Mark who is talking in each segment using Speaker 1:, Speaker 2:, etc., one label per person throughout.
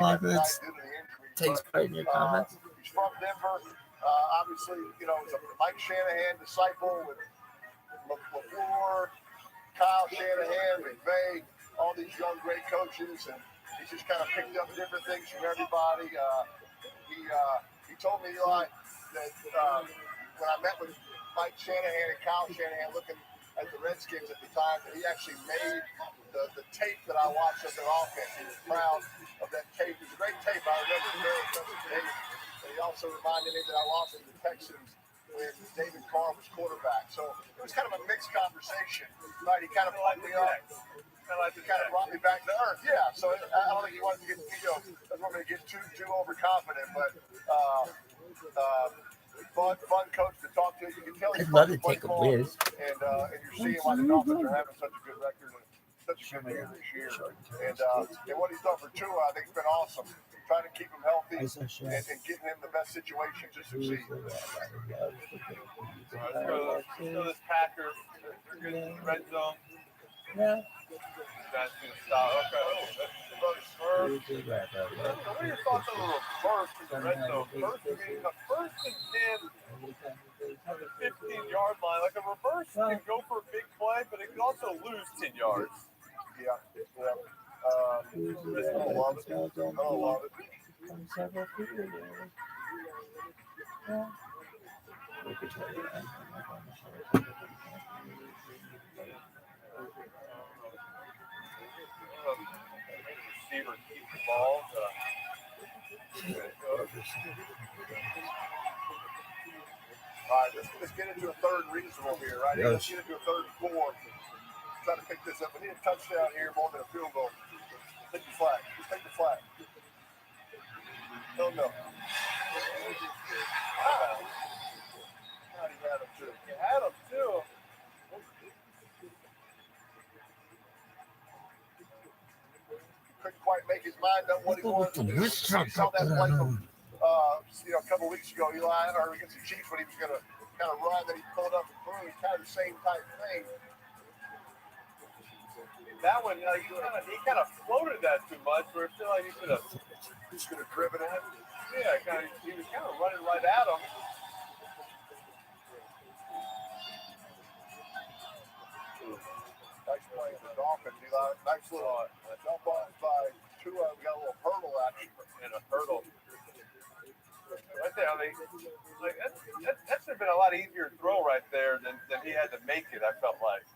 Speaker 1: Comments. Takes part in your comments.
Speaker 2: He's from Denver. Obviously, you know, he's a Mike Shanahan disciple with LaFleur, Kyle Shanahan, McVay, all these young great coaches, and he's just kind of picked up different things from everybody. He told me, Eli, that when I met with Mike Shanahan and Kyle Shanahan looking at the Redskins at the time, that he actually made the tape that I watched of their offense. He was proud of that tape. It was a great tape. I remember it very clearly. And he also reminded me that I lost to the Texans when David Carr was quarterback. So it was kind of a mixed conversation. Right? He kind of plugged me up. He kind of brought me back to earth. Yeah. So I don't think he wanted to get, doesn't want me to get too overconfident, but fun coach to talk to. You can tell he's
Speaker 1: I'd love to take a whiz.
Speaker 2: And you're seeing why the Dolphins are having such a good record and such a good year this year. And what he's done for Tua, I think, has been awesome. Trying to keep him healthy and getting him the best situation to succeed.
Speaker 3: Let's go this Packers. They're good in the red zone.
Speaker 1: Yeah.
Speaker 3: That's going to stop. Okay. What are your thoughts on the reverse in the red zone? First and 10 on the 15-yard line. Like a reverse can go for a big play, but it can also lose 10 yards.
Speaker 2: Yeah. I don't love it.
Speaker 3: Receiver keep the ball.
Speaker 2: All right, let's get into a third reasonable here, right? Yes. Let's get into a third and 4. Try to pick this up. We need a touchdown here more than a field goal. Take the flag. Just take the flag. Oh, no. Wow. He had him, too.
Speaker 3: He had him, too.
Speaker 2: Couldn't quite make his mind up what he wanted to do. You saw that play from, a couple of weeks ago, Eli, or against the Chiefs, when he was going to kind of run, then he pulled up and threw. He kind of the same type thing.
Speaker 3: That one, he kind of floated that too much, where it felt like he could have
Speaker 2: driven it.
Speaker 3: Yeah, he was kind of running right at him.
Speaker 2: Nice play for the Dolphins, Eli. Nice little jump off by Tua. We got a little hurdle action.
Speaker 3: And a hurdle. Right there, that should have been a lot easier throw right there than he had to make it, I felt like.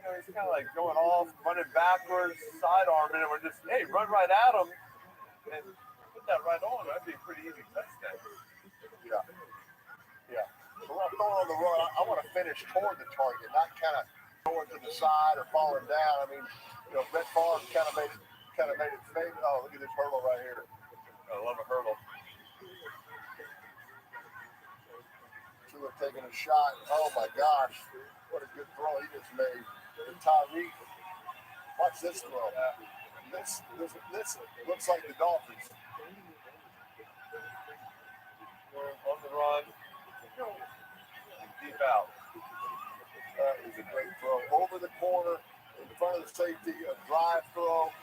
Speaker 3: He's kind of like going off, running backwards, sidearming, and we're just, hey, run right at him and put that right on. That'd be a pretty easy touchdown.
Speaker 2: Yeah. So when I'm throwing on the run, I want to finish toward the target, not kind of going to the side or falling down. I mean, Brett Favre kind of made it famous. Oh, look at this hurdle right here.
Speaker 3: I love a hurdle.
Speaker 2: Tua taking a shot. Oh my gosh, what a good throw he just made. And Tyreek, watch this throw. This looks like the Dolphins.
Speaker 3: On the run. Deep out.
Speaker 2: That is a great throw. Over the corner, in front of the safety, a drive throw.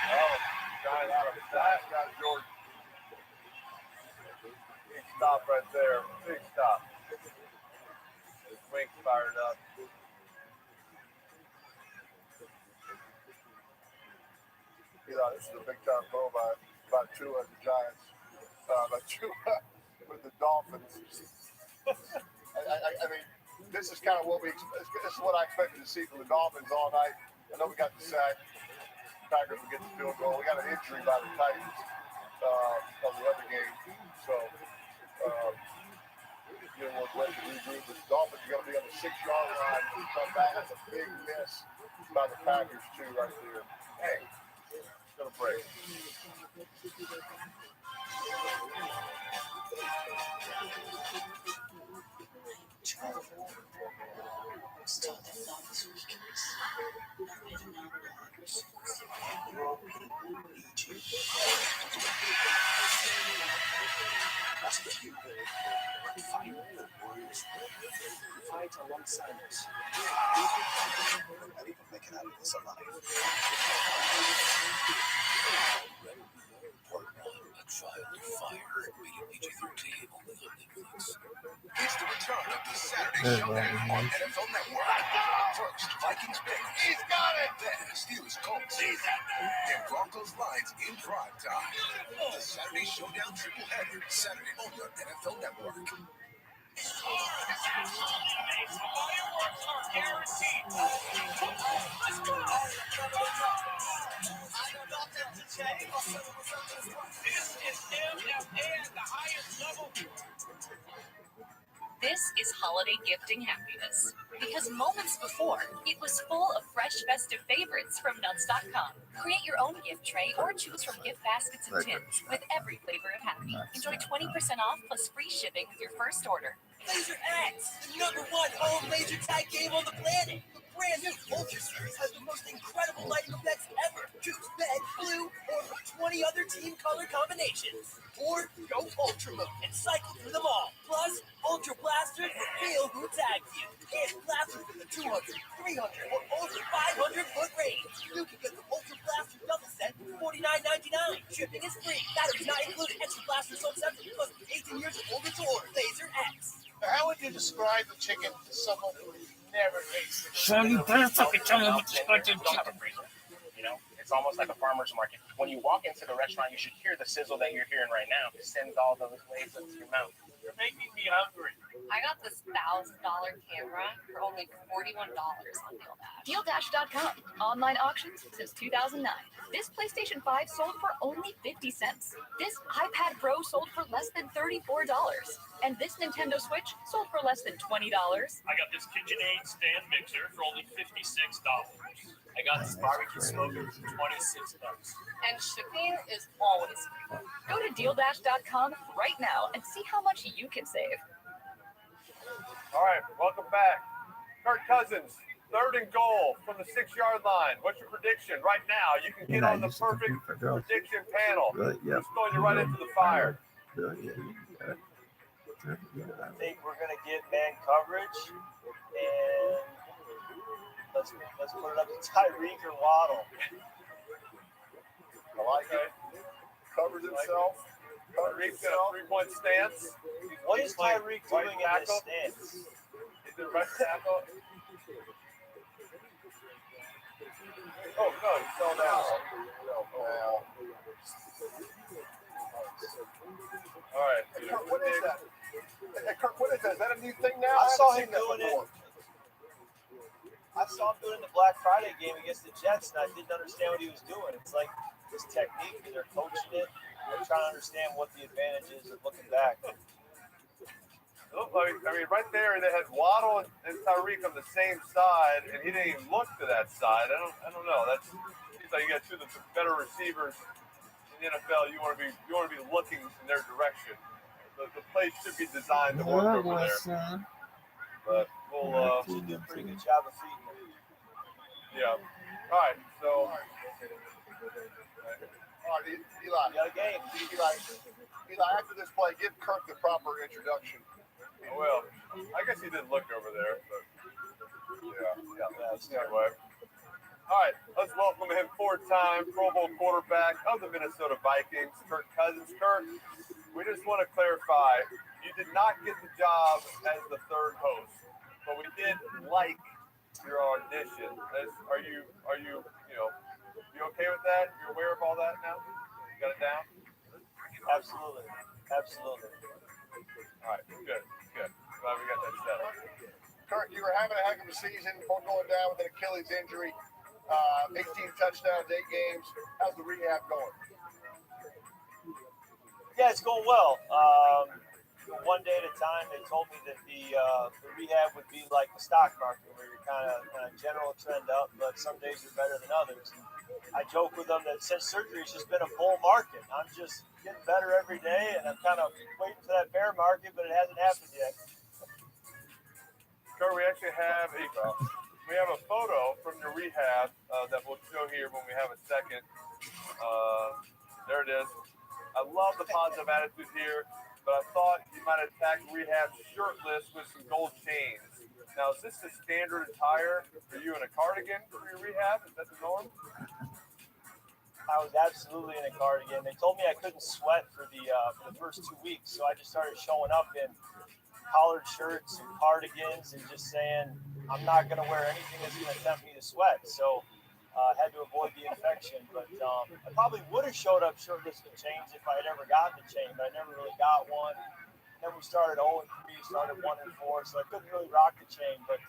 Speaker 2: Oh, guy out of that. Got Jordan. Big stop right there. Big stop. His wings fired up. This is a big time throw by Tua and the Giants. By Tua with the Dolphins. I mean, this is kind of what this is what I expected to see from the Dolphins all night. I know we got the sack. Packers will get the field goal. We got an injury by the Titans of the other game. So, we'll wait to regroup. The Dolphins are going to be on the 6-yard line. Come back. That's a big miss by the Packers, too, right there. Hey, it's going to break.
Speaker 4: Fight alongside us. And even make get out of this alive. Part 1, A Child of Fire, rated PG-13, only on Netflix. It's the return of the Saturday Showdown on NFL Network. First, Vikings Bengals. He's got it. Then Steelers Colts. He's at and Broncos Lions in prime time. The Saturday Showdown triple header, Saturday only on NFL Network. Fireworks are guaranteed. Let's go. This is MFA at the highest level.
Speaker 5: This is holiday gifting happiness. Because moments before, it was full of fresh festive favorites from nuts.com. Create your own gift tray or choose from gift baskets and tins with every flavor of happy. Enjoy 20% off plus free shipping with your first order.
Speaker 6: Laser X, the #1 home laser tag game on the planet. The brand new Ultra Series has the most incredible lighting effects ever. Choose red, blue, or 20 other team color combinations. Or go Ultra mode and cycle through them all. Plus, Ultra Blasters reveal who tagged you. And blasters with the 200, 300, or over 500-foot range. You can get the Ultra Blaster double set for $49.99. Shipping is free. Batteries not included. Extra blasters sold separately. Plus 18 years of older to order. Laser X.
Speaker 2: How would you describe the chicken to someone who never tasted it?
Speaker 1: So you better fucking tell me what you got to
Speaker 7: don't have a freezer. You know, it's almost like a farmer's market. When you walk into the restaurant, you should hear the sizzle that you're hearing right now. It sends all those waves up to your mouth.
Speaker 3: You're making me hungry.
Speaker 5: I got this $1,000 camera for only $41 on DealDash.
Speaker 8: DealDash.com. Online auctions since 2009. This PlayStation 5 sold for only 50 cents. This iPad Pro sold for less than $34. And this Nintendo Switch sold for less than $20.
Speaker 3: I got this KitchenAid stand mixer for only $56. I got this barbecue smoker for $26.
Speaker 5: And shipping is always free.
Speaker 8: Go to DealDash.com right now and see how much you can save.
Speaker 3: All right, welcome back. Kirk Cousins, 3rd and goal from the 6-yard line. What's your prediction right now? You can get on the perfect prediction panel. Just throwing you right into the fire.
Speaker 1: Yeah.
Speaker 6: I think we're going to get man coverage, and let's put it up to Tyreek or Waddle.
Speaker 2: I like it. Covers himself.
Speaker 3: Tyreek's got a 3-point stance.
Speaker 6: What is Tyreek doing in this stance?
Speaker 3: He's the right tackle. Oh, no, he fell down. All right.
Speaker 2: Kirk, what is that? Hey, Kirk, what is that? Is that a new thing now?
Speaker 6: I saw him
Speaker 2: haven't seen that
Speaker 6: doing it.
Speaker 2: before.
Speaker 6: I saw him doing the Black Friday game against the Jets, and I didn't understand what he was doing. It's like this technique, and they're coaching it. They're trying to understand what the advantage is of looking back.
Speaker 3: I mean, right there, they had Waddle and Tyreek on the same side, and he didn't even look to that side. I don't know. That seems like you got two of the better receivers in the NFL. You want to be looking in their direction. The play should be designed to work over there. But we'll
Speaker 6: Did a pretty good job of feeding him.
Speaker 3: yeah. All right. So.
Speaker 2: All right, Eli.
Speaker 6: You got a game.
Speaker 2: Eli, after this play, give Kirk the proper introduction.
Speaker 3: Well, I guess he didn't look over there, but yeah. Anyway. All right, let's welcome him 4-time Pro Bowl quarterback of the Minnesota Vikings, Kirk Cousins. Kirk, we just want to clarify, you did not get the job as the 3rd host, but we did like your audition. Are you okay with that? You're aware of all that now? You got it down?
Speaker 6: Absolutely.
Speaker 3: All right, good. Glad we got that set up.
Speaker 2: Kirk, you were having a heck of a season before going down with an Achilles injury. 18 touchdowns, 8 games. How's the rehab going?
Speaker 6: Yeah, it's going well. One day at a time. They told me that the rehab would be like the stock market, where you're kind of general trend up, but some days are better than others. And I joke with them that since surgery, it's just been a bull market. I'm just getting better every day, and I'm kind of waiting for that bear market, but it hasn't happened yet.
Speaker 3: Kurt, we actually have a photo from your rehab that we'll show here when we have a second. There it is. I love the positive attitude here, but I thought you might attack rehab shirtless with some gold chains. Now, is this the standard attire for you in a cardigan for your rehab? Is that the norm?
Speaker 9: I was absolutely in a cardigan. They told me I couldn't sweat for the first 2 weeks, so I just started showing up in collared shirts and cardigans and just saying I'm not going to wear anything that's going to tempt me to sweat. So I had to avoid the infection. But I probably would have showed up shirtless with chains if I had ever gotten a chain, but I never really got one. Then we started 0-3, started 1-4, so I couldn't really rock the chain. But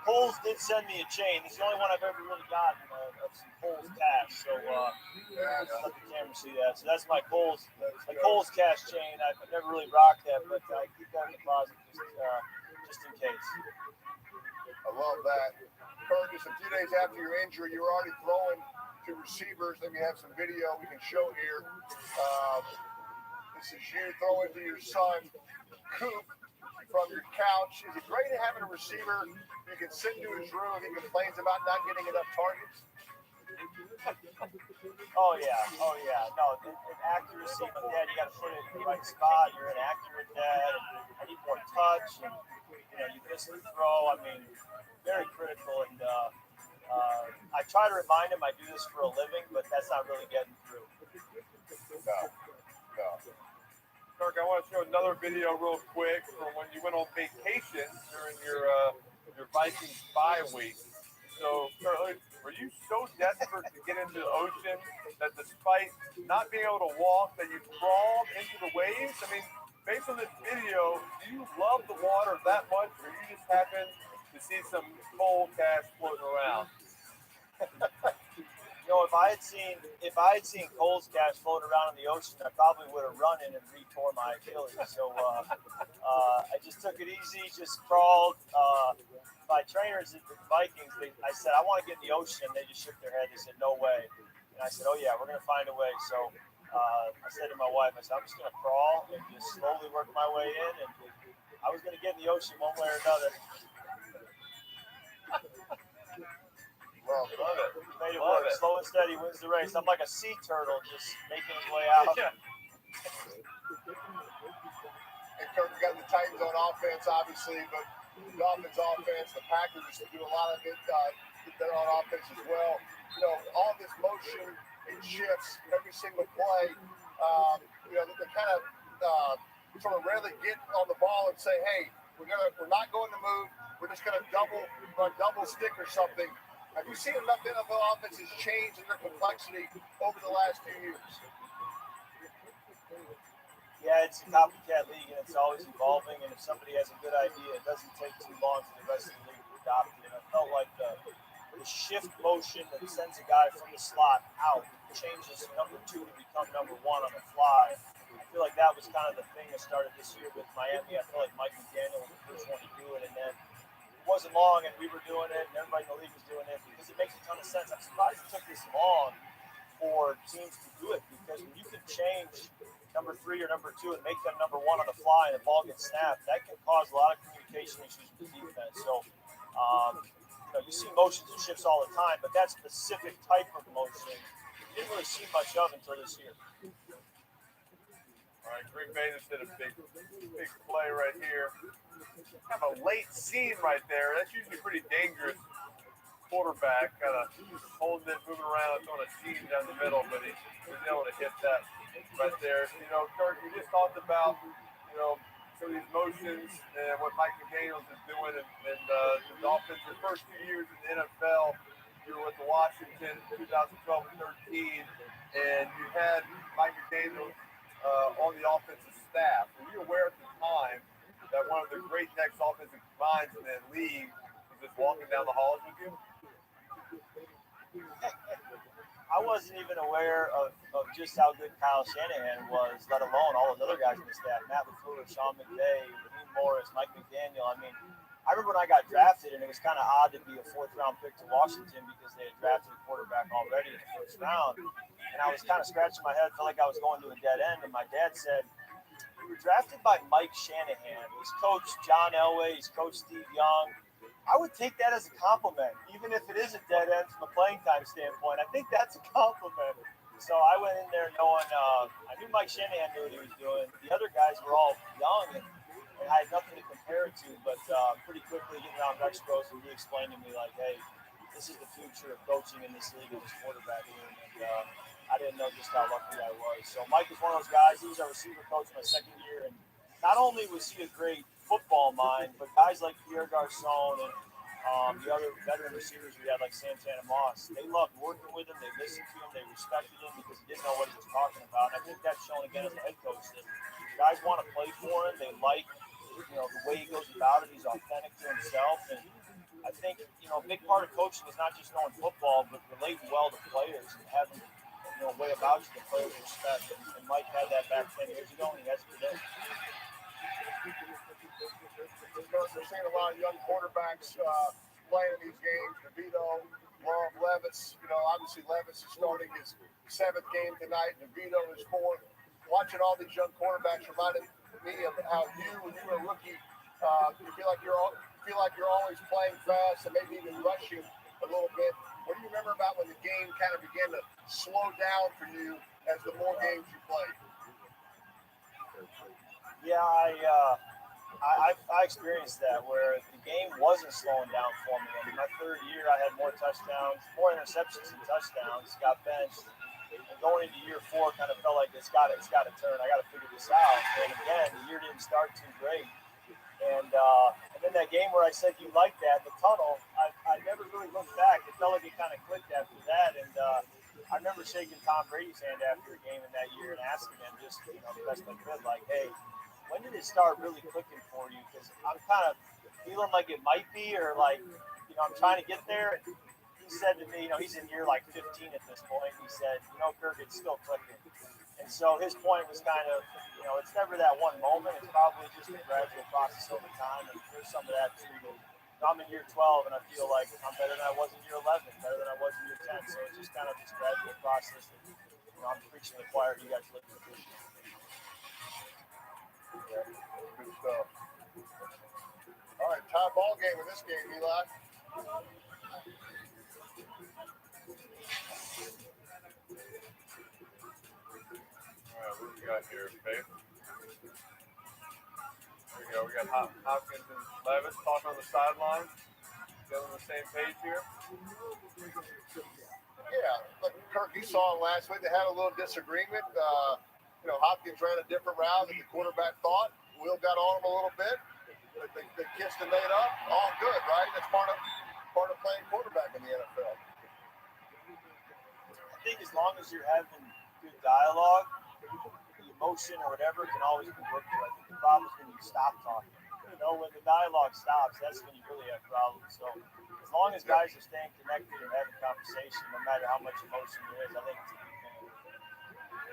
Speaker 9: Coles did send me a chain. It's the only one I've ever really gotten of some Coles cash. So let the camera see that. So that's my Coles cash chain. I've never really rocked that, but I keep that in the closet just in case.
Speaker 2: I love that. Kurt, just a few days after your injury, you were already throwing to receivers. Then we have some video we can show here. This is you throwing to your son, Coop, from your couch. Is it great having a receiver you can sit into his room and he complains about not getting enough targets?
Speaker 9: Oh yeah. No, in accuracy, but Dad, you got to put it in the right spot. You're inaccurate, Dad. I need more touch, and you miss the throw. I mean, very critical. And I try to remind him I do this for a living, but that's not really getting through.
Speaker 2: No.
Speaker 3: Kirk, I want to show another video real quick from when you went on vacation during your Vikings bye week. So, Kirk, were you so desperate to get into the ocean that despite not being able to walk, that you crawled into the waves? I mean, based on this video, do you love the water that much, or you just happen to see some cold cash floating around?
Speaker 9: If I had seen Cole's cash floating around in the ocean, I probably would have run in and retore my Achilles. So I just took it easy, just crawled. My trainers at the Vikings, I said, I want to get in the ocean. They just shook their head. They said, no way. And I said, oh yeah, we're going to find a way. So I said to my wife, I said, I'm just going to crawl and just slowly work my way in. And I was going to get in the ocean one way or another.
Speaker 2: Love it.
Speaker 9: Made it work. Slow and steady wins the race. I'm like a sea turtle just making his way out.
Speaker 2: And Kirk, we got the Titans on offense, obviously, but the Dolphins offense, the Packers do a lot of it. They're on offense as well. All this motion and shifts every single play. They kind of sort of rarely get on the ball and say, "Hey, we're not going to move. We're just going to double stick or something." Have you seen enough NFL offenses change in their complexity over the last few years?
Speaker 9: Yeah, it's a copycat league, and it's always evolving. And if somebody has a good idea, it doesn't take too long for the rest of the league to adopt it. And I felt like the shift motion that sends a guy from the slot out changes number 2 to become number 1 on the fly. I feel like that was kind of the thing that started this year with Miami. I feel like Mike McDaniel was the first one to do it, and then it wasn't long, and we were doing it, and everybody in the league was doing it because it makes a ton of sense. I'm surprised it took this long for teams to do it, because when you can change number 3 or number 2 and make them number 1 on the fly and the ball gets snapped, that can cause a lot of communication issues with the defense. So, you see motions and shifts all the time, but that specific type of motion you didn't really see much of until this year.
Speaker 3: All right, Green Bay just did a big play right here. Kind of a late scene right there. That's usually pretty dangerous. Quarterback kind of holding it, moving around, throwing a seam down the middle, but he was able to hit that right there. Kirk, we just talked about, some of these motions and what Mike McDaniels is doing, and the Dolphins, the first 2 years in the NFL, you were with the Washington, 2012 and 13, and you had Mike McDaniels on the offensive staff. Were you aware at the time that one of the great next offensive minds in the league was just walking down the halls with you?
Speaker 9: I wasn't even aware of just how good Kyle Shanahan was, let alone all those other guys on the staff. Matt LaFleur, Sean McVay, Raheem Morris, Mike McDaniel. I mean, I remember when I got drafted, and it was kind of odd to be a 4th-round pick to Washington because they had drafted a quarterback already in the 1st round. And I was kind of scratching my head, felt like I was going to a dead end. And my dad said, "You were drafted by Mike Shanahan. He's coached John Elway. He's coached Steve Young. I would take that as a compliment, even if it is a dead end from a playing time standpoint. I think that's a compliment." So I went in there knowing I knew Mike Shanahan knew what he was doing. The other guys were all young, and and I had nothing to compare it to, but pretty quickly getting around Rex Gross, and he explained to me, like, hey, this is the future of coaching in this league as quarterback room, and I didn't know just how lucky I was. So Mike was one of those guys. He was our receiver coach my second year, and not only was he a great football mind, but guys like Pierre Garcon and the other veteran receivers we had, like Santana Moss, they loved working with him. They listened to him. They respected him because he didn't know what he was talking about. And I think that's shown again as a head coach that guys want to play for him. They like, the way he goes about it. He's authentic to himself. And I think, a big part of coaching is not just knowing football, but relating well to players and having, a way about you that players respect. And Mike had that back 10 years ago, and he has it today.
Speaker 2: We're seeing a lot of young quarterbacks playing in these games. DeVito, Love, Levis. Obviously Levis is starting his 7th game tonight. DeVito is 4th. Watching all these young quarterbacks reminded me of how when you were a rookie, you feel like you're always playing fast and maybe even rushing a little bit. What do you remember about when the game kind of began to slow down for you as the more games you played?
Speaker 9: Yeah, I experienced that where the game wasn't slowing down for me. In my 3rd year, I had more touchdowns, more interceptions than touchdowns. Got benched, and going into year 4, kind of felt like it's got to turn. I got to figure this out. And again, the year didn't start too great. And then that game where I said you like that, the tunnel, I never really looked back. It felt like it kind of clicked after that. And I remember shaking Tom Brady's hand after a game in that year and asking him just, the best I could, like, hey, when did it start really clicking for you? Because I'm kind of feeling like it might be, or like, I'm trying to get there. He said to me, he's in year like 15 at this point. He said, Kirk, it's still clicking. And so his point was kind of, it's never that one moment. It's probably just a gradual process over time. And there's some of that too. I'm in year 12 and I feel like I'm better than I was in year 11, better than I was in year 10. So it's just kind of this gradual process that, I'm preaching to the choir. You guys live with this.
Speaker 2: Yeah, good stuff. All right, tie ball game in this game, Eli.
Speaker 3: All right, what do we got here, Faith? There we go. We got Hopkins and Levis talking on the sideline. Get on the same page here.
Speaker 2: Yeah, like Kirk, you saw him last week. They had a little disagreement. Hopkins ran a different route than the quarterback thought. Will got on him a little bit. They kissed and made up. All good, right? That's part of playing quarterback in the NFL.
Speaker 9: I think as long as you're having good dialogue, the emotion or whatever can always be worked through. I think the problem is when you stop talking. When the dialogue stops, that's when you really have problems. So as long as guys are staying connected and having conversation, no matter how much emotion there is, I think it's a good thing.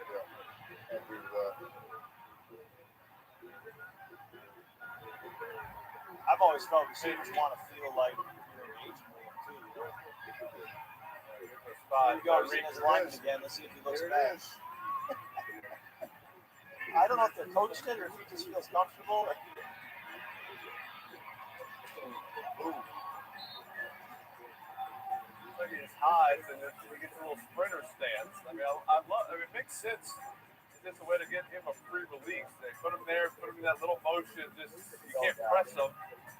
Speaker 2: Yeah, I agree with that.
Speaker 9: I've always felt receivers want to feel like you're engaging with them too. Here we go, reading his lineman again. Let's see if he looks back. I don't know if they're coaching it or if he just feels comfortable.
Speaker 3: Maybe his highs, and then we get a little sprinter stance. I mean, it makes sense. It's just a way to get him a free release. They put him there, put him in that little motion. You can't press him.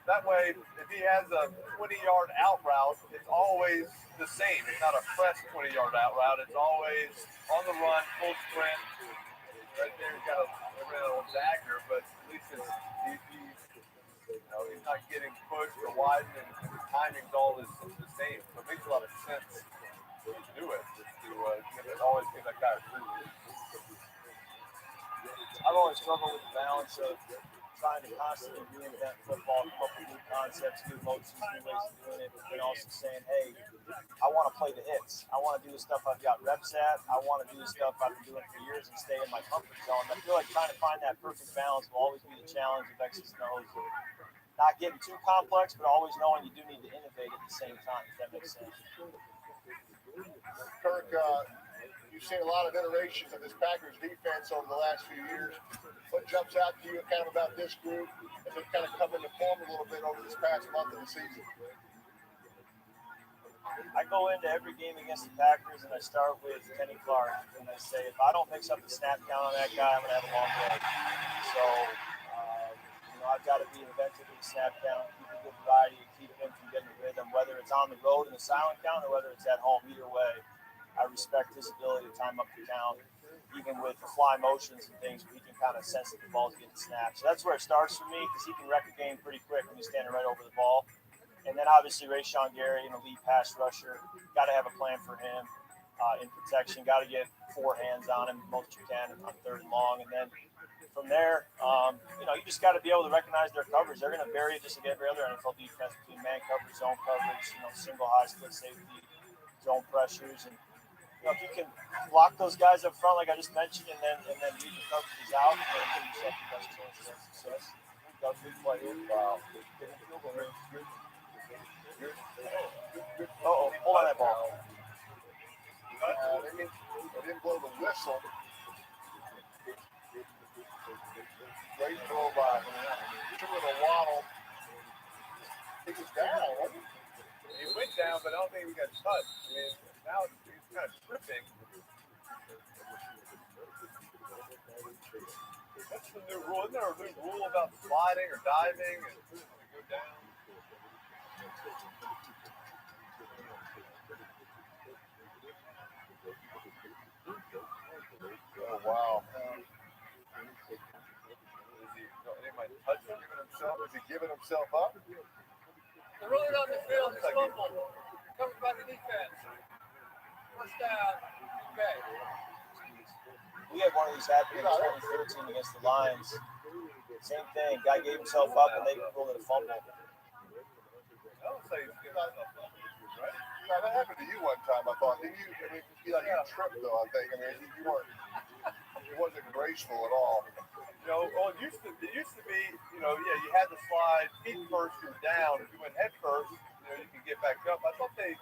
Speaker 3: That way, if he has a 20-yard out route, it's always the same. It's not a press 20-yard out route. It's always on the run, full sprint. Right there, he's got a little dagger, but at least he's not getting pushed or widened, and the timing's all the same. So it makes a lot of sense to do it, just to always give that guy a free release.
Speaker 9: I've always struggled with the balance of trying to constantly reinvent football, come up with new concepts, new motions, new ways of doing it, but then also saying, hey, I want to play the hits. I want to do the stuff I've got reps at. I want to do the stuff I've been doing for years and stay in my comfort zone. I feel like trying to find that perfect balance will always be the challenge of X's and O's. Not getting too complex, but always knowing you do need to innovate at the same time, if that makes sense.
Speaker 2: Kirk, you've seen a lot of iterations of this Packers defense over the last few years. What jumps out to you kind of about this group as they've kind of come into form a little bit over this past month of the season?
Speaker 9: I go into every game against the Packers and I start with Kenny Clark. And I say, if I don't mix up the snap count on that guy, I'm going to have a long day. So, I've got to be inventive in the snap count, keep a good variety, and keep him from getting a rhythm, whether it's on the road in the silent count or whether it's at home. Either way, I respect his ability to time up the count, even with fly motions and things where he can kind of sense that the ball's getting snapped. So that's where it starts for me because he can wreck a game pretty quick when he's standing right over the ball. And then obviously Rashawn Gary, an elite pass rusher, got to have a plan for him in protection. Got to get 4 hands on him most you can on 3rd and long, and then from there, you just got to be able to recognize their coverage. They're going to vary just like every other NFL defense between man coverage, zone coverage, single high split safety, zone pressures, and if you can block those guys up front, like I just mentioned, and then read the coverages out, and then give yourself the best chance of success. Got a big play here. Wow. Hold on that ball.
Speaker 2: They didn't blow the whistle. Great throw by two with a waddle. He was down, wasn't he?
Speaker 3: He went down, but I don't think he got touched. I mean, now he's kind of tripping. What's the new rule? Isn't there a new rule about sliding or diving and go down?
Speaker 2: Oh, wow. Is he giving himself up?
Speaker 10: They're rolling on the field. It's fumble. Covered by the defense. First down. Okay.
Speaker 9: We had one of these happen in 2013 against the Lions. Same thing. Guy gave himself up and they pulled it a fumble.
Speaker 3: I don't say he's giving himself up, right?
Speaker 2: No, that happened to you one time, I thought. Didn't you? I mean, you tripped, though, I think. I mean, you wasn't graceful at all.
Speaker 3: Well, it used to be, you had to slide feet first and down. If you went head first, you could get back up. I thought they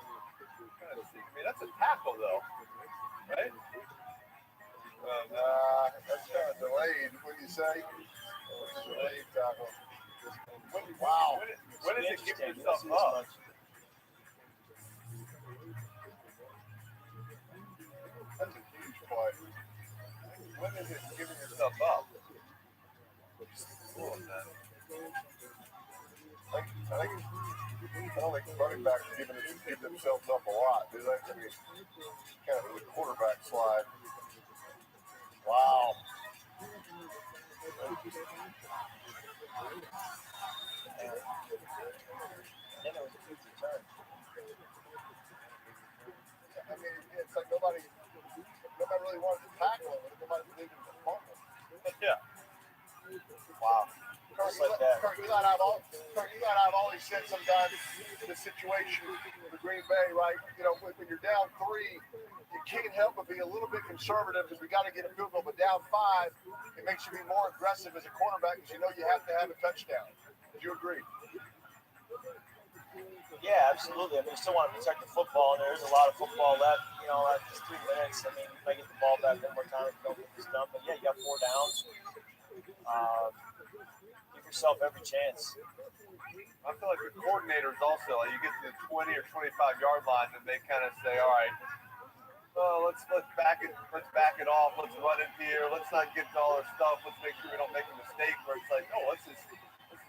Speaker 3: kind of, that's a tackle, though, right?
Speaker 2: That's kind of delayed, wouldn't you say? Delayed tackle. Wow.
Speaker 3: When is it giving yourself up?
Speaker 2: That's a huge play.
Speaker 3: When is it giving yourself up?
Speaker 2: I don't think running backs give themselves up a lot, do they? I mean, kind of the quarterback slide. Wow.
Speaker 9: Then it was a 50 turn.
Speaker 2: I mean, it's like nobody really wanted to tackle him, but nobody believed in the fumble.
Speaker 3: Yeah.
Speaker 9: Wow. Just like that.
Speaker 2: Kirk, you gotta have always said sometimes in the situation for Green Bay, right? When you're down 3, you can't help but be a little bit conservative because we got to get a field goal. But down 5, it makes you be more aggressive as a quarterback because you have to have a touchdown. Do you agree?
Speaker 9: Yeah, absolutely. I mean, you still want to protect the football, and there is a lot of football left. At just 3 minutes. I mean, you might get the ball back one more time if you don't get this done. But yeah, you got 4 downs. Give yourself every chance.
Speaker 3: I feel like the coordinators also, you get to the 20 or 25-yard line, and they kind of say, all right, let's back it off. Let's run it here. Let's not get to all our stuff. Let's make sure we don't make a mistake. Where it's like, no, let's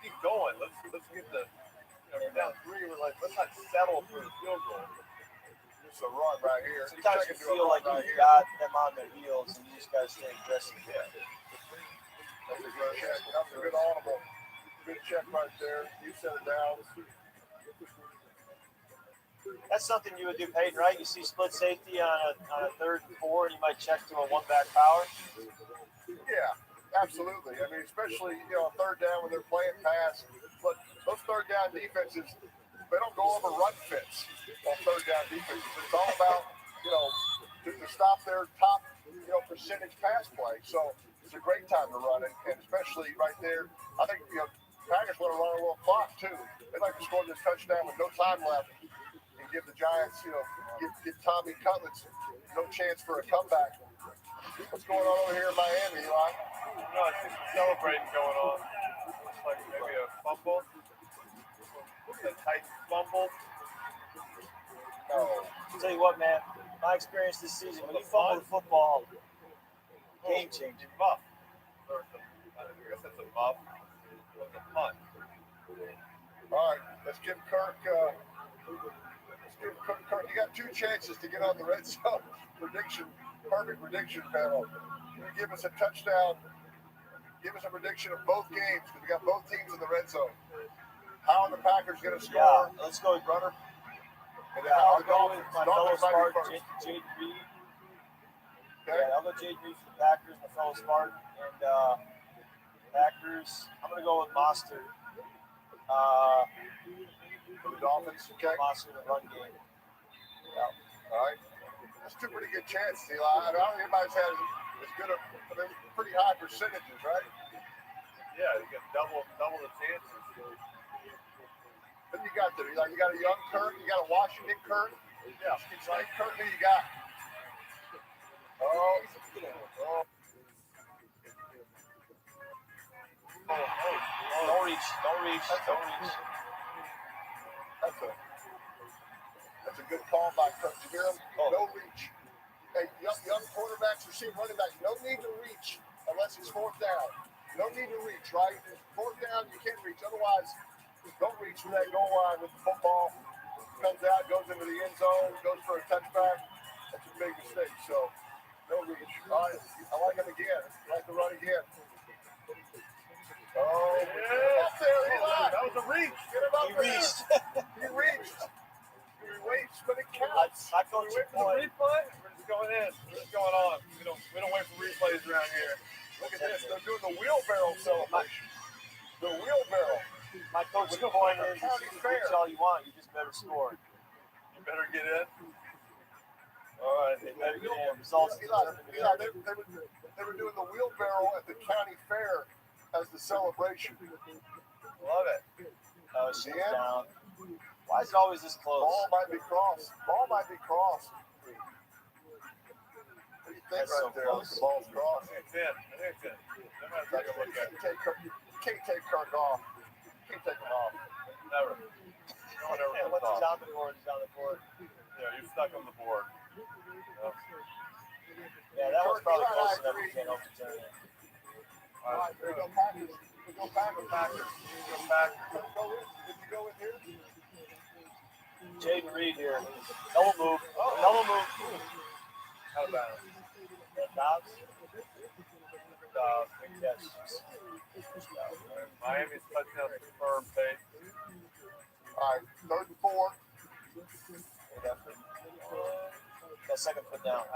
Speaker 3: keep going. Let's get the we're down 3. We're like, let's not settle for the field goal.
Speaker 2: Just a run right here.
Speaker 9: Sometimes you feel like you've got them on their heels, and you just got to stay aggressive.
Speaker 2: Yeah. That's a good check. That's a good audible. Good check right there. You set it down.
Speaker 9: That's something you would do, Peyton, right? You see split safety on a 3rd and 4, and you might check to a 1-back power.
Speaker 2: Yeah, absolutely. I mean, especially on 3rd down when they're playing pass. But those 3rd down defenses, they don't go over run fits on 3rd down defenses. It's all about to stop their top percentage pass play. So it's a great time to run it, and especially right there. I think Packers want to run a little clock too. They'd like to score this touchdown with no time left and give the Giants, give Tommy Cutlets no chance for a comeback. What's going on over here in Miami, Eli?
Speaker 3: I see some celebrating going on. Looks like maybe a fumble. A tight fumble.
Speaker 2: No.
Speaker 9: I'll tell you what, man. My experience this season, when you fumble the football, game changing.
Speaker 3: Muff. I guess that's a muff. with the punt.
Speaker 2: All right, let's give Kirk. Kirk, you got 2 chances to get on the red zone perfect prediction panel. You give us a touchdown. Give us a prediction of both games because we got both teams in the red zone. How are the Packers going to score?
Speaker 9: Yeah, let's go with
Speaker 2: runner. And
Speaker 9: Yeah,
Speaker 2: how
Speaker 9: I'll go with my fellow Spartan, Jade Reed.
Speaker 2: Okay.
Speaker 9: Yeah, I'll go Jade Reed for the Packers, my fellow Spartan. And Packers, I'm going to go with Monster.
Speaker 2: For the Dolphins, okay.
Speaker 9: Monster in the run game.
Speaker 2: Yeah. All right. That's 2 pretty good chances, Eli. I don't think anybody's had as good pretty high percentages, right?
Speaker 3: Yeah, you get double the chances.
Speaker 2: What you got there? You got a young Kirk, you got a Washington Kirk. Yeah. It's like Kirk, who you got? Oh.
Speaker 9: Don't reach.
Speaker 2: That's a good call by Kirk. You hear him? No reach. Hey, young quarterbacks, receive running back. No need to reach unless it's 4th down. No need to reach, right? 4th down, you can't reach. Otherwise, don't reach for that goal line with the football. Comes out, goes into the end zone, goes for a touchback. That's a big mistake. So, no reach. All right, I like him again. I like the run again. Oh, yeah. Up there, Eli.
Speaker 3: That was a reach.
Speaker 2: Get him up
Speaker 9: He
Speaker 2: there.
Speaker 9: reached.
Speaker 2: He reached. He reached, but it counts.
Speaker 9: I coach
Speaker 3: Wait for the replay. We're just going in. We're just going on. We don't wait for replays around here.
Speaker 2: Look at this. They're doing the wheelbarrow celebration. The wheelbarrow.
Speaker 9: My coach's point is, you can reach all you want. You just better score.
Speaker 3: You better get in.
Speaker 9: All right. They better get in. Results.
Speaker 2: Eli, they were doing the wheelbarrow at the county fair as the celebration.
Speaker 3: Love it.
Speaker 9: Oh, she's down. Why is it always this close?
Speaker 2: Ball might be crossed. What do you think
Speaker 9: That's
Speaker 2: right
Speaker 9: so
Speaker 2: there?
Speaker 9: close.
Speaker 2: The ball's crossed.
Speaker 3: It's in. I think it's in. I'm going to take a look at it.
Speaker 2: You can't take Kirk off. You can't take him off.
Speaker 3: Never. No one ever
Speaker 9: Yeah,
Speaker 3: comes
Speaker 9: once he's
Speaker 3: off.
Speaker 9: on the board, he's on the board.
Speaker 3: Yeah, you're stuck on the board.
Speaker 9: Yeah, that was probably
Speaker 2: Eli,
Speaker 9: close
Speaker 2: I
Speaker 9: enough.
Speaker 2: agree.
Speaker 9: You can't overturn it.
Speaker 2: All right, there you go, Packers. There you go, Packers.
Speaker 3: Go back.
Speaker 2: Did you go in here?
Speaker 9: Jaden Reed here. Double move. Double move.
Speaker 3: Out of bounds.
Speaker 9: And Dobbs.
Speaker 3: Big
Speaker 9: Yes.
Speaker 3: Miami's touchdown confirmed, Pete.
Speaker 2: All right, 3rd and 4.
Speaker 9: That second foot down.
Speaker 3: I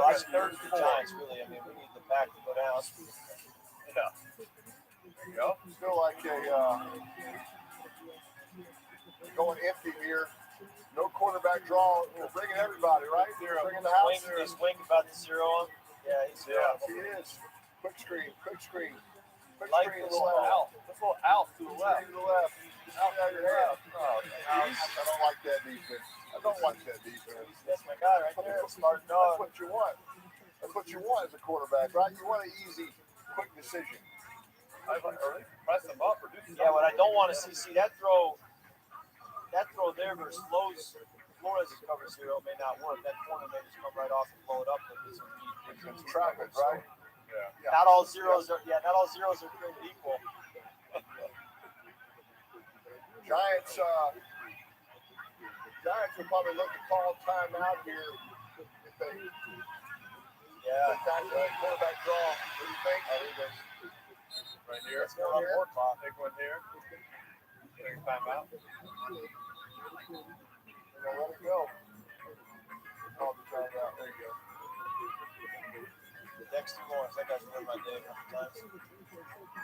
Speaker 9: I should
Speaker 3: third
Speaker 9: use
Speaker 3: and
Speaker 9: the
Speaker 3: 4.
Speaker 9: Giants, really. I mean, we need the back to go down.
Speaker 3: Yeah. There you go.
Speaker 2: Still like going empty here. No quarterback draw. We're bringing everybody, right? Bringing the house.
Speaker 9: Is Wink about to zero him? Yeah, he's
Speaker 2: Yeah, he is. Quick screen. Quick screen to
Speaker 9: Like
Speaker 2: the
Speaker 9: this
Speaker 2: left.
Speaker 3: Out. Let's go out to the left.
Speaker 2: To the left. Out your head. Oh, I don't like that defense. I don't like that defense.
Speaker 9: That's my guy right there. Smart
Speaker 2: That's
Speaker 9: dog.
Speaker 2: what you want. That's what you want as a quarterback, right? You want an easy, quick decision.
Speaker 3: Or at least press them up or do something.
Speaker 9: Yeah, what I don't want to see that throw there versus Flores cover zero may not work. That corner may just come right off and blow it up with some
Speaker 2: It's traffic, right?
Speaker 3: Yeah.
Speaker 9: Not all zeros are created equal.
Speaker 2: Giants will probably look to call timeout here if they quarterback draw. What do you think?
Speaker 3: Right here.
Speaker 9: Let's go on more clock.
Speaker 3: Take one here. Take a timeout.
Speaker 2: Let it go. Call the timeout. There you go.
Speaker 9: Next 2 more. That guy's ruined my day a couple times.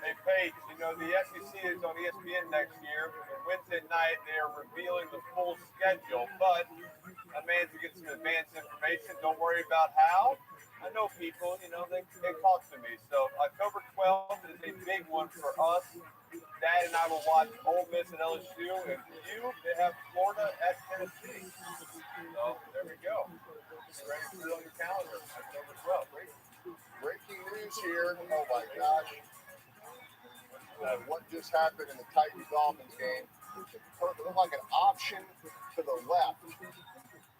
Speaker 3: Hey, Paige, the SEC is on ESPN next year. And Wednesday night, they are revealing the full schedule. But I managed to get some advanced information. Don't worry about how. I know people, they talk to me. So October 12th is a big one for us. Dad and I will watch Ole Miss and LSU. And they have Florida at Tennessee. So there we go. Get ready to put it on your calendar. October 12th.
Speaker 2: Breaking news here. Oh my gosh. What just happened in the Titans-Dolphins game? It looked like an option to the left.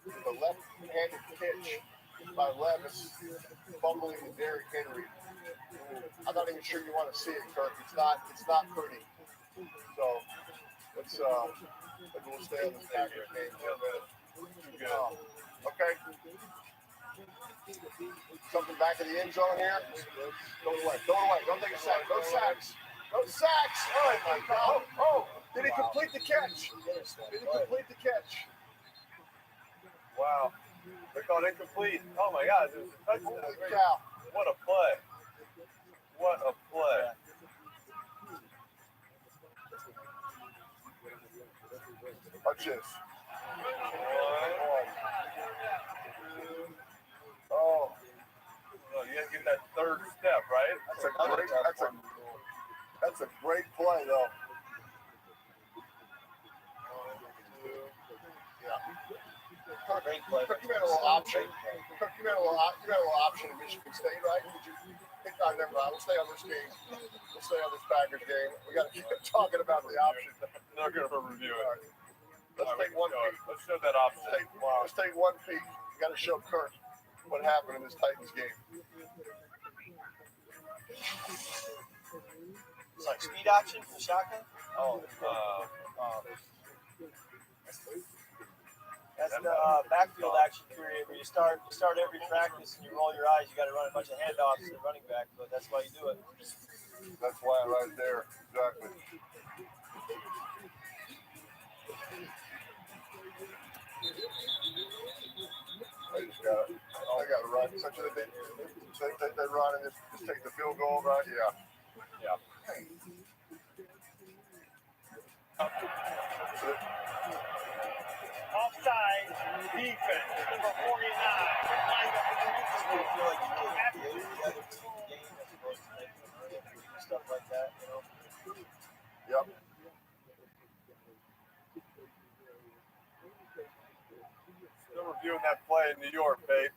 Speaker 2: The left-handed pitch by Levis fumbling the Derrick Henry. I'm not even sure you want to see it, Kirk. It's not pretty. So let's maybe we'll stay on this Packers game for a minute. Okay. Something back in the end zone here. Go away. Don't take a sack. No sacks. No sacks. Oh my God. Oh. Did he complete the catch?
Speaker 3: Wow. They called incomplete. Oh my God. It was a touchdown.
Speaker 2: Holy cow.
Speaker 3: What a play. What a play.
Speaker 2: Watch this.
Speaker 3: Oh, you gotta get that third step, right?
Speaker 2: That's a great play, though. Yeah.
Speaker 9: Great play.
Speaker 2: You had a little option. You had a little option in Michigan State, right? Did you think? Never mind. We'll stay on this game. We'll stay on this Packers game. We got to keep talking about the option.
Speaker 3: They're gonna review it.
Speaker 2: Let's take one peek.
Speaker 3: Let's show that option.
Speaker 2: Let's take one peek. You got to show Kirk what happened in this Titans game.
Speaker 9: It's like speed option for shotgun. That's the backfield action period where you start every practice and you roll your eyes. You got to run a bunch of handoffs to the running back, but that's why you do it.
Speaker 2: That's why right there, exactly. I got to run. Such a they run and just take the field goal, right? Yeah.
Speaker 10: Offside defense, number 49.
Speaker 9: Stuff like that, you know.
Speaker 2: Yep.
Speaker 3: Still reviewing that play in New York, babe.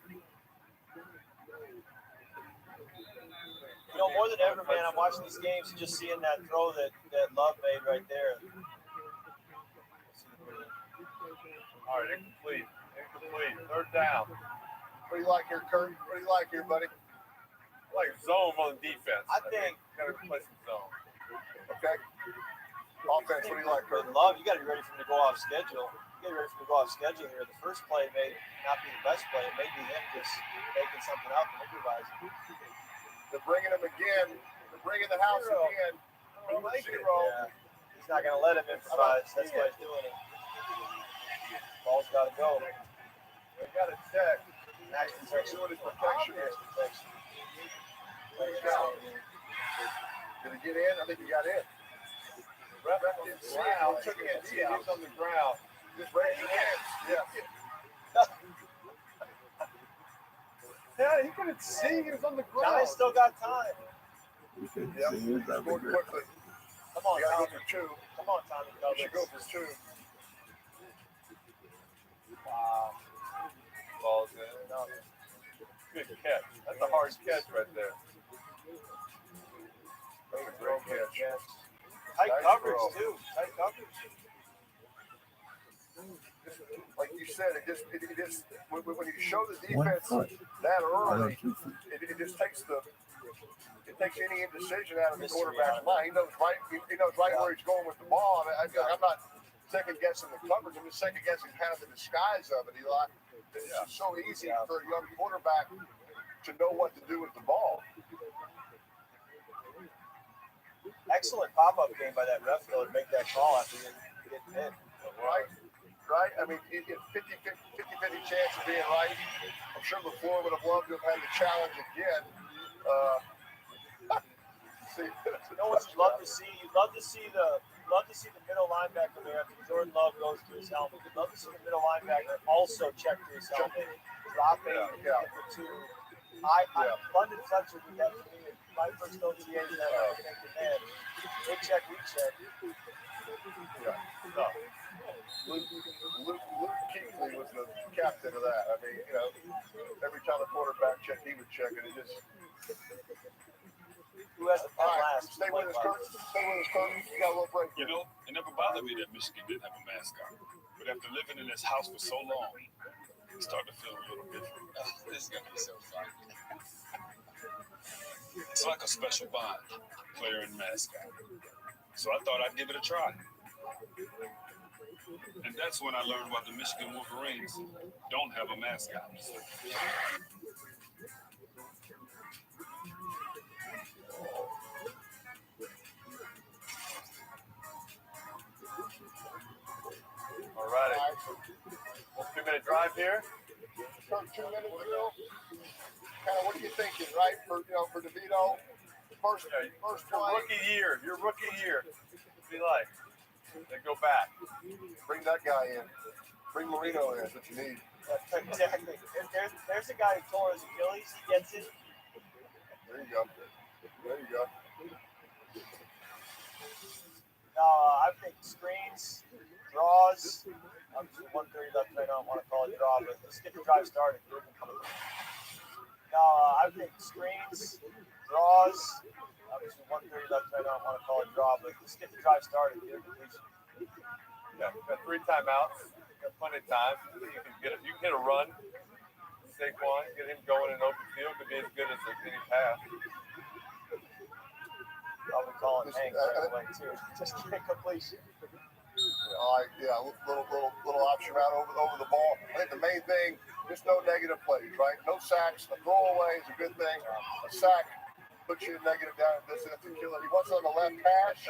Speaker 9: You know, more than ever, man, I'm watching these games and just seeing that throw that Love made right there.
Speaker 3: All right, incomplete. Third down.
Speaker 2: What do you like here, Kurt? What do you like here, buddy?
Speaker 3: I like zone on defense.
Speaker 9: I think
Speaker 3: gotta play some zone.
Speaker 2: Okay. Offense, what do you like, Kurt?
Speaker 9: with Love, you got to be ready for him to go off schedule. You got to be ready for him to go off schedule here. The first play may not be the best play. It may be him just making something up and improvising.
Speaker 2: They're bringing him again. They're bringing the house again.
Speaker 9: Yeah. He's not going to let him improvise. That's why he's doing it. Ball's got to go.
Speaker 2: They got to check.
Speaker 9: Max protection.
Speaker 2: Doing his protection.
Speaker 9: Max protection.
Speaker 2: Did he get in? I think he got in.
Speaker 3: Ref didn't see it. He took it. He was on the ground.
Speaker 2: Just raise your hands. Yeah.
Speaker 3: Yeah, he couldn't see. He was on the ground.
Speaker 9: Johnny still got time.
Speaker 2: Yeah. Scored quickly.
Speaker 9: Come on,
Speaker 2: You got to
Speaker 9: Tommy.
Speaker 2: go for two.
Speaker 9: Come on, Tommy.
Speaker 2: You should go for two.
Speaker 3: Wow. Ball's in. Good catch. That's a hard catch right there.
Speaker 2: That was a great catch.
Speaker 9: Tight
Speaker 2: Nice
Speaker 9: coverage,
Speaker 2: throw.
Speaker 9: too. Tight coverage.
Speaker 2: Like you said, it just when you show the defense that early, it just takes any indecision out of the quarterback's mind. He knows right where he's going with the ball. I'm not second guessing the coverage. I'm just second guessing kind of the disguise of it. Eli, it's just so easy for a young quarterback to know what to do with the ball.
Speaker 9: Excellent pop-up game by that ref, though, to make that call after he hit hit.
Speaker 2: Right? I mean, it 50-50 chance of being right. I'm sure LaFleur would have loved to have had the challenge again.
Speaker 9: You know what you'd love to see? You'd love to see the middle linebacker there after Jordan Love goes to his helmet. You'd love to see the middle linebacker also check to his helmet, drop in and get the two. London Fletcher did that to me. My first OTA that I think the man. They check, we check.
Speaker 2: Yeah. No. Luke Kuechly was the captain of that. I mean, every time the quarterback checked, he would check it. It just.
Speaker 9: Who has the
Speaker 2: All right,
Speaker 9: last?
Speaker 2: stay with us, Kurt. You got a little break.
Speaker 11: You know, it never bothered me that Michigan didn't have a mascot. But after living in this house for so long, start to feel a little different. This is going to be so fun. It's like a special bond, player and mascot. So I thought I'd give it a try. And that's when I learned why the Michigan Wolverines don't have a mascot.
Speaker 3: All righty. 2-minute drive here.
Speaker 2: 2-minute drill. Kind of what are you thinking, right? For DeVito, first play.
Speaker 3: Your rookie year. What do you like? Then go back.
Speaker 2: Bring that guy in. Bring Marino in. That's what you need.
Speaker 9: Exactly. There's a guy who tore his Achilles. He gets it.
Speaker 2: There you go.
Speaker 9: I think screens, draws. I'm just 1:30 left. I don't want to call it draw, but let's get the drive started. I think screens, draws. Obviously, 1:30 left. I don't want to call it draw, but let's get the drive started. Get a completion.
Speaker 3: Yeah, we've got 3 timeouts. Got plenty of time. You can get a run. Saquon, get him going in open field. Could be as good as any pass.
Speaker 9: I'll be calling Hank right away too. Just get a completion.
Speaker 2: Little option out over the ball. I think the main thing, just no negative plays, right? No sacks. A throwaway is a good thing. A sack puts you in negative down at this. That's a killer. He wants on the left hash.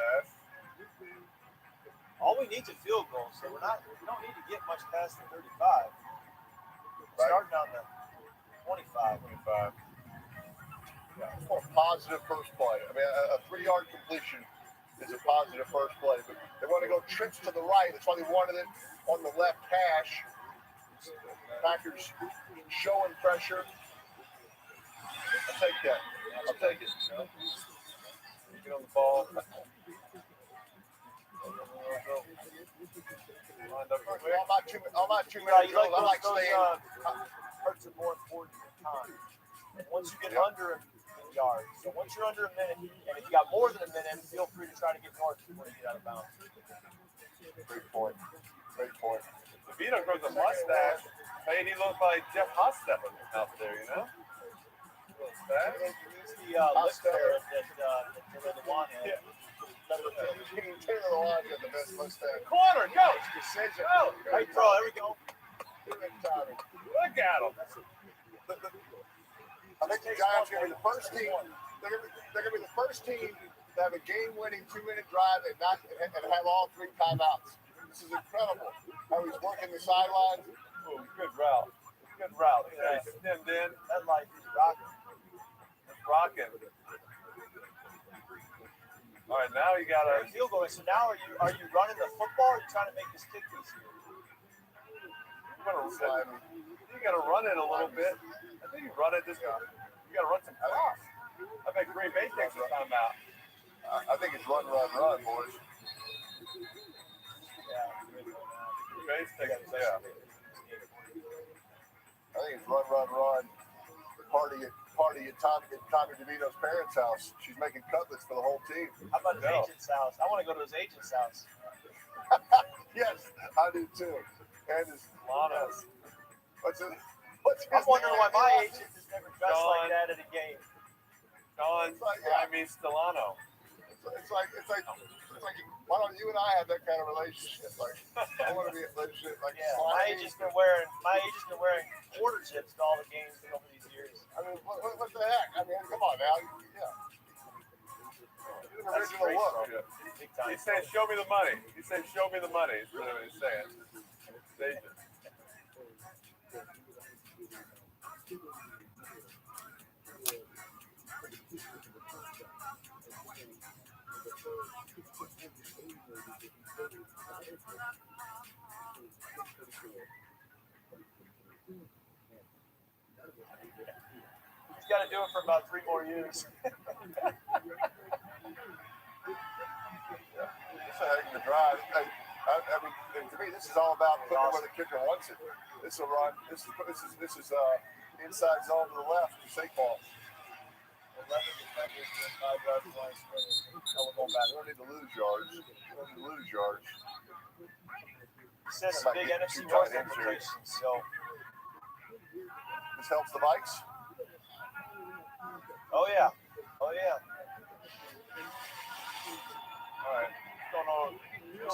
Speaker 9: All we need is a field goal, so we don't need to get much past the 35. Starting on the 25.
Speaker 2: Yeah, it's more positive first play. I mean, a 3-yard completion is a positive first play. But they want to go trips to the right. That's why they wanted it on the left hash. Packers showing pressure. I'll take that. I'll take it.
Speaker 3: Get on the ball.
Speaker 2: I'm not too
Speaker 9: many.
Speaker 2: I like staying.
Speaker 9: Hurts are more important than time. Once you get under a yard, so once you're under a minute, and if you got more than a minute, feel free to try to get north before you get out of bounds.
Speaker 2: Great point.
Speaker 3: DeVito grows a mustache. Hey, he looks like Jeff Hostetler out there, you know?
Speaker 9: It's the lip ferret that the one had.
Speaker 2: Taylor Lawan got the best mustache.
Speaker 3: Corner, go!
Speaker 2: Go!
Speaker 9: Right throw, there we go.
Speaker 3: Look at him.
Speaker 2: I think the Giants are going to be the first team. They're going to be the first team to have a game-winning 2-minute drive and have all 3 timeouts. This is incredible. How he's working the sidelines.
Speaker 3: Ooh, good route. Yeah, he's stemmed in.
Speaker 9: That light is rocking.
Speaker 3: It's rocking. All right, now you got a
Speaker 9: field goal. So now are you running the football or are you trying to make this kick easier?
Speaker 3: You got to run it a little bit. I think you run it this time. You got to run some cross. I bet Green Bay takes a timeout.
Speaker 2: I think it's run, boys.
Speaker 3: Yeah. Green Bay's taking yeah.
Speaker 2: I think it's run. Party at Tommy DeVito's parents' house. She's making cutlets for the whole team.
Speaker 9: How about his agent's house? I want to go to his agent's house.
Speaker 2: Yes, I do too. And his
Speaker 3: Lana's.
Speaker 9: I'm wondering why my agent is never dressed like that at a game.
Speaker 3: Don, I mean Stellano.
Speaker 2: It's like, why don't you and I have that kind of relationship? Like, I want to be in a relationship. Like,
Speaker 9: yeah, my agent's been wearing quarter zips to all the games over these years.
Speaker 2: I mean, what the heck? I mean, come on now. Yeah.
Speaker 3: That's original look. He said, "Show me the money." He said, "Show me the money." Is what he's saying.
Speaker 9: He's got to do it for about 3 more years.
Speaker 2: It's a heck of a drive. I mean, to me, this is all about putting it where the kicker wants it. This is a run. This is inside zone to the left to Saquon.
Speaker 9: 11 defenders doing 5 yards line scrimmage.
Speaker 2: We're going back. We don't need to lose yards.
Speaker 9: He says some big NFC North implications. So
Speaker 2: This helps the bikes.
Speaker 9: Oh yeah. Oh yeah.
Speaker 3: All right. Going on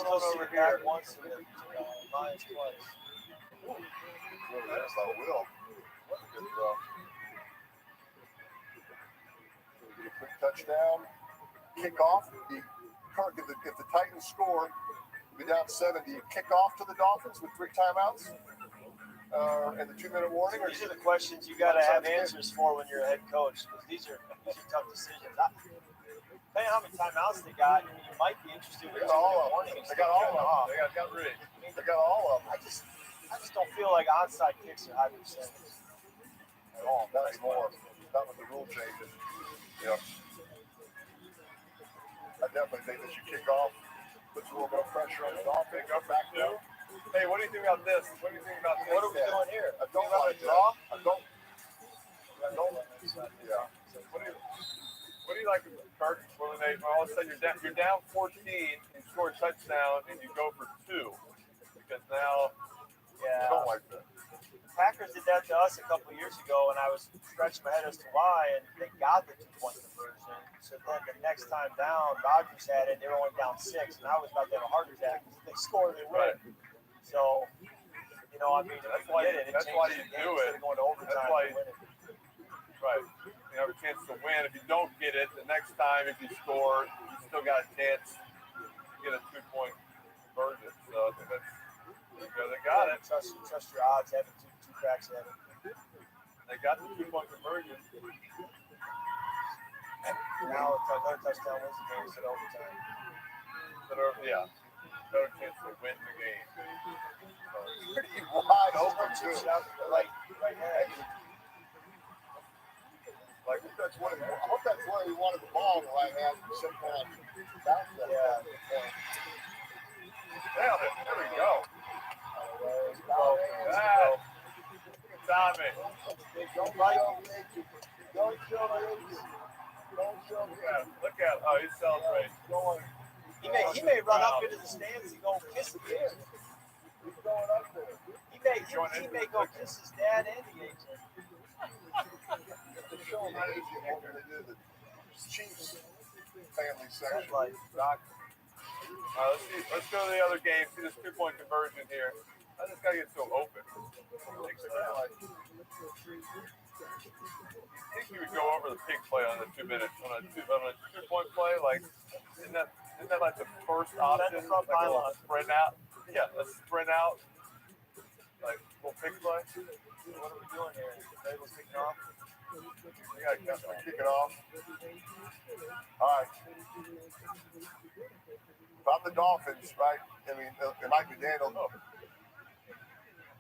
Speaker 3: over
Speaker 9: here
Speaker 3: here.
Speaker 9: Once and Lions twice.
Speaker 2: Really nice by Will. What a good throw. Get a quick touchdown. Kick off. If the Titans score, be down 7. Do you kick off to the Dolphins with 3 timeouts and the 2-minute warning? Or
Speaker 9: These are the questions you got to have answers for when you're a head coach, because these are tough decisions. Depending on how many timeouts they got, you might be interested in
Speaker 2: all of
Speaker 9: warning.
Speaker 2: them. They got all of them.
Speaker 3: They got rid.
Speaker 2: They got all of them.
Speaker 9: I just don't feel like onside kicks are high percentage
Speaker 2: at all. Not anymore. Not with the rule changes. Yeah. I definitely think they should kick off. Puts a little bit of pressure on the offense. Go back to.
Speaker 3: Hey, what do you think about this? What do you think about this?
Speaker 9: What are we doing here?
Speaker 2: I don't like draw. I don't. Yeah.
Speaker 3: What do you like, Kirk? When all of a sudden you're down 14, you score a touchdown, and you go for 2, because now
Speaker 2: I don't like that.
Speaker 9: The Packers did that to us a couple of years ago, and I was scratching my head as to why, and they got the 2-point conversion. So then the next time down, Rodgers had it. They were only down 6, and I was about to have a heart attack. If they score, they win. So, I mean,
Speaker 3: that's why you do it.
Speaker 9: Going to overtime.
Speaker 3: That's why. Right. You have a chance to win. If you don't get it, the next time, if you score, you still got a chance to get a 2-point conversion. So I think that's, they got it.
Speaker 9: Trust your odds having two cracks at it.
Speaker 3: They got the 2-point conversion.
Speaker 9: Now another touchdown wins the game instead of overtime.
Speaker 3: Yeah. Better chance to win the game. So,
Speaker 2: pretty wide open too.
Speaker 9: Right head.
Speaker 2: Like I hope that's where he wanted the ball in the right hand. Sometimes bounce that. Yeah.
Speaker 3: Nailed it. There we go. Tommy.
Speaker 2: Don't show me.
Speaker 3: Look at he's celebrating.
Speaker 9: He may run up into the stands and go kiss the kid.
Speaker 2: He's going up there.
Speaker 9: He may go kiss his dad and the agent.
Speaker 2: They show him the agent what they do the Chiefs family section.
Speaker 3: All right, let's go to the other game. See this 2-point conversion here. I just gotta get so open. I think you would go over the pig play on the 2 minutes on a 2-point play. Like, isn't that like the first option? Like a little sprint out. Yeah, let's sprint out. Like little pig play.
Speaker 9: What are we doing here? Table's kicking off.
Speaker 2: We gotta kick it off. All right. If I'm the Dolphins, right? I mean, it might be Daniel.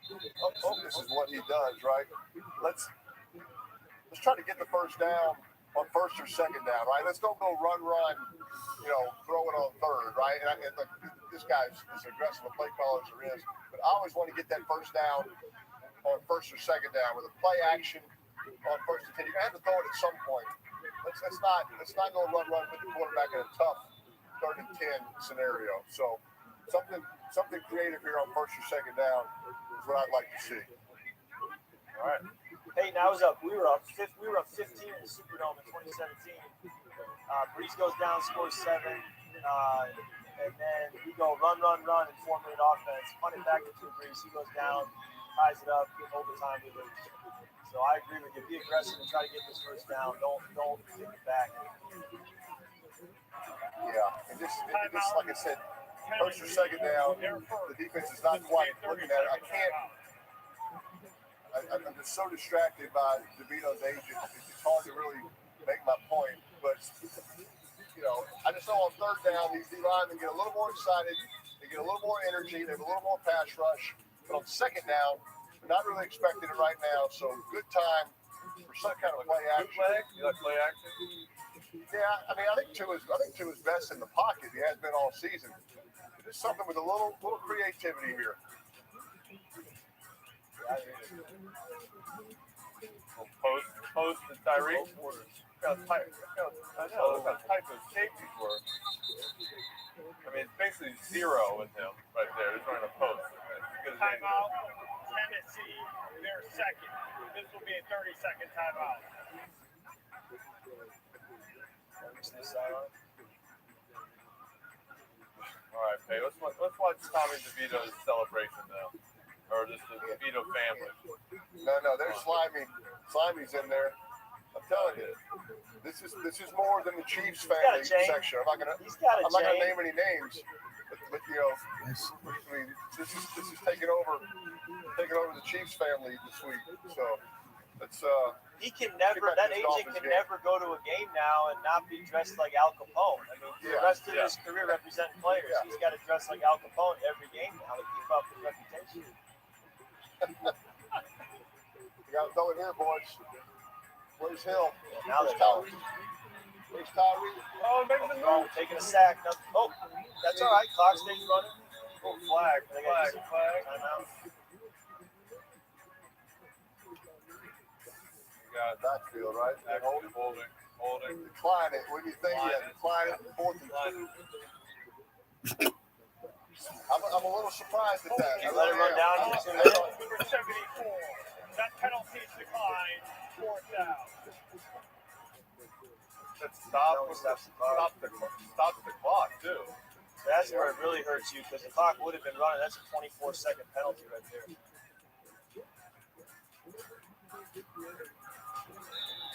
Speaker 2: This is what he does, right? Let's try to get the first down on first or second down, right? Let's don't go run, throw it on third, right? And this guy's as aggressive a play caller as there is, but I always want to get that first down on first or second down with a play action on first and 10. You're gonna have to throw it at some point. Let's not go run, put the quarterback in a tough 3rd and 10 scenario. So something creative here on first or second down is what I'd like to see.
Speaker 3: All right.
Speaker 9: Hey, now we were up 15 in the Superdome in 2017. Breeze goes down, scores 7, and then we go run, and 4-minute offense. Punt it back to Breeze. He goes down, ties it up, overtime we lose. So I agree with you. Be aggressive and try to get this first down. Don't kick it back.
Speaker 2: Yeah, and this, like I said, first or second down, the defense is not quite looking at it. I'm just so distracted by DeVito's agent. It's hard to really make my point. But, I just know on third down, these D-linemen get a little more excited. They get a little more energy. They have a little more pass rush. But on second down, they're not really expecting it right now. So good time for some kind of play action.
Speaker 3: You like play action?
Speaker 2: Yeah, I mean, I think two is best in the pocket. He has been all season. Just something with a little creativity here.
Speaker 3: Post to Tyreek. Look how tight those safeties were. I mean, it's basically 0 with him right there. He's running a post.
Speaker 10: Timeout, Tennessee, their second.
Speaker 3: This will be a 30-second timeout.
Speaker 12: All right, Pay. Let's watch Tommy DeVito's celebration now, or just the DeVito family.
Speaker 2: No, there's Slimy's in there. I'm telling you, this is more than the Chiefs family section. I'm not gonna name any names, but you know, I mean, this is taking over the Chiefs family this week. So it's
Speaker 9: that agent can never go to a game now and not be dressed like Al Capone. I mean, the rest of his career representing players, he's got to dress like Al Capone every game now to keep up his reputation.
Speaker 2: You got to throw it here, boys. Where's Hill?
Speaker 9: Now
Speaker 2: Where's Tyree? Where's Tyree?
Speaker 3: Oh, making the move.
Speaker 9: Taking a sack. Oh, that's all right. Clock stays running.
Speaker 12: Oh, flag.
Speaker 9: Timeout.
Speaker 2: You got backfield, right?
Speaker 12: Holding.
Speaker 2: Decline it. What do you think? Decline it. 4th and 2. I'm a little surprised at that.
Speaker 9: Let it run down for 2 minutes.
Speaker 3: Number 74. That penalty is declined. 4th down.
Speaker 12: Stop the clock too.
Speaker 9: That's where it really hurts you because the clock would have been running. That's a 24-second penalty right there.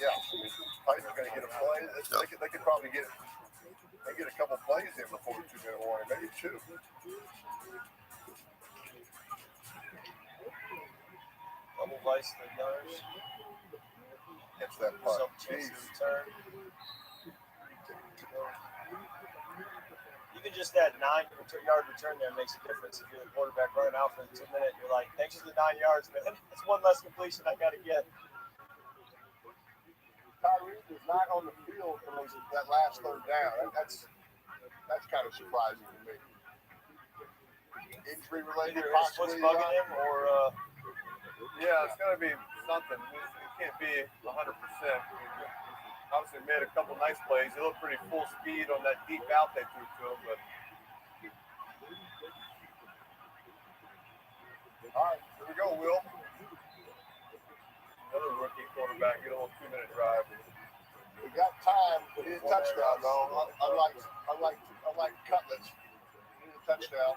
Speaker 2: Yeah, Titans going to get a play. They could probably get a couple plays in before the 2-minute warning, maybe 2.
Speaker 9: Double vice the gunners.
Speaker 2: Catch that punt.
Speaker 9: Chance to return. Even just that 9-yard return there makes a difference. If you're the quarterback running out for the 2 minute, you're like, thanks for the 9 yards, man. That's one less completion I got to get.
Speaker 2: Tyree was not on the field for that last 3rd down. That's kind of surprising to me. Injury related,
Speaker 9: either his foot's bugging him or
Speaker 12: yeah, it's going to be something. It can't be 100%. Obviously made a couple nice plays. He looked pretty full speed on that deep out they threw to him, but
Speaker 2: all right, here we go, Will.
Speaker 12: another rookie quarterback get a little 2-minute drive.
Speaker 2: We got time. We need a touchdown, though. Unlike Cutlets. We need a touchdown.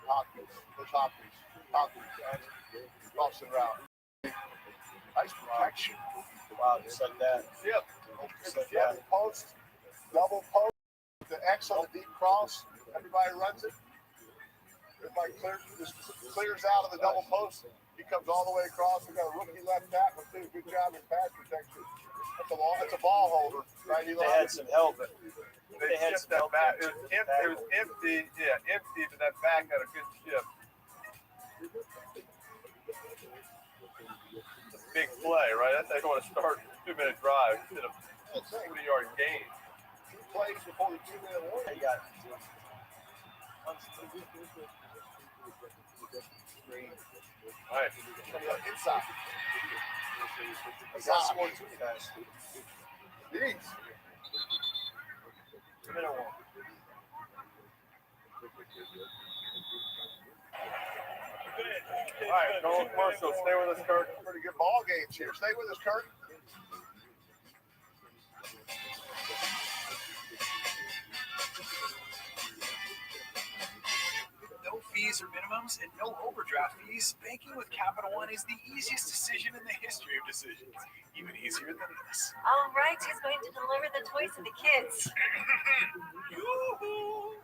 Speaker 2: Hopkins. There's Hopkins. Crossing route. Nice protection.
Speaker 9: wow, just like that.
Speaker 2: Yep. Post. Double post. The X on the deep cross. Everybody runs it. Everybody clears out of the double post. He comes all the way across. We got a rookie left tackle too. Good job in pass protection. That's a ball holder, right?
Speaker 9: They had some help.
Speaker 12: They had some help back. It was empty. Yeah, empty, but that back had a good shift. It's a big play, right? That's how you want to start a 2-minute drive instead of a 40-yard gain.
Speaker 2: 2 plays before the 2-minute warning.
Speaker 9: They got
Speaker 2: All right. Inside.
Speaker 9: That's not scored too fast.
Speaker 2: Jeez.
Speaker 9: 2-minute warning.
Speaker 12: All right, no commercial. Stay with us, Kurt.
Speaker 2: Pretty good ball games here. Stay with us, Kurt.
Speaker 13: No fees or minimums and no overdraft fees. Banking with Capital One is the easiest decision in the history of decisions. Even easier than this.
Speaker 5: All right, who's going to deliver the toys to the kids?
Speaker 13: Yoo-hoo!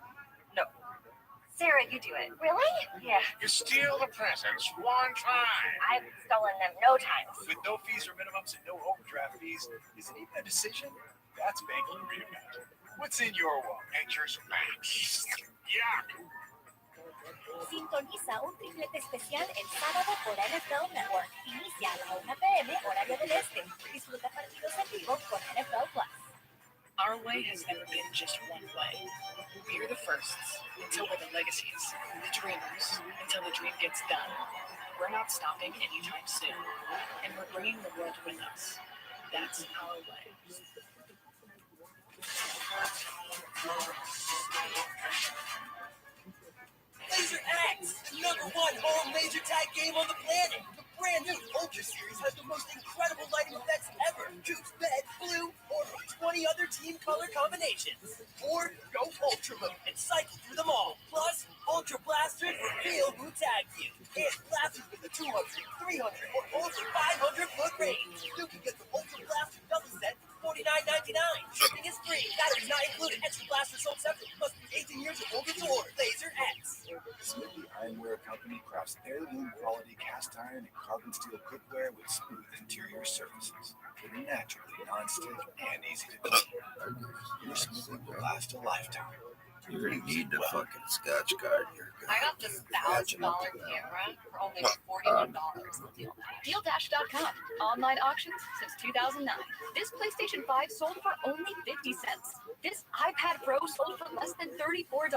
Speaker 5: No. Sarah, you do it. Really? Yeah.
Speaker 1: You steal the presents one time.
Speaker 5: I've stolen them no times.
Speaker 13: With no fees or minimums and no overdraft fees, is it even a decision? That's banking reimagined. What's in your wallet?
Speaker 1: Nature's max. Yuck.
Speaker 5: Sintoniza un triplete especial el sábado por NFL Network. Inicia a la 1 p.m. horario del este. Disfruta partidos en vivo con NFL Plus.
Speaker 8: Our way has never been just one way. We're the firsts until we're the legacies, the dreamers until the dream gets done. We're not stopping anytime soon, and we're bringing the world with us. That's our way.
Speaker 6: Laser X, #1 home laser tag game on the planet. The brand new Ultra Series has the combinations. Or go Ultra Mode and cycle through them all. Plus, Ultra Blasters reveal who tagged you. And blasters with a 200, 300, or over 500 foot range. You can get the Ultra Blaster double set for $49.99. Shipping is free. Batteries not included. Extra blaster sold separately. Must be 18 years or older to order. Laser X.
Speaker 13: Smithy Ironware Company crafts heirloom quality cast iron and carbon steel cookware with smooth interior surfaces that are naturally non-stick and easy to clean. Your Smithy will last a lifetime.
Speaker 14: You're gonna need the fucking Scotch guard here.
Speaker 5: I got this $1,000 camera for only $41 on
Speaker 8: DealDash.com. Online auctions since 2009. This PlayStation 5 sold for only 50 cents. This iPad Pro sold for less than $34.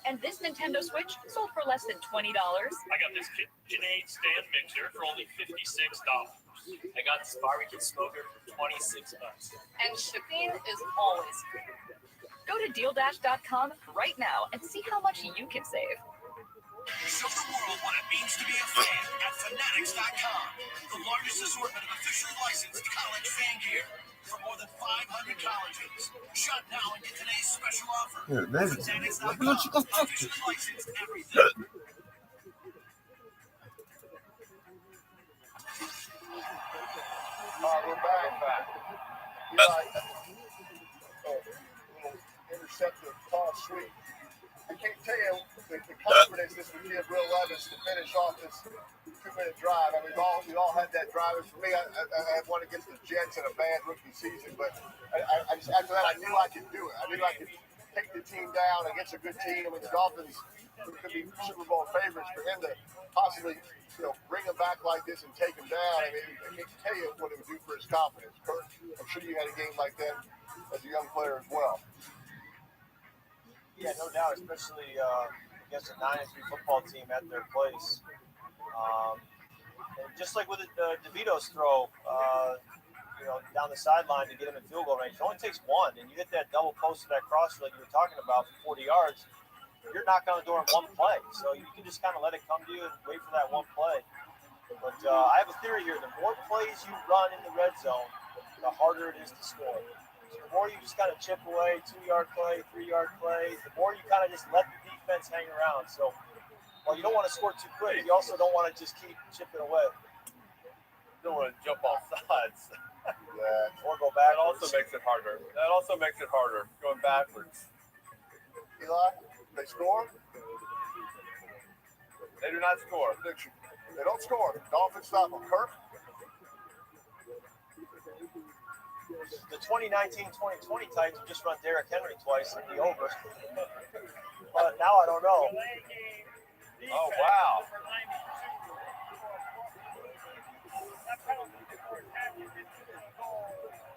Speaker 8: And this Nintendo Switch sold for less than $20.
Speaker 15: I got this KitchenAid stand mixer for only $56. I got this barbecue smoker for $26.
Speaker 5: And shipping is always free.
Speaker 8: Go to DealDash.com right now and see how much you can save.
Speaker 4: Show the world what it means to be a fan at Fanatics.com. The largest assortment of officially licensed college fan gear for more than 500 colleges. Shop now and get today's special offer. Fanatics.com. Officially licensed everything.
Speaker 2: We're back. Intercepted toss sweep. I can't tell you the confidence this would give RealRabbi to finish off this 2-minute drive. I mean, we all had that drive. And for me, I had one against the Jets in a bad rookie season, but I just after that I knew I could do it. I knew I could take the team down against a good team. I mean, the Dolphins could be Super Bowl favorites. For him to possibly bring him back like this and take him down, I mean, I can't tell you what it would do for his confidence. Kurt, I'm sure you had a game like that as a young player as well.
Speaker 9: Yeah, no doubt, especially against a 9-3 football team at their place. And just like with DeVito's throw, down the sideline to get him in field goal range, it only takes one, and you hit that double post to that crosser like you were talking about for 40 yards, you're knocking on the door in one play. So you can just kind of let it come to you and wait for that one play. But I have a theory here. The more plays you run in the red zone, the harder it is to score. The more you just kind of chip away, 2-yard play, 3-yard play, the more you kind of just let the defense hang around. So while you don't want to score too quick, you also don't want to just keep chipping away.
Speaker 12: You don't want to jump off sides.
Speaker 9: Or go back.
Speaker 12: That also makes it harder. Going backwards.
Speaker 2: Eli, they score?
Speaker 12: They do not score.
Speaker 2: They don't score. Dolphins stop them. Kirk?
Speaker 9: The 2019-2020 Titans just run Derrick Henry twice in the over. But now I don't know.
Speaker 12: Oh, wow.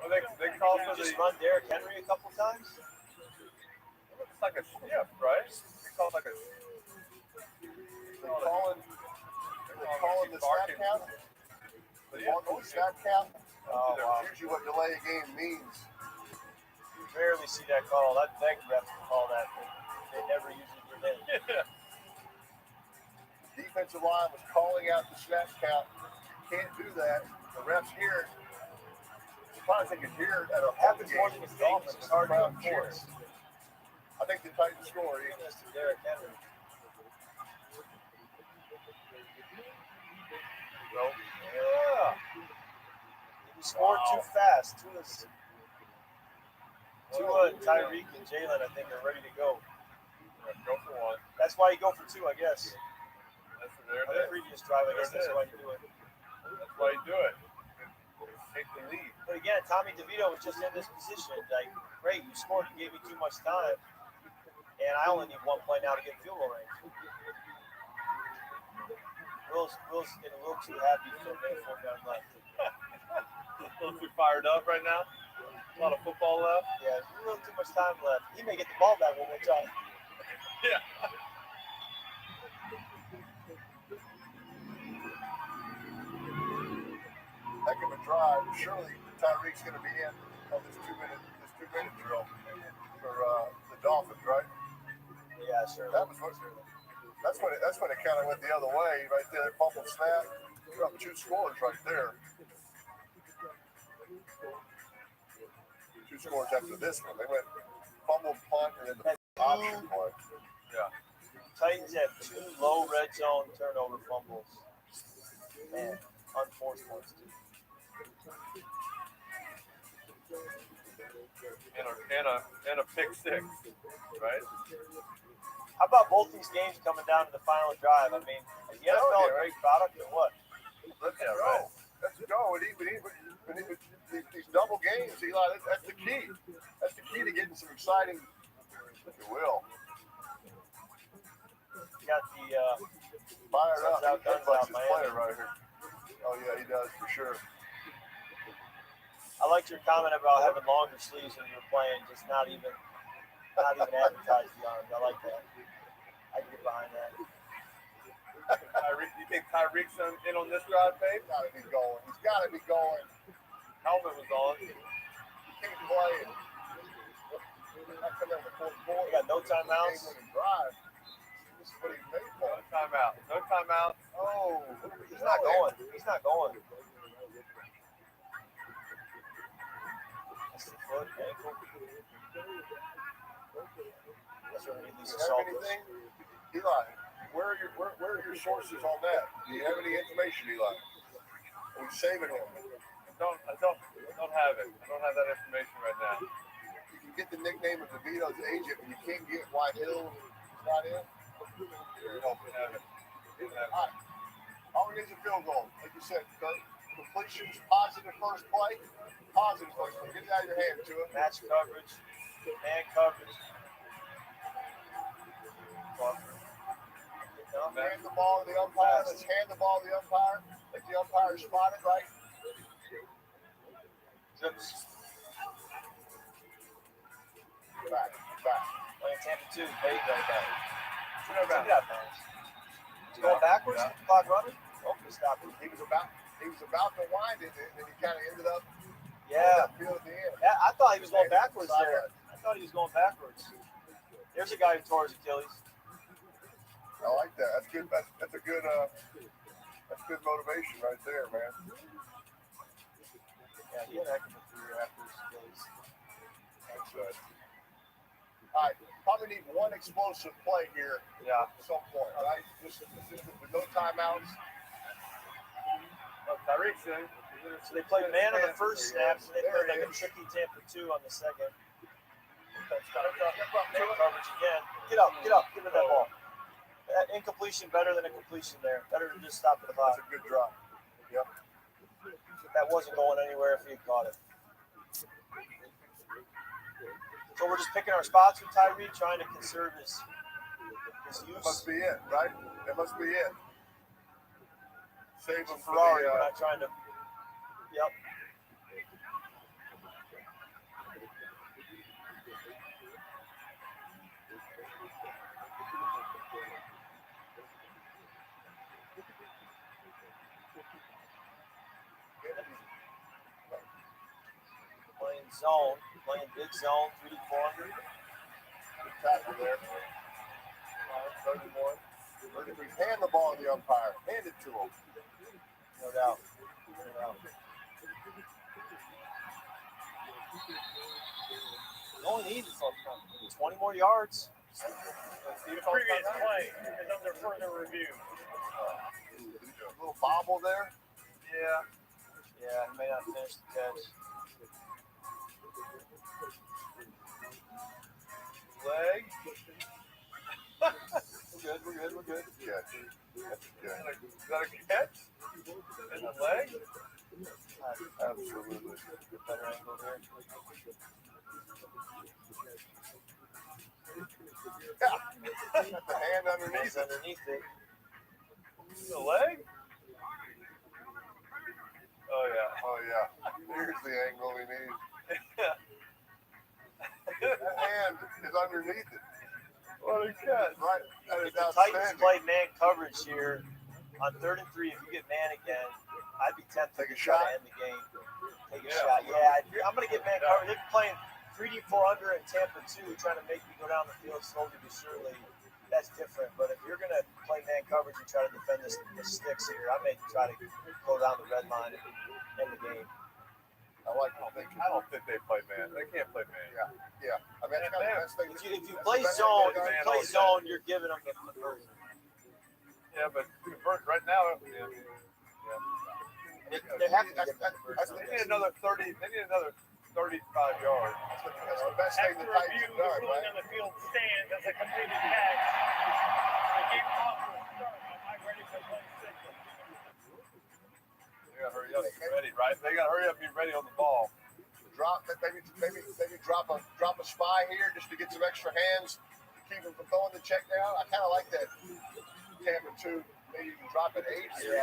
Speaker 12: Well, they call for
Speaker 9: just run Derrick Henry a couple times?
Speaker 12: It's like a shift, right? They call it like a...
Speaker 2: They're calling the snap count? The snap count?
Speaker 9: Oh, wow.
Speaker 2: That's usually what delay a game means.
Speaker 9: You rarely see that call. I'd beg refs to call that. They never usually prevent it.
Speaker 2: The defensive line was calling out the snap count. Can't do that. The refs hear it. Sometimes they can hear it at a
Speaker 9: happens
Speaker 2: game.
Speaker 9: more than you think. It's hard to enforce.
Speaker 2: I think the Titans score.
Speaker 9: That's to Derrick Henry.
Speaker 2: No.
Speaker 9: Yeah. He scored too fast. Tua and Tyreek and Jalen, I think, are ready to go.
Speaker 12: Go for one.
Speaker 9: That's why you go for two, I guess.
Speaker 12: That's for there.
Speaker 9: On the previous drive, I guess that's why you do it.
Speaker 12: That's why you do it. Take the lead.
Speaker 9: But again, Tommy DeVito was just in this position. Like, great, you scored, you gave me too much time. And I only need one play now to get field goal range. Will's getting a little too happy for me 4 down left.
Speaker 12: A little too fired up right now. A lot of football left.
Speaker 9: Yeah, a little too much time left. He may get the ball back one more time.
Speaker 12: Yeah.
Speaker 2: Heck of a drive. Surely Tyreek's going to be in on this 2-minute drill for the Dolphins, right?
Speaker 9: Yeah, sure.
Speaker 2: That's when it kind of went the other way right there. That fumble snap. You're up 2 scores right there. 2 2 scores after this one. They went fumble, punt, and then the option play.
Speaker 12: Yeah.
Speaker 9: Titans have 2 low red zone turnover fumbles. Man, unforced ones too.
Speaker 12: And a pick 6, right?
Speaker 9: How about both these games coming down to the final drive? I mean, is the NFL a great product or what?
Speaker 2: Let's go. Let's go. And these double games, Eli, that's the key. That's the key to getting some exciting, if you will.
Speaker 9: You got the
Speaker 2: fired up.
Speaker 9: Guns out,
Speaker 2: Player right here. Oh yeah, he does for sure.
Speaker 9: I liked your comment about having longer sleeves when you were playing, just not even advertise the arms. I like that. I can get behind that.
Speaker 12: You think Tyreek's in on this drive, babe?
Speaker 2: Gotta be going. He's gotta be going.
Speaker 12: Helmet was on.
Speaker 2: He can't play it. Not coming in the fourth quarter.
Speaker 9: We got no timeouts.
Speaker 2: Drive. This is what he's made for.
Speaker 12: No timeout. No timeout.
Speaker 2: Oh,
Speaker 9: he's not going. He's not going. That's the foot, ankle. That's where we need these assaults.
Speaker 2: Anything? Eli, where are your sources on that? Do you have any information, Eli? Are we saving him?
Speaker 12: I don't have it. I don't have that information right now.
Speaker 2: You can get the nickname of DeVito's agent, but you can't get why Hill is not in.
Speaker 12: You don't have it.
Speaker 2: All right. All we need is a field goal. Like you said, completions, positive first play. Positive first play. Get it out of your hand to it.
Speaker 9: Match coverage, man coverage.
Speaker 2: Hand the ball to the umpire. Let's hand the ball to the umpire. Let the umpire spot it right.
Speaker 9: Trips.
Speaker 2: Back.
Speaker 9: Playing Tampa 2, Bay right back.
Speaker 12: Get out of bounds.
Speaker 9: He's going backwards. Clock running. Hopefully stop it.
Speaker 2: He was about to wind it, and then he kind of ended up.
Speaker 9: Yeah.
Speaker 2: At the end.
Speaker 9: I thought he was going backwards there. I thought he was going backwards. There's a guy who tore his Achilles.
Speaker 2: I like that. That's good. That's a good. That's good motivation right there, man.
Speaker 9: Yeah, he had a heck of a career after his Achilles.
Speaker 2: That's good. All right, probably need one explosive play here.
Speaker 12: Yeah.
Speaker 2: At some point, all right? Just with no timeouts.
Speaker 12: Tyreek's in.
Speaker 9: So they played man on the first snap, and they played like a tricky Tampa 2 on the second. Coverage again. Get up. Give it that ball. Incompletion better than a completion there. Better than just stopping the ball.
Speaker 2: That's a good drop. Yep.
Speaker 9: That wasn't going anywhere if he had caught it. So we're just picking our spots with Tyree, trying to conserve his use.
Speaker 2: That must be it, right? That must be it. Save him for
Speaker 9: Ferrari.
Speaker 2: the,
Speaker 9: We're not trying to. Yep. Playing zone, playing big zone, 3 to 400.
Speaker 2: Good tackle there. 31. Hand the ball to the umpire. Hand it to him.
Speaker 9: No doubt. You only need 20 more yards.
Speaker 15: The previous play is under further review.
Speaker 2: A little bobble there.
Speaker 9: Yeah, he may not finish the catch.
Speaker 12: Leg.
Speaker 2: We're good. Yeah.
Speaker 12: Is that a catch? In the leg?
Speaker 2: Absolutely.
Speaker 9: Get better angle there.
Speaker 2: Yeah. The hand underneath
Speaker 9: it.
Speaker 12: The leg? Oh
Speaker 2: yeah. Here's the angle we need. That hand is underneath it.
Speaker 12: What a catch.
Speaker 2: Right.
Speaker 9: If the Titans play man coverage here on 3rd and 3, if you get man again, I'd be tempted to try to end the game. Take a shot. Yeah, I'm going to get man coverage. They're playing 3D 400 in Tampa 2, trying to make me go down the field slowly but surely. That's different. But if you're going to play man coverage and try to defend the sticks here, I may try to go down the red line and end the game.
Speaker 2: I like to think.
Speaker 12: I don't think they play man. They can't play man.
Speaker 2: Yeah. I mean, that's kind of the best thing.
Speaker 9: If you play zone, you're giving them the conversion.
Speaker 12: Yeah, but convert right now. Yeah.
Speaker 9: They have to get that.
Speaker 12: They need another 30. They need another 35 yards.
Speaker 2: That's the best thing the Titans have done, right?
Speaker 3: On the field stands as a completed catch. The game off to a start. I'm ready for play 6.
Speaker 12: They gotta hurry up, be ready, right? They gotta hurry up, be ready on the ball.
Speaker 2: Maybe drop a spy here just to get some extra hands to keep them from throwing the check down. I kind of like that. Tampa 2, maybe you can drop an 8 here,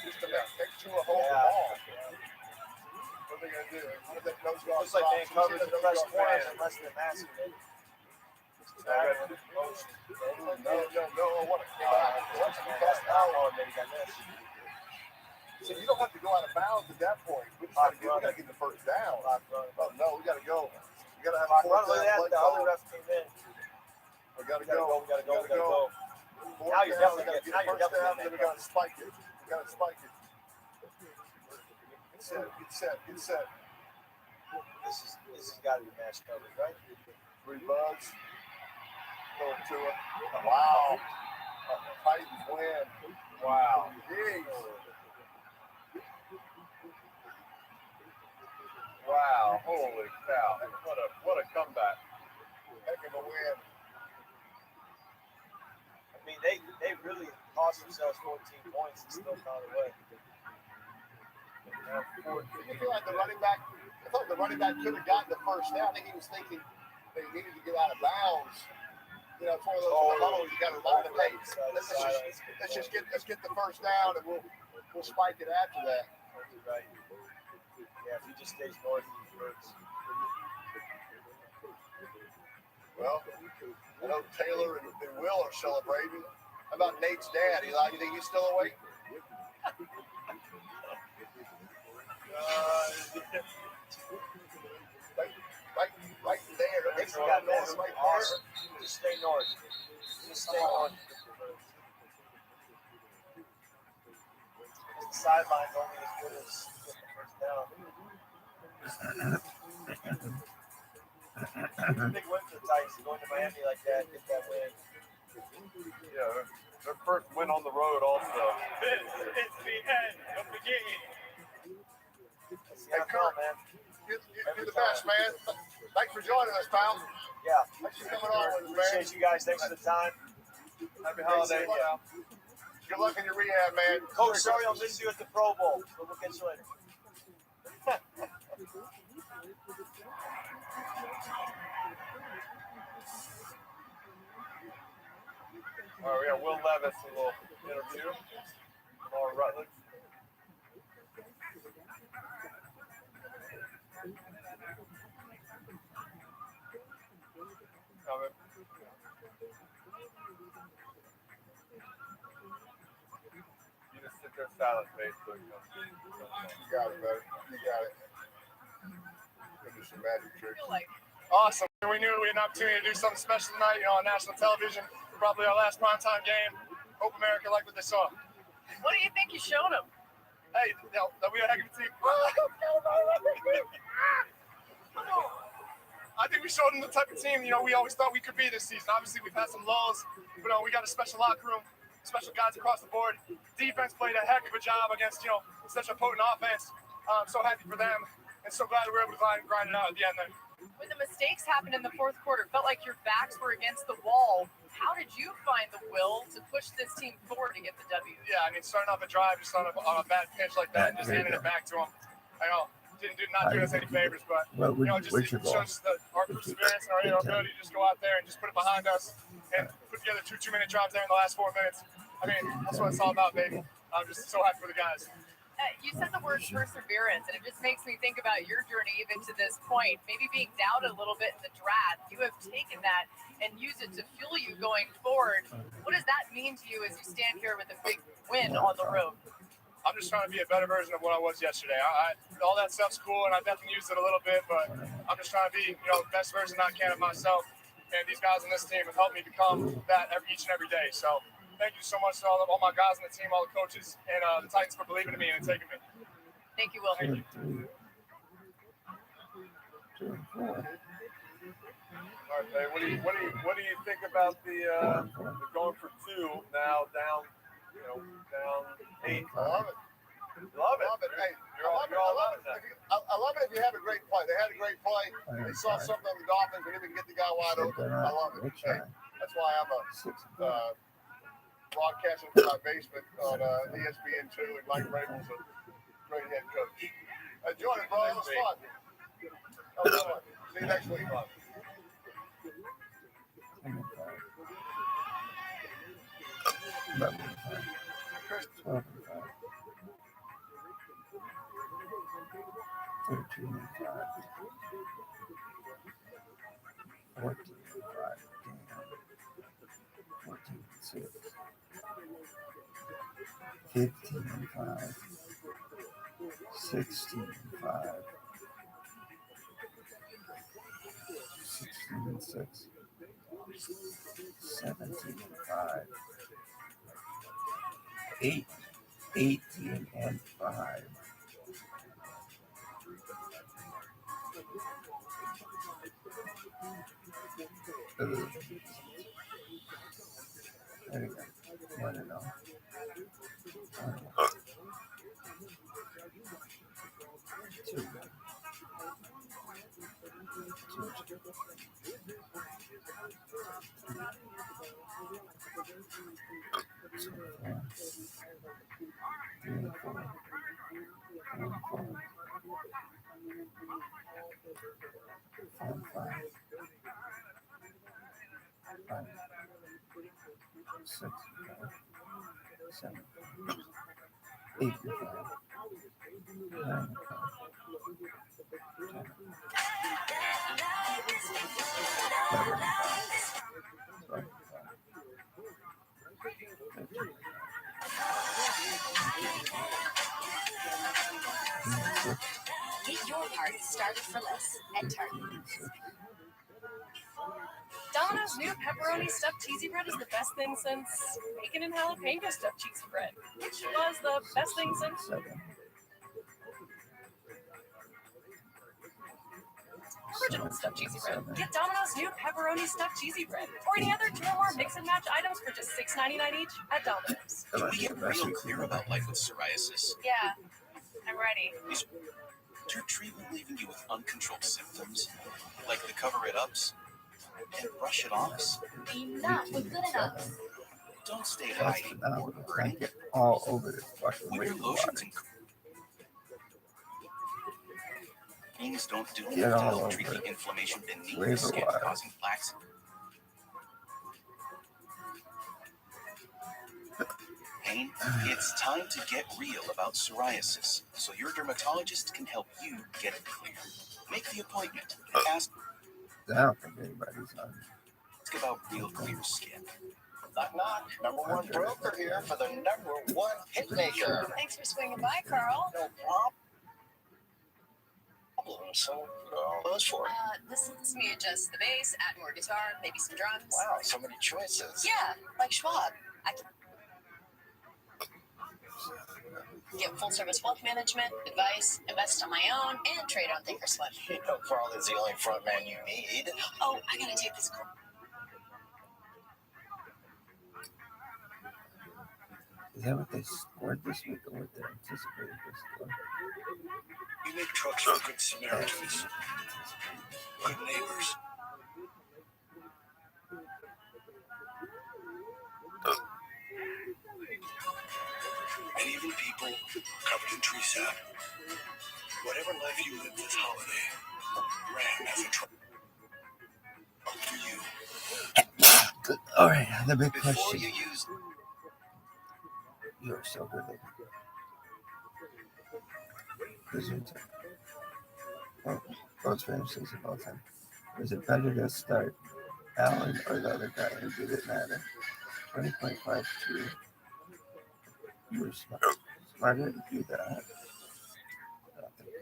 Speaker 2: just to make Tua hold the ball. What are they gonna do?
Speaker 9: Looks like they covered the press corners unless they're masking it.
Speaker 2: No, what a So you don't have to go out of bounds at that point. We just gotta get the first down. Oh, no, we gotta go. We gotta have a fourth down.
Speaker 9: The other ref came in.
Speaker 2: We gotta go.
Speaker 9: Now you're definitely gonna
Speaker 2: get the first down, then we gotta spike it. Get set.
Speaker 9: This has got to be match coverage, right?
Speaker 2: 3 bugs. Throw it to it. Wow. Titans win.
Speaker 12: Wow.
Speaker 2: Jeez.
Speaker 12: Wow. Holy cow. What a comeback.
Speaker 2: Heck of a win.
Speaker 9: I mean, they really cost themselves 14 points and still found a way.
Speaker 2: Did you feel like the running back? I thought the running back could have gotten the first down. I think he was thinking they needed to get out of bounds. You know, it's one of those you got to run the pace. Let's get the first down, and we'll spike it after that.
Speaker 9: Right. Yeah, if he just stays north, he converts.
Speaker 2: Well, I know Taylor and Will are celebrating. How about Nate's dad? You think he's still awake? Right there.
Speaker 9: Just stay north. Just stay north. The sideline's only as good as the first down. It's a big win for the Titans going to Miami like that, get that win.
Speaker 12: Yeah, their first win on the road also.
Speaker 3: This is the end of the game.
Speaker 2: Hey, Kurt, man. You're the best, man. Thanks for joining us, pal.
Speaker 9: Yeah.
Speaker 2: Thanks for coming on with us, man.
Speaker 9: Appreciate you guys. Thanks for the time.
Speaker 12: Happy holidays, pal.
Speaker 2: Good luck in your rehab, man.
Speaker 9: Coach, sorry I'll miss you at the Pro Bowl, but we'll catch you later.
Speaker 12: All right, we got Will Levis, a little interview. All Rutledge. Coming. You just sit there silent, Facebook.
Speaker 2: You got it, buddy. You got it. Gonna do some magic tricks.
Speaker 16: Awesome. We knew we had an opportunity to do something special tonight, on national television. Probably our last primetime game. Hope America liked what they saw.
Speaker 17: What do you think you showed them?
Speaker 16: Hey, that we had a heck of a team. I think we showed them the type of team, we always thought we could be this season. Obviously, we've had some lulls, but we got a special locker room, special guys across the board. Defense played a heck of a job against, such a potent offense. I'm so happy for them, and so glad we were able to grind it out at the end there.
Speaker 17: When the mistakes happened in the fourth quarter, felt like your backs were against the wall. How did you find the will to push this team forward to get the W?
Speaker 16: Yeah, starting off a drive, just on a bad pitch like that, and just handing it back to them. I know, not doing us any favors, but it shows our perseverance and our ability to just go out there and just put it behind us and put together 2 2-minute drives there in the last 4 minutes. I mean, that's what it's all about, baby. I'm just so happy for the guys.
Speaker 17: You said the word perseverance, and it just makes me think about your journey even to this point, maybe being doubted a little bit in the draft. You have taken that and used it to fuel you going forward. What does that mean to you as you stand here with a big win on the road?
Speaker 16: I'm just trying to be a better version of what I was yesterday. All that stuff's cool, and I definitely used it a little bit, but I'm just trying to be, the best version I can of myself. And these guys on this team have helped me become that each and every day. So thank you so much to all my guys on the team, all the coaches, and the Titans for believing in me and taking me.
Speaker 17: Thank you, Will.
Speaker 16: Thank you.
Speaker 12: All right, Pay. What do you think about the going for two now down, down 8?
Speaker 2: I love it.
Speaker 12: Love it.
Speaker 2: Hey,
Speaker 12: You're all loving that.
Speaker 2: I love it if you have a great play. They had a great play. They saw something on the Dolphins and even get the guy wide open. I love it. Hey, that's why I'm a broadcasting from my basement on ESPN2, and Mike Rabel's a great head coach. Enjoy it, bro. It was fun. See you next week.
Speaker 5: Get your party started for less at Target. Domino's new pepperoni stuffed cheesy bread is the best thing since bacon and jalapeno stuffed cheesy bread, which was the best thing since original stuffed cheesy bread. Get Domino's new pepperoni stuffed cheesy bread or any other 2 or more mix and match items for just $6.99 each at Domino's.
Speaker 4: Can we get real clear about life with psoriasis?
Speaker 17: Yeah, I'm ready.
Speaker 4: Is your treatment leaving you with uncontrolled symptoms, like the cover-it-ups and brush-it-offs?
Speaker 5: Enough with good enough.
Speaker 4: Don't stay hiding or burning.
Speaker 14: All over this fucking
Speaker 4: When your
Speaker 14: radio
Speaker 4: lotions and creams don't do
Speaker 14: Get
Speaker 4: enough to
Speaker 14: all
Speaker 4: help
Speaker 14: over
Speaker 4: treat the
Speaker 14: it.
Speaker 4: inflammation beneath the
Speaker 14: Wave
Speaker 4: skin,
Speaker 14: away.
Speaker 4: causing plaques. Pain, it's time to get real about psoriasis, so your dermatologist can help you get it clear. Make the appointment. Ask
Speaker 14: I don't think anybody's on.
Speaker 4: about real clear skin.
Speaker 18: Knock, knock. Number one broker here for the number one hit maker.
Speaker 17: Thanks for swinging by, Carl.
Speaker 18: No problem. So, all those for?
Speaker 17: This lets me adjust the bass, add more guitar, maybe some drums.
Speaker 18: Wow, so many choices.
Speaker 17: Yeah, like Schwab. I can get full service wealth management, advice, invest on my own, and trade on Thinkorswim.
Speaker 18: You know, Carl is the only front man you need.
Speaker 17: Oh, I gotta take this call.
Speaker 14: Is that what they scored this week or what they're anticipating to score?
Speaker 13: We make trucks for good Samaritans, good neighbors. And even people covered in tree sap. Whatever life you live this holiday, Ram has a truck for you.
Speaker 14: All right, the big
Speaker 4: Before
Speaker 14: question.
Speaker 4: you use
Speaker 14: You are so good at it. Who's your turn? Oh, both finishes of all time. Is it better to start Alan or the other guy who did it matter? 20.52. You were smart. Smarter to do that. I don't think it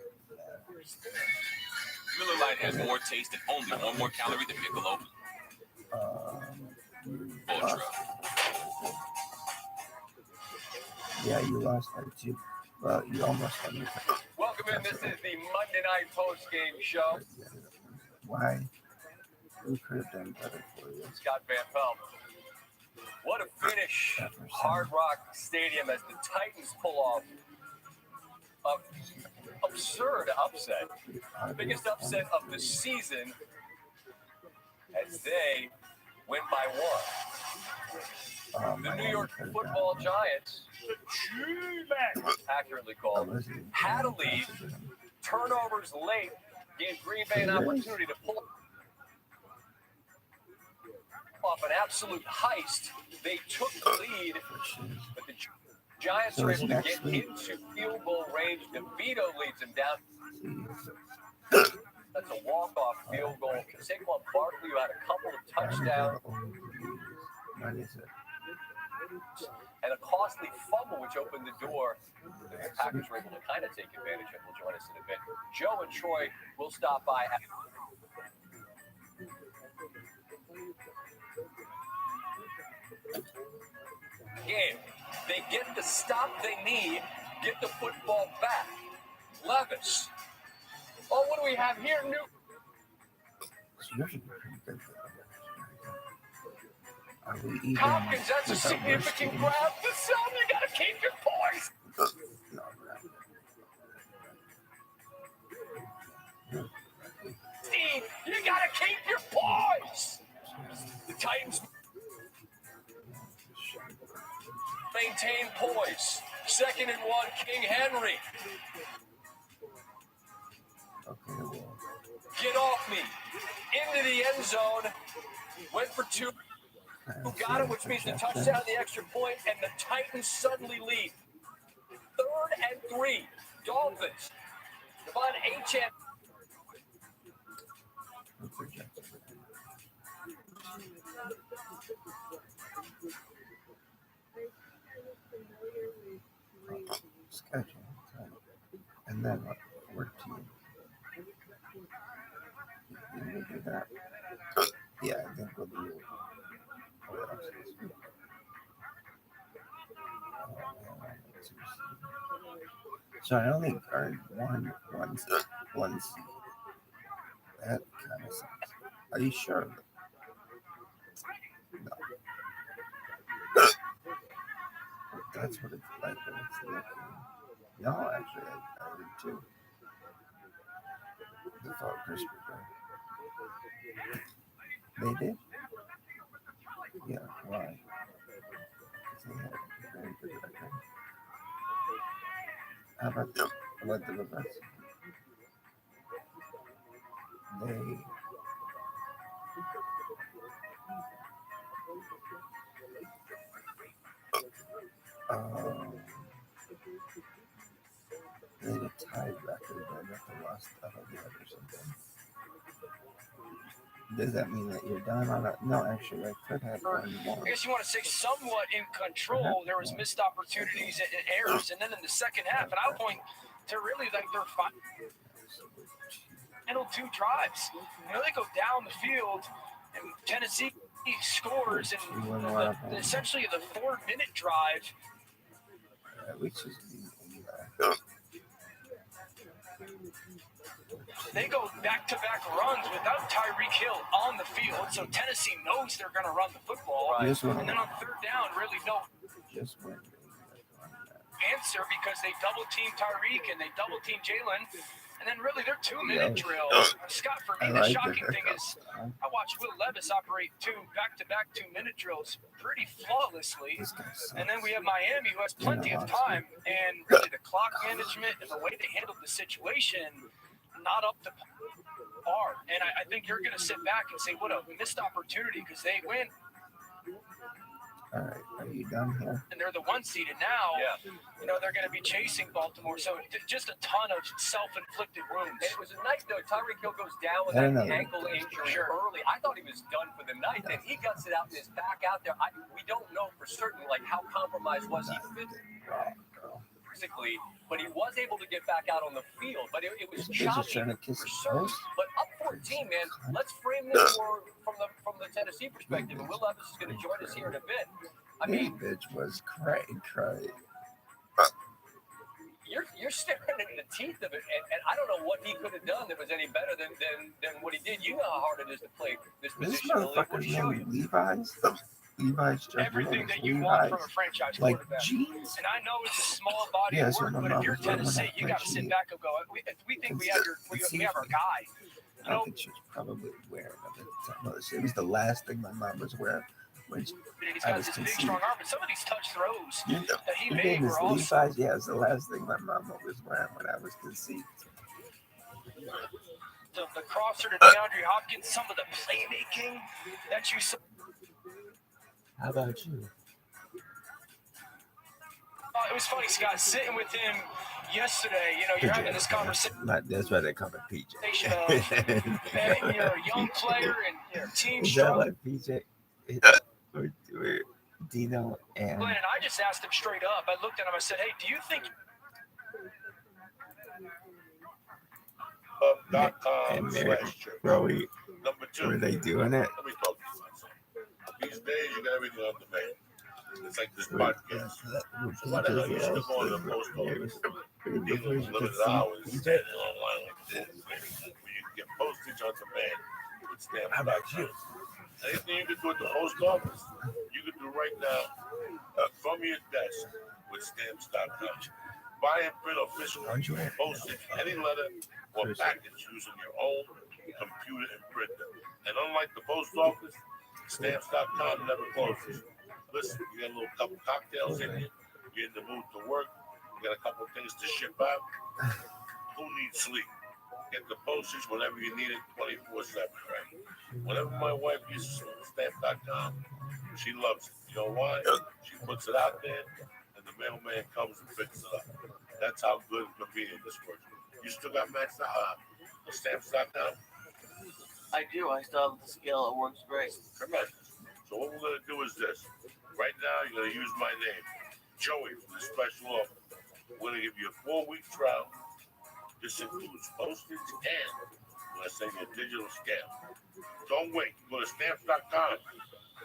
Speaker 19: Miller Lite has more taste and only 1 more calorie than Michelob Ultra.
Speaker 14: Yeah, you lost by 2. Well, you almost won.
Speaker 10: Welcome in. This is the Monday Night Post Game Show.
Speaker 14: Why? Who could have done better for you?
Speaker 20: Scott Van Pelt. What a finish. Hard Rock Stadium as the Titans pull off an absurd upset. The biggest upset of the season as they win by 1. The New York Football Giants, the G-Men, accurately called, had a lead. Turnovers late gave Green Bay an opportunity to pull off an absolute heist. They took the lead, but the Giants are able to get into field goal range. DeVito leads them down. That's a walk-off field goal. Saquon Barkley, who had a couple of touchdowns and a costly fumble, which opened the door. The Packers were able to kind of take advantage of. Will join us in a bit. Joe and Troy will stop by. Game. They get the stop they need, get the football back. Levis. Oh, what do we have here? Hopkins, that's a significant grab. The zone, you gotta keep your poise. Steve, you gotta keep your poise. The Titans maintain poise. 2nd and 1, King Henry. Get off me. Into the end zone. Went for 2. Who got it, which means the touchdown, the extra point, and the Titans suddenly lead. 3rd and 3. Dolphins. Devon Achane.
Speaker 14: Schedule. And then what? 14. We'll do that. Yeah, I think we'll do what else is good. So I only earned one seed. That kind of sucks. Are you sure? No. That's what it's like when it's looking. No, actually, I did too. The thought crispy bread. They did? Yeah, why? Because they had a very good record. How about the reverse? They had a tied record, but I got the lost out of the other something. Does that mean that you're done on it? No, actually, I could have one more.
Speaker 21: I guess you want to say somewhat in control. There was missed opportunities and errors, and then in the second half, and I would point to really like their final 2 drives. You know, they go down the field, and Tennessee scores, and essentially the 4-minute drive.
Speaker 14: Which is
Speaker 21: They go back-to-back runs without Tyreek Hill on the field, so Tennessee knows they're going to run the football.
Speaker 14: Right.
Speaker 21: And then on 3rd down, really no answer because they double-team Tyreek and they double-team Jalen. And then really their 2-minute drill. Scott, for me, the shocking thing is I watched Will Levis operate 2 back-to-back 2-minute drills pretty flawlessly. And then we have Miami, who has plenty of time. And really the clock management and the way they handled the situation, not up to par. And I think you're going to sit back and say, what a missed opportunity, because they win.
Speaker 14: All right, are you done here?
Speaker 21: And they're the 1 seed, and now, you know, they're going to be chasing Baltimore. So just a ton of self-inflicted wounds.
Speaker 20: And it was a night, though. Tyreek Hill goes down with that ankle injury early. I thought he was done for the night. Then he guts it out and is back out there. We don't know for certain, like, how compromised was he physically, but he was able to get back out on the field. But it was choppy for certain. But up 14, man, let's frame this from the Tennessee perspective. And Will Levis is going to join us here in a bit. I mean,
Speaker 14: bitch was cray.
Speaker 20: you're staring in the teeth of it, and I don't know what he could have done that was any better than what he did. You know how hard it is to play this position.
Speaker 14: Motherfucker's name Levi's. Levi's just
Speaker 21: Everything that you
Speaker 14: Levi's,
Speaker 21: want from a franchise
Speaker 14: like
Speaker 21: quarterback.
Speaker 14: jeans.
Speaker 21: And I know it's a small body
Speaker 14: Yeah,
Speaker 21: of
Speaker 14: so
Speaker 21: work,
Speaker 14: my
Speaker 21: but
Speaker 14: mom
Speaker 21: if you're
Speaker 14: was wearing
Speaker 21: Tennessee, you got to sit back and go, we think we have our guy.
Speaker 14: I don't think she was probably wearing them at the time. It was the last thing my mom was wearing when
Speaker 21: He's
Speaker 14: I
Speaker 21: got
Speaker 14: was
Speaker 21: this big,
Speaker 14: conceived.
Speaker 21: strong arm, but some of these touch throws
Speaker 14: You know,
Speaker 21: that he
Speaker 14: her
Speaker 21: made
Speaker 14: name is
Speaker 21: were awesome.
Speaker 14: Levi's. Yeah, it's the last thing my mom was wearing when I was conceived.
Speaker 21: The crosser to DeAndre Hopkins, some of the playmaking that you saw.
Speaker 14: How about you?
Speaker 21: It was funny, Scott, sitting with him yesterday. You know, you're having this conversation.
Speaker 14: That's why they call it PJ.
Speaker 21: Of, you're a young player and your team
Speaker 14: Is that
Speaker 21: struggling.
Speaker 14: like PJ? Or Dino and
Speaker 21: And I just asked him straight up. I looked at him. I said, "Hey, do you think?"
Speaker 14: and Mary Rowie,
Speaker 12: Number 2.
Speaker 14: were they doing it?
Speaker 12: Let me talk to you about something. These days, you got everything on demand. It's like this podcast. So why the hell you still going to the post office? Dealing with limited hours, standing online like this, where you can get postage on demand with stamps.com. Anything you can do at the post office, you can do right now from your desk with stamps.com. Buy and print official postage, any letter or package using your own computer and printer. And unlike the post office, stamps.com never closes. Listen, you got a little couple cocktails in you, you're in the mood to work, you got a couple of things to ship out. Who needs sleep? Get the postage whenever you need it, 24/7, right? Whenever my wife uses stamp.com, she loves it. You know why? She puts it out there, and the mailman comes and picks it up. That's how good and convenient this works. You still got Max stamps.com?
Speaker 7: I do. I still have the scale. It works great.
Speaker 12: Tremendous. So what we're going to do is this. Right now, you're going to use my name, Joey, from the special offer. We're going to give you a 4-week trial. This includes postage and, when I say, your digital scale. Don't wait. Go to stamps.com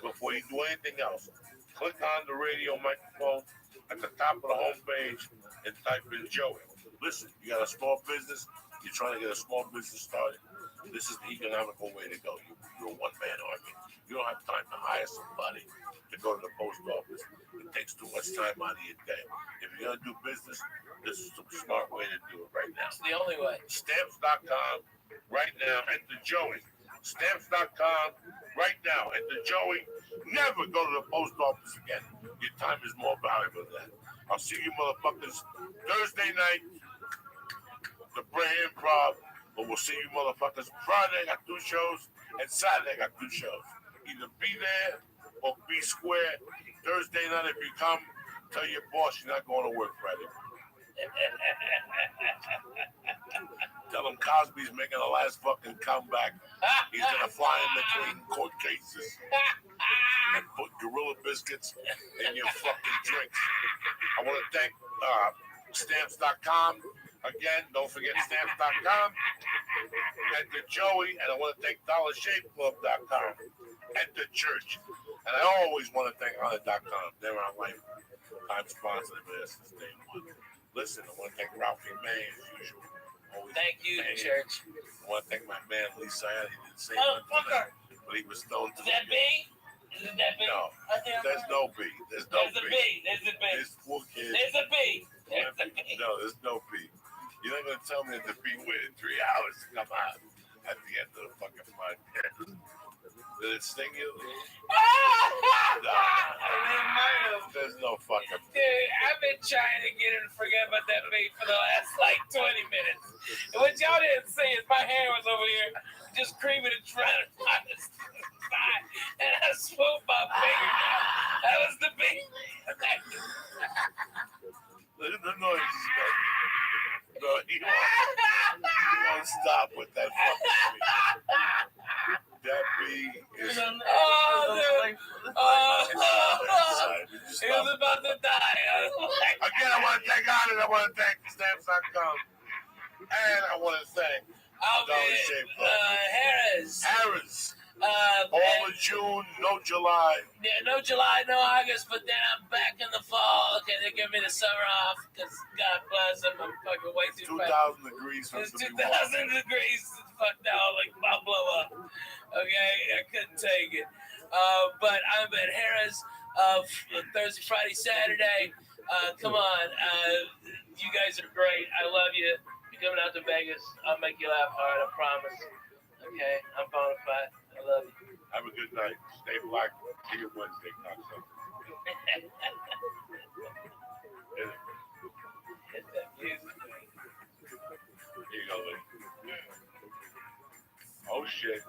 Speaker 12: before you do anything else. Click on the radio microphone at the top of the homepage and type in Joey. Listen, you got a small business. You're trying to get a small business started. This is the economical way to go. You're a one-man army. You don't have time to hire somebody to go to the post office. It takes too much time out of your day. If you're going to do business, this is the smart way to do it right now.
Speaker 7: It's the only way.
Speaker 12: Stamps.com right now. Enter Joey. Stamps.com right now. Enter Joey. Never go to the post office again. Your time is more valuable than that. I'll see you motherfuckers Thursday night, the Bray Improv. But we'll see you motherfuckers Friday. I got 2 shows. And Saturday I got 2 shows. Either be there or be square. Thursday night, if you come, tell your boss you're not going to work Friday. Tell him Cosby's making the last fucking comeback. He's going to fly in between court cases and put gorilla biscuits in your fucking drinks. I want to thank stamps.com. Again, don't forget stamps.com. Enter Joey, and I want to thank DollarShaveClub.com. Enter Church. And I always want to thank Honor.com. They're our lifetime sponsor of this since day one. Listen, I want to thank Ralphie May as usual. Always
Speaker 7: thank you, Church.
Speaker 12: I want to thank my man Lee Sayat. He didn't say nothing, but he was stoned to
Speaker 7: Is that B? Is it that B?
Speaker 12: No, there's no B. There's no
Speaker 7: B. There's a B.
Speaker 12: There's 4 kids.
Speaker 7: There's a B. There's a B.
Speaker 12: No, there's no B. You're not going to tell me that the B waited 3 hours to come out at the end of the fucking podcast. Did it sting you? No. There's no fucking B.
Speaker 7: Dude, I've been trying to get him to forget about that B for the last like 20 minutes. And what y'all didn't see is my hand was over here just creaming and trying to find the side. And I swooped my finger down. That was the B.
Speaker 12: Look at the noises, man. No, he won't stop with that fucking B. That B is...
Speaker 7: He was about to die.
Speaker 12: Again, I want to thank Honor. I want to thank Stamps.com. And I want to thank Dollar Shave Club.
Speaker 7: Harris.
Speaker 12: All of June, no July.
Speaker 7: Yeah, no July, no August, but then I'm back in the fall. Okay, they give me the summer off because God bless them. I'm fucking way too
Speaker 12: 2,000 degrees.
Speaker 7: It's 2,000 degrees. Fuck now, like I'll blow up. Okay, I couldn't take it. But I'm at Harrah's Thursday, Friday, Saturday. Come on, you guys are great. I love you. You're coming out to Vegas. I'll make you laugh hard. I promise. Okay, I'm bona fide. I love you.
Speaker 12: Have a good night. Stay black. See you Wednesday, cocksucker.
Speaker 7: Hit that music.
Speaker 12: Here you go, Lee. Oh, shit.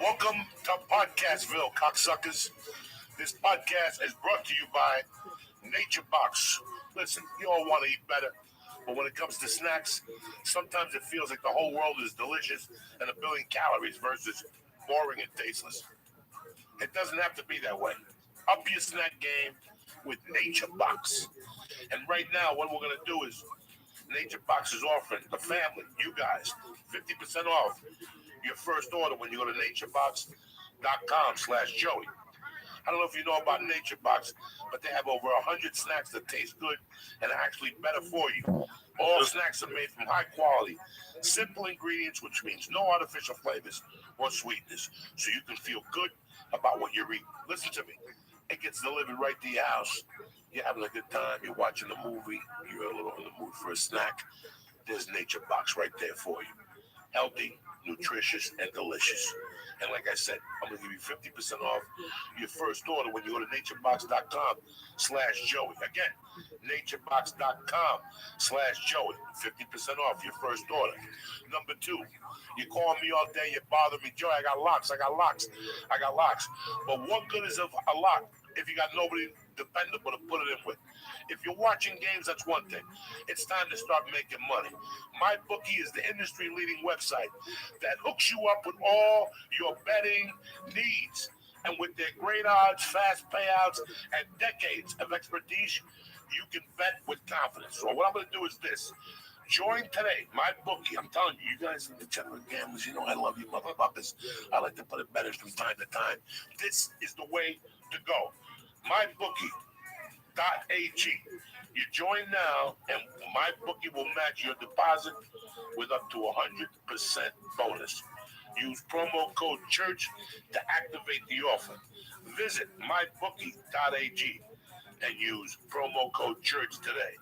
Speaker 12: Welcome to Podcastville, cocksuckers. This podcast is brought to you by Nature Box. Listen, you all want to eat better, but when it comes to snacks, sometimes it feels like the whole world is delicious and a billion calories versus boring and tasteless. It doesn't have to be that way. Up your snack game with Nature Box. And right now, what we're going to do is Nature Box is offering the family, you guys, 50% off your first order when you go to naturebox.com/Joey. I don't know if you know about Nature Box, but they have over 100 snacks that taste good and are actually better for you. All snacks are made from high quality, simple ingredients, which means no artificial flavors or sweetness, so you can feel good about what you're eating. Listen to me. It gets delivered right to your house. You're having a good time. You're watching a movie. You're a little in the mood for a snack. There's Nature Box right there for you. Healthy, nutritious, and delicious. And like I said, I'm going to give you 50% off your first order when you go to naturebox.com/Joey. Again, naturebox.com/Joey. 50% off your first order. Number 2, you call me all day, you bother me. Joey, I got locks. But what good is a lock if you got nobody dependable to put it in with? If you're watching games, that's one thing. It's time to start making money. MyBookie is the industry-leading website that hooks you up with all your betting needs. And with their great odds, fast payouts, and decades of expertise, you can bet with confidence. So what I'm going to do is this. Join today, MyBookie. I'm telling you, you guys are the degenerate gamblers. You know I love you, motherfuckers. I like to put it better from time to time. This is the way to go. MyBookie.ag. You join now, and MyBookie will match your deposit with up to 100% bonus. Use promo code CHURCH to activate the offer. Visit MyBookie.ag and use promo code CHURCH today.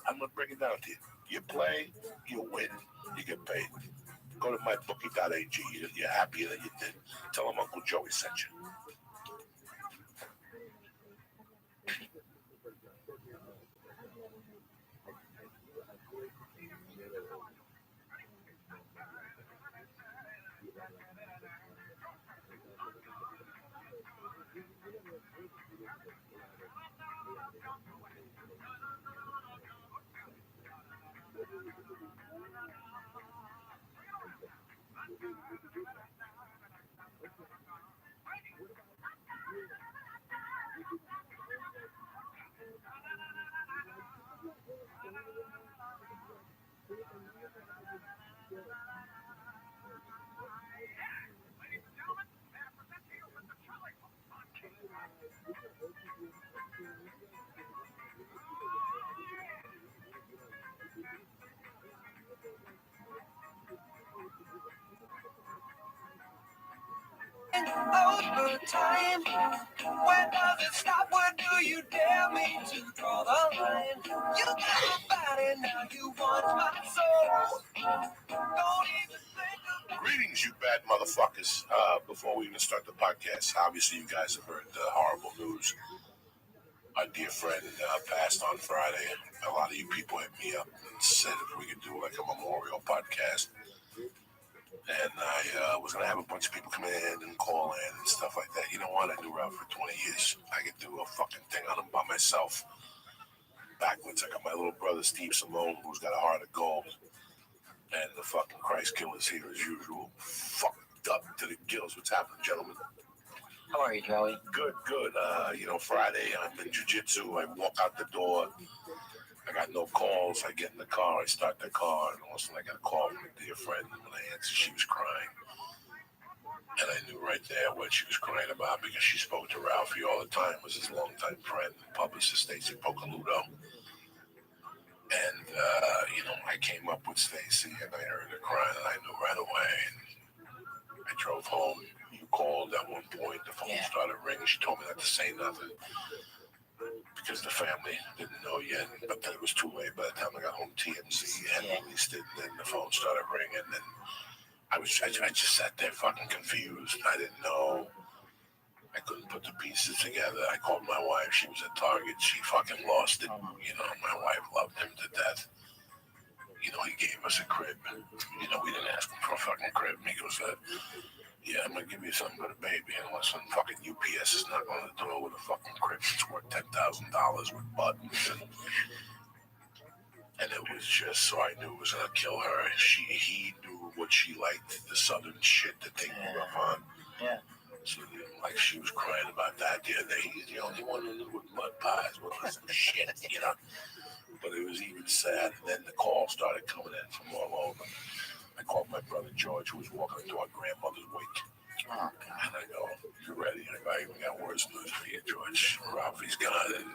Speaker 12: I'm going to break it down to you. You play, you win, you get paid. Go to MyBookie.ag. You're happy that you did. Tell them Uncle Joey sent you.
Speaker 6: Over time, when does it stop? Where do you dare me to draw the line? You got my body, now you want my soul. Don't even think about
Speaker 12: Greetings, you bad motherfuckers. Before we even start the podcast, obviously you guys have heard the horrible news. Our dear friend passed on Friday. A lot of you people hit me up and said if we could do like a memorial podcast. And I was going to have a bunch of people come in and call in and stuff like that. You know what? I knew Ralph for 20 years. I could do a fucking thing on him by myself. Backwards, I got my little brother, Steve Simone, who's got a heart of gold. And the fucking Christ killer's here as usual. Fucked up to the gills. What's happening, gentlemen?
Speaker 11: How are you, Joey?
Speaker 12: Good. Friday, I'm in jiu-jitsu. I walk out the door. I got no calls. I get in the car. I start the car. And all of a sudden, I got a call from a dear friend. And when I answered, she was crying. And I knew right there what she was crying about because she spoke to Ralphie all the time. It was his longtime friend, publicist Stacy Pocaludo. And, I came up with Stacy and I heard her crying and I knew right away. And I drove home. You called at one point. The phone started ringing. She told me not to say nothing because the family didn't know yet. But then it was too late. By the time I got home, TMZ had released it. And then the phone started ringing. And I just sat there fucking confused. I didn't know. I couldn't put the pieces together. I called my wife. She was at Target. She fucking lost it. My wife loved him to death. He gave us a crib. We didn't ask him for a fucking crib. And he goes, I'm going to give you something for the baby. And all of a sudden, fucking UPS is knocking on the door with a fucking crib that's worth $10,000 with buttons. And it was just, so I knew it was going to kill her. He knew what she liked, the southern shit that they grew up on.
Speaker 11: Yeah.
Speaker 12: So, like, she was crying about that the other day. He's the only one who knew what mud pies was. Some shit, you know. But it was even sad. And then the calls started coming in from all over. I called my brother George, who was walking into our grandmother's wake.
Speaker 11: Oh, God.
Speaker 12: And I go, "You ready?" I go, "I even got worse news for you, George. Ralphie's gone." And,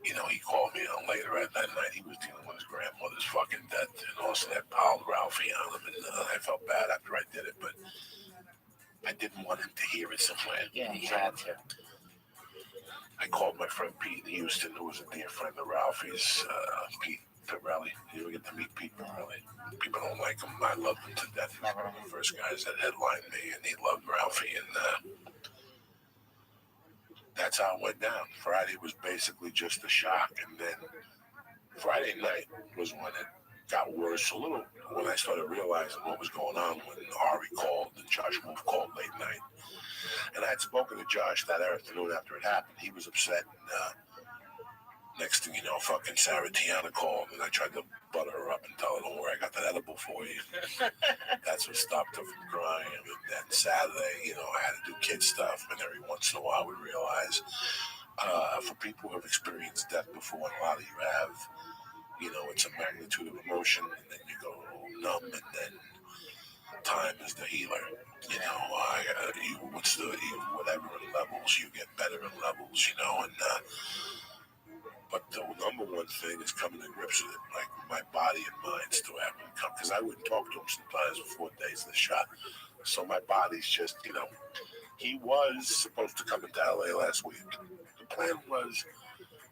Speaker 12: you know, he called me on later at that night. He was dealing with his grandmother's fucking death. And also that piled Ralphie on him. And I felt bad after I did it. But I didn't want him to hear it somewhere.
Speaker 11: Yeah, you had to.
Speaker 12: I called my friend Pete in Houston, who was a dear friend of Ralphie's, Pete Pirelli. You ever get to meet Pete Pirelli? People don't like him. I loved him to death. He was one of the first guys that headlined me, and he loved Ralphie. And that's how it went down. Friday was basically just a shock. And then Friday night was when it got worse a little, when I started realizing what was going on, when Ari called and Josh Wolf called late night. And I had spoken to Josh that afternoon after it happened. He was upset. And next thing you know, fucking Sarah Tiana called, and I tried to butter her up and tell her, "Don't worry, I got that edible for you." That's what stopped her from crying. And then Saturday, you know, I had to do kid stuff. And every once in a while, we realize for people who have experienced death before, and a lot of you have, you know, it's a magnitude of emotion, and then you go numb, and then time is the healer. You know, whatever in levels, you get better in levels, you know, and but the number one thing is coming to grips with it. Like, my body and mind still haven't come, because I wouldn't talk to him sometimes for 4 days of the shot. So my body's just, you know, he was supposed to come into LA last week. The plan was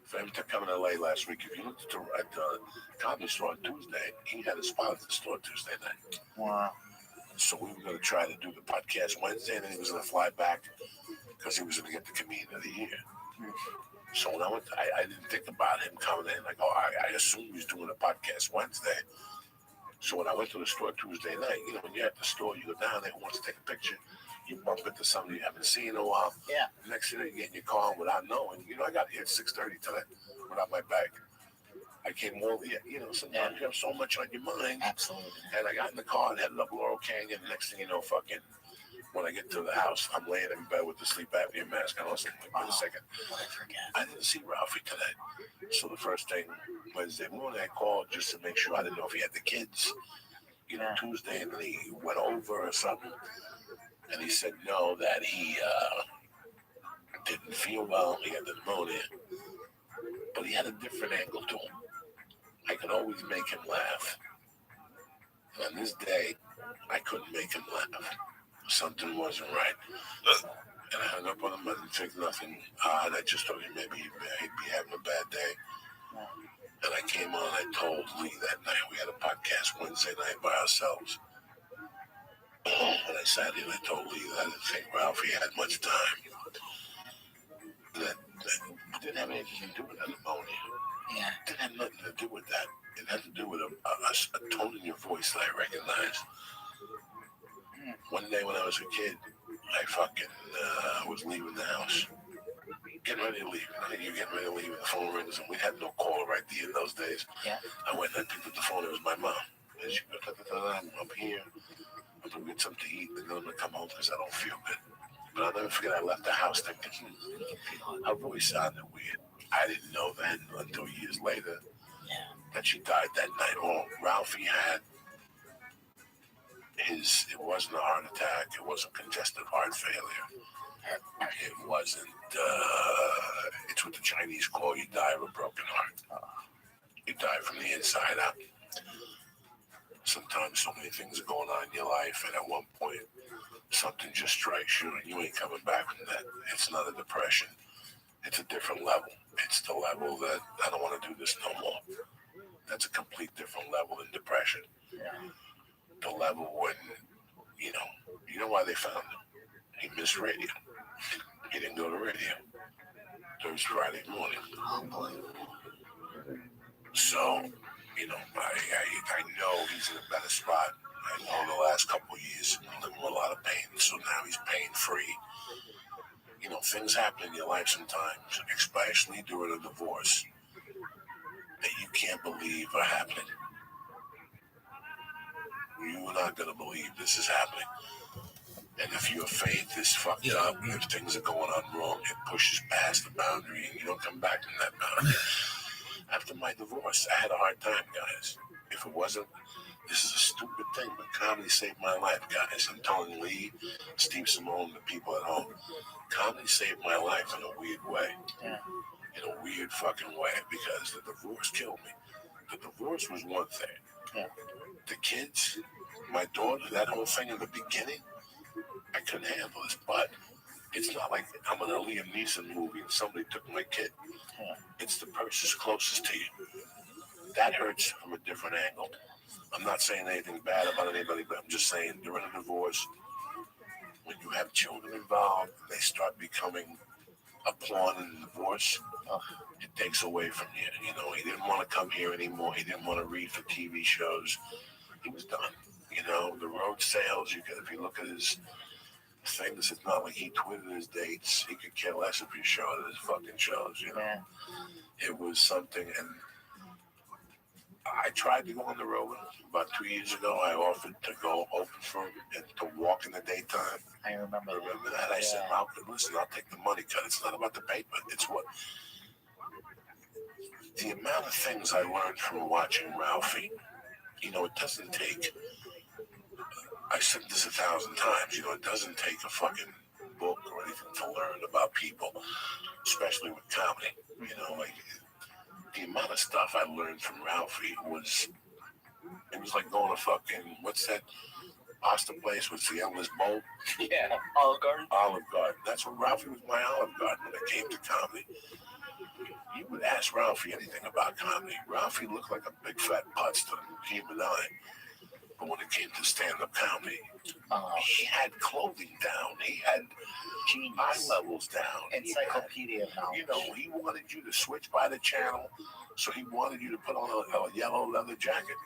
Speaker 12: for him to come to LA last week. If you looked at the comedy store on Tuesday, he had a spot at the store Tuesday night.
Speaker 11: Wow.
Speaker 12: So we were going to try to do the podcast Wednesday, and then he was going to fly back because he was going to get the Comedian of the Year. So when I didn't think about him coming in. Like, I assumed he's doing a podcast Wednesday. So when I went to the store Tuesday night, you know, when you're at the store, you go down there, who wants to take a picture? You bump into somebody you haven't seen in a while.
Speaker 11: Yeah.
Speaker 12: Next thing you get in your car without knowing. You know, I got here at 6:30 today without my bag. I came over here. You know, sometimes you have so much on your mind.
Speaker 11: Absolutely.
Speaker 12: And I got in the car and headed up Laurel Canyon. Next thing you know, fucking, when I get to the house, I'm laying in bed with the sleep apnea mask on. I was like, wait a second. I didn't see Ralphie today. So the first thing, Wednesday morning, I called just to make sure. I didn't know if he had the kids, you know, Tuesday, and then he went over or something. And he said no, that he didn't feel well. He had the pneumonia. But he had a different angle to him. I could always make him laugh. And on this day, I couldn't make him laugh. Something wasn't right. And I hung up on him. I didn't think nothing odd. I just thought maybe he'd be having a bad day. And I came on, I told Lee that night. We had a podcast Wednesday night by ourselves. And I sat here and I told Lee that I didn't think Ralphie had much time. That didn't have anything to do with that pneumonia.
Speaker 11: Yeah.
Speaker 12: It didn't have nothing to do with that. It had to do with a tone in your voice that I recognized. One day when I was a kid, I fucking was leaving the house. Getting ready to leave. You're getting ready to leave, and the phone rings, and we had no caller ID in those days.
Speaker 11: Yeah.
Speaker 12: I went and I picked up the phone. It was my mom. And she goes, I'm here. I'm going to get something to eat, and then I'm going to come home because I don't feel good. But I'll never forget, I left the house thinking, her voice sounded weird. I didn't know then until years later that she died that night. Well, Ralphie had it wasn't a heart attack. It wasn't congestive heart failure. It wasn't, it's what the Chinese call you die of a broken heart. You die from the inside out. Sometimes so many things are going on in your life, and at one point, something just strikes you, and you ain't coming back from that. It's not a depression. It's a different level. It's the level that I don't want to do this no more. That's a complete different level than depression.
Speaker 11: Yeah.
Speaker 12: The level when, you know why they found him? He missed radio. He didn't go to radio. It was Friday morning. So, you know, I know he's in a better spot. I know the last couple of years he lived with a lot of pain, so now he's pain-free. You know, things happen in your life sometimes, especially during a divorce, that you can't believe are happening. You're not going to believe this is happening. And if your faith is fucked up, if things are going on wrong, it pushes past the boundary and you don't come back from that boundary. After my divorce, I had a hard time, guys. If it wasn't, this is a stupid thing, but comedy saved my life, guys. I'm telling Lee, Steve Simone, the people at home, comedy saved my life in a weird way.
Speaker 11: Yeah.
Speaker 12: In a weird fucking way, because the divorce killed me. The divorce was one thing.
Speaker 11: Yeah.
Speaker 12: The kids, my daughter, that whole thing in the beginning, I couldn't handle this. But it's not like I'm in a Liam Neeson movie and somebody took my kid.
Speaker 11: Yeah.
Speaker 12: It's the person's closest to you. That hurts from a different angle. I'm not saying anything bad about anybody, but I'm just saying during a divorce, when you have children involved, they start becoming a pawn in the divorce. It takes away from you. You know, he didn't want to come here anymore. He didn't want to read for TV shows. He was done. You know, the road sales, if you look at his things, it's not like he tweeted his dates. He could care less if he showed his fucking shows, you know.
Speaker 11: Yeah.
Speaker 12: It was something, and I tried to go on the road. About 2 years ago, I offered to go open for him and to walk in the daytime.
Speaker 11: I remember
Speaker 12: that. I said, Malcolm, listen, I'll take the money cut. It's not about the paper. It's what... The amount of things I learned from watching Ralphie, you know, it doesn't take... I said this 1,000 times, you know, it doesn't take a fucking book or anything to learn about people, especially with comedy. You know, like, the amount of stuff I learned from Ralphie was... It was like going to fucking... What's that pasta place with the endless bowl?
Speaker 11: Yeah, Olive Garden.
Speaker 12: Olive Garden. That's what Ralphie was, my Olive Garden when it came to comedy. You would ask Ralphie anything about comedy. Ralphie looked like a big fat putz to the human eye. But when it came to stand-up comedy, he had clothing down. He had eye levels down.
Speaker 11: Encyclopedia knowledge.
Speaker 12: You know, he wanted you to switch by the channel, so he wanted you to put on a yellow leather jacket.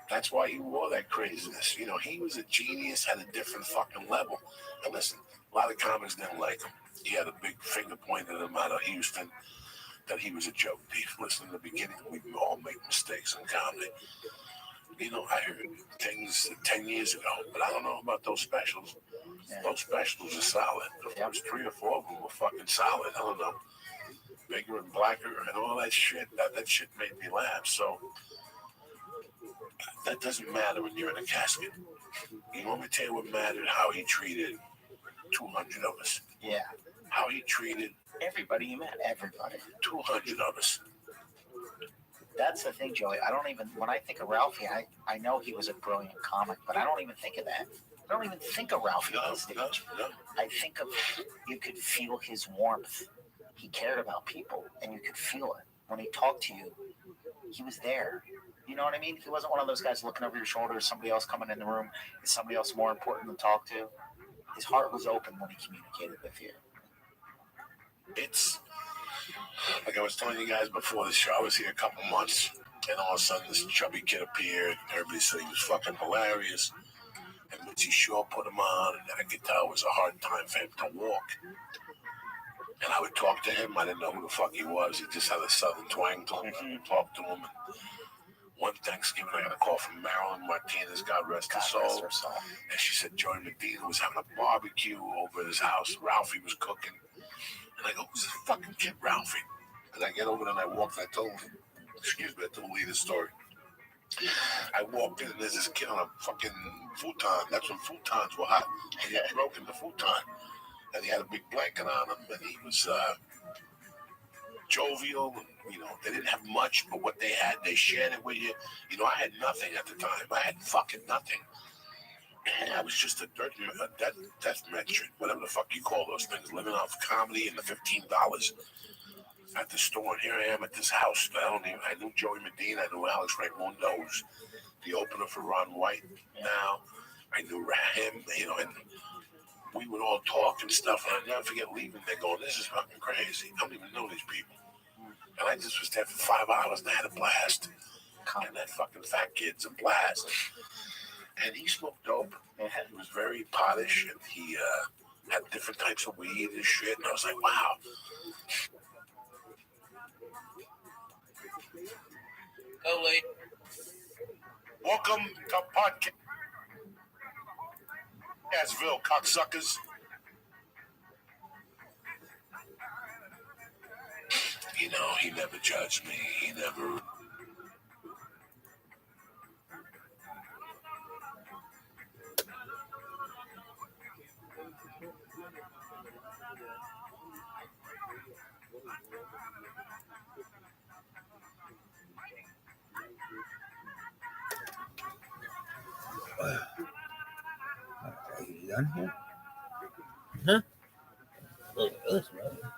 Speaker 12: That's why he wore that craziness. You know, he was a genius at a different fucking level. And listen, a lot of comics didn't like him. He had a big finger pointed at him out of Houston that he was a joke thief. Listen, in the beginning, we all make mistakes in comedy. You know, I heard things 10 years ago, but I don't know about those specials. Yeah. Those specials are solid. The first 3 or 4 of them were fucking solid. I don't know. Bigger and blacker and all that shit. That shit made me laugh. So that doesn't matter when you're in a casket. You want me to tell you what mattered? How he treated 200 of us.
Speaker 11: Yeah.
Speaker 12: How he treated
Speaker 11: everybody he met. Everybody.
Speaker 12: 200 of us.
Speaker 11: That's the thing, Joey. I don't even, when I think of Ralphie, I know he was a brilliant comic, but I don't even think of that. I don't even think of Ralphie on stage. No. I think of, you could feel his warmth. He cared about people, and you could feel it. When he talked to you, he was there. You know what I mean? He wasn't one of those guys looking over your shoulder, somebody else coming in the room. Is somebody else more important to talk to? His heart was open when he communicated with you.
Speaker 12: It's like I was telling you guys before the show, I was here a couple months, and all of a sudden this chubby kid appeared. Everybody said he was fucking hilarious. And Mitzi Shaw put him on, and I could tell it was a hard time for him to walk. And I would talk to him. I didn't know who the fuck he was. He just had a southern twang to him. I would talk to him. And one Thanksgiving, I got a call from Marilyn Martinez, God rest her soul. And she said Joey Medina was having a barbecue over at his house. Ralphie was cooking. And I go, who's this fucking kid, Ralphie? And I get over there and I walk, and I told Lee this story. I walked in, and there's this kid on a fucking futon. That's when futons were hot. And he had broken the futon. And he had a big blanket on him, and he was jovial. And, you know, they didn't have much, but what they had, they shared it with you. You know, I had nothing at the time. I had fucking nothing. And I was just a death merchant, whatever the fuck you call those things, living off comedy and the $15 at the store. And here I am at this house. I knew Joey Medina. I knew Alex Raimundo, who's the opener for Ron White now. I knew him, you know, and we would all talk and stuff. And I'll never forget leaving there going, this is fucking crazy. I don't even know these people. And I just was there for 5 hours and I had a blast. And that fucking fat kid's a blast. And he smoked dope. He was very potish, and he had different types of weed and shit. And I was like, wow.
Speaker 7: Go, Lee.
Speaker 12: Welcome to podcast. Asville cocksuckers. You know, he never judged me. He never.
Speaker 14: Are you done here?
Speaker 1: Huh? Look at this, man.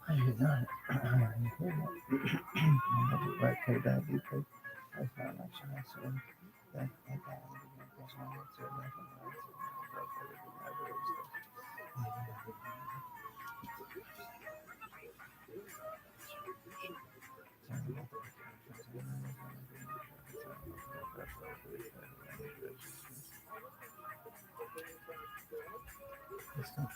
Speaker 14: How you doing? Right, take that deep breath. That's not much. That's it. That guy, that's not much. That's not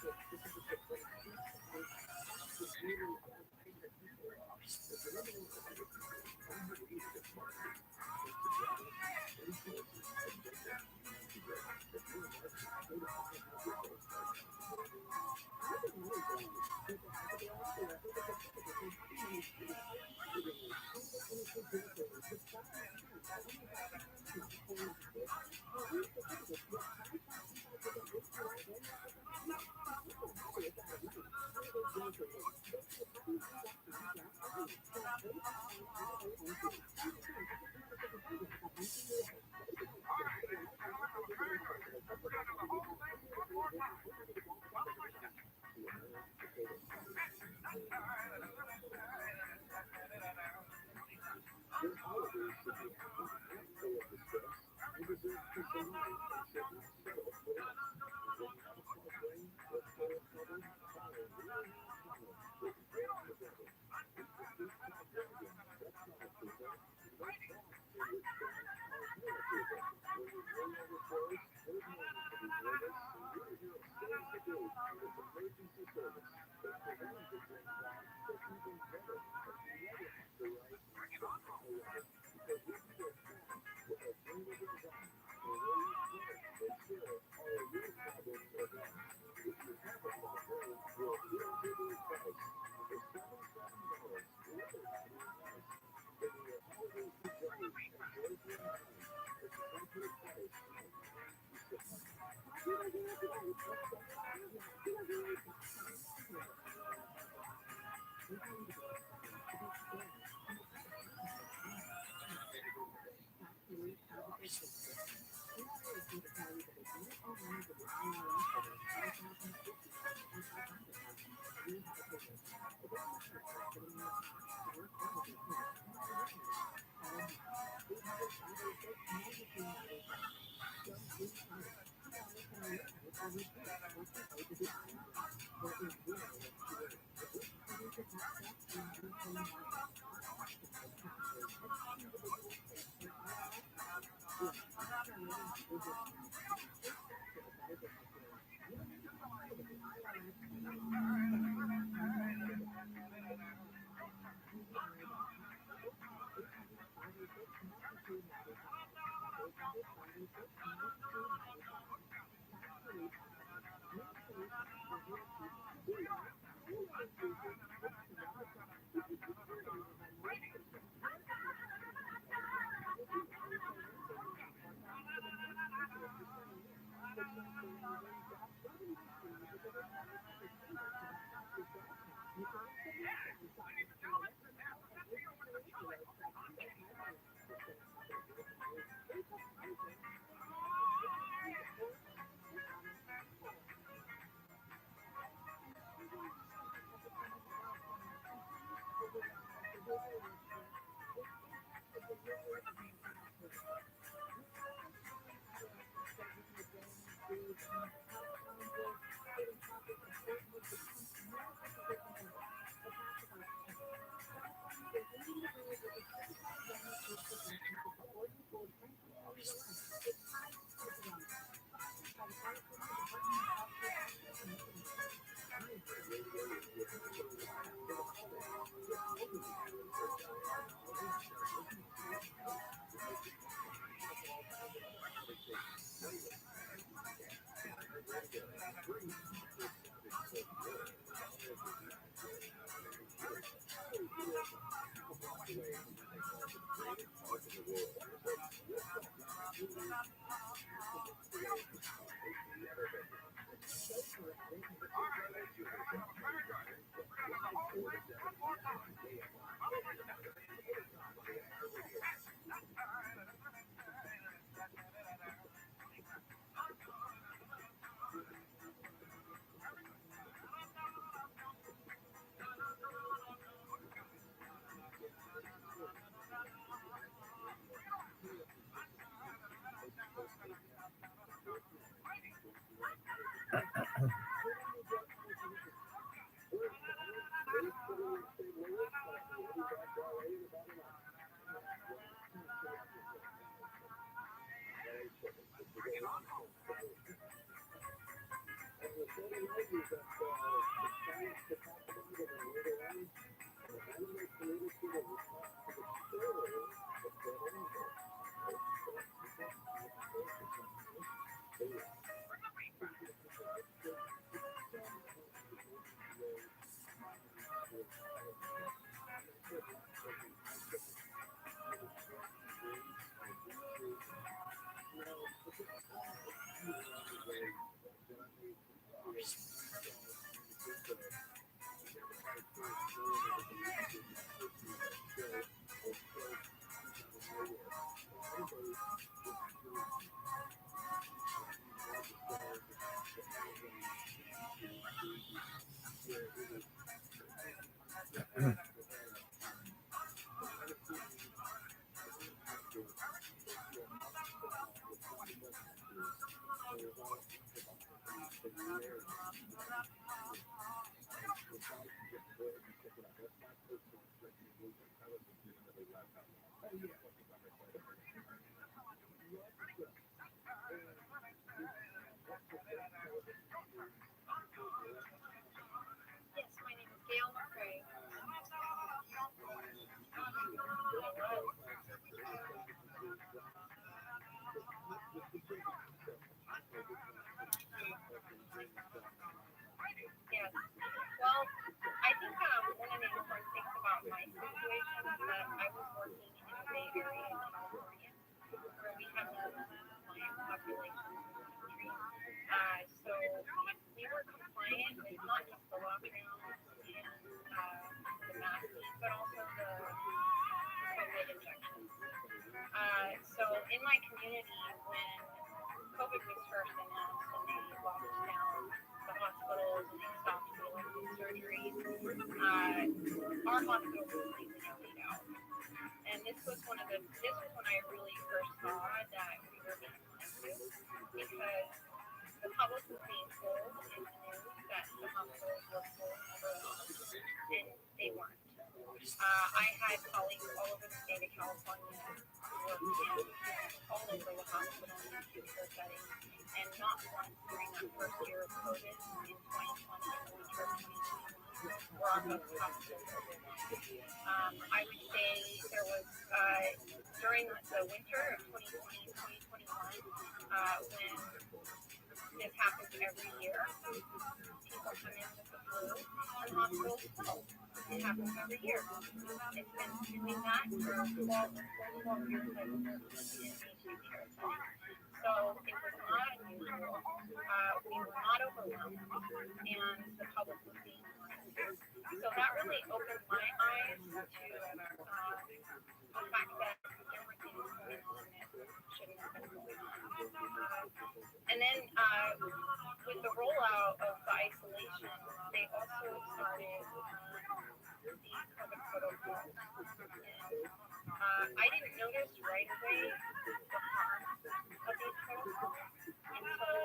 Speaker 5: But in my community, when COVID was first announced and they locked down the hospitals and they stopped the elective surgeries, our hospital completely emptied out. And this was when I really first saw that we were being lied to, because the public was being told in the news that the hospitals were full and overwhelmed, and they weren't. I had colleagues all over the state of California who worked in all over the hospital and acute care settings, and not once during that first year of COVID in 2020 and winter of 2021 were our hospitals overwhelmed. I would say there was, during the winter of 2020 2021, when this happens every year, people come in with the flu and hospitals close. It happens every year. It's been doing that for 12 years I've worked in acute care. So it was not unusual. We were not overwhelmed, and the public was being lied. So that really opened my eyes to the fact that everything was going on that shouldn't have been going on. And then with the rollout of the isolation, they also started the COVID protocol. And I didn't notice right away the harm of these protocols until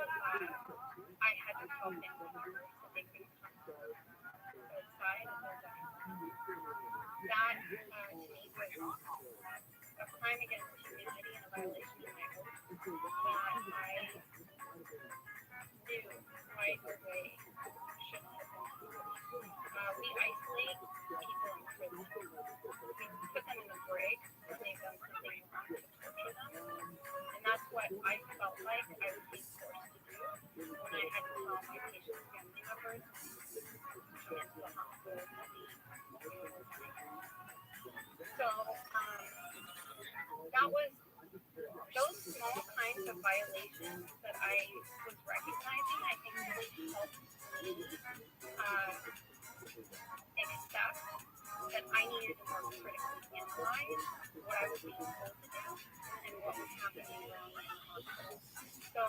Speaker 5: I had to tell family members that they couldn't come to the bedside of their dying loved one. That, to me, was a crime against humanity and a violation of my oath that I knew right away shouldn't have been done. We isolate people in prison. We put them in a break when they've done something wrong to torture them. And that's what I felt like I was being forced to do when I had to tell my patients' family members to come into the hospital that we were dying. So that was those small kinds of violations that I was recognizing, I think really helped me accept that I needed to more critically analyze what I was being told to do and what was happening around my hospital. So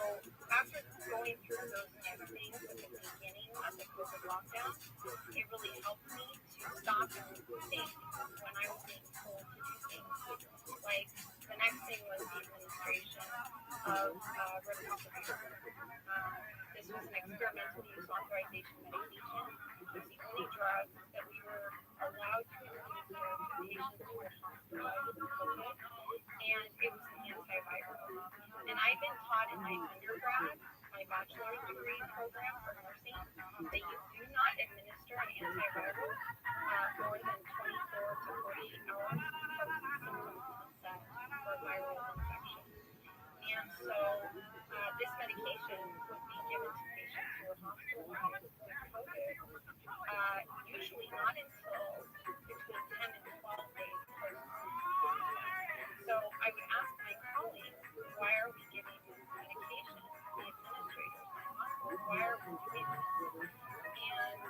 Speaker 5: after going through those two things at the beginning of the COVID lockdown, it really helped me to stop and think when I was being told to do things. Like the next thing was the administration of remdesivir. This was an experimental use authorization medication. It was the only drug that we were allowed to administer to patients who were hospitalized with COVID, and it was an antiviral. And I've been taught in my undergrad, my bachelor's degree program for nursing, that you do not administer an antiviral more than 24 to 48 hours post-symptom onset for viral infection. And so this medication would be given to patients who are hospitalized with COVID, usually not until between 10 and 12 days post-symptom. So I would ask my colleagues, why are we giving this medication? The administrators, why are we doing this? And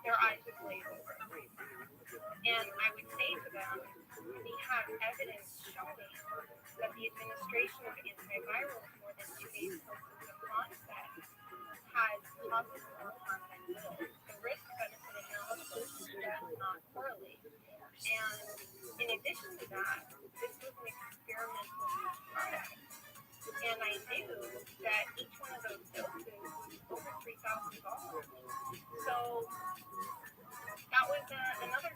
Speaker 5: their eyes would glaze over. And I would say to them, we have evidence showing that the administration of antivirals more than 2 days post-symptom onset has caused more harm than good. The risk-benefit analysis does not correlate. And in addition to that, this was an experimental use product. And I knew that each one of those doses was over $3,000. So that was another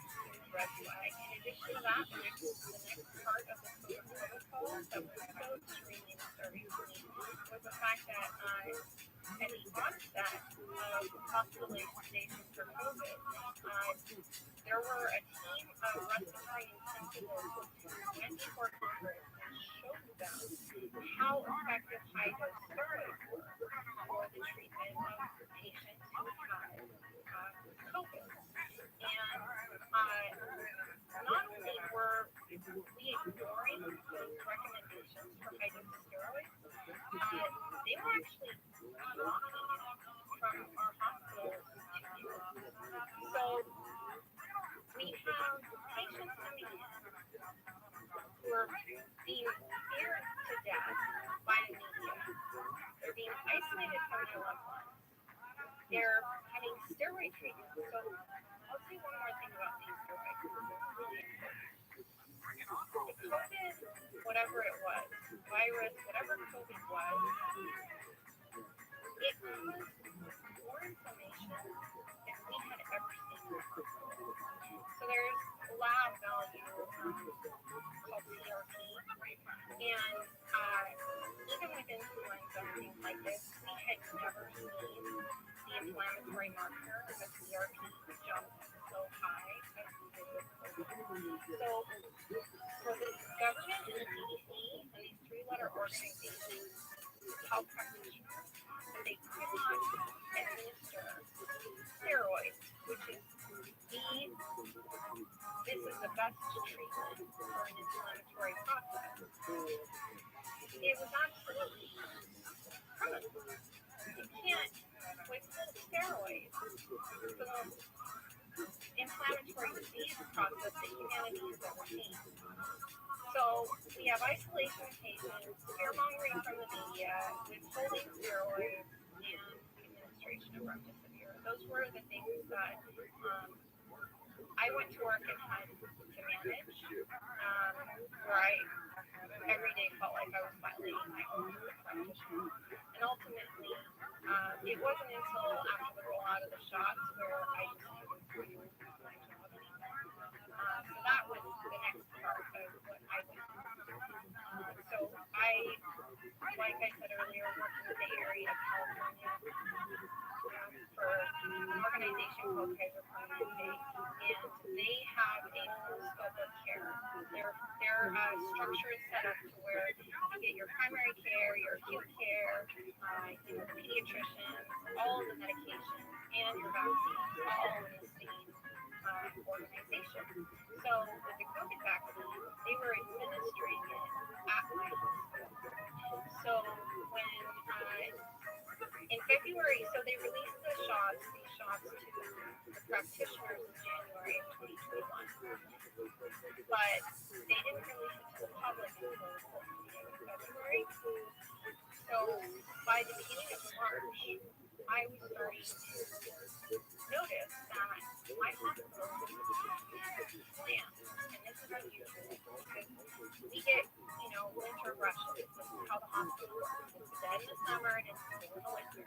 Speaker 5: red flag. In addition to that, the next part of the COVID protocol that was so extremely disturbing to me was the fact that at the onset of hospitalization for COVID, there were a team of respiratory intensivists who went before Congress and showed them how effective high-dose steroids were for the treatment of patients who had COVID. And not only were we ignoring those recommendations for high-dose steroids, they were actually blocking it from our hospitals to use. So we have patients coming in are being feared to death by the media. They're being isolated from their loved ones. They're having steroid treatment. So I'll say one more thing about these steroids. This is really important. The COVID, whatever it was, virus, whatever COVID was, it caused more inflammation than we had ever seen before. So there's a lab value called CRP, and even with influenza and things like this, we had never seen the inflammatory marker of CRP jump so high as we did with COVID. So for the government and the CDC and these three-letter organizations, health practitioners, they could not administer steroids, which is this is the best treatment for an inflammatory process. It was absolutely criminal. You can't withhold steroids for the most inflammatory disease process that humanity has ever seen. So we have isolation of patients, fear-mongering from the media, withholding steroids, and administration of remdesivir. Those were the things that I went to work and had to manage, where I every day felt like I was violating my own practitioner. And ultimately, it wasn't until after the rollout of the shots where I just couldn't do my job anymore. So that was the next part of what I went through. So I, like I said earlier, worked in the Bay Area of California for an organization called Kaiser Permanente, and they have a full scope of care. Their structure is set up to where you get your primary care, your acute care, the pediatrician, all the medication, and your vaccines, all in the same organization. So with the COVID vaccine, they were administering it at my hospital. So when in February, so they released these shots to the practitioners in January of 2021. But they didn't release it to the public until the 14th of February. So by the beginning of March, I was starting to notice that my hospital is slammed. And this is unusual because we get, winter rushes. This is how the hospital works. It's dead in the summer and it's cool in the winter.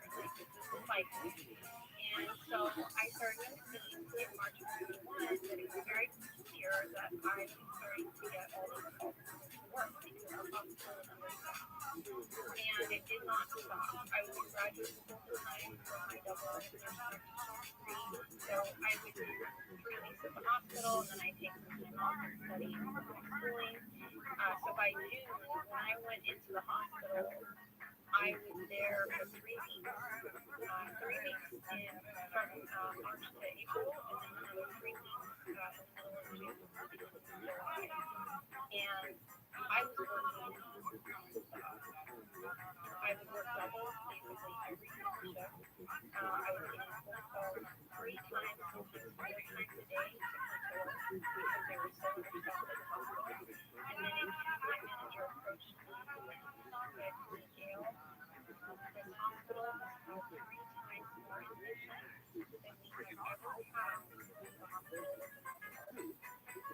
Speaker 5: Like, this is the cycle. And so I started noticing in March of 2021 that it was very clear that I was starting to get all these calls to work because our hospital was understaffed. And it did not stop. I was in graduate school at the time for my double nurse practitioner degree. So I would do 3 weeks at the hospital and then I take some time off and study my schooling. So by June, when I went into the hospital, I was there for 3 weeks. 3 weeks from March to April, and then another 3 weeks in the middle of June to July. And I was working double basically every shift. I was getting phone calls 3 times, sometimes 4 times a day to come to work because they were so understaffed at the hospital. And then my manager approached me and said, Gail, this hospital has 3 times more admissions than we have ever had since the hospital was in hospital.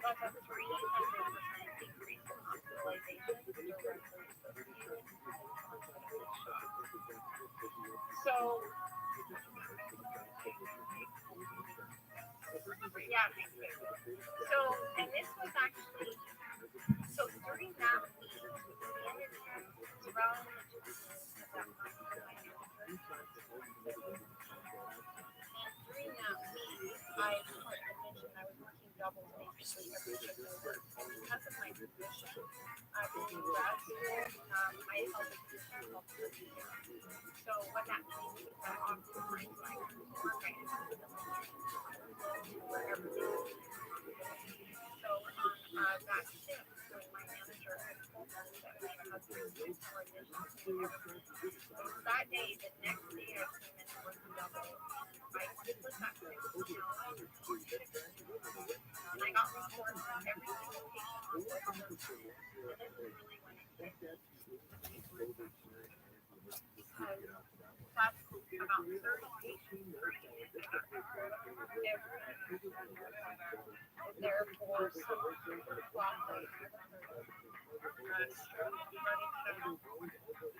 Speaker 5: That's a 300% increase in hospitalizations directly associated with hospitalization. So, yeah, so, and this was actually, so during that week, the end of June, it's around the 20th of that month when my manager and during that week, I mentioned I was working doubles basically every shift I worked. And because of my position, being in grad school, I held a position called per diem. So what that means is that oftentimes when I come to work, I have to fill in wherever they need me. So on that shift, when my manager had told me that we had 3 more admissions than we ever did, that day, the next day I came in and worked double. I split that 6 hours, and I got reports from every single patient. That's about 30 patients. Therefore, some clotting, stroke, running down.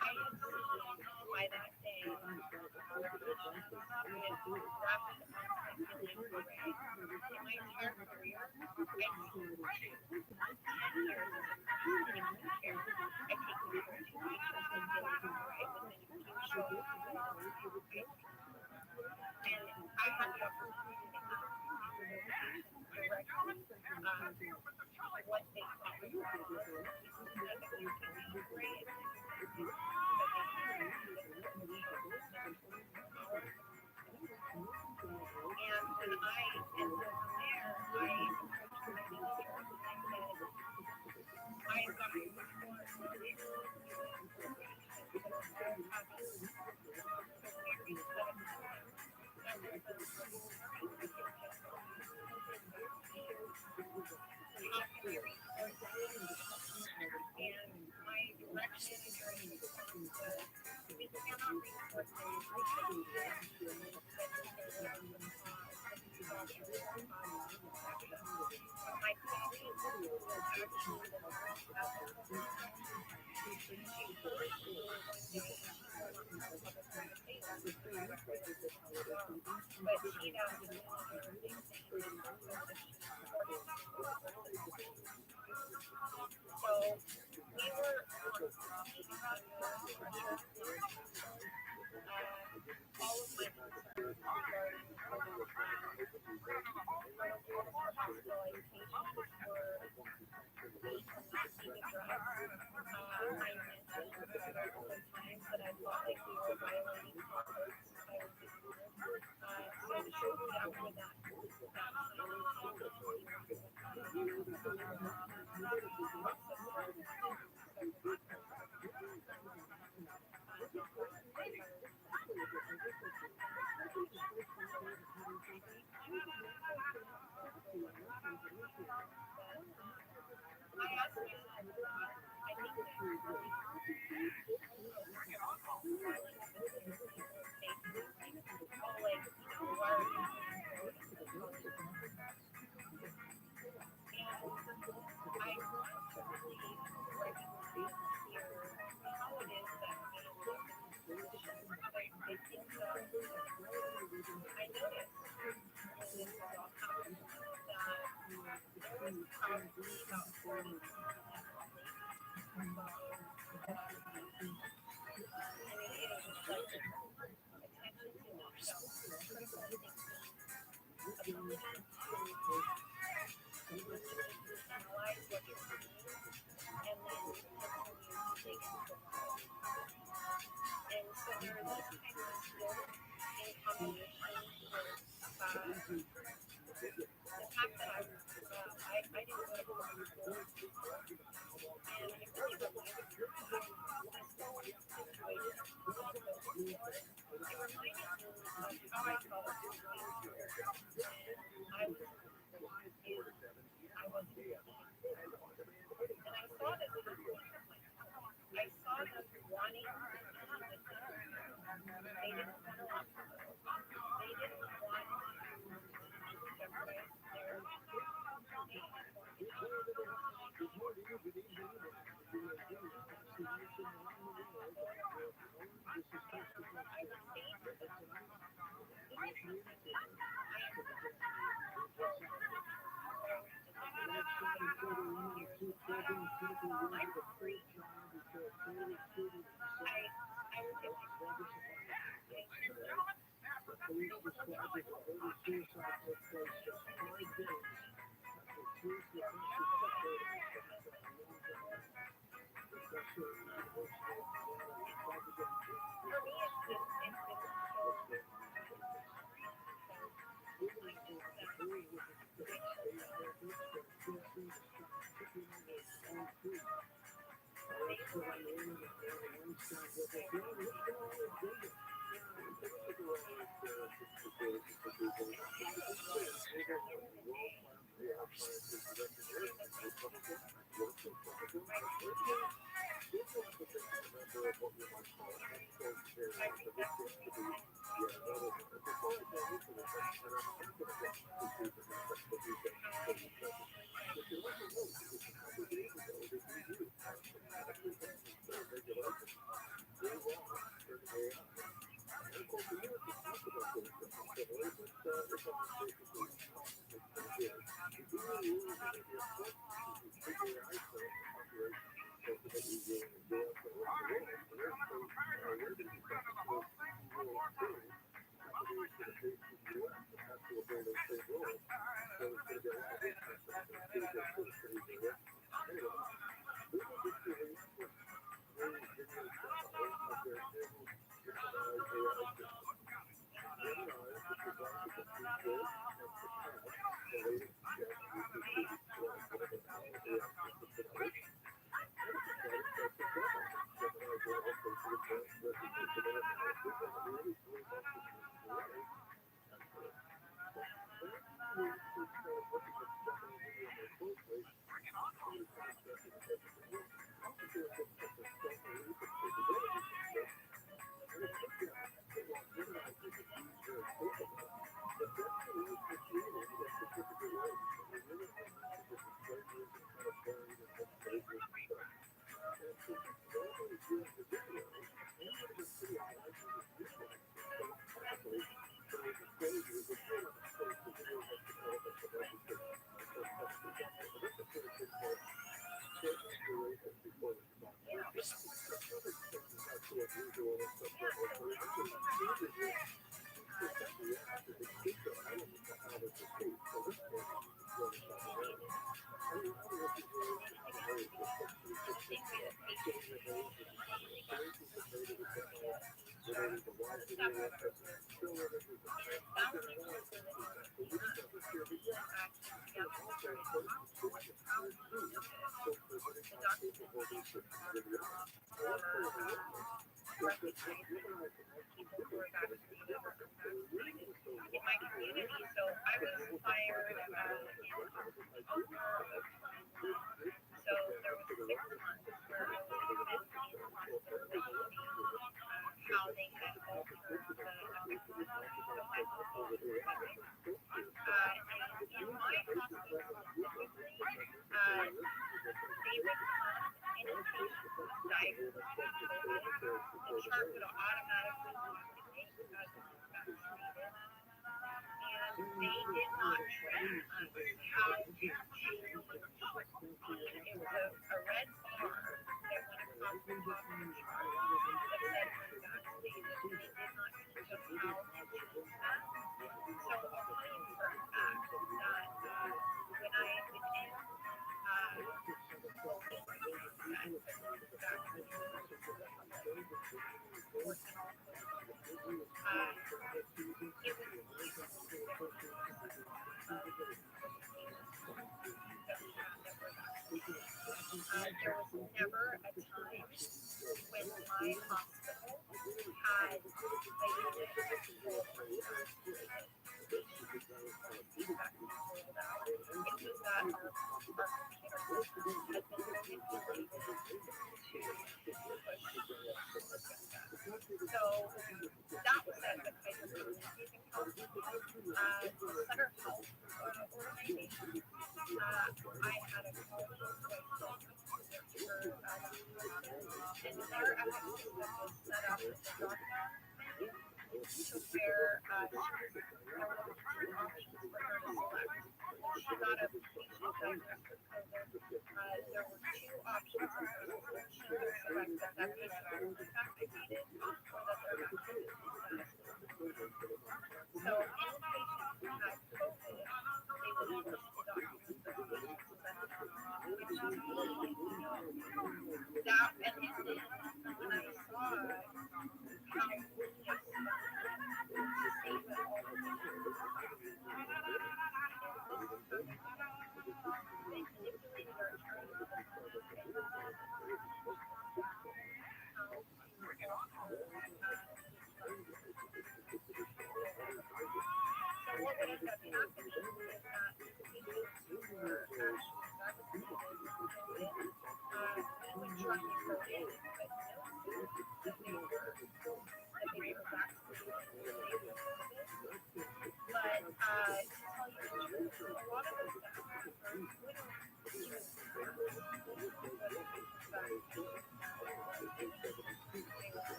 Speaker 5: I had seen by that day with rapid onset feeling array. In my entire career, I've seen 10 years of sitting in a wheelchair. I take me for 2 weeks and then feeling array within a few short weeks. And I had the opportunity to ask directly what they thought was wrong. Great. And when I, and so from there, I approached my manager and I said, I've got a report of patients that are all having very sudden and my direct manager in response was, we cannot report those my colleague was actually the first but she asked me so we were on pressure. All of my concerns regarding hospitalizations were we cannot see the drug. I mentioned several times that I felt like we were violating commerce. I was ignored. So shortly after that,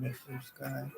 Speaker 14: Mr. Sky.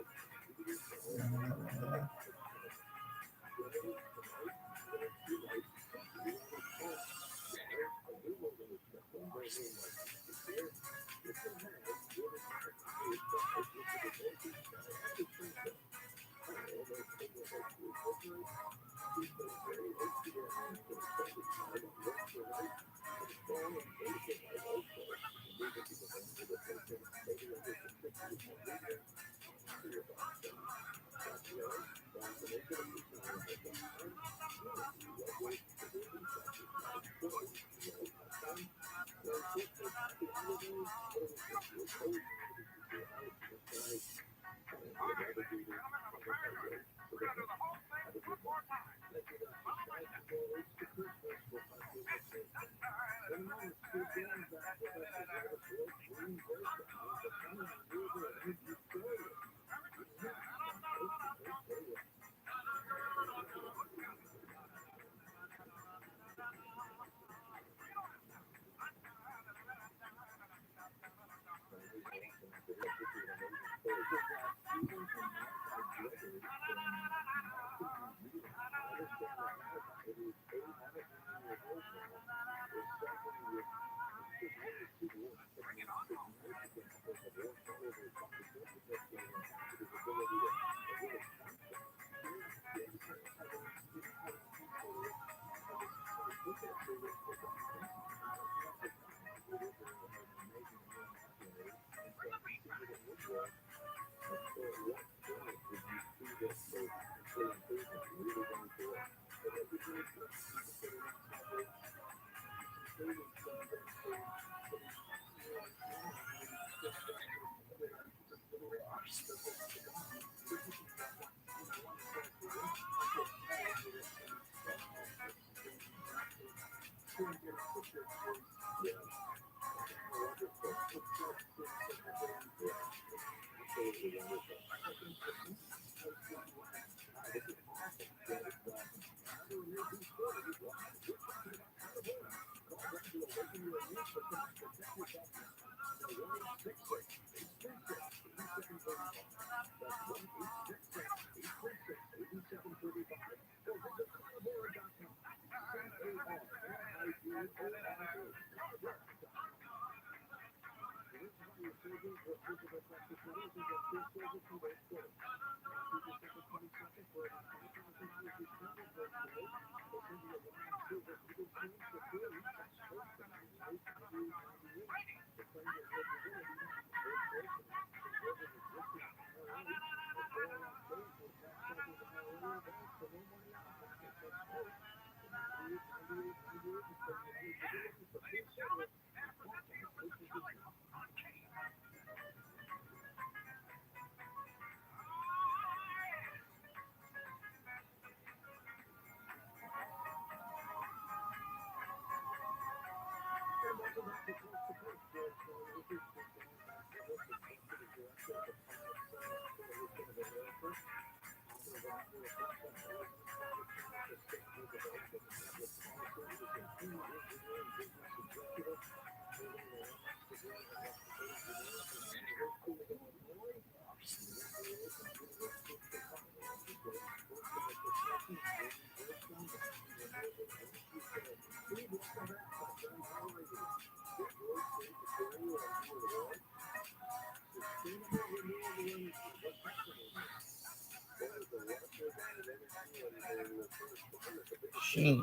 Speaker 14: Sheen.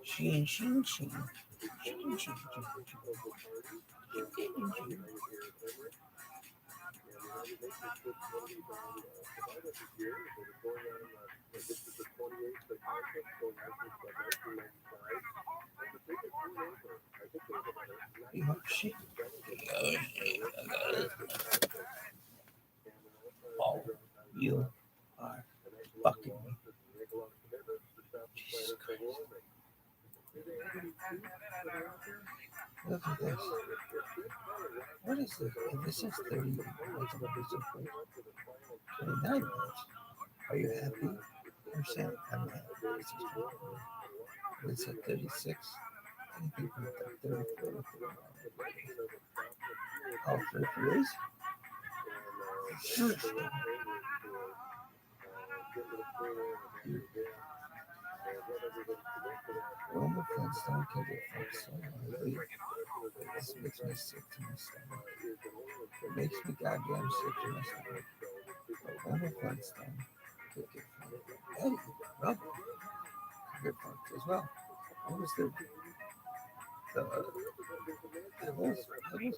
Speaker 14: Sheen, sheen, sheen. Sheen, sheen, sheen. Oh, shit. Oh, you are fucking me. Jesus Christ. Look at this. What is this? This is 30 minutes. 29 minutes. Are you happy? I'm sad. I'm not. It's at 36. I think we're at 34. Oh, 34 is? Well, my friends don't get it from so hungry. This makes me sick to my stomach. It makes me goddamn sick to my stomach. But when my friends don't get it from Eddie, Rabbi, get funked as well. What was the it was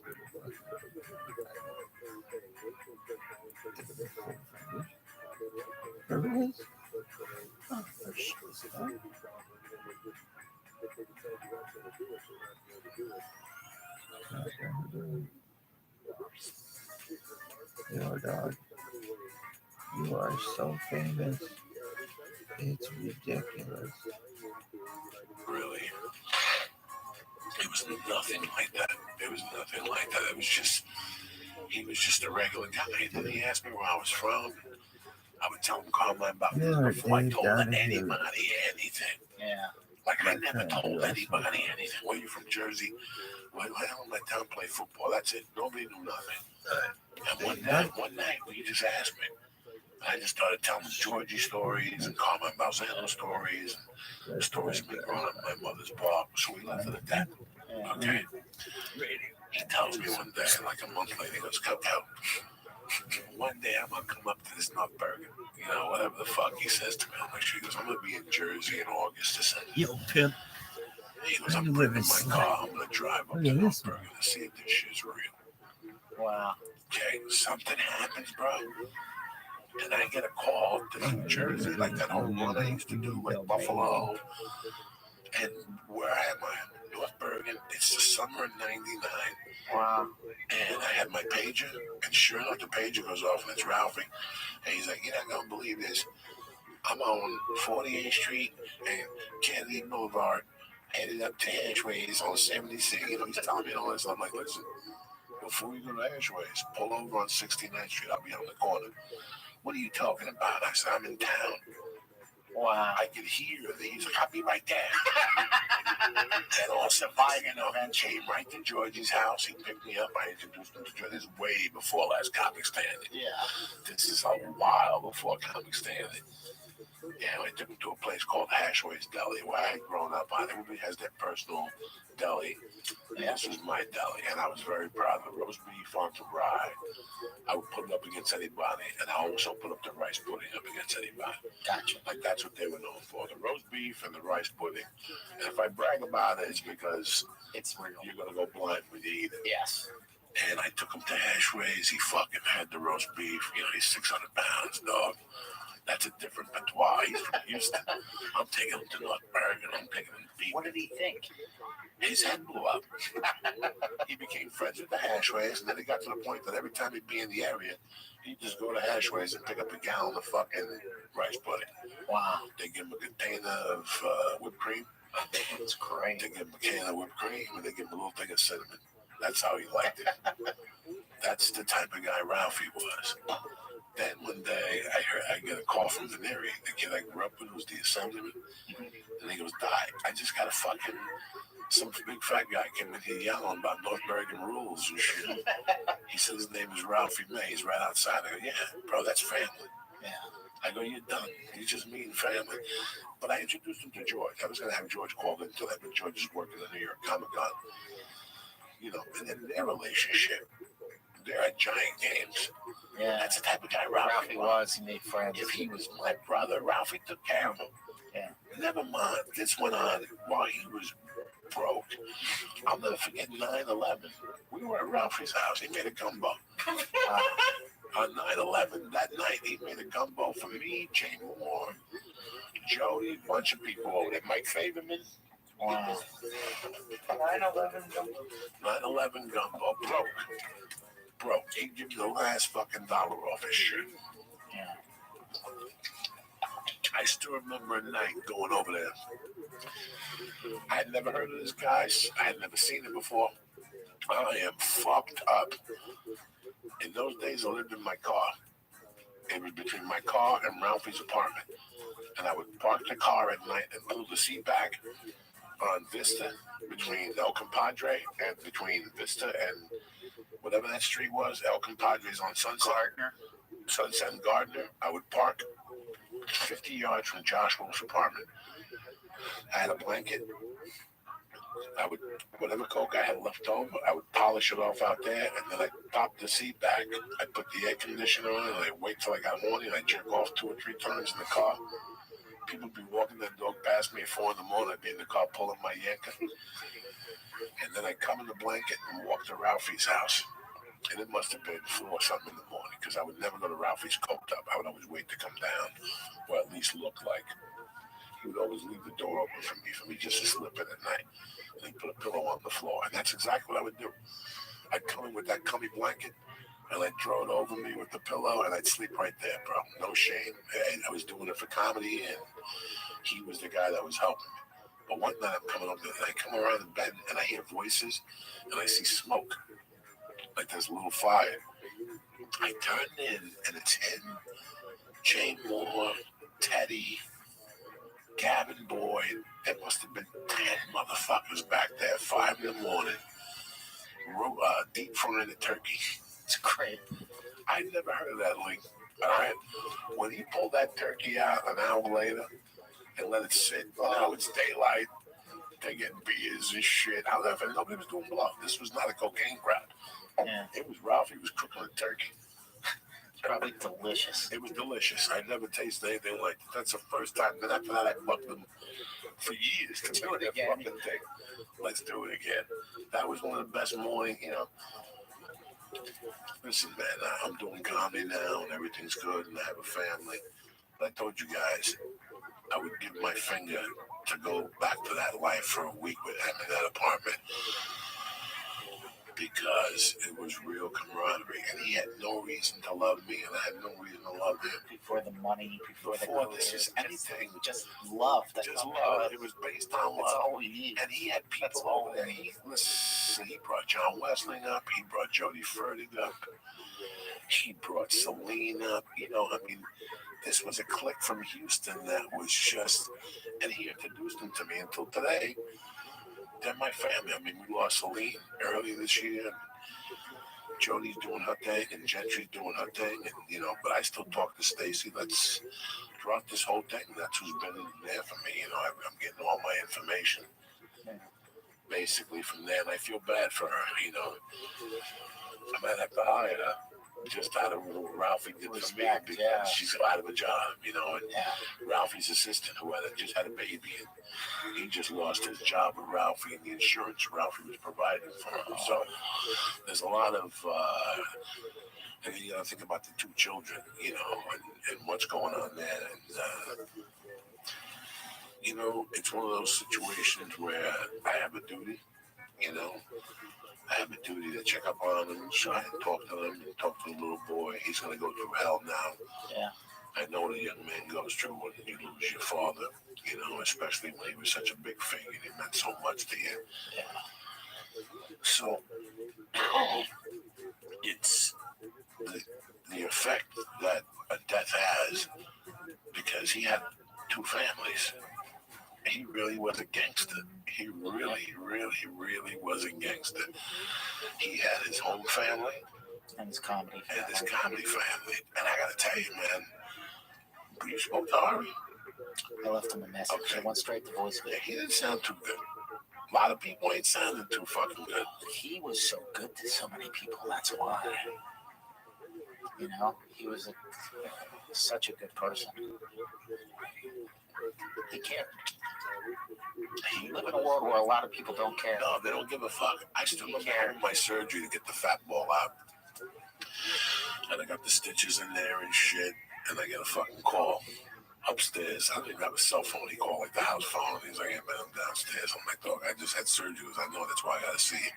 Speaker 14: good. Everybody's oh, for shit. Your dog, you are so famous. It's ridiculous.
Speaker 12: Really? It was nothing like that. It was nothing like that. It was just, he was just a regular guy. Then he asked me where I was from. I would tell him comment about this before I told anybody anything.
Speaker 11: Yeah.
Speaker 12: Like I never told anybody anything. Where you from, Jersey? Well, I don't let town play football. That's it. Nobody knew nothing. And one night, he just asked me. I just started telling Georgie stories and Carmen Balzano stories and stories of me growing up in my mother's bar. So we left it at that. Okay. He tells me one day, like a month later, he goes, "Come out. One day I'm gonna come up to this North Bergen, you know, whatever the fuck he says to me." I'm like, he goes, "I'm gonna be in Jersey in August to send
Speaker 1: Yo, pimp.
Speaker 12: He goes, "I'm bringing my car. I'm gonna drive up to North Bergen to see if this shit's real."
Speaker 11: Wow.
Speaker 12: Okay, something happens, bro. And I get a call to New Jersey, like that whole run I used to do with Buffalo. And where am I? North Bergen. It's the summer of '99.
Speaker 11: Wow.
Speaker 12: And I had my pager, and sure enough, the pager goes off, and it's Ralphie. And he's like, "You're not gonna believe this. I'm on 48th Street and Kennedy Boulevard, headed up to Ashways on 76." You know, he's telling me all this. I'm like, "Listen, before you go to Ashways, pull over on 69th Street. I'll be on the corner." "What are you talking about?" I said, "I'm in town."
Speaker 11: Wow.
Speaker 12: I could hear that he's like, "I'll be right there." And also, came right to Georgie's house. He picked me up. I introduced him to Georgie. This is way before Last Comic Standing.
Speaker 11: Yeah.
Speaker 12: This is a while before Comic Standing. Yeah, I took him to a place called Hashway's Deli, where I had grown up on. Everybody has their personal deli. And this was my deli, and I was very proud of the roast beef on the rye. I would put it up against anybody, and I also put up the rice pudding up against anybody.
Speaker 11: Gotcha.
Speaker 12: Like, that's what they were known for, the roast beef and the rice pudding. And if I brag about it, it's because
Speaker 11: it's real.
Speaker 12: You're going to go blind when you eat it.
Speaker 11: Yes.
Speaker 12: And I took him to Ashways. He fucking had the roast beef. You know, he's 600 pounds, dog. That's a different patois. He's from Houston. I'm taking him to North Bergen. I'm taking him to beef.
Speaker 11: What did he think?
Speaker 12: His head blew up. He became friends with the Hashways, and then it got to the point that every time he'd be in the area, he'd just go to Hashways and pick up a gallon of fucking rice pudding.
Speaker 11: Wow.
Speaker 12: They give him a container of whipped cream.
Speaker 11: That's great.
Speaker 12: They give him a can of whipped cream, and they give him a little thing of cinnamon. That's how he liked it. That's the type of guy Ralphie was. Then one day, I get a call from Veneri, the kid I grew up with, who's the assemblyman, and he goes, "Di, I just got a fucking some big fat guy came in here yelling about North Bergen rules and shit. He said his name is Ralphie May. He's right outside. I go, yeah, bro, that's family. Yeah. I go, you're done. You just mean family. But I introduced him to George. I was going to have George called into that, but George is working at the New York Comic Con. You know, and in their relationship, they're at giant games. Yeah. That's the type of guy Ralphie was. He made friends. If he was my brother, Ralphie took care of him. Yeah. Never mind. This went on while he was broke. I'll never forget 9/11. We were at Ralphie's house. He made a gumbo. On 9/11, that night, he made a gumbo for me, Jay Moore, Jody, a bunch of people over there. Mike Favorman. Wow. 9/11 gumbo. 9/11 gumbo. Broke. He'd give you the last fucking dollar off his shit. Yeah. I still remember a night going over there. I had never heard of this guy. I had never seen him before. I am fucked up. In those days, I lived in my car. It was between my car and Ralphie's apartment. And I would park the car at night and pull the seat back on Vista between El Compadre and between Vista and whatever that street was. El Compadre's on Sunset. Sunset and Gardner. I would park 50 yards from Josh Wolf's apartment. I had a blanket. I would, whatever coke I had left over, I would polish it off out there, and then I'd pop the seat back. I'd put the air conditioner on, and I'd wait till I got horny, and I'd jerk off 2 or 3 times in the car. People would be walking their dog past me at 4 in the morning. I'd be in the car pulling my yanker. And then I'd come in the blanket and walk to Ralphie's house. And it must have been 4 or something in the morning, because I would never go to Ralphie's coked up. I would always wait to come down, or at least look like. He would always leave the door open for me just to slip in at night. And he'd put a pillow on the floor. And that's exactly what I would do. I'd come in with that cummy blanket, and I'd throw it over me with the pillow, and I'd sleep right there, bro. No shame. And I was doing it for comedy, and he was the guy that was helping me. But one night I'm coming up there, and I come around in bed, and I hear voices, and I see smoke. Like there's a little fire. I turn in, and it's him, Jay Moore, Teddy, Gavin Boyd. There must have been 10 motherfuckers back there, 5 in the morning, deep frying the turkey. It's great. I never heard of that, Lee. All right. When he pulled that turkey out an hour later and let it sit, now it's daylight. They're getting beers and shit. However, nobody was doing blow. This was not a cocaine crowd. Yeah. It was Ralphie was cooking a turkey. Probably delicious. It was delicious. I never tasted anything like that. That's the first time. Then after that, I fucked them for years to do it again. Fucking thing. Let's do it again. That was one of the best morning, you know. Listen, man, I'm doing comedy now, and everything's good, and I have a family. But I told you guys, I would give my finger to go back to that life for a week with him in that apartment. Because it was real camaraderie, and he had no reason to love me, and I had no reason to love him. Before the money, before this is anything, just love. Just love. It was based on love. That's all we need. And he had people over there. He brought John Westling up. He brought Jody Fertig up. He brought Celine up. You know, I mean, this was a clique from Houston that was just, and he introduced them to me until today. They're my family. I mean, we lost Celine earlier this year. Jody's doing her thing, and Gentry's doing her thing, and you know. But I still talk to Stacy. Let's throughout this whole thing. That's who's been there for me. You know, I'm getting all my information basically from there, and I feel bad for her. You know, I might have to hire her just out of what Ralphie did for me because she's out of a job. You know, and Ralphie's assistant, who just had a baby, and he just lost his job with Ralphie and the insurance Ralphie was providing for him. So there's a lot of, and then you got to think about the 2 children, you know, and what's going on there. And, you know, it's one of those situations where I have a duty, you know. I have a duty to check up on him and try and talk to him and talk to the little boy. He's going to go through hell now. Yeah. I know what a young man goes through when you lose your father, you know, especially when he was such a big figure and he meant so much to you. Yeah. So, it's the effect that a death has, because he had 2 families. He really was a gangster. He really was a gangster. He had his home family
Speaker 11: and his comedy
Speaker 12: family. And I gotta tell you, man, you spoke to Ari?
Speaker 11: I left him a message. Okay. I went straight to voicemail.
Speaker 12: Yeah, he didn't sound too good. A lot of people ain't sounding too fucking good.
Speaker 11: He was so good to so many people. That's why. You know, he was such a good person. He cared. You live in a world where a lot of people don't care.
Speaker 12: No, they don't give a fuck. I still care my surgery to get the fat ball out. And I got the stitches in there and shit. And I get a fucking call upstairs. I don't even have a cell phone. He called like the house phone. And he's like, hey, man, I'm downstairs. I'm like, dog, I just had surgery. I know, that's why I got to see you.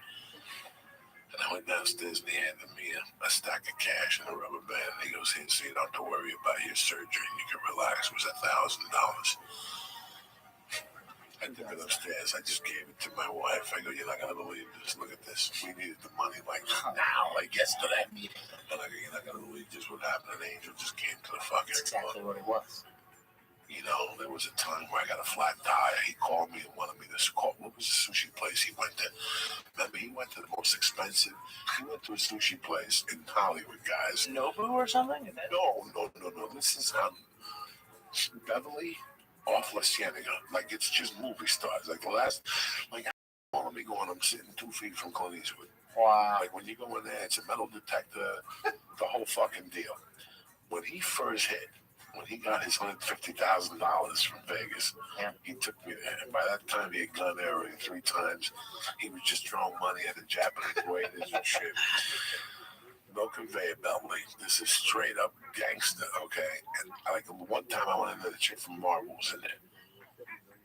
Speaker 12: And I went downstairs and he handed me a stack of cash and a rubber band. And he goes, here, so you don't have to worry about your surgery. You can relax. It was $1,000. I took it upstairs. I just gave it to my wife. I go, you're not going to believe this. Look at this. We needed the money like now, like yesterday. And I go, you're not going to believe just what happened. An angel just came to the fucking
Speaker 11: That's exactly what it was.
Speaker 12: You know, there was a time where I got a flat tire. He called me and wanted me to call. What was the sushi place he went to? Remember, he went to the most expensive. He went to a sushi place in Hollywood, guys.
Speaker 11: Nobu or something?
Speaker 12: No. This is Beverly off La Cienega. Like, it's just movie stars. Like, the last, like, let me go on. I'm sitting 2 feet from Clint Eastwood.
Speaker 11: Wow.
Speaker 12: Like, when you go in there, it's a metal detector, the whole fucking deal. When he first hit, when he got his $150,000 from Vegas, he took me there. And by that time, he had gone there already 3 times. He was just throwing money at the Japanese waiters and shit. No conveyor belt. This is straight up gangster, okay? And like one time I went in there, the chick from Marvel was in there.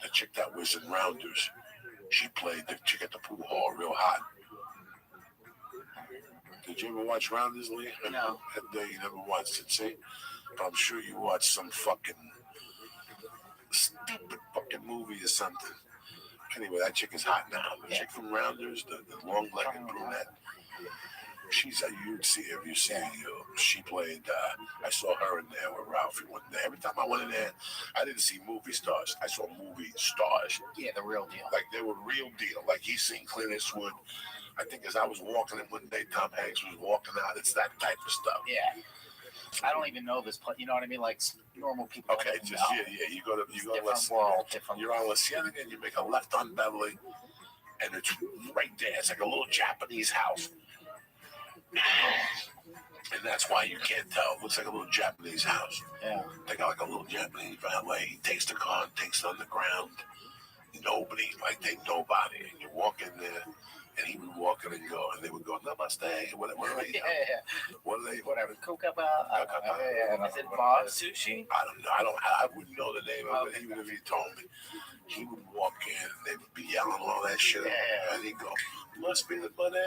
Speaker 12: The chick that was in Rounders. She played the chick at the pool hall, real hot. Did you ever watch Rounders, Lee?
Speaker 11: No.
Speaker 12: You never watched it, see? But I'm sure you watched some fucking stupid fucking movie or something. Anyway, that chick is hot now. The chick from Rounders, the long-legged brunette. She's you'd see her if you see her. She played, I saw her in there with Ralphie one day. Every time I went in there, I didn't see movie stars. I saw movie stars.
Speaker 11: Yeah, the real deal.
Speaker 12: Like, they were real deal. Like, he's seen Clint Eastwood. I think as I was walking in one day, Tom Hanks was walking out. It's that type of stuff.
Speaker 11: Yeah. I don't even know this place. You know what I mean? Like, normal people.
Speaker 12: Okay, just, yeah. You go to you're on La Cienega and you make a left on Beverly. And it's right there. It's like a little Japanese house. And that's why you can't tell. It looks like a little Japanese house.
Speaker 11: Yeah.
Speaker 12: They got like a little Japanese valet. He takes the car and takes it on the ground. Nobody, nobody. And you walk in there, and he would walk in and go, and they would go, namaste, whatever.
Speaker 11: Whatever. Kukaba.
Speaker 12: Is it
Speaker 11: Bob Sushi?
Speaker 12: I don't know. I wouldn't know the name of it, even if he told me. He would walk in, and they would be yelling all that shit. Yeah. And he'd go, must be the money.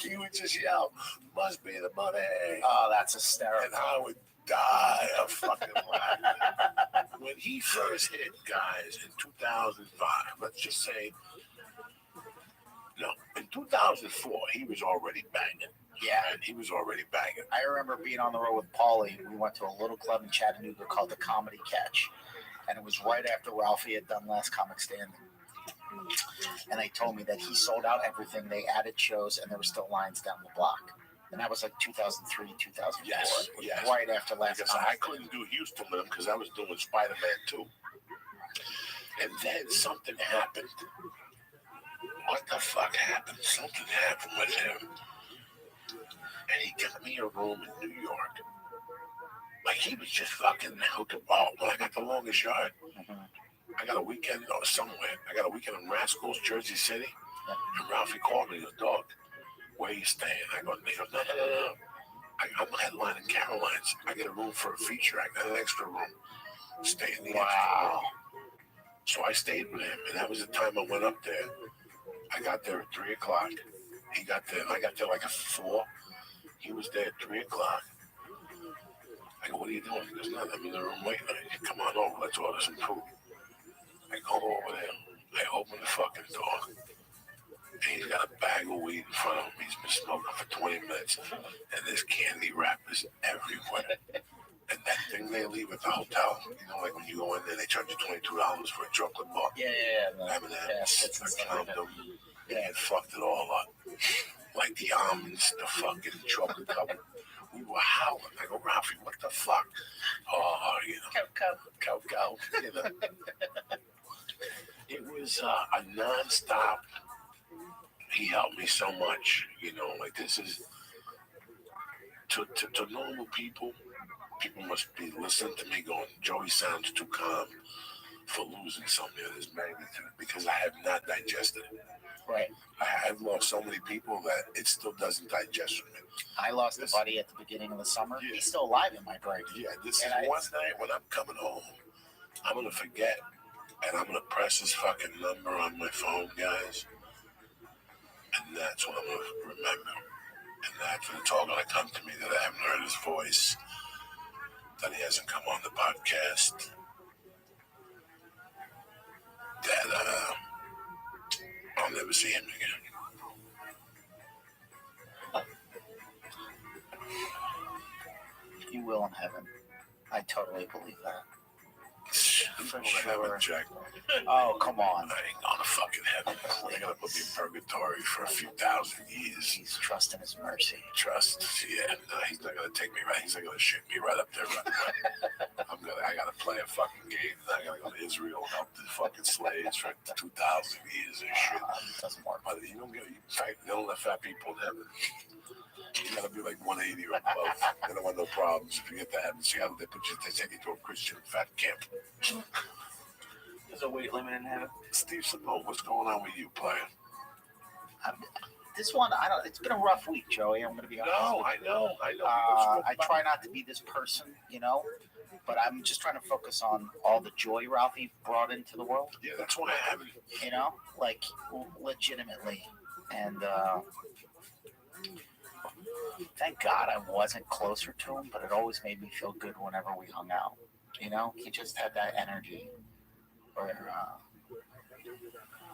Speaker 12: He would just yell, must be the money.
Speaker 11: Oh, that's hysterical.
Speaker 12: And I would die of fucking laughing. When he first hit, guys, in 2005, let's just say, in 2004, he was already banging.
Speaker 11: Yeah.
Speaker 12: And he was already banging.
Speaker 11: I remember being on the road with Paulie. We went to a little club in Chattanooga called the Comedy Catch. And it was right after Ralphie had done Last Comic Standing. And they told me that he sold out everything. They added shows, and there were still lines down the block. And that was like 2003, 2004.
Speaker 12: Yes.
Speaker 11: Right after Last
Speaker 12: Because
Speaker 11: Comic.
Speaker 12: I couldn't do Houston with him because I was doing Spider-Man 2. And then something happened. What the fuck happened? Something happened with him. And he got me a room in New York. Like, he was just fucking hooked up. Oh, when I got the longest yard, I got a weekend somewhere. I got a weekend in Rascals, Jersey City. And Ralphie called me, he goes, dog, where you staying? I go, no. I'm headlining Caroline's. I get a room for a feature. I got an extra room. Stay in the extra room. So I stayed with him, and that was the time I went up there. I got there at 3 o'clock. He got there, and I got there like at 4. He was there at 3 o'clock. I go, what are you doing? He goes, nothing. I'm in the room waiting. I go, come on over. Let's order some food. I go over there. I open the fucking door. And he's got a bag of weed in front of him. He's been smoking for 20 minutes. And there's candy wrappers everywhere. And that thing they leave at the hotel. You know, like when you go in there, they charge you $22 for a chocolate bar.
Speaker 11: Yeah.
Speaker 12: M&M's, I count them. They had fucked it all up. Like the almonds, the fucking chocolate covered. We were howling. I go, Ralphie, what the fuck? Oh, you know. Cow. You know. It was a non-stop. He helped me so much. You know, like this is to normal people. People must be listening to me going, Joey sounds too calm for losing something of this magnitude because I have not digested it.
Speaker 11: Right.
Speaker 12: I've lost so many people that it still doesn't digest for me.
Speaker 11: I lost a buddy at the beginning of the summer. Yeah. He's still alive in my brain.
Speaker 12: Yeah, this is one night when I'm coming home, I'm going to forget, and I'm going to press his fucking number on my phone, guys, and that's what I'm going to remember. And that's when it's all going to come to me that I haven't heard his voice, that he hasn't come on the podcast, that I'll never see him again.
Speaker 11: You will in heaven. I totally believe that.
Speaker 12: For sure.
Speaker 11: Oh, come on.
Speaker 12: I ain't gonna fucking heaven. They're gonna put me in purgatory for a few thousand years.
Speaker 11: He's trusting his mercy.
Speaker 12: Trust? Yeah. No, he's not gonna take me right. He's not gonna shoot me right up there. I gotta play a fucking game. I gotta go to Israel and help the fucking slaves for 2,000 years and shit.
Speaker 11: It doesn't work.
Speaker 12: But you don't get. In fact, they don't let fat people in heaven. You gotta be like 180 or above. They don't want no problems. If you get to heaven, so they take you to a Christian fat camp.
Speaker 11: There's a weight limit in heaven.
Speaker 12: Steve Simone, what's going on with you, player?
Speaker 11: This one, I don't. It's been a rough week, Joey. I'm gonna be honest.
Speaker 12: No, I know.
Speaker 11: I try not to be this person, you know, but I'm just trying to focus on all the joy Ralphie brought into the world.
Speaker 12: Yeah, that's why I haven't.
Speaker 11: You know, like legitimately, and thank God I wasn't closer to him, but it always made me feel good whenever we hung out. You know, he just had that energy, or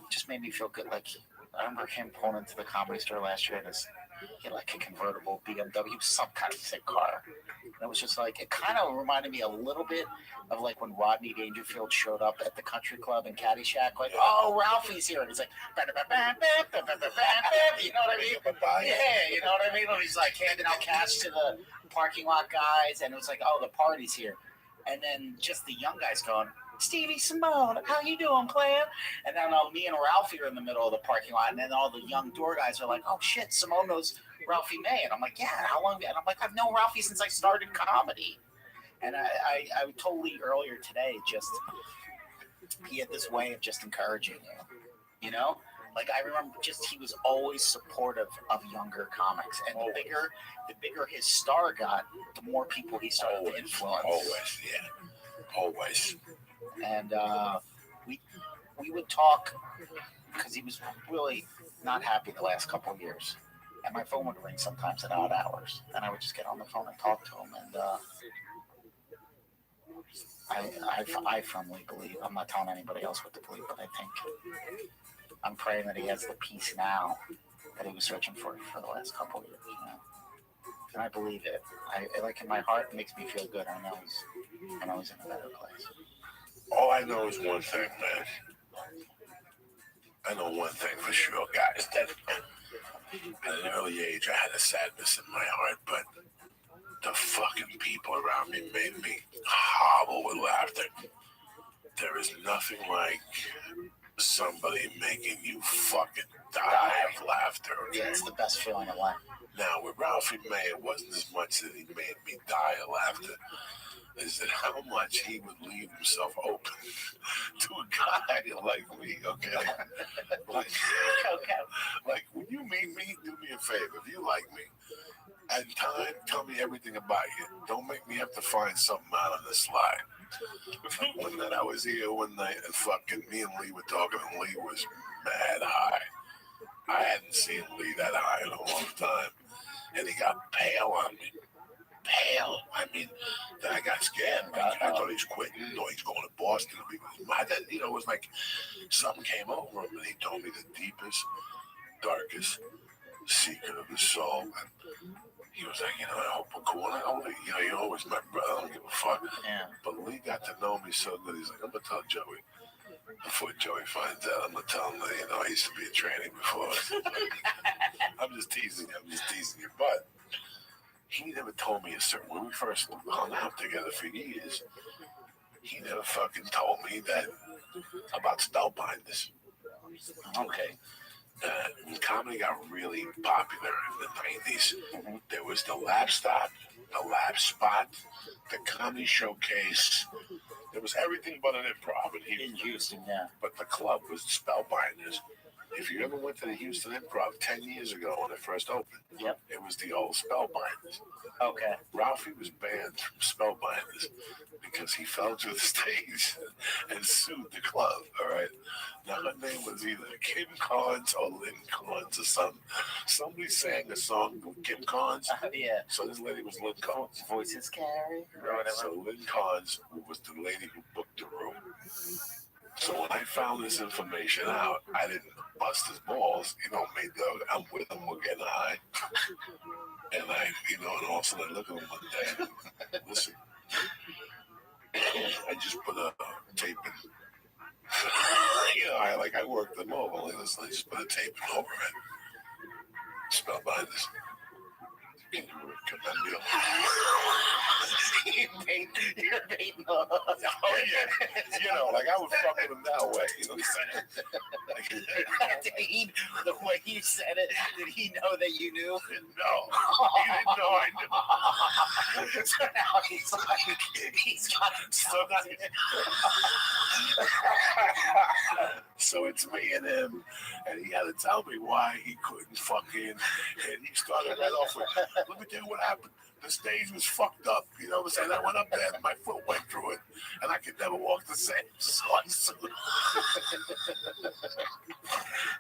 Speaker 11: just made me feel good. Like I remember him pulling into the Comedy Store last year, and he had like a convertible BMW, some kind of sick car. And it was just like, it kind of reminded me a little bit of like when Rodney Dangerfield showed up at the country club in Caddyshack, like, oh, Ralphie's here. And he's like, you know what I mean? Yeah, you know what I mean? When he's like handing out cash to the parking lot guys, and it was like, oh, the party's here. And then just the young guys going, Stevie Simone, how you doing, player? And then me and Ralphie are in the middle of the parking lot, and then all the young door guys are like, oh shit, Simone knows Ralphie May. And I'm like, yeah, how long? And I'm like, I've known Ralphie since I started comedy. And I totally earlier today, just he had this way of just encouraging you know? Like I remember he was always supportive of younger comics. And the bigger his star got, the more people he started to influence.
Speaker 12: Always, yeah. Always.
Speaker 11: And we would talk because he was really not happy the last couple of years. And my phone would ring sometimes at odd hours. And I would just get on the phone and talk to him. And I firmly believe, I'm not telling anybody else what to believe, but I'm praying that he has the peace now that he was searching for the last couple of years. You know? And I believe it. I like in my heart, it makes me feel good. I know he's in a better place.
Speaker 12: All I know is one thing, man. I know one thing for sure, guys. That at an early age, I had a sadness in my heart, but the fucking people around me made me hobble with laughter. There is nothing like somebody making you fucking die of laughter. Okay?
Speaker 11: Yeah, it's the best feeling in life.
Speaker 12: Now, with Ralphie May, it wasn't as much that he made me die of laughter. Is that how much he would leave himself open to a guy like me, okay? Like, when you meet me, do me a favor. If you like me, at time, tell me everything about you. Don't make me have to find something out on the slide. One night I was here one night, and fucking me and Lee were talking, and Lee was mad high. I hadn't seen Lee that high in a long time. And he got pale on me. Pale. I mean, then I got scared. I thought he's quitting or he's going to Boston. You know, it was like something came over him and he told me the deepest, darkest secret of his soul. And He was like, I hope we're cool. And I was like, you're always my brother. I don't give a fuck.
Speaker 11: Yeah.
Speaker 12: But Lee got to know me so good. He's like, I'm going to tell Joey. Before Joey finds out, I'm going to tell him that, I used to be a tranny before. I'm just teasing you. But he never told me a certain, when we first hung out together for years, he never fucking told me that about spellbinders.
Speaker 11: Okay.
Speaker 12: When comedy got really popular in the 90s, there was the Lab Stop, the Lab Spot, the Comedy Showcase. There was everything but an improv in
Speaker 11: Houston, yeah.
Speaker 12: But the club was Spellbinders. If you ever went to the Houston Improv 10 years ago when it first opened, it was the old Spellbinders.
Speaker 11: Okay.
Speaker 12: Ralphie was banned from Spellbinders because he fell to the stage and sued the club, all right? Now, her name was either Kim Carnes or Lynn Carnes or something. Somebody sang a song with Kim Carnes.
Speaker 11: Yeah.
Speaker 12: So this lady was Lynn Carnes.
Speaker 11: Voices carry.
Speaker 12: Right. So Lynn Carnes was the lady who booked the room. So when I found this information out, I didn't bust his balls. Me, dog. I'm with him. We're getting high. And and all of a sudden I look at him one day. Listen, I just put a tape in. I worked them over. Listen, I just put a tape in over it. Spellbinders. Can you recommend me?
Speaker 11: You're baiting.
Speaker 12: Oh, yeah. I would fuck with him that way. You know what I'm saying?
Speaker 11: The way you said it, did he know that you knew?
Speaker 12: No. He didn't know I knew.
Speaker 11: So now he's like, he's got himself.
Speaker 12: So it's me and him, and he had to tell me why he couldn't fucking, and he started right off with, let me tell you what happened. The stage was fucked up, you know what I'm saying? I went up there and my foot went through it, and I could never walk the same.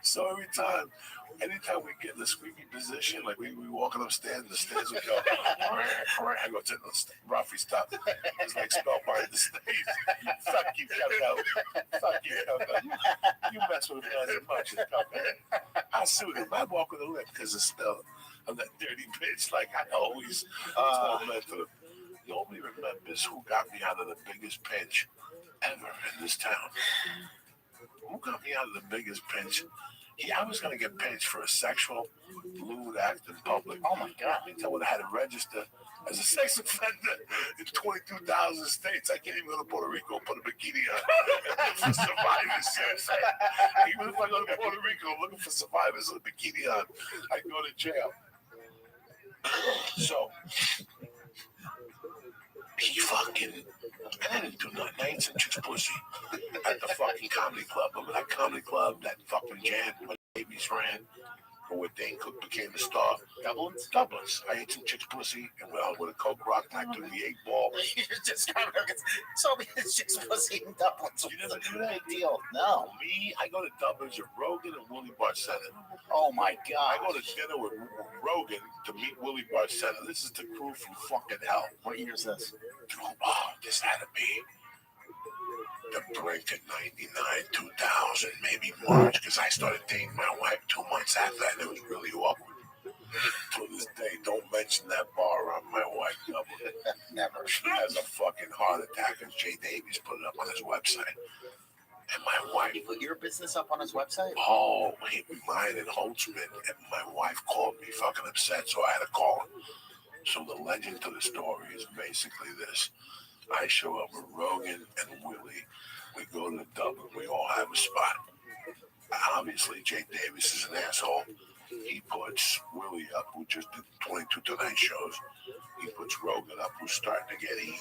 Speaker 12: So anytime we get in the squeaky position, like we walking upstairs, and the stairs would go, I go to the Rafi stop. It's like Spellbind the stage. Fuck you, Coco. Fuck you, Coco. You mess with me as much as Coco. I sued him. I walk with a lip because it's still of that dirty bitch. Like I always tormented him. Nobody remembers who got me out of the biggest pinch ever in this town. Who got me out of the biggest pinch? I was going to get pinched for a sexual lewd act in public.
Speaker 11: Oh my God.
Speaker 12: I would have had to register as a sex offender in 22,000 states. I can't even go to Puerto Rico and put a bikini on for survivors. Even if I go to Puerto Rico looking for survivors with a bikini on, I go to jail. So, he fucking, and I didn't do nothing. I ain't some chick's pussy at the fucking comedy club. Remember that comedy club, that fucking jam when babies ran? Or where Dane Cook became a star. Doublins. I ate some chick's pussy and went out with a Coke rock and I took the 8-ball.
Speaker 11: You just kind of so it's chick's pussy and Doublins.
Speaker 12: You never do that?
Speaker 11: Big deal. No.
Speaker 12: Me, I go to Doublins with Rogan and Willie Barcena.
Speaker 11: Oh my God.
Speaker 12: I go to dinner with Rogan to meet Willie Barcena. This is the crew from fucking hell.
Speaker 11: What year is this?
Speaker 12: Oh, this had to be the brink of 99, 2000, maybe March, because I started dating my wife 2 months after that, and it was really awkward. To this day, don't mention that bar on my wife.
Speaker 11: Never.
Speaker 12: She has a fucking heart attack, and Jay Davies put it up on his website. And my wife...
Speaker 11: He put your business up on his website?
Speaker 12: Oh, mine and Holtzman, and my wife called me fucking upset, so I had to call him. So the legend to the story is basically this. I show up with Rogan and Willie. We go to the Dublin. We all have a spot. Obviously, Jay Davis is an asshole. He puts Willie up, who just did 22 Tonight shows. He puts Rogan up, who's starting to get heat.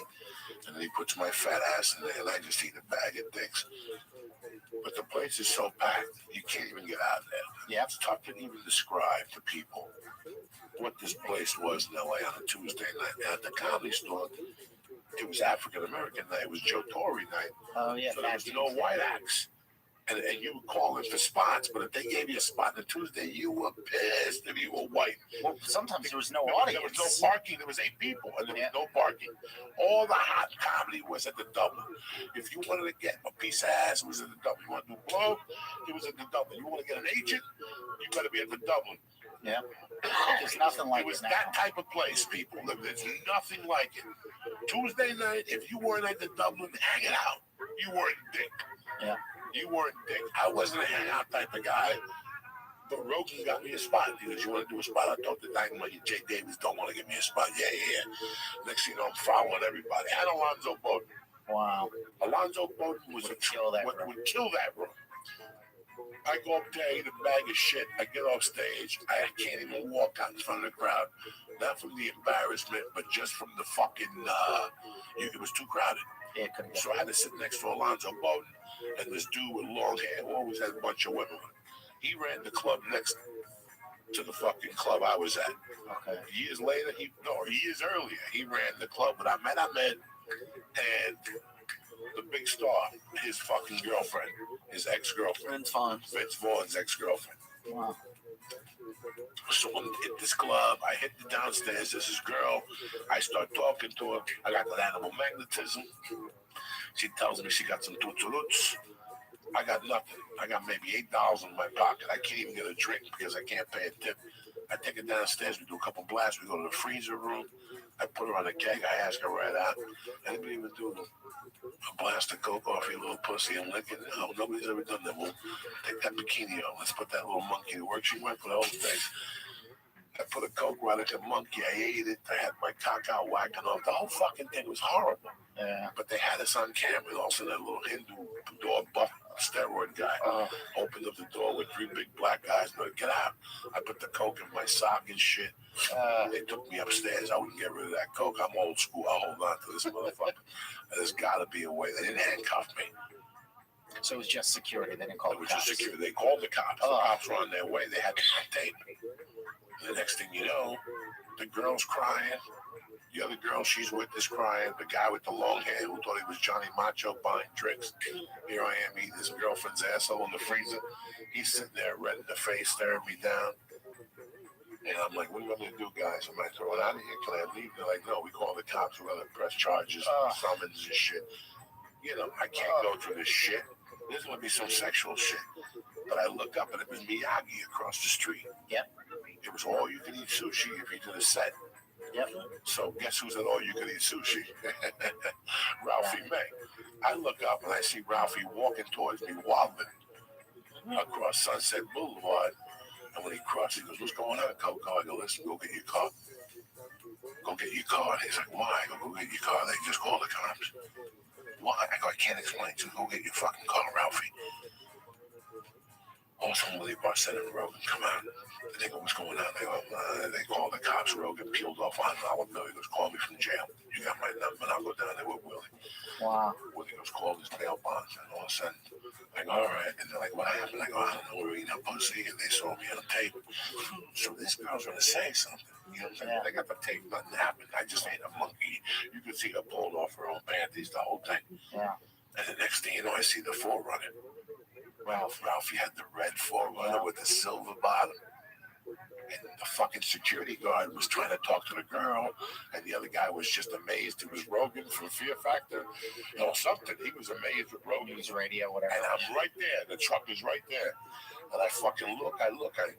Speaker 12: And then he puts my fat ass in there, and I just eat a bag of dicks. But the place is so packed, you can't even get out of there. Yeah, it's tough to even describe to people what this place was in LA on a Tuesday night. And at the Comedy Store, it was African American night. It was Joe Torre night.
Speaker 11: Oh, yeah.
Speaker 12: So there was no white acts. And you were calling for spots, but if they gave you a spot on a Tuesday, you were pissed if you were white.
Speaker 11: Well, sometimes there was no audience.
Speaker 12: There was no parking. There was 8 people, and there was no parking. All the hot comedy was at the Dublin. If you wanted to get a piece of ass, it was at the Dublin. You want to do blow, it was at the Dublin. You want to get an agent, you got to be at the Dublin.
Speaker 11: Yeah. There's nothing like
Speaker 12: it. Was
Speaker 11: it now.
Speaker 12: that type of place, people. There's nothing like it. Tuesday night, if you weren't at the Dublin hanging out, you weren't dick.
Speaker 11: Yeah.
Speaker 12: You weren't dick. I wasn't a hangout type of guy. But Rogan got me a spot. He goes, you want to do a spot? I told the dynamite, Jay Davis don't want to give me a spot. Yeah. Next thing you know, I'm following everybody. And Alonzo Bowden.
Speaker 11: Wow.
Speaker 12: Alonzo Bowden would kill that room. I go up there, eat a bag of shit. I get off stage. I can't even walk out in front of the crowd. Not from the embarrassment, but just from the fucking, it was too crowded.
Speaker 11: Yeah,
Speaker 12: so I had to sit next to Alonzo Bowden and this dude with long hair who always had a bunch of women with him. He ran the club next to the fucking club I was at.
Speaker 11: Okay.
Speaker 12: Years earlier, he ran the club with Ahmed and the big star, his fucking girlfriend, his ex-girlfriend. Vince Vaughn's ex-girlfriend.
Speaker 11: Wow.
Speaker 12: So I'm at this club, I hit the downstairs, there's this girl, I start talking to her, I got that animal magnetism. She tells me she got some tuts. I got nothing. I got maybe $8 in my pocket. I can't even get a drink because I can't pay a tip. I take her downstairs, we do a couple blasts, we go to the freezer room, I put her on a keg, I ask her right out. Anybody ever do a blast of coke off your little pussy and lick it? No, nobody's ever done that. Well, take that bikini on. Let's put that little monkey to work. She went for the whole thing. I put a coke right at the monkey. I ate it. I had my cock out whacking off. The whole fucking thing was horrible.
Speaker 11: Yeah.
Speaker 12: But they had us on camera. And also that little Hindu dog buff steroid guy opened up the door with 3 big black guys. But get out. I put the coke in my sock and shit. They took me upstairs. I wouldn't get rid of that coke. I'm old school. I'll hold on to this motherfucker. There's got to be a way. They didn't handcuff me.
Speaker 11: So it was just security. They didn't call the cops.
Speaker 12: It was just security. They called the cops. The cops were on their way. They had to tape. The next thing you know, the girl's crying. The other girl she's with is crying. The guy with the long hair who thought he was Johnny Macho buying drinks. Here I am eating his girlfriend's asshole in the freezer. He's sitting there red in the face, staring me down. And I'm like, what are you going to do, guys? Am I throwing out of here? Can I leave? They're like, no, we call the cops. We're going to press charges, summons and shit. You know, I can't go through this shit. There's going to be some sexual shit. But I look up and it was Miyagi across the street.
Speaker 11: Yep.
Speaker 12: It was all you could eat sushi if you did a set.
Speaker 11: Yep.
Speaker 12: So guess who's at all you could eat sushi? Ralphie May. I look up and I see Ralphie walking towards me, wobbling across Sunset Boulevard. And when he crosses, he goes, what's going on, Coco? I go, listen, go get your car. Go get your car. And he's like, why? I go get your car. They just call the cops. Why? I go, I can't explain to you. Go get your fucking car, Ralphie. Also, Willie Barcetta and Rogan come out. They go, what's going on? They go, they call the cops. Rogan peeled off $100 bill. He goes, call me from jail. You got my number. And I'll go down there with Willie.
Speaker 11: Wow.
Speaker 12: Willie goes, call his bail bonds. And all of a sudden, I go, all right. And they're like, what happened? I go, I don't know. We're eating a pussy. And they saw me on tape. So this girl's going to say something. You know what I'm saying? They got the tape. Nothing happened. I just ate a monkey. You could see her pulled off her own panties, the whole thing.
Speaker 11: Yeah.
Speaker 12: And the next thing you know, I see the Forerunner. Ralphie had the red Forerunner with the silver bottom. And the fucking security guard was trying to talk to the girl, and the other guy was just amazed. It was Rogan from Fear Factor, or something. He was amazed with Rogan's
Speaker 11: radio, whatever.
Speaker 12: And I'm right there. The truck is right there. And I fucking look, I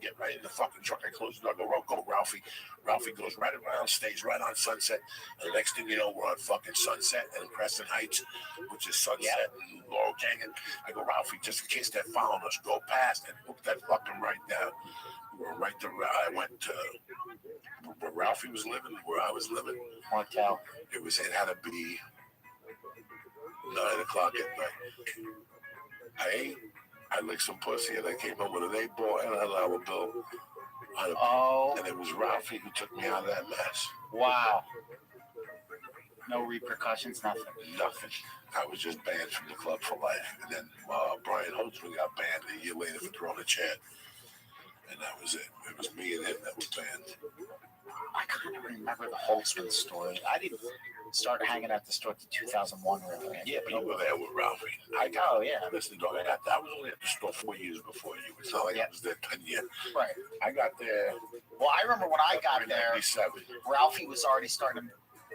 Speaker 12: get right in the fucking truck. I close the door, go, Ralphie. Ralphie goes right around, stays right on Sunset. And the next thing you know, we're on fucking Sunset and Crescent Heights, which is Sunset and Laurel Canyon. I go, Ralphie, just in case they're following us, go past and hook that fucking right down. Right to I went to where Ralphie was living, where I was living.
Speaker 11: Hotel.
Speaker 12: It had to be 9 o'clock at night. I ate. I licked some pussy and I came home with an $8 and $1 bill. And it was Ralphie who took me out of that mess.
Speaker 11: Wow. No repercussions, nothing.
Speaker 12: Nothing. I was just banned from the club for life. And then Brian Holtzman got banned a year later for throwing a chant. And that was it. It was me and him that was banned.
Speaker 11: I kind of remember the Holtzman story. I didn't start hanging at the store to 2001, really.
Speaker 12: Yeah, but you were there with Ralphie. Listen, dog, I was only at the store 4 years before you. It's not like I was there 10 years.
Speaker 11: Right.
Speaker 12: I got there.
Speaker 11: Well, I remember when I got there,
Speaker 12: 97.
Speaker 11: Ralphie was already starting to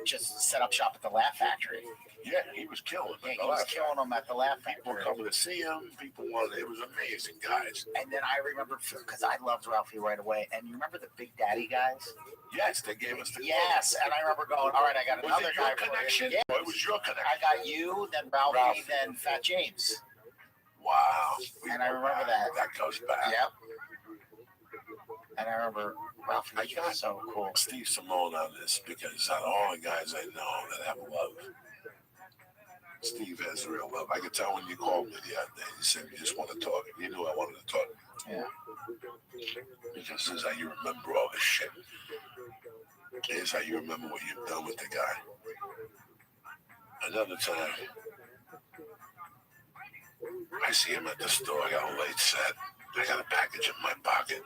Speaker 11: just set up shop at the Laugh Factory.
Speaker 12: Yeah, he was killing them.
Speaker 11: Yeah, he was killing them at the Laugh Factory.
Speaker 12: People coming to see him. People wanted. It was amazing, guys.
Speaker 11: And then I remember, because I loved Ralphie right away. And you remember the Big Daddy guys?
Speaker 12: Yes, they gave us the.
Speaker 11: Yes, and I remember going, all right, I got another
Speaker 12: was it your
Speaker 11: guy.
Speaker 12: connection?
Speaker 11: Yeah.
Speaker 12: It was your connection.
Speaker 11: I got you, then Ralphie, then Fat James.
Speaker 12: Wow.
Speaker 11: And I remember that.
Speaker 12: That goes back.
Speaker 11: Yep. And I remember Ralphie was so cool.
Speaker 12: Steve Simone on this because out of all the guys I know that have love, Steve has real love. I could tell when you called me the other day, you said you just want to talk. You knew I wanted to talk.
Speaker 11: Yeah.
Speaker 12: Because this is how you remember all this shit. This is how you remember what you've done with the guy. Another time, I see him at the store. I got a late set. I got a package in my pocket.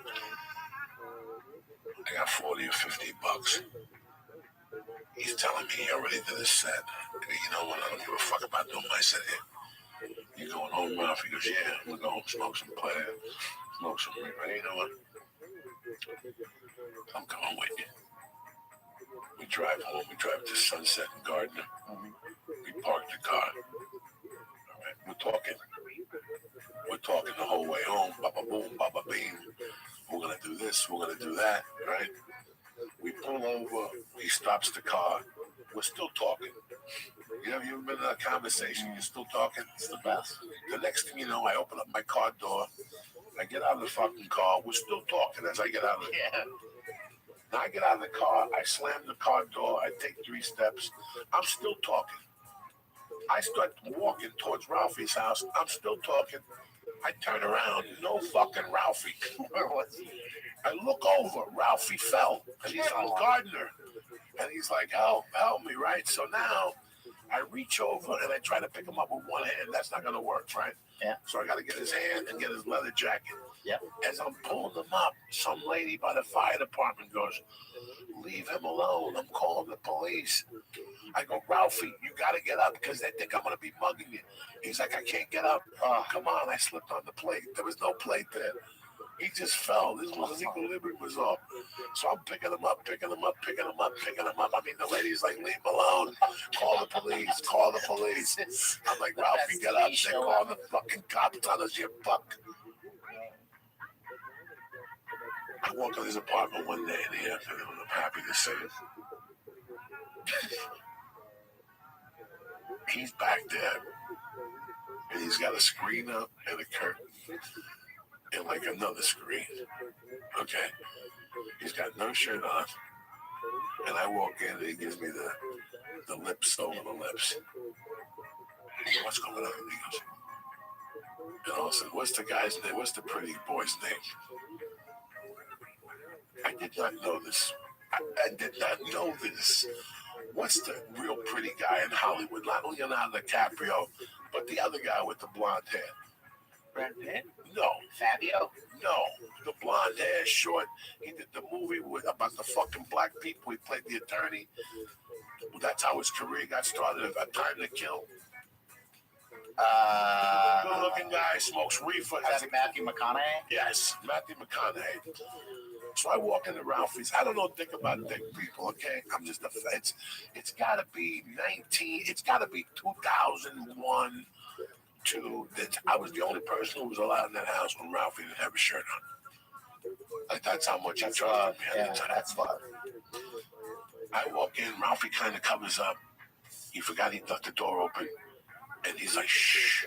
Speaker 12: I got 40 or 50 bucks. He's telling me he already did his set. You know what? I don't give a fuck about doing my set here. You going home, Ralph? He goes, yeah, I'm going to go home, smoke some player, smoke some weed. You know what? I'm coming with you. We drive home. We drive to Sunset and Gardner. We park the car. All right, we're talking. We're talking the whole way home. Baba boom, baba beam. We're going to do this. We're going to do that, right? We pull over. He stops the car. We're still talking. You know, you've been in a conversation. You're still talking. It's the best. The next thing you know, I open up my car door. I get out of the fucking car. We're still talking as I get out of the car. Now I get out of the car. I slam the car door. I take 3 steps. I'm still talking. I start walking towards Ralphie's house. I'm still talking. I turn around. No fucking Ralphie. Where was he? I look over. Ralphie fell. And he's on Gardner. And he's like, help me, right? So now I reach over and I try to pick him up with one hand. That's not going to work, right?
Speaker 11: Yeah.
Speaker 12: So I got to get his hand and get his leather jacket.
Speaker 11: Yep.
Speaker 12: As I'm pulling him up, some lady by the fire department goes, leave him alone. I'm calling the police. I go, Ralphie, you got to get up because they think I'm going to be mugging you. He's like, I can't get up. Come on. I slipped on the plate. There was no plate there. He just fell. This was his equilibrium was off. So I'm picking him up. I mean, the lady's like, leave him alone. Call the police. I'm like, Ralphie, get up. They call the fucking cops on us, you fuck. I walk in his apartment one day in the afternoon. I'm happy to say it. He's back there. And he's got a screen up and a curtain. And like another screen. Okay. He's got no shirt on. And I walk in and he gives me the lips over the lips. I go, what's going on? He goes, and all of a sudden, what's the guy's name? What's the pretty boy's name? I did not know this. I did not know this. What's the real pretty guy in Hollywood? Not Leonardo DiCaprio, but the other guy with the blonde hair.
Speaker 11: Brad Pitt?
Speaker 12: No.
Speaker 11: Fabio?
Speaker 12: No. The blonde hair, short. He did the movie about the fucking black people. He played the attorney. That's how his career got started. A Time to Kill. Good-looking guy, smokes reefer.
Speaker 11: Is that Matthew McConaughey?
Speaker 12: Yes, Matthew McConaughey. So I walk into Ralphie's. I don't know dick about dick people, okay? I'm just a fence. It's got to be 19. It's got to be 2001. I was the only person who was allowed in that house when Ralphie didn't have a shirt on. Like, that's how much he trusted me at the time.
Speaker 11: That's fun.
Speaker 12: I walk in, Ralphie kind of covers up. He forgot he left the door open. And he's like, shh.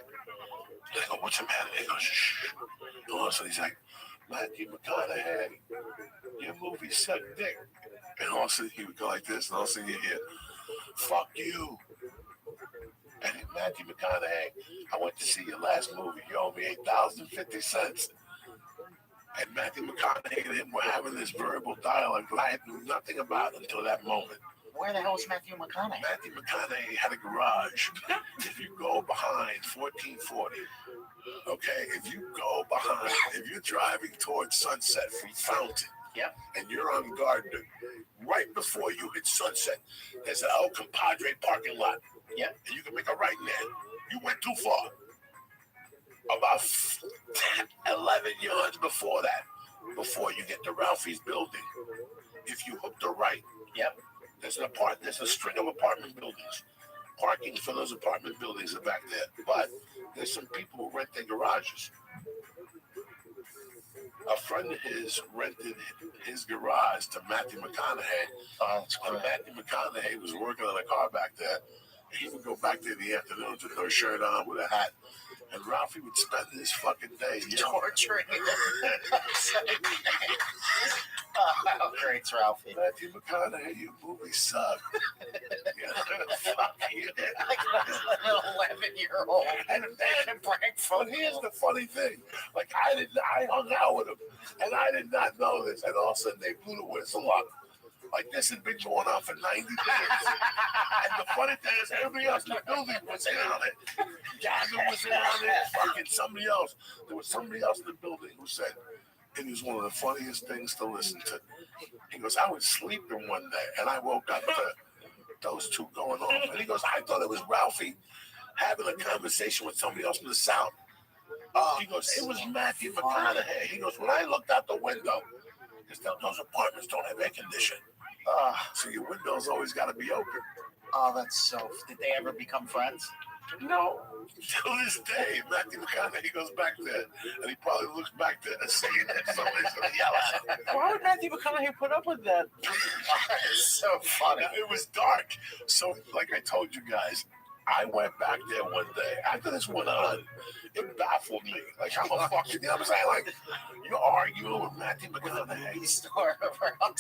Speaker 12: And I go, what's the matter? He goes, shh. And all of a sudden he's like, Matthew McConaughey, your movie sucked dick. And all of a sudden he would go like this, and all of a sudden you hear, fuck you. And Matthew McConaughey, I went to see your last movie. You owe me $8.50. And Matthew McConaughey and him were having this verbal dialogue that I knew nothing about until that moment.
Speaker 11: Where the hell is Matthew McConaughey?
Speaker 12: Matthew McConaughey had a garage. If you go behind 1440, okay, if you're driving towards Sunset from Fountain,
Speaker 11: yep,
Speaker 12: and you're on Gardner, right before you hit Sunset, there's an El Compadre parking lot.
Speaker 11: Yep.
Speaker 12: And you can make a right in there. You went too far. About 11 yards before that, before you get to Ralphie's building, if you hook the right,
Speaker 11: yep,
Speaker 12: There's a string of apartment buildings. Parking for those apartment buildings are back there. But there's some people who rent their garages. A friend of his rented his garage to Matthew McConaughey. And Matthew McConaughey was working on a car back there. He would go back there in the afternoons with no shirt on, with a hat. And Ralphie would spend his fucking day
Speaker 11: torturing him. How great's Ralphie?
Speaker 12: Matthew McConaughey, your movie sucked. Fuck you.
Speaker 11: Like an 11-year-old.
Speaker 12: And here's the funny thing. Like, I hung out with him, and I did not know this. And all of a sudden, they blew the whistle on. Like, this had been going on for 90 days. And the funny thing is, everybody else in the building was in on it. Gavin was in on it. Fucking somebody else. There was somebody else in the building who said, it was one of the funniest things to listen to. He goes, I was sleeping one day, and I woke up to those two going on. And he goes, I thought it was Ralphie having a conversation with somebody else in the South. He goes, it was Matthew McConaughey. He goes, when I looked out the window, because those apartments don't have air conditioning. So your window's always got to be open.
Speaker 11: Oh, that's so... Did they ever become friends?
Speaker 12: No. Till this day, Matthew McConaughey goes back there, and he probably looks back there and saying that somebody's going to yell at him.
Speaker 7: Why would Matthew McConaughey put up with that?
Speaker 11: It's so funny.
Speaker 12: It was dark. So, like I told you guys, I went back there one day. After this went on, it baffled me. Like, I'm a fucking, you know what I'm saying? Like, you're arguing with Matthew McConaughey.
Speaker 11: Story around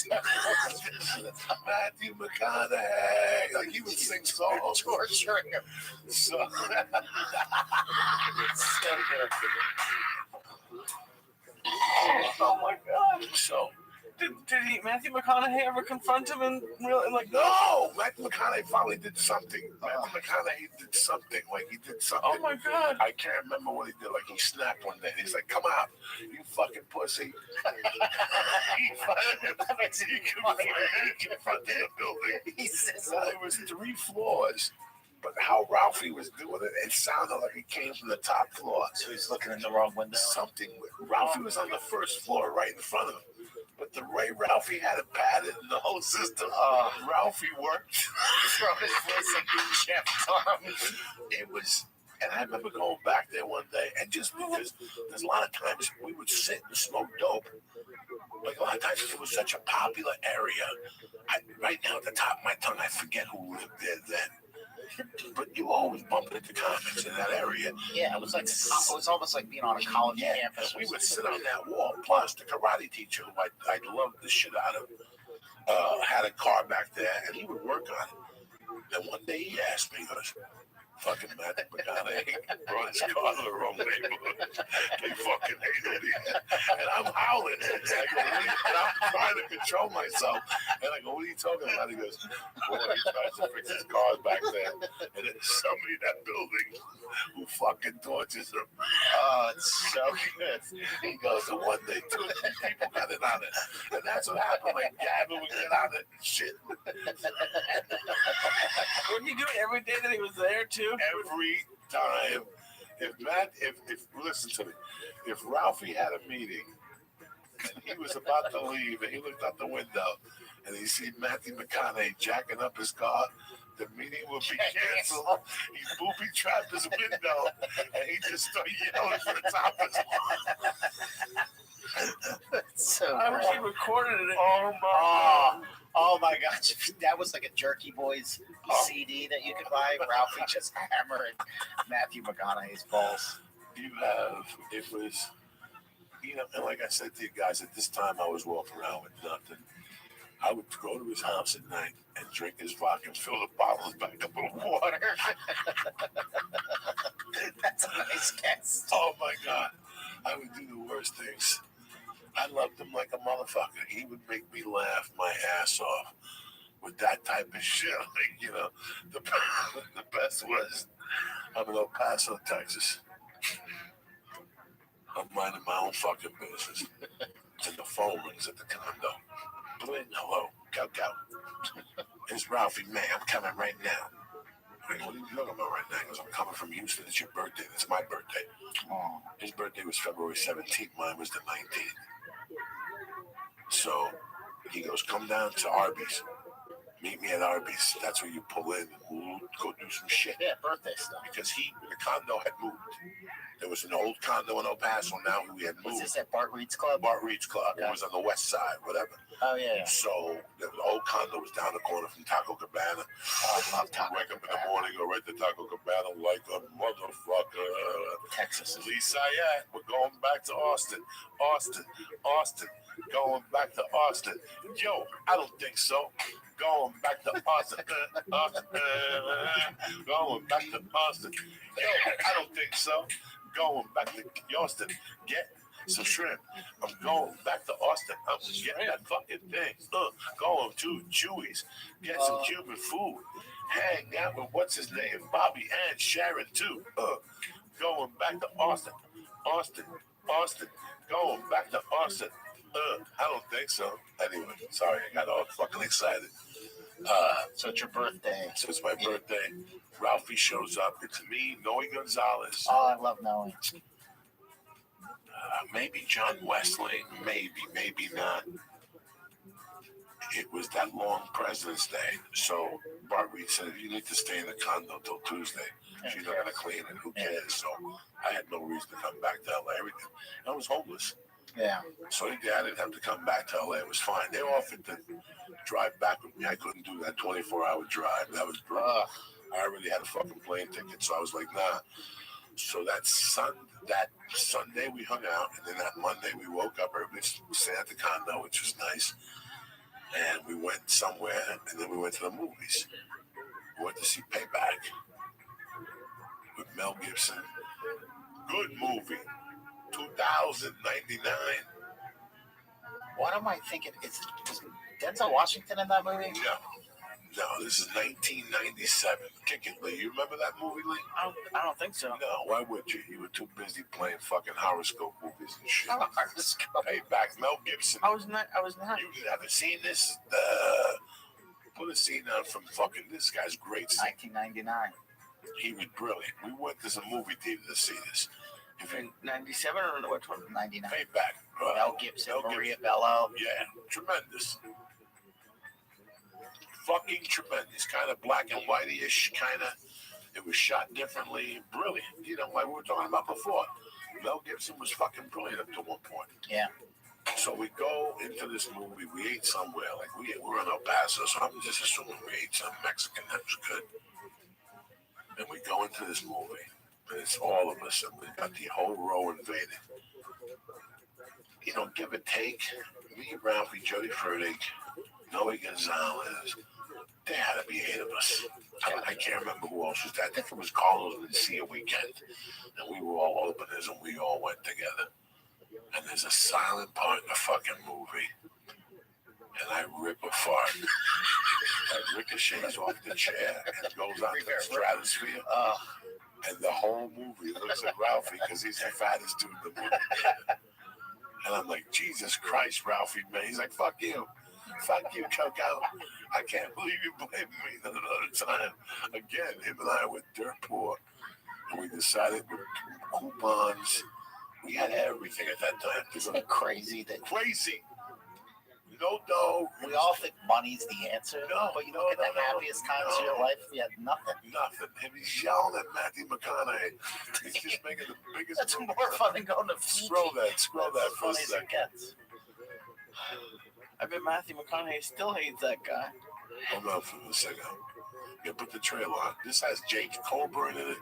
Speaker 12: Matthew McConaughey. Like, he would sing songs.
Speaker 11: Torturing him.
Speaker 12: So,
Speaker 11: so good.
Speaker 7: Oh my God.
Speaker 12: So,
Speaker 7: did Matthew McConaughey ever confront him and really like?
Speaker 12: No, Matthew McConaughey finally did something. Matthew McConaughey did something. Like, he did something.
Speaker 7: Oh my God.
Speaker 12: I can't remember what he did. Like, he snapped one day. He's like, come out, you fucking pussy. He confronted the building.
Speaker 11: He says,
Speaker 12: it was 3 floors. But how Ralphie was doing it, it sounded like it came from the top floor.
Speaker 11: So he's looking in the wrong window.
Speaker 12: Ralphie was on the first floor right in front of him. But the way Ralphie had it padded in the whole system, Ralphie worked.
Speaker 11: From his voice like Jeff Tom.
Speaker 12: It was, and I remember going back there one day, and just because there's a lot of times we would sit and smoke dope. Like, a lot of times it was such a popular area. Right now at the top of my tongue, I forget who lived there then. But you always bumped into comics in that area.
Speaker 11: Yeah, it was almost like being on a college campus.
Speaker 12: We would sit on that wall. Plus, the karate teacher, who I loved the shit out of, had a car back there, and he would work on it. And one day he asked me, he goes, fucking Matthew McConaughey brought his car to the wrong neighborhood. They fucking hated it. And I'm howling. And I'm trying to control myself. And I go, what are you talking about? He goes, well, he tries to fix his cars back there. And there's somebody in that building who fucking tortures him.
Speaker 11: Oh, it's so good.
Speaker 12: He goes, and one day 2 or 3 people got in on it. And that's what happened. Like, Gavin would get on it and shit.
Speaker 7: Would he do it every day that he was there too?
Speaker 12: Every time. If listen to me, if Ralphie had a meeting and he was about to leave and he looked out the window and he see Matthew McConaughey jacking up his car, the meeting would be canceled. He booby-trapped his window and he just started yelling for the top of his
Speaker 11: So
Speaker 7: I wish he recorded it.
Speaker 11: Oh my gosh, that was like a Jerky Boys CD that you could buy. Ralphie just hammering Matthew McConaughey's balls.
Speaker 12: It was, and like I said to you guys, at this time I was walking around with nothing. I would go to his house at night and drink his vodka and fill the bottles back up with water.
Speaker 11: That's a nice guess.
Speaker 12: Oh my God. I would do the worst things. I loved him like a motherfucker. He would make me laugh my ass off with that type of shit. Like, the best was, I'm in El Paso, Texas. I'm minding my own fucking business. And the phone rings at the condo. Blin, hello, go. It's Ralphie, man, I'm coming right now. I mean, what are you talking about right now? He goes, I'm coming from Houston. It's your birthday. It's my birthday. His birthday was February 17th. Mine was the 19th. So he goes, come down to Arby's Meet me at Arby's. That's where you pull in and we'll go do some shit.
Speaker 11: Yeah, birthday stuff.
Speaker 12: Because the condo had moved. There was an old condo in El Paso now we had moved.
Speaker 11: Was this at Bart Reed's Club?
Speaker 12: Bart Reed's Club.
Speaker 11: Yeah.
Speaker 12: It was on the west side, whatever.
Speaker 11: Oh, yeah.
Speaker 12: So the old condo was down the corner from Taco Cabana.
Speaker 11: Oh, I love Taco
Speaker 12: Wake up in the morning, go right to Taco Cabana like a motherfucker.
Speaker 11: Texas.
Speaker 12: Lafayette. We're going back to Austin. Austin. Going back to Austin. Yo, I don't think so. Going back to Austin. Going back to Austin. Yo, I don't think so. Going back to Austin. Get some shrimp. I'm going back to Austin. I'm getting that fucking thing. Going to Chewy's. Get some Cuban food. Hang out with what's his name? Bobby and Sharon too. Going back to Austin. Going back to Austin. I don't think so. Anyway, sorry, I got all fucking excited.
Speaker 11: So it's your birthday.
Speaker 12: So it's my birthday. Ralphie shows up. It's me, Noe Gonzalez.
Speaker 11: Oh, I love Noe.
Speaker 12: Maybe John Wesley. Maybe not. It was that long President's Day. So Bart Reed said, you need to stay in the condo till Tuesday. She's not going to clean it. Who cares? So I had no reason to come back to LA. Everything. I was homeless.
Speaker 11: Yeah.
Speaker 12: So I didn't have to come back to LA. It was fine. They offered to drive back with me. I couldn't do that 24-hour drive. That was brutal. I already had a fucking plane ticket, so I was like, nah. So that Sunday we hung out, and then that Monday we woke up. Everybody stayed at the condo, which was nice. And we went somewhere, and then we went to the movies. We went to see Payback with Mel Gibson. Good movie. $2,099.
Speaker 11: What am I thinking? Was Denzel Washington in that movie?
Speaker 12: No, this is 1997. Kick it, Lee. You remember that movie, Lee?
Speaker 11: I don't think so.
Speaker 12: No, why would you? You were too busy playing fucking horoscope movies and shit.
Speaker 11: Horoscope.
Speaker 12: Payback, Mel Gibson.
Speaker 11: I was not.
Speaker 12: You haven't seen this? Put a scene on from fucking this guy's great.
Speaker 11: 1999.
Speaker 12: He was brilliant. We went to some movie theater to see this.
Speaker 11: In 97 or which one? 99.
Speaker 12: Payback.
Speaker 11: Mel Gibson, Maria Bello.
Speaker 12: Yeah, tremendous. Fucking tremendous. Kind of black and white-ish, kind of. It was shot differently. Brilliant. You know, like we were talking about before. Mel Gibson was fucking brilliant up to one point.
Speaker 11: Yeah.
Speaker 12: So we go into this movie. We ate somewhere. Like we were in El Paso, so I'm just assuming we ate some Mexican. That was good. And we go into this movie. And it's all of us, and we got the whole row invaded. You know, give or take, me, Ralphie, Jody Furtick, Noe Gonzalez, there had to be 8 of us. I can't remember who else was there. I think it was Carlos and Sia Weekend. And we were all openers, and we all went together. And there's a silent part in the fucking movie. And I rip a fart. That ricochets off the chair and goes out to the stratosphere. And the whole movie looks at Ralphie because he's the fattest dude in the movie. And I'm like, Jesus Christ, Ralphie, man. He's like, fuck you. Fuck you, Coco. I can't believe you blamed me another time. Again, him and I were dirt poor. And we decided with coupons, we had everything at that time.
Speaker 11: Isn't it crazy that...
Speaker 12: Crazy. No.
Speaker 11: We all think money's the answer.
Speaker 12: No,
Speaker 11: but you look at the happiest times of your life, you had nothing.
Speaker 12: And he's yelling at Matthew McConaughey. He's just making the biggest...
Speaker 11: That's more fun than going to Fiji.
Speaker 12: Scroll that for a second.
Speaker 8: I bet Matthew McConaughey still hates that guy.
Speaker 12: Hold on for a second. Yeah, put the trailer on. This has Jake Colburn in it.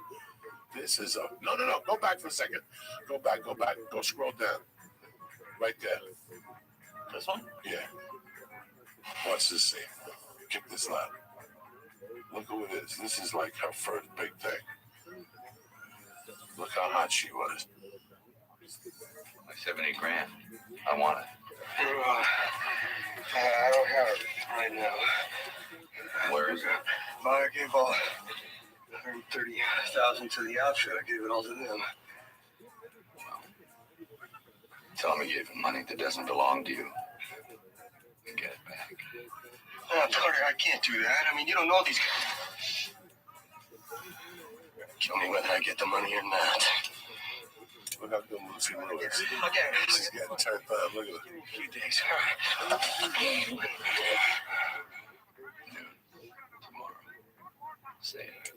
Speaker 12: This is a... No. Go back for a second. Go back. Go scroll down. Right there.
Speaker 8: This one?
Speaker 12: Yeah. Watch this scene. Kick this loud. Look who it is. This is like her first big thing. Look how hot she was.
Speaker 22: Like 7-8 grand. I want it.
Speaker 23: I don't have it right now.
Speaker 22: Where is it?
Speaker 23: I gave all $130,000 to the outfit. I gave it all to them.
Speaker 22: Tell me you gave him money that doesn't belong to you. Get it back.
Speaker 23: Carter, I can't do that. I mean, you don't know these guys. Kill me whether I get the money or not.
Speaker 12: Look how good Lucy looks.
Speaker 23: Okay.
Speaker 12: She's getting turned up. Look at her.
Speaker 23: Give me a few days. All right.
Speaker 22: Dude,
Speaker 21: Say it.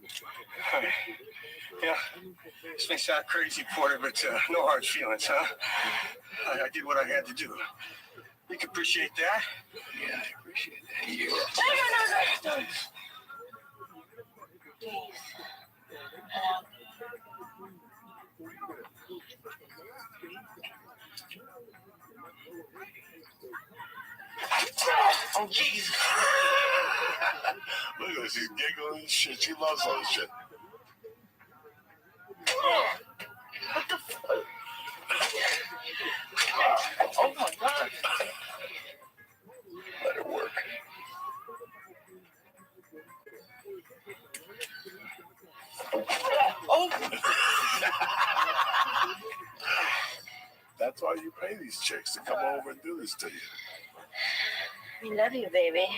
Speaker 23: Yeah, this may sound crazy, Porter, but no hard feelings, huh? I did what I had to do. You can appreciate that?
Speaker 21: Yeah, I appreciate that. You.
Speaker 23: No.
Speaker 12: Oh, jeez. Look at her. She's giggling and shit. She loves all this shit.
Speaker 8: What the fuck? Oh my god.
Speaker 12: Let it work.
Speaker 8: Oh.
Speaker 12: That's why you pay these chicks to come over and do this to you.
Speaker 3: We love you, baby.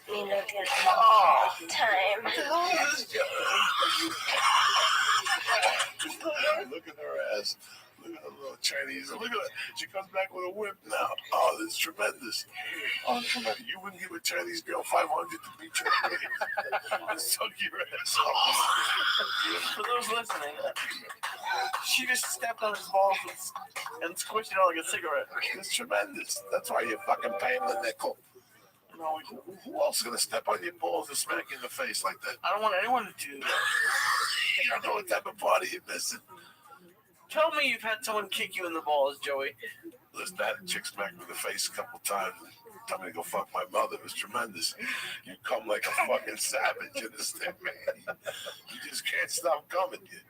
Speaker 3: We love you all the time.
Speaker 12: Look at her ass. Look at her little Chinese. Look at her. She comes back with a whip now. Oh, this is tremendous. Oh, tremendous. You wouldn't give a Chinese girl $500 to beat your and suck your ass off.
Speaker 8: For those listening, she just stepped on his balls and squished it out like a cigarette.
Speaker 12: It's tremendous. That's why you fucking pay him the nickel. No, who else is gonna step on your balls and smack you in the face like that?
Speaker 8: I don't want anyone to do that.
Speaker 12: You don't know what type of party you're missing.
Speaker 8: Tell me you've had someone kick you in the balls, Joey.
Speaker 12: Listen, that chick smacked me in the face a couple times and told me to go fuck my mother. It was tremendous. You come like a fucking savage, you understand me? You just can't stop coming. You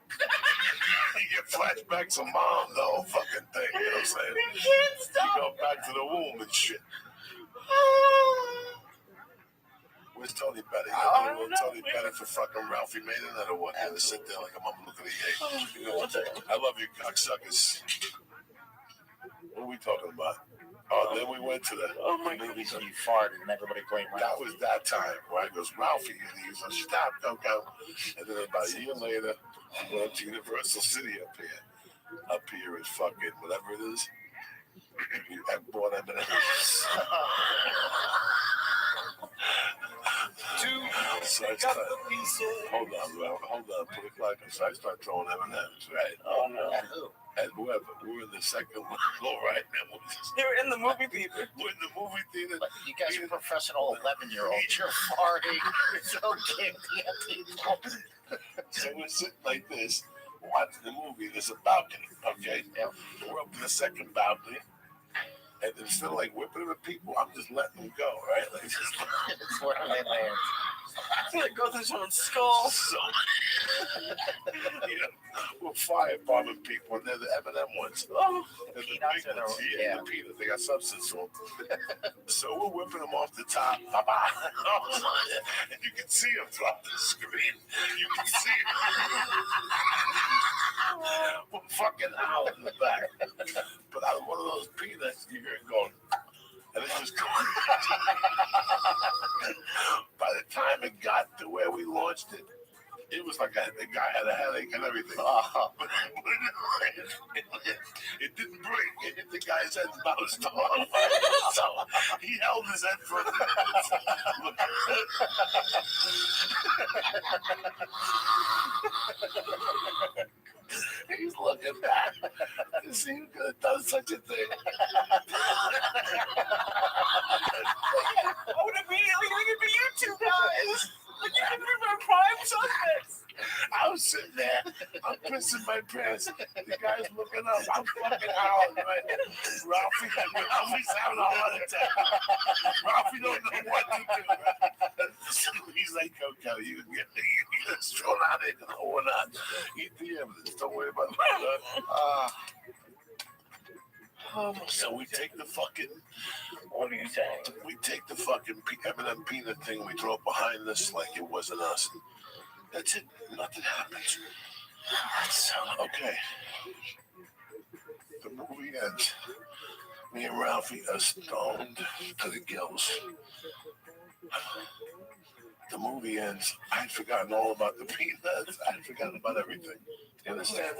Speaker 12: get flashbacks of mom, the whole fucking thing, you know what I'm saying?
Speaker 8: You can't stop.
Speaker 12: You go back to the womb and shit. Where's Tony Bennett? You know, Tony Bennett for fucking Ralphie made another one. You had to sit there like a mama looking at you. I love you, cocksuckers. What are we talking about? Oh, then we went to the
Speaker 11: movies when you farted and everybody blamed Ralphie.
Speaker 12: That was that time where I goes, Ralphie, and he was like, stop, Coco. And then about a year later, we went to Universal City up here. Up here is fucking whatever it is. I bought M&M's. So I start, hold on, put it like this. I start throwing M&M's, right?
Speaker 8: Oh no.
Speaker 12: At who? At whoever. We're in the second level right now.
Speaker 8: They're in the movie theater.
Speaker 12: We're in the movie theater.
Speaker 11: But you guys are professional 11-year-olds. You're farting. It's okay.
Speaker 12: So we're sitting like this, watching the movie. There's a balcony, okay?
Speaker 11: Yep.
Speaker 12: We're up in the second balcony. And instead of like whipping the people, I'm just letting them go, right? Like just
Speaker 11: it's where they land.
Speaker 8: I feel like go through someone's skull.
Speaker 12: So, we're firebombing people, and they're the M&M ones.
Speaker 11: Oh,
Speaker 12: the
Speaker 11: peanuts
Speaker 12: big ones. The peanuts. They got substance to them. So we're whipping them off the top. And you can see them throughout the screen. You can see them. We're fucking out in the back. But out of one of those peanuts, you hear it going. And it was going. By the time it got to where we launched it, it was like the guy had a headache and everything. It didn't break. It hit the guy's head about his tongue. So he held his head for a minute. He's looking back to see who could have done such a thing.
Speaker 8: I would immediately think it'd be you two guys. Like you could be my prime suspects.
Speaker 12: I was sitting there, I'm pissing my pants. The guy's looking up, I'm fucking howling, right? Ralphie's having a heart attack. Ralphie don't know what to do. Right? So he's like, Coco, you just thrown out there or not. Eat the evidence, don't worry about it. So we take the fucking.
Speaker 8: What are you saying?
Speaker 12: We take the fucking M&M peanut thing, we throw it behind us like it wasn't us. That's it. Nothing happens. Okay. The movie ends. Me and Ralphie are stoned to the gills. The movie ends. I'd forgotten all about the peanuts. I'd forgotten about everything. You understand?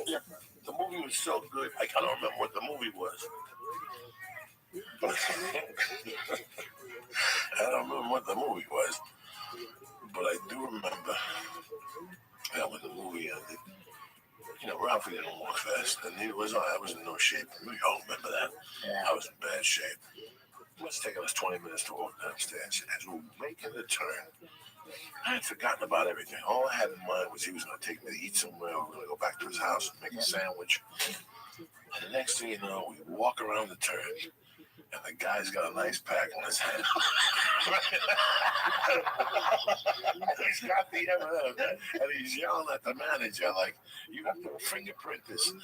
Speaker 12: The movie was so good, I can't remember what the movie was. I don't remember what the movie was. But I do remember that when the movie ended, you know, Ralphie didn't walk fast, and I was in no shape. We all remember that.
Speaker 11: Yeah.
Speaker 12: I was in bad shape. It was taking us 20 minutes to walk downstairs. As we were making the turn, I had forgotten about everything. All I had in mind was he was going to take me to eat somewhere. We were going to go back to his house and make a sandwich. And the next thing you know, we walk around the turn, and the guy's got a nice pack on his head. He's got the M&M, and he's yelling at the manager like, "You have to fingerprint this and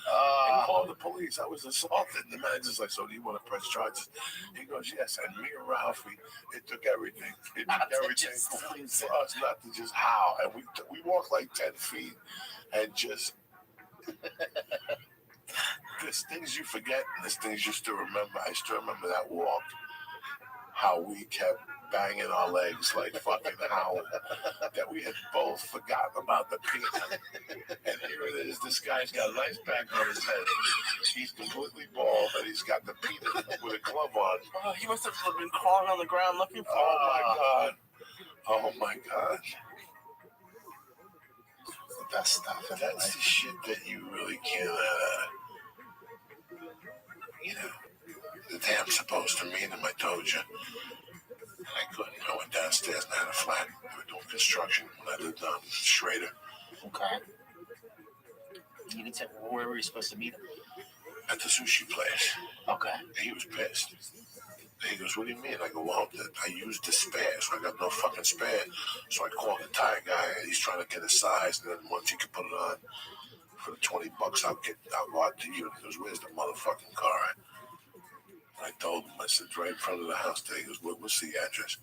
Speaker 12: call the police. I was assaulted." And the manager's like, "So do you want to press charges?" He goes, "Yes." And me and Ralphie, it took everything. It took everything for us not to just howl. And we walked like 10 feet and just... There's things you forget, and there's things you still remember. I still remember that walk, how we kept banging our legs like fucking howl, that we had both forgotten about the peanut. And here it is, this guy's got a nice pack on his head. He's completely bald, and he's got the peanut with a glove on.
Speaker 8: Oh, he must have been crawling on the ground looking for it.
Speaker 12: Oh my God. Oh my God.
Speaker 11: It's the best stuff.
Speaker 12: That's the shit that you really can't, you know, the day I'm supposed to meet him, I told you. I couldn't. I went downstairs and had a flat. We were doing construction when I lived on Schrader.
Speaker 11: Okay. You didn't say, where were you supposed to meet him?
Speaker 12: At the sushi place.
Speaker 11: Okay.
Speaker 12: He was pissed. He goes, "What do you mean?" I go, "Well, I used the spare, so I got no fucking spare." So I called the tire guy, and he's trying to get a size, and then once he can put it on for the $20, I'll go out to you. And he goes, "Where's the motherfucking car at?" I told him, I said, "Right in front of the house there." He goes, "What's the address?"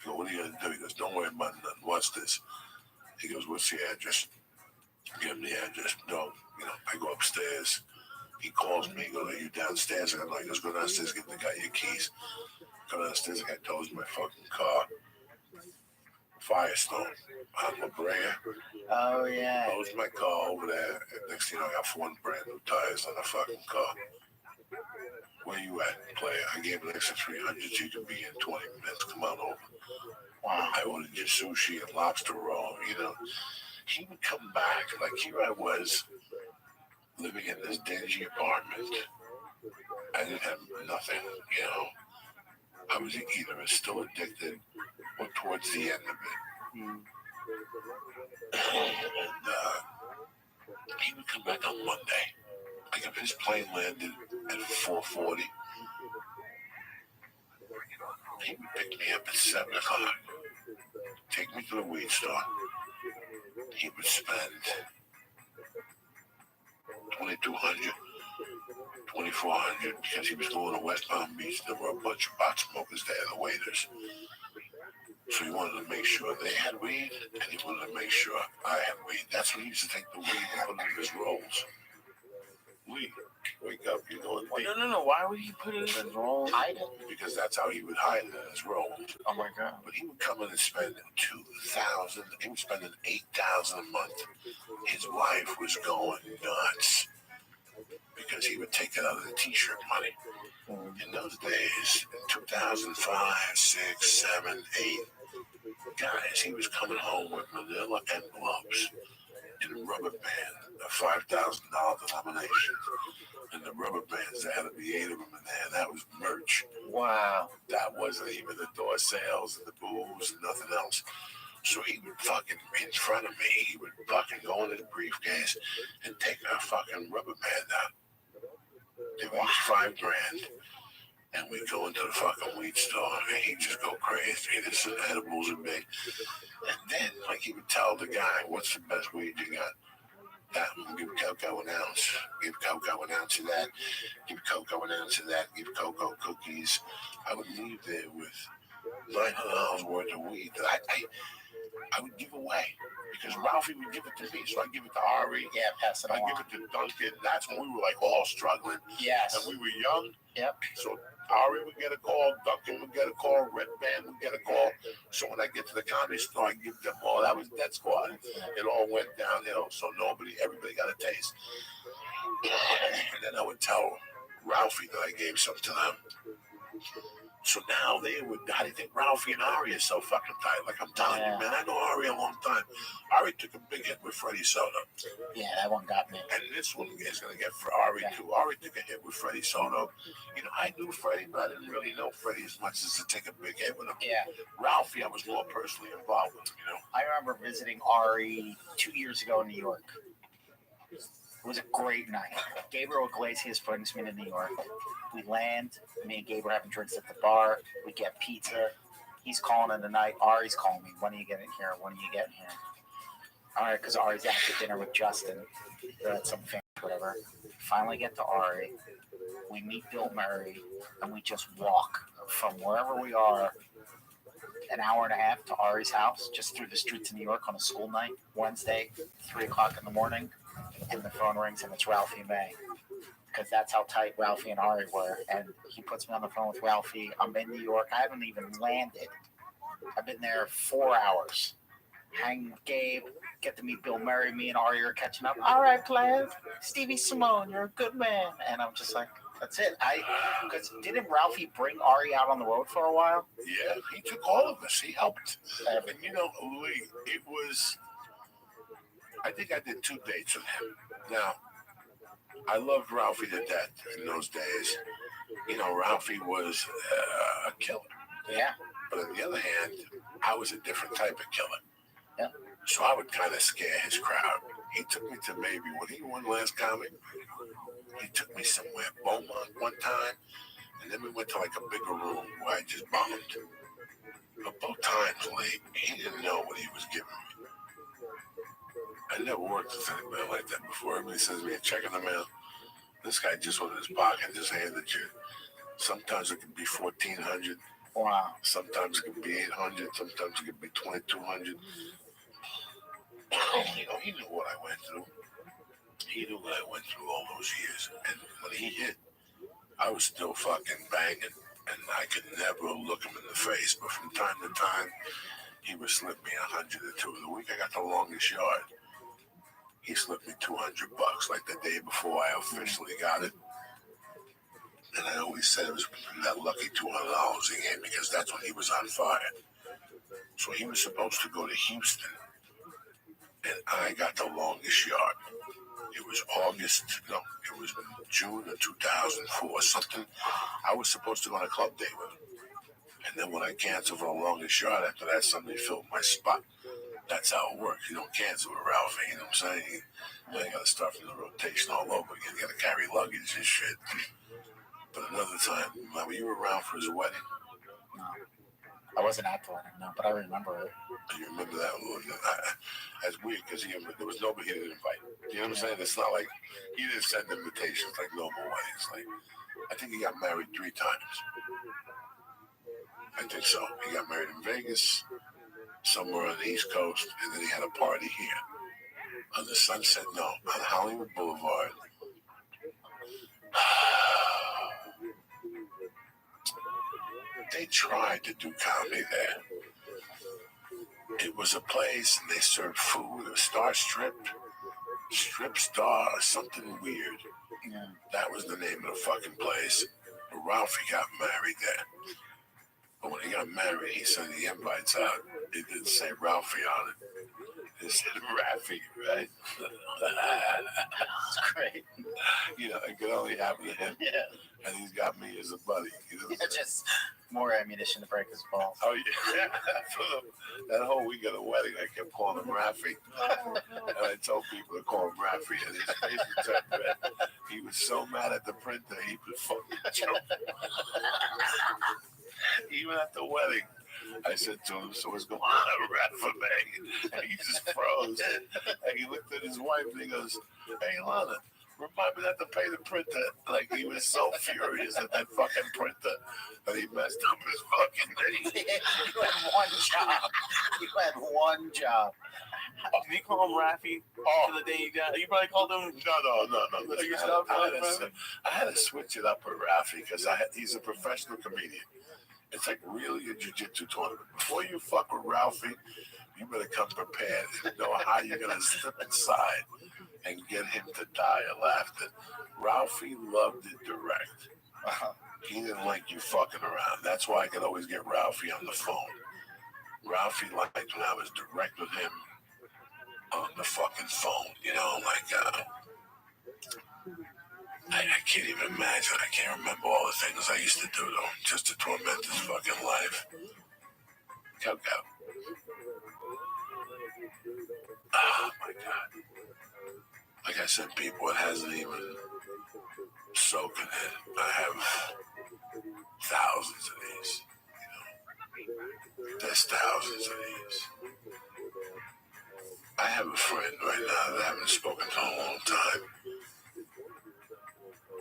Speaker 12: I go, "What are you going to do?" He goes, "Don't worry about nothing. What's this?" He goes, "What's the address?" Give him the address. No, you know, I go upstairs. He calls me. He goes, "Are you downstairs?" I go, "No." He goes, "Go downstairs, give the guy your keys." Go downstairs, the guy tows my fucking car. Firestone on La Brea.
Speaker 11: Oh, yeah.
Speaker 12: Tows my car over there. And next thing you know, I got 4 brand new tires on the fucking car. "Where you at, player?" I gave him an extra 300 so you can be in 20 minutes. Come on over. Wow. I ordered your sushi and lobster roll, you know. He would come back, like here I was, living in this dingy apartment. I didn't have nothing, you know. I was either still addicted or towards the end of it. And he would come back on Monday. Like if his plane landed at 4:40, he would pick me up at 7 o'clock, take me to the weed store. He would spend $2,200, $2,400 because he was going to West Palm Beach. There were a bunch of pot smokers there, the waiters. So he wanted to make sure they had weed, and he wanted to make sure I had weed. That's when he used to take the weed and put it in his rolls. Lee, wake up, you know what?
Speaker 8: No. Why would he put it in his roll?
Speaker 11: Hide it.
Speaker 12: Because that's how he would hide it in his rolls.
Speaker 8: Oh my God.
Speaker 12: But he would come in and spend $2,000. He was spending $8,000 a month. His wife was going nuts because he would take it out of the t-shirt money. In those days, in 2005, 6, 7, 8, guys, he was coming home with manila envelopes and a rubber band, a $5,000 denomination. And the rubber bands, there had to be 8 of them in there. That was merch.
Speaker 11: Wow.
Speaker 12: That wasn't even the door sales and the booze and nothing else. So he would fucking, in front of me, he would fucking go into the briefcase and take a fucking rubber band out. It was $5,000. And we'd go into the fucking weed store and he'd just go crazy. He'd some edibles and me. And then, like, he would tell the guy, "What's the best weed you got?" That, give cocoa an ounce. Give cocoa an ounce of that. Give cocoa an ounce of that. Give cocoa cookies. I would leave there with $900 worth of weed that I would give away. Because Ralphie would give it to me, so I'd give it to Ari.
Speaker 11: Yeah, pass it on.
Speaker 12: I'd give it to Duncan. That's when we were like all struggling.
Speaker 11: Yes.
Speaker 12: And we were young.
Speaker 11: Yep.
Speaker 12: So Ari would get a call, Duncan would get a call, Red Band would get a call. So when I get to the comedy store, I give them all. That was Dead Squad. It all went downhill. So everybody got a taste. And then I would tell Ralphie that I gave some to them. So now how do you think Ralphie and Ari are so fucking tight? Like I'm telling you, man, I know Ari a long time. Ari took a big hit with Freddie Soto.
Speaker 11: Yeah, that one got me.
Speaker 12: And this one is going to get for Ari too. Ari took a hit with Freddie Soto. You know, I knew Freddie, but I didn't really know Freddie as much as to take a big hit with him.
Speaker 11: Yeah.
Speaker 12: Ralphie, I was more personally involved with, you know.
Speaker 11: I remember visiting Ari 2 years ago in New York. It was a great night. Gabriel Iglesias brings me to New York. We land. Me and Gabriel having drinks at the bar. We get pizza. He's calling in the night. Ari's calling me. When are you getting here? When are you getting here? All right, because Ari's out to dinner with Justin. They're at some family, whatever. Finally get to Ari. We meet Bill Murray, and we just walk from wherever we are an hour and a half to Ari's house, just through the streets of New York on a school night, Wednesday, 3 o'clock in the morning. And the phone rings and it's Ralphie May, because that's how tight Ralphie and Ari were. And he puts me on the phone with Ralphie. I'm in New York. I haven't even landed. I've been there 4 hours. Hanging with Gabe, get to meet Bill Murray. Me and Ari are catching up. All right, players. Stevie Simone, you're a good man. And I'm just like, that's it. Because didn't Ralphie bring Ari out on the road for a while?
Speaker 12: Yeah, he took all of us. He helped. And you know, Louis, it was. I think I did 2 dates with him. Now, I loved Ralphie to death in those days. You know, Ralphie was a killer.
Speaker 11: Yeah.
Speaker 12: But on the other hand, I was a different type of killer.
Speaker 11: Yeah.
Speaker 12: So I would kind of scare his crowd. He took me to maybe, when he won last comic, he took me somewhere, Beaumont one time, and then we went to like a bigger room where I just bombed. But both times, Lee, he didn't know what he was giving me. I never worked with anybody like that before. Everybody sends me a check in the mail. This guy just went in his pocket and just handed you. Sometimes it can be $1,400.
Speaker 11: Wow.
Speaker 12: Sometimes it can be $800. Sometimes it can be $2,200. You know, he knew what I went through. He knew what I went through all those years. And when he hit, I was still fucking banging. And I could never look him in the face. But from time to time, he would slip me $100 or $200. The week I got the longest yard, he slipped me $200, like the day before I officially got it. And I always said it was that lucky $200 he gave me, because that's when he was on fire. So he was supposed to go to Houston, and I got the longest yard. It was it was June of 2004, something. I was supposed to go on a club date with him. And then when I canceled for the longest yard, after that, somebody filled my spot. That's how it works. You don't cancel with Ralphie, you know what I'm saying? You got to start from the rotation all over again. You got to carry luggage and shit. But another time, remember, you were around for his wedding?
Speaker 11: No. I wasn't at the wedding, no, but I remember it.
Speaker 12: You remember that? That's weird, because there was nobody he didn't invite. You know what I'm saying? It's not like he didn't send invitations like normal weddings. Like, I think he got married 3 times. I think so. He got married in Vegas, somewhere on the East Coast, and then he had a party here on the Sunset, on Hollywood Boulevard. They tried to do comedy there. It was a place, and they served food, a Strip Star, or something weird.
Speaker 11: Yeah.
Speaker 12: That was the name of the fucking place. But Ralphie got married there. But when he got married, he sent the invites out. It didn't say Ralphie on it. It said Raffy, right?
Speaker 11: That's great.
Speaker 12: You know, it could only happen to him.
Speaker 11: Yeah.
Speaker 12: And he's got me as a buddy. You know,
Speaker 11: just more ammunition to break his balls.
Speaker 12: Oh, yeah. That whole week of the wedding, I kept calling him Raffy. And I told people to call him Raffy, and his face was turned red. He was so mad at the printer, he was fucking joking. Even at the wedding, I said to him, "So what's going on, Rabbi?" And he just froze. And he looked at his wife and he goes, "Hey, Lana, remind me not to pay the printer." Like, he was so furious at that fucking printer that he messed up his fucking name.
Speaker 11: You had one job. You had one job.
Speaker 8: Did you call him Raffy to the day you got? You probably called him.
Speaker 12: No. Listen, I had to switch it up with Raffy, because he's a professional comedian. It's like really a jiu-jitsu tournament. Before you fuck with Ralphie, you better come prepared and know how you're gonna slip inside and get him to die of laughter. Ralphie loved it direct. He didn't like you fucking around. That's why I could always get Ralphie on the phone. Ralphie liked when I was direct with him on the fucking phone, you know, like, I can't even imagine. I can't remember all the things I used to do to him just to torment his fucking life. Go. Oh, my God. Like I said, people, it hasn't even soaking in. I have thousands of these, you know. There's thousands of these. I have a friend right now that I haven't spoken to in a long time.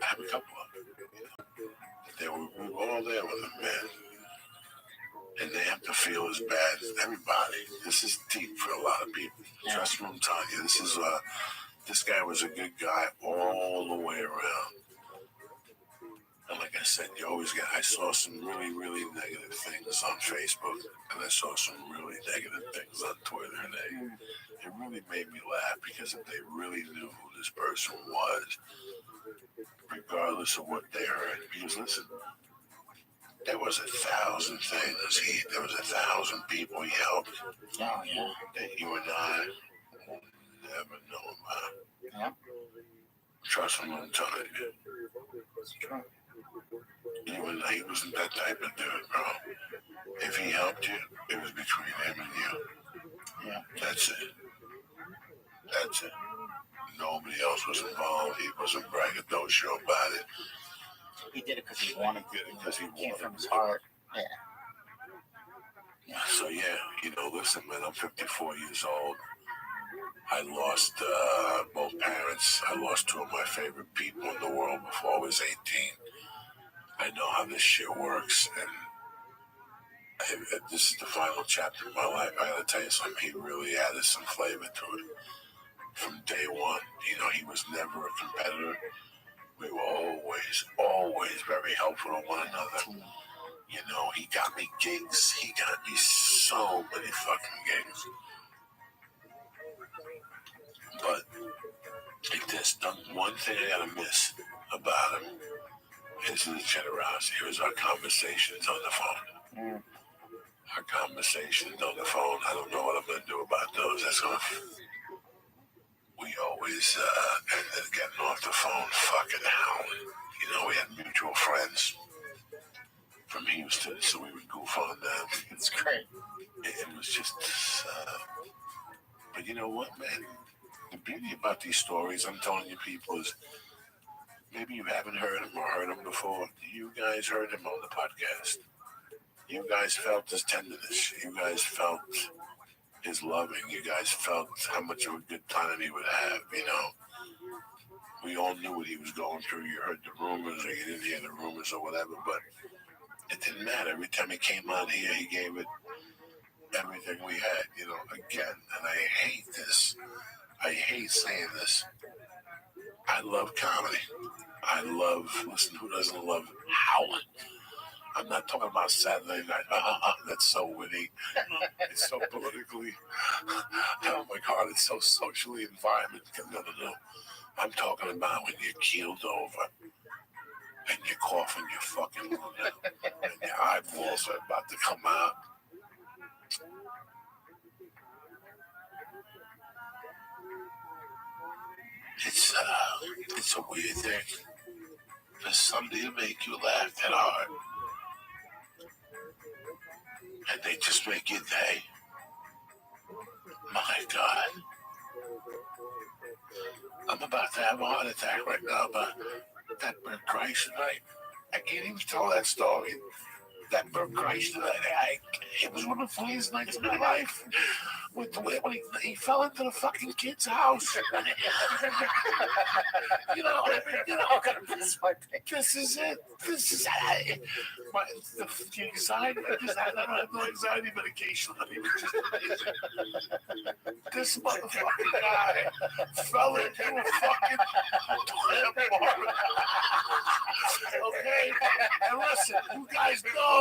Speaker 12: I have a couple of them, you know. We were all there with them, man. And they have to feel as bad as everybody. This is deep for a lot of people. Trust me, I'm telling you. This guy was a good guy all the way around. And like I said, I saw some really, really negative things on Facebook, and I saw some really negative things on Twitter, and it really made me laugh, because if they really knew who this person was, regardless of what they heard, because listen, there was 1,000 things. There was 1,000 people he helped. Oh, yeah. That you and I will never know about. Yeah. Trust me, I'm telling you. It's true. He wasn't that type of dude, bro. If he helped you, it was between him and you. Yeah. That's it. Nobody else was involved. He wasn't braggadocio about it. He did it because he wanted to. Because he came from his heart. Yeah. So, yeah, listen, man, I'm 54 years old. I lost both parents. I lost two of my favorite people in the world before I was 18. I know how this shit works, and this is the final chapter of my life. I gotta tell you something. He really added some flavor to it from day one. He was never a competitor. We were always very helpful to one another. He got me gigs. He got me so many fucking gigs. But there's one thing I gotta miss about him is his generosity. It was our conversations on the phone. Our conversations on the phone. I don't know what I'm gonna do about those. We always ended up getting off the phone fucking howling. We had mutual friends from Houston, so we would goof on them. It's great. It was just, but you know what, man? The beauty about these stories I'm telling you, people, is maybe you haven't heard him or heard him before. You guys heard him on the podcast. You guys felt his tenderness. You guys felt his loving. You guys felt how much of a good time he would have, We all knew what he was going through. You heard the rumors, or you didn't hear the rumors or whatever, but it didn't matter. Every time he came on here, he gave it everything we had, again. And I hate this. I hate saying this. I love comedy. Listen, who doesn't love howling? I'm not talking about Saturday night. That's so witty. It's so politically. Oh my God, it's so socially environment. No. I'm talking about when you're keeled over and you're coughing your fucking lung out and your eyeballs are about to come out. It's a weird thing for somebody to make you laugh that hard, and they just make your day. My God, I'm about to have a heart attack right now, but that Bert Kreischer night, I can't even tell that story. That Bert Kreischer night, it was one of the funniest nights of my life. When he fell into the fucking kid's house. This is it. This is it. The anxiety. I don't have no anxiety medication. This motherfucking guy fell into a fucking toilet bar. Okay? And listen, you guys know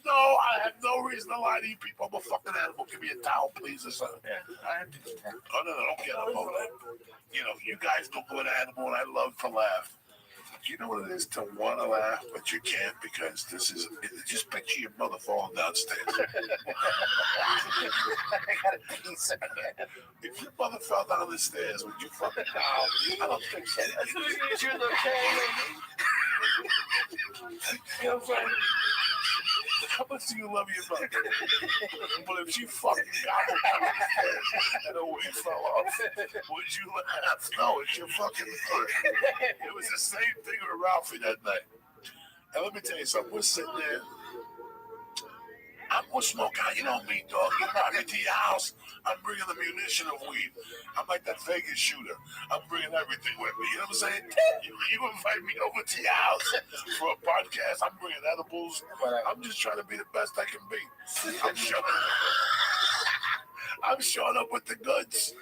Speaker 12: know I have no reason to lie to you people. I'm a fucking animal. Give me a towel, please, or something.
Speaker 8: Yeah, I have to.
Speaker 12: Oh, no, don't get up over that. You know, you guys look like an animal, and I love to laugh. You know what it is to want to laugh, but you can't because this is. Just picture your mother falling downstairs.
Speaker 11: I got a piece of it.
Speaker 12: If your mother fell down the stairs, would you fucking howl? I don't think so.
Speaker 8: As soon as you're okay.
Speaker 12: You know what I'm saying? How much do you love your mother? But if she fucking gobbled down the stairs and her wig fell off, would you laugh? No, it's your fucking foot. It was the same thing with Ralphie that night. And let me tell you something. We're sitting there. I'm going to smoke out. You know me, dog. You invite me to your house. I'm bringing the munition of weed. I'm like that Vegas shooter. I'm bringing everything with me. You know what I'm saying? You invite me over to your house for a podcast. I'm bringing edibles. I'm just trying to be the best I can be. I'm showing up with the goods.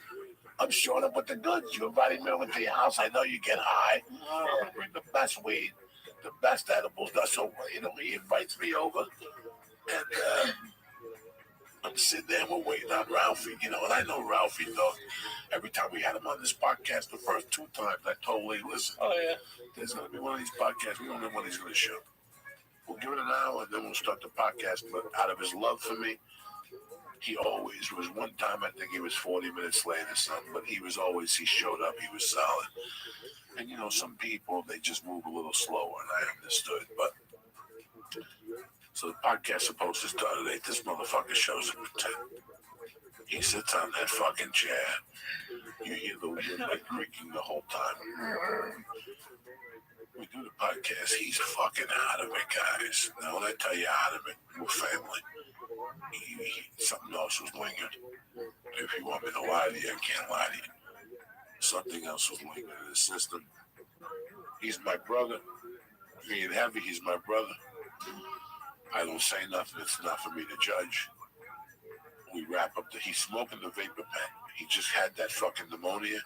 Speaker 12: You invited me over to your house. I know you get high. I'm going to bring the best weed, the best edibles. So, you know, he invites me over. And I'm sitting there, we're waiting on Ralphie, you know, and I know Ralphie, dog. Every time we had him on this podcast, the first 2 times, I told Lee, listen, there's going to be one of these podcasts. We don't know when he's going to show. We'll give it an hour, and then we'll start the podcast. But out of his love for me, he always was. One time, I think he was 40 minutes late or something, but he showed up, he was solid. And, you know, some people, they just move a little slower, and I understood, but... So the podcast's supposed to start at 8. This motherfucker shows up at 10. He sits on that fucking chair. You hear the wood creaking the whole time. We do the podcast. He's fucking out of it, guys. Now, when I tell you out of it, we're family. Something else was lingering. If you want me to lie to you, I can't lie to you. Something else was lingering in the system. He's my brother. Being heavy, he's my brother. I don't say nothing. It's not for me to judge. We wrap up he's smoking the vapor pen. He just had that fucking pneumonia.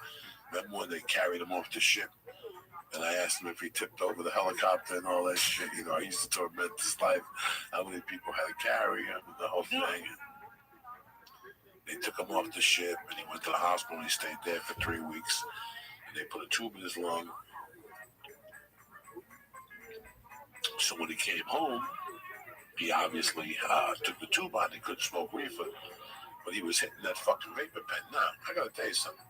Speaker 12: Remember when they carried him off the ship? And I asked him if he tipped over the helicopter and all that shit. You know, I used to torment his life. How many people had to carry him and the whole thing. They took him off the ship and he went to the hospital and he stayed there for 3 weeks. And they put a tube in his lung. So when he came home, he obviously took the tube out. He couldn't smoke reefer, but he was hitting that fucking vapor pen. Now, I gotta tell you something.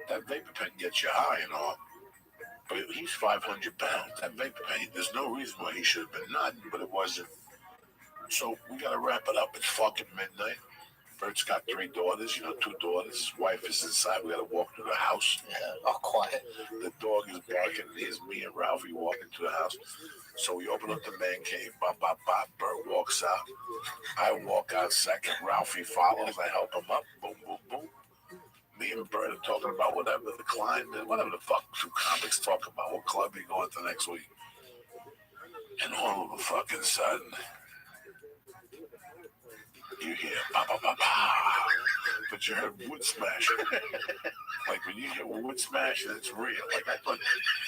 Speaker 12: That vapor pen gets you high and all, but he's 500 pounds. That vapor pen, there's no reason why he should have been nothing, but it wasn't. So we gotta wrap it up. It's fucking midnight. Bert's got 3 daughters, 2 daughters. His wife is inside. We gotta walk through the house.
Speaker 11: Yeah, all quiet.
Speaker 12: The dog is barking. Here's me and Ralphie walking to the house. So we open up the man cave. Bop, bop, bop. Bert walks out. I walk out second. Ralphie follows. I help him up. Boom, boom, boom. Me and Bert are talking about whatever the climb, whatever the fuck two comics talk about. What club you going to next week? And all of a fucking sudden, you hear ba ba ba ba, but you heard wood smash. Like when you hear wood smash, it's real. Like I thought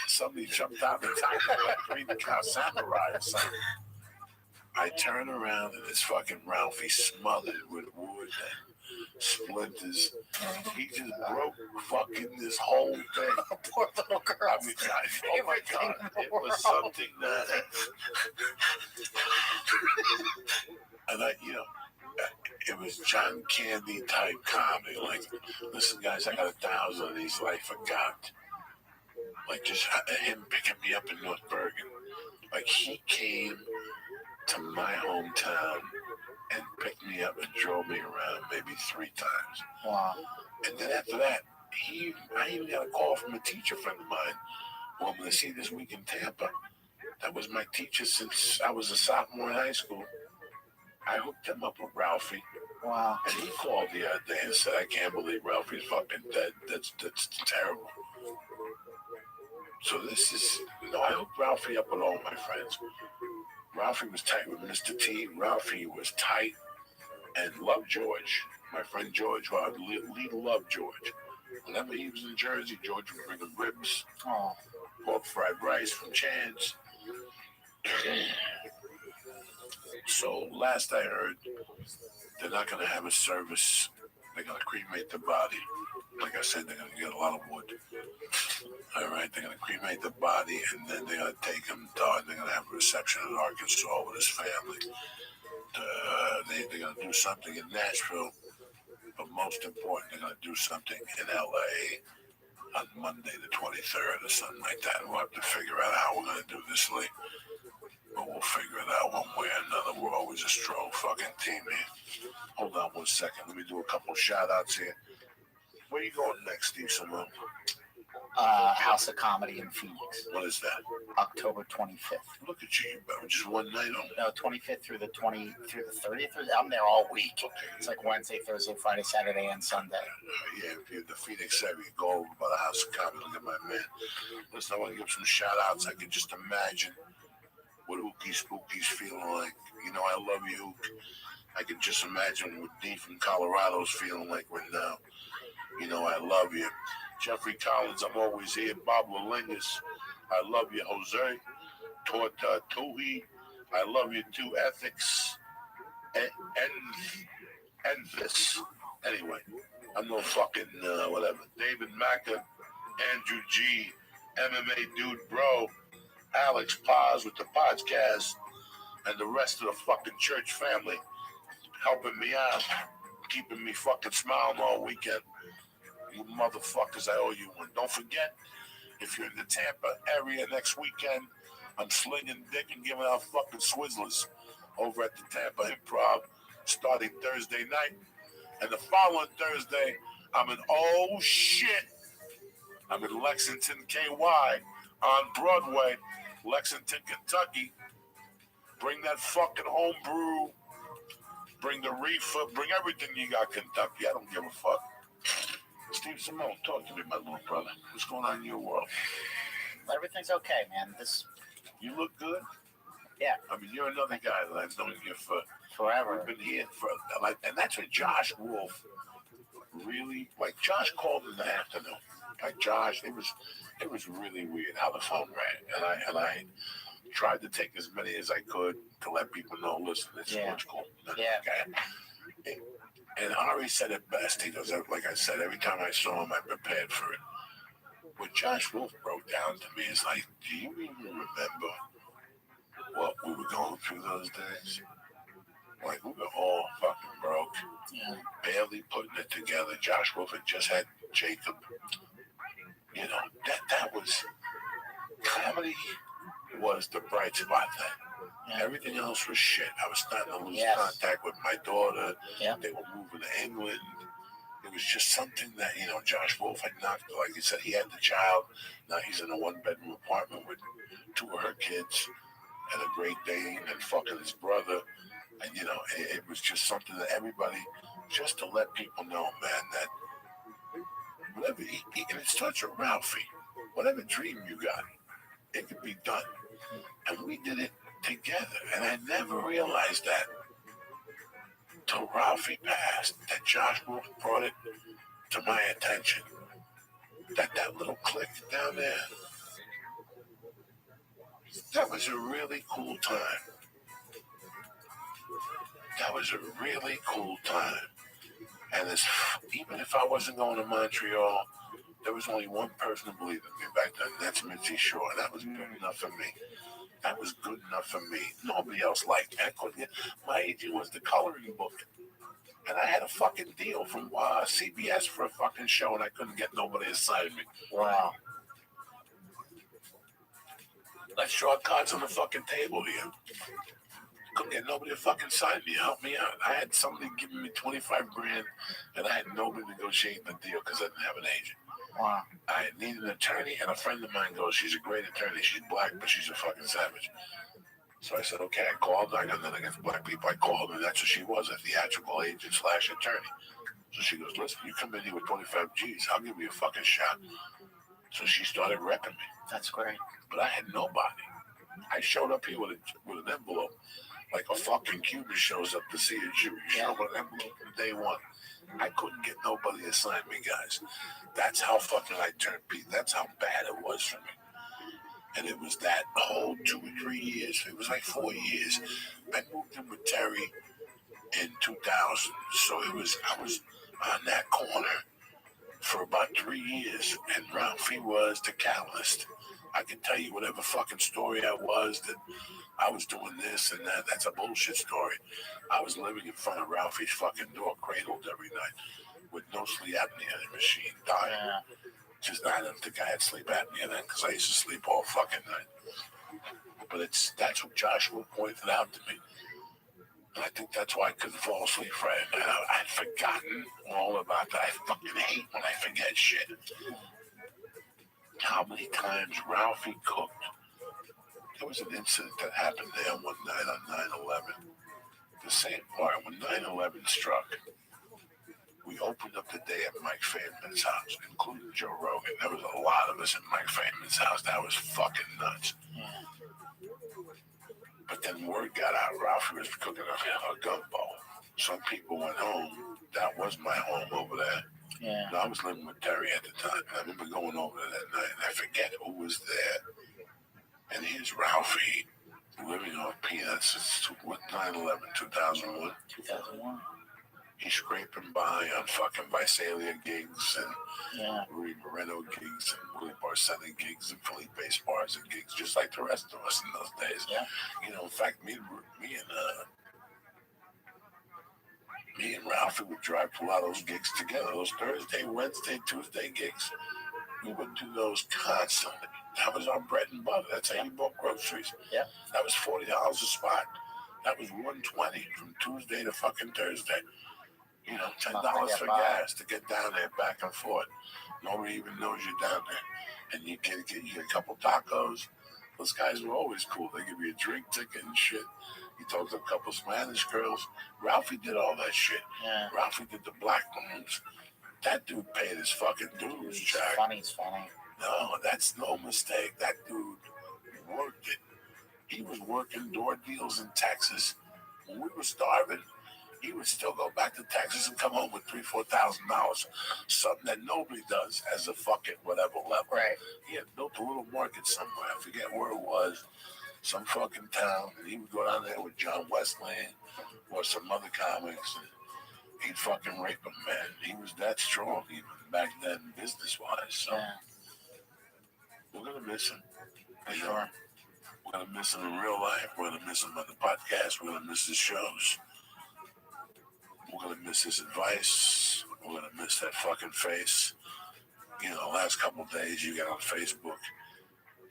Speaker 12: somebody jumped out the top of like Green Cow Samurai or something. I turn around and it's fucking Ralphie smothered with wood and splinters. He just broke fucking this whole thing.
Speaker 11: Poor little girl.
Speaker 12: I mean, oh my God, it was something that, and it was John Candy type comedy. Like, listen, guys, I got 1,000 of these. I forgot. Like, just him picking me up in North Bergen. Like, he came to my hometown and picked me up and drove me around maybe 3 times.
Speaker 11: Wow.
Speaker 12: And then after that, I even got a call from a teacher friend of mine who I'm going to see this week in Tampa. That was my teacher since I was a sophomore in high school. I hooked him up with Ralphie.
Speaker 11: Wow.
Speaker 12: And he called the other day and said, I can't believe Ralphie's fucking dead. That's terrible. So this is, I hooked Ralphie up with all my friends. Ralphie was tight with Mr. T. Ralphie was tight and loved George. My friend George, who I loved George. Whenever he was in Jersey, George would bring him ribs, pork fried rice from Chan's. So last I heard, they're not going to have a service. They're going to cremate the body. Like I said, they're going to get a lot of wood. All right, they're going to cremate the body, and then they're going to take him down. They're going to have a reception in Arkansas with his family. They're going to do something in Nashville, but most important, they're going to do something in L.A. on Monday the 23rd or something like that. We'll have to figure out how we're going to do this, Lee. But we'll figure it out one way or another. We're always a strong fucking team here. Hold on 1 second. Let me do a couple shout-outs here. Where you going next, Steve Simone?
Speaker 11: House of Comedy in Phoenix.
Speaker 12: What is that?
Speaker 11: October 25th.
Speaker 12: Look at you, just one night on.
Speaker 11: No, 25th through the 30th. I'm there all week. Okay. It's like Wednesday, Thursday, Friday, Saturday, and Sunday.
Speaker 12: Yeah, if you're in the Phoenix area, go over by the House of Comedy. Look at my man. Listen, I want to give some shout-outs. I can just imagine what Ookie Spooky's feeling like. You know, I love you, Ook. I can just imagine what D from Colorado's feeling like right now. You know, I love you. Jeffrey Collins, I'm always here. Bob Lalingas, I love you. Jose Tuhi, I love you too. Ethics, and this. Anyway, I'm no fucking whatever. David Macca, Andrew G, MMA Dude Bro, Alex Paz with the podcast, and the rest of the fucking church family helping me out, keeping me fucking smiling all weekend. You motherfuckers, I owe you one. Don't forget, if you're in the Tampa area next weekend, I'm slinging dick and giving out fucking swizzlers over at the Tampa Improv starting Thursday night. And the following Thursday, I'm in I'm in Lexington, KY on Broadway, Lexington, Kentucky. Bring that fucking home brew. Bring the reefer. Bring everything you got, Kentucky. I don't give a fuck. Steve Simone, talk to me, my little brother. What's going on in your world?
Speaker 11: Everything's okay, man.
Speaker 12: You look good.
Speaker 11: Yeah.
Speaker 12: I mean, you're another guy that I've known you for
Speaker 11: forever.
Speaker 12: We've been here for and that's what Josh Wolf really like. Josh called in the afternoon. Like Josh, it was really weird how the phone rang, and I tried to take as many as I could to let people know. Listen, it's cool.
Speaker 11: Yeah.
Speaker 12: Okay. And Ari said it best. He goes, like I said, every time I saw him, I prepared for it. What Josh Wolf broke down to me is like, do you even remember what we were going through those days? Like, we were all fucking broke, barely putting it together. Josh Wolf had just had Jacob. You know, that was, comedy was the bright spot then. Everything else was shit. I was starting to lose contact with my daughter. They were moving to England. It was just something that, you know, Josh Wolf had knocked. Like he said, he had the child. Now he's in a one-bedroom apartment with 2 of her kids and a Great Dane and fucking his brother. And, you know, it was just something that everybody, just to let people know, man, that whatever, and it starts with Ralphie. Whatever dream you got, it could be done. And we did it together, and I never realized that till Ralphie passed, that Josh Wolf brought it to my attention, that little click down there, that was a really cool time. That was a really cool time. And even if I wasn't going to Montreal, there was only one person who believed in me back then, and that's Mitzi Shore. That was good enough for me. That was good enough for me. Nobody else liked me. I couldn't get, my agent was the coloring book. And I had a fucking deal from CBS for a fucking show, and I couldn't get nobody to sign me.
Speaker 11: Wow.
Speaker 12: Let's draw cards on the fucking table here. Couldn't get nobody to fucking sign me, help me out. I had somebody giving me $25 grand, and I had nobody negotiating the deal because I didn't have an agent.
Speaker 11: Wow.
Speaker 12: I needed an attorney, and a friend of mine goes, she's a great attorney. She's black, but she's a fucking savage. So I said, okay, I called. I got nothing against black people. I called, and that's what she was, a theatrical agent / attorney. So she goes, listen, you come in here with 25 G's, I'll give you a fucking shot. So she started repping me.
Speaker 11: That's great.
Speaker 12: But I had nobody. I showed up here with an envelope, like a fucking Cuban shows up to see a Jew. You show up with an envelope from day one. I couldn't get nobody to sign me, guys. That's how fucking I turned Pete. That's how bad it was for me. And it was that whole 2 or 3 years. It was like 4 years. I moved in with Terry in 2000. So I was on that corner for about 3 years. And Ralphie was the catalyst. I can tell you whatever fucking story I was, that I was doing this and that. That's a bullshit story. I was living in front of Ralphie's fucking door, cradled every night, with no sleep apnea machine, dying. Just, I don't think I had sleep apnea then, because I used to sleep all fucking night. But that's what Joshua pointed out to me. And I think that's why I couldn't fall asleep right now. I'd forgotten all about that. I fucking hate when I forget shit. How many times Ralphie cooked. There was an incident that happened there one night on 9/11. The same part. When 9/11 struck, we opened up the day at Mike Feynman's house, including Joe Rogan. There was a lot of us at Mike Feynman's house. That was fucking nuts. But then word got out, Ralphie was cooking a gumbo. Some people went home. That was my home over there. Yeah. I was living with Terry at the time. I remember going over there that night, and I forget who was there. And here's Ralphie living on peanuts. It's 9/11, 2001. 2001. He's scraping by on fucking Visalia gigs and Rudy Moreno gigs and Willie Barcena gigs and Felipe Esparza gigs, just like the rest of us in those days. Yeah. You know, in fact, me and Ralphie would drive to a lot of those gigs together. Those Thursday, Wednesday, Tuesday gigs. We would do those constantly. That was our bread and butter. That's how you bought groceries. Yeah. That was $40 a spot. That was $120 from Tuesday to fucking Thursday. You know, $10 for gas to get down there back and forth. Nobody even knows you're down there. And you get a couple tacos. Those guys were always cool. They give you a drink ticket and shit. You talk to a couple Spanish girls. Ralphie did all that shit. Yeah. Ralphie did the black rooms. That dude paid his fucking dues, Jack. It's funny. No, that's no mistake. That dude worked it. He was working door deals in Texas. When we were starving, he would still go back to Texas and come home with $3,000-$4,000. Something that nobody does as a fucking whatever level. Right. He had built a little market somewhere. I forget where it was. Some fucking town. And he would go down there with John Wesley or some other comics. And he'd fucking rape them, man. He was that strong even back then, business-wise. So we're going to miss him. Sure. We're going to miss him in real life. We're going to miss him on the podcast. We're going to miss his shows. We're going to miss his advice. We're going to miss that fucking face. You know, the last couple of days you get on Facebook,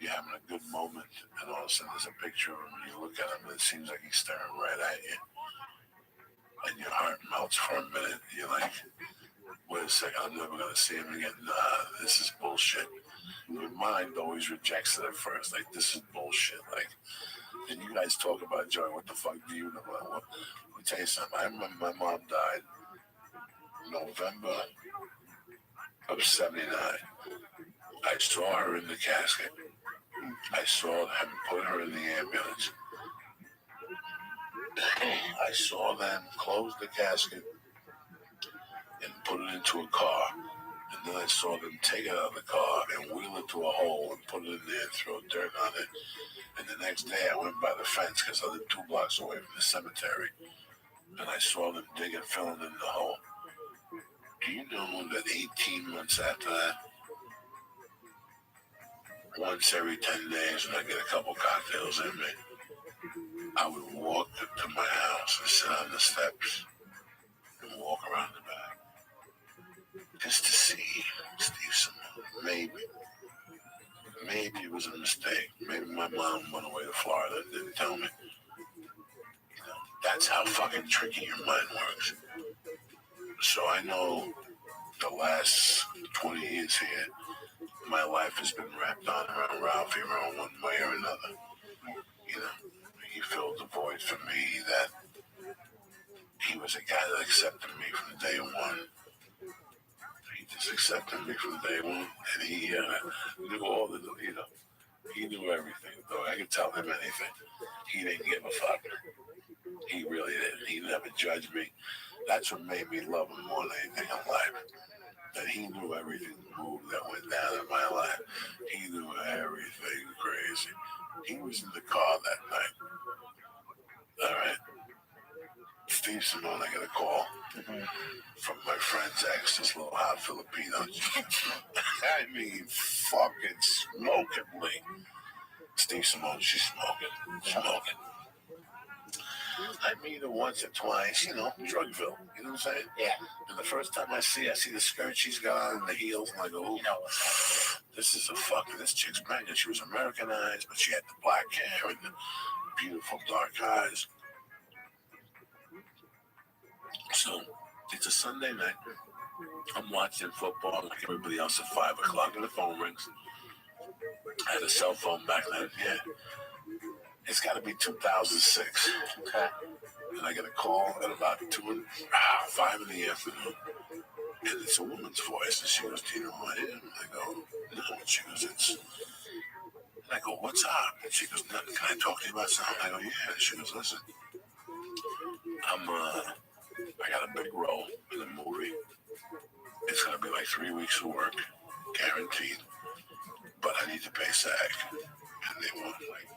Speaker 12: you're having a good moment, and all of a sudden there's a picture of him, and you look at him, and it seems like he's staring right at you. And your heart melts for a minute. You're like, wait a second, I'm never going to see him again. Nah, this is bullshit. Your mind always rejects it at first. Like, this is bullshit. Like, and you guys talk about Joey, what the fuck do you know? Well, let me tell you something. I remember my mom died November of 79. I saw her in the casket. I saw them put her in the ambulance. I saw them close the casket and put it into a car. And then I saw them take it out of the car and wheel it to a hole and put it in there and throw dirt on it. And the next day I went by the fence because I lived 2 blocks away from the cemetery. And I saw them digging, filling in the hole. Do you know that 18 months after that, once every 10 days when I get a couple cocktails in me, I would walk to my house and sit on the steps and walk around the back. Just to see Steve Simone. Maybe it was a mistake. Maybe my mom went away to Florida and didn't tell me. You know, that's how fucking tricky your mind works. So I know the last 20 years here, my life has been wrapped on around Ralphie around one way or another. You know, he filled the void for me that he was a guy that accepted me from day one. He just accepted me from day one, and he knew all the, you know, he knew everything. Though I could tell him anything, he didn't give a fuck. He really didn't. He never judged me. That's what made me love him more than anything in life. And he knew everything move that went down in my life. He knew everything crazy. He was in the car that night. All right. Steve Simone, I got a call from my friend's ex, this little hot Filipino. I mean, fucking smokingly. Steve Simone, she's smoking. I meet her once or twice, you know, Drugville. You know what I'm saying?
Speaker 11: Yeah.
Speaker 12: And the first time I see the skirt she's got on and the heels, and I go, oh, this chick's pregnant. She was Americanized, but she had the black hair and the beautiful dark eyes. So it's a Sunday night. I'm watching football like everybody else at 5 o'clock, and the phone rings. I had a cell phone back then, yeah. It's got to be 2006.
Speaker 11: Okay.
Speaker 12: And I get a call at about 5 in the afternoon. And it's a woman's voice. And she goes, do you know who I am? And I go, no. And she goes, it's... And I go, what's up? And she goes, nothing. Can I talk to you about something? I go, yeah. And she goes, listen, I got a big role in a movie. It's going to be like 3 weeks of work, guaranteed. But I need to pay SAG. And they want like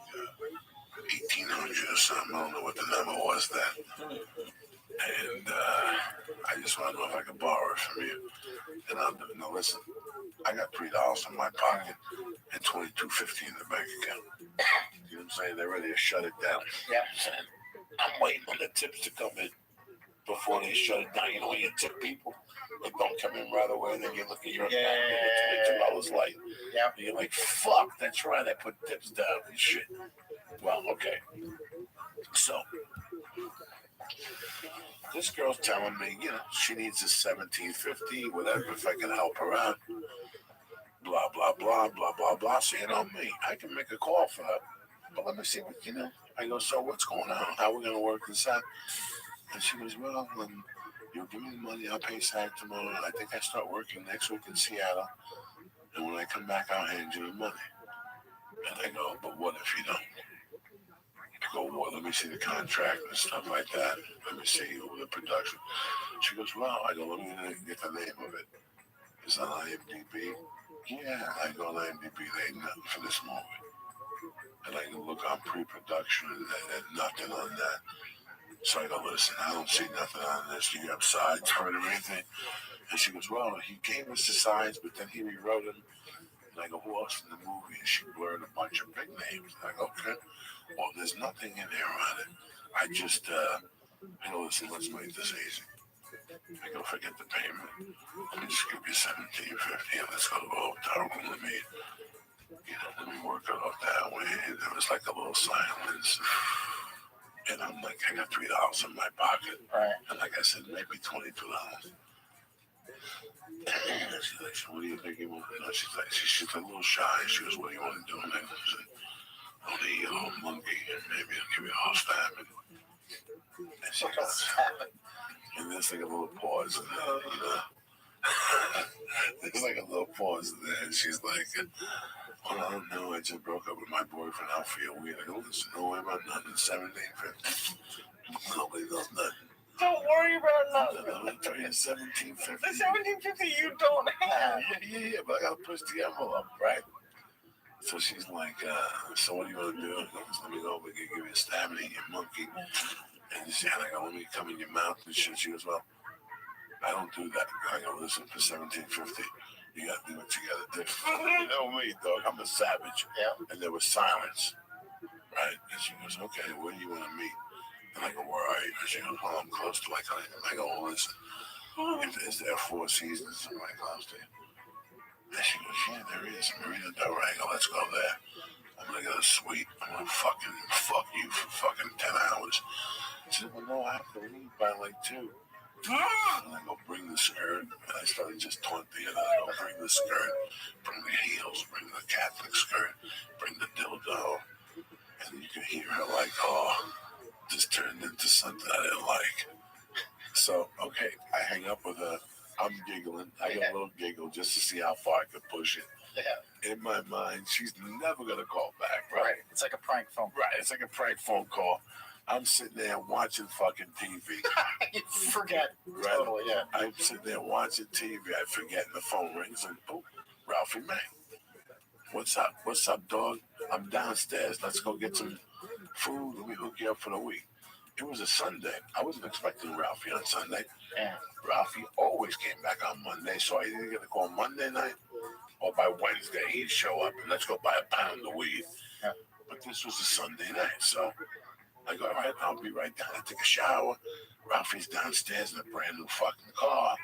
Speaker 12: 1,800 or something. I don't know what the number was then. And I just want to know if I can borrow it from you. And I'm doing, no, listen, I got $3 in my pocket and $22.50 in the bank account. You know what I'm saying? They're ready to shut it down.
Speaker 11: Yeah.
Speaker 12: And I'm waiting on the tips to come in before they shut it down. You know, when you tip people, they don't come in right away, and then you look at your account, it's $22 late.
Speaker 11: Yeah.
Speaker 12: And you're like, fuck, that's right, I put tips down and shit. Well, okay. So, this girl's telling me, you know, she needs a $17.50, whatever, if I can help her out. Blah, blah, blah, blah, blah, blah. So, you know me, I can make a call for her. But let me see what, you know. I go, so what's going on? How are we going to work this out? And she goes, well, when you give me the money, I'll pay SAG tomorrow. I think I start working next week in Seattle. And when I come back, I'll hand you the money. And I go, but what if you don't? I go, well, let me see the contract and stuff like that. Let me see the production. She goes, well, I go, let me get the name of it. Is that IMDb? Yeah. I go on IMDb, they ain't nothing for this movie. And I go look on pre-production and nothing on that. So I go, listen, I don't see nothing on this. Do you have sides for it or anything? And she goes, well, he gave us the sides, but then he rewrote them. And I go, who else in the movie? And she blurred a bunch of big names. And I go, okay. Well, there's nothing in there on it. I go, listen, let's make this easy. I go, forget the payment. Let me just give you $17.50 and let's go to the hotel room. Let me work it off that way. And there was like a little silence. And I'm like, I got $3 in my pocket.
Speaker 11: Right.
Speaker 12: And like I said, maybe $22. She's like, so what do you think you want to do? She's like, she's a little shy. She goes, what do you want to do? And I said, I'll eat a little monkey and maybe I'll give you a whole stab. And she goes, and there's like a little pause in there, you know. There's like a little pause in there. And she's like, well, I don't know. I just broke up with my boyfriend. I feel weird. I go, listen, don't worry about nothing. $17.50. Nobody knows nothing.
Speaker 8: Don't worry about nothing.
Speaker 12: I'm tell you $17.50.
Speaker 8: The $17.50 you don't have.
Speaker 12: Yeah, but I gotta push the envelope, right? So she's like, so what do you want to do? I go, let me go over here, give you a stab and eat your monkey. And she had, I go, let me come in your mouth and shit. She goes, well, I don't do that. I go, listen, for $17.50, you gotta do what you gotta do. You know me, dog. I'm a savage.
Speaker 11: Yeah.
Speaker 12: And there was silence, right? And she goes, okay, where do you want to meet? And I go, where are you? And she goes, well, I'm close to like, I go, well, listen, is there 4 Seasons right close to you? And she goes, yeah, there is. Marina Del Rey. I go, let's go there. I'm gonna get a suite. I'm gonna fucking fuck you for fucking 10 hours. She said, well, no, I have to leave by like 2. And I go, bring the skirt. And I started just taunting her. I go, bring the skirt, bring the heels, bring the Catholic skirt, bring the dildo. And you can hear her like, oh, this turned into something I didn't like. So, okay, I hang up with her. I'm giggling. I get a little giggle just to see how far I could push it.
Speaker 11: Yeah.
Speaker 12: In my mind, she's never going to call back, right?
Speaker 11: It's like a prank phone.
Speaker 12: Right, it's like a prank phone call. I'm sitting there watching fucking TV.
Speaker 11: Forget.
Speaker 12: Right?
Speaker 11: Totally, yeah.
Speaker 12: I'm sitting there watching TV. I forget, and the phone rings, and boom, Ralphie May. What's up? What's up, dog? I'm downstairs. Let's go get some food. Let me hook you up for the week. It was a Sunday. I wasn't expecting Ralphie on Sunday.
Speaker 11: Yeah.
Speaker 12: Ralphie always came back on Monday, so I either get a call Monday night or by Wednesday he'd show up and let's go buy a pound of weed.
Speaker 11: Yeah.
Speaker 12: But this was a Sunday night, so I go, all right, I'll be right down. I take a shower. Ralphie's downstairs in a brand new fucking car.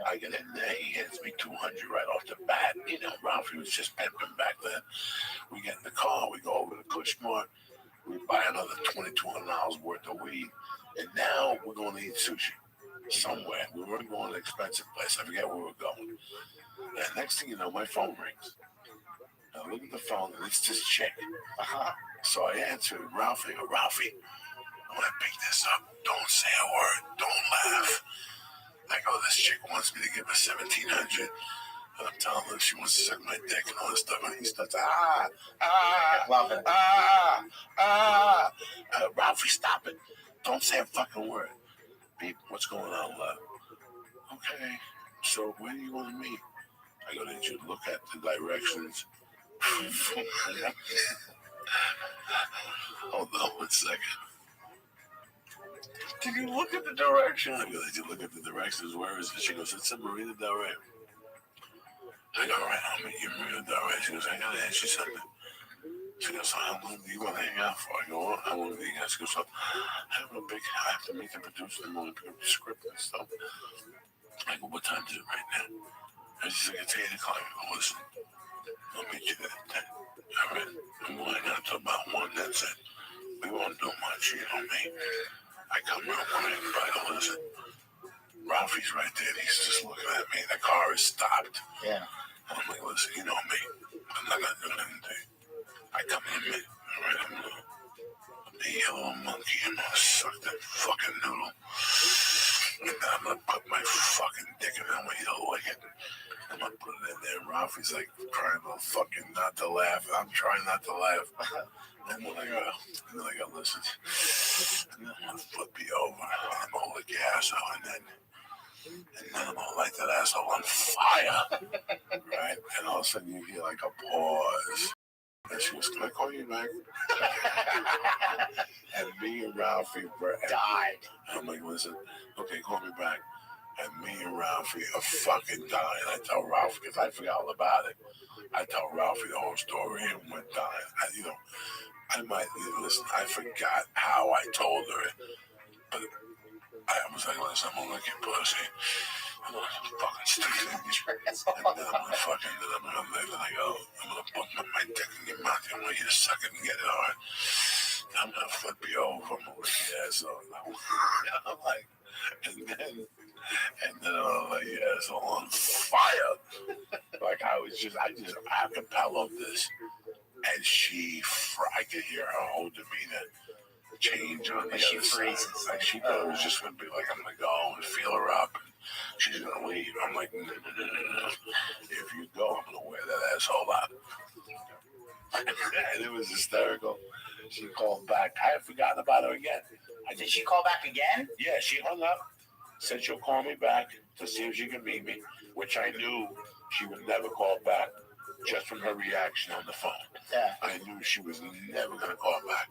Speaker 12: I get in there, he hits me 200 right off the bat. You know, Ralphie was just pimping back then. We get in the car, we go over to Kushmart, we buy another $2,200 worth of weed, and now we're going to eat sushi somewhere. We weren't going to an expensive place. I forget where we were going. And next thing you know, my phone rings. I look at the phone, and it's this chick. So I answer, Ralphie, I want to pick this up. Don't say a word. Don't laugh. I go, this chick wants me to give her $1,700. And I'm telling her she wants to suck my dick and all this stuff. And he starts, Ralphie, stop it. Don't say a fucking word. Beep, what's going on, love? Okay, so where do you want to meet? I go, did you look at the directions? Hold on 1 second. Did you look at the directions? I go, did you look at the directions? Where is it? She goes, it's in Marina Del Rey. I go, all right, I'll meet you in Marina Del Rey. She goes, I got to ask you something. She goes, so how long do you want to hang out for? I go, well, how long do you guys go? So I have to meet the producer and want to pick up the script and stuff. I go, what time is it right now? And she's like, it's 8 o'clock. I go, listen, I'll meet you there at 10. All right, and we'll hang out till about 1, that's it. We won't do much, you know me. I come real quick, but I go, listen, Ralphie's right there. He's just looking at me. The car is stopped.
Speaker 11: Yeah.
Speaker 12: And I'm like, listen, you know me. I'm not going to do anything. I come in, man. All right, I'm the yellow monkey. I'm going to suck that fucking noodle. And then I'm going to put my fucking dick in it. I'm going to lick it. I'm going to put it in there. Ralphie's like trying to fucking not to laugh. I'm trying not to laugh. And then I go, listen. And then I'm going to flip you over. And I'm going to lick your ass out. And then I'm going to light that asshole on fire. Right? And all of a sudden you hear like a pause. And she goes, can I call you back? And me and Ralphie died. And I'm like, listen, okay, call me back. And me and Ralphie are fucking dying. I tell Ralphie, because I forgot all about it. I tell Ralphie the whole story and we're dying. Listen, I forgot how I told her it. But I was like, listen, I'm going to lick your pussy. I'm going to fucking stick it in your ass. And then I'm going to fucking, I'm going to put my dick in your mouth. I want you to suck it and get it hard. I'm going to flip you over. I'm going to lick your ass off. I'm like, and then I'm like, yeah, it's all on fire. Like I just acapella this. And I could hear her whole demeanor change on the other side. Like she thought it was just going to be like, I'm going to go and feel her up. And she's going to leave. I'm like, no. If you go, I'm going to wear that asshole out. And it was hysterical. She called back. I had forgotten about her again.
Speaker 11: Did she call back again?
Speaker 12: Yeah, she hung up. Said she'll call me back to see if she can meet me, which I knew she would never call back just from her reaction on the phone.
Speaker 11: Yeah.
Speaker 12: I knew she was never going to call back.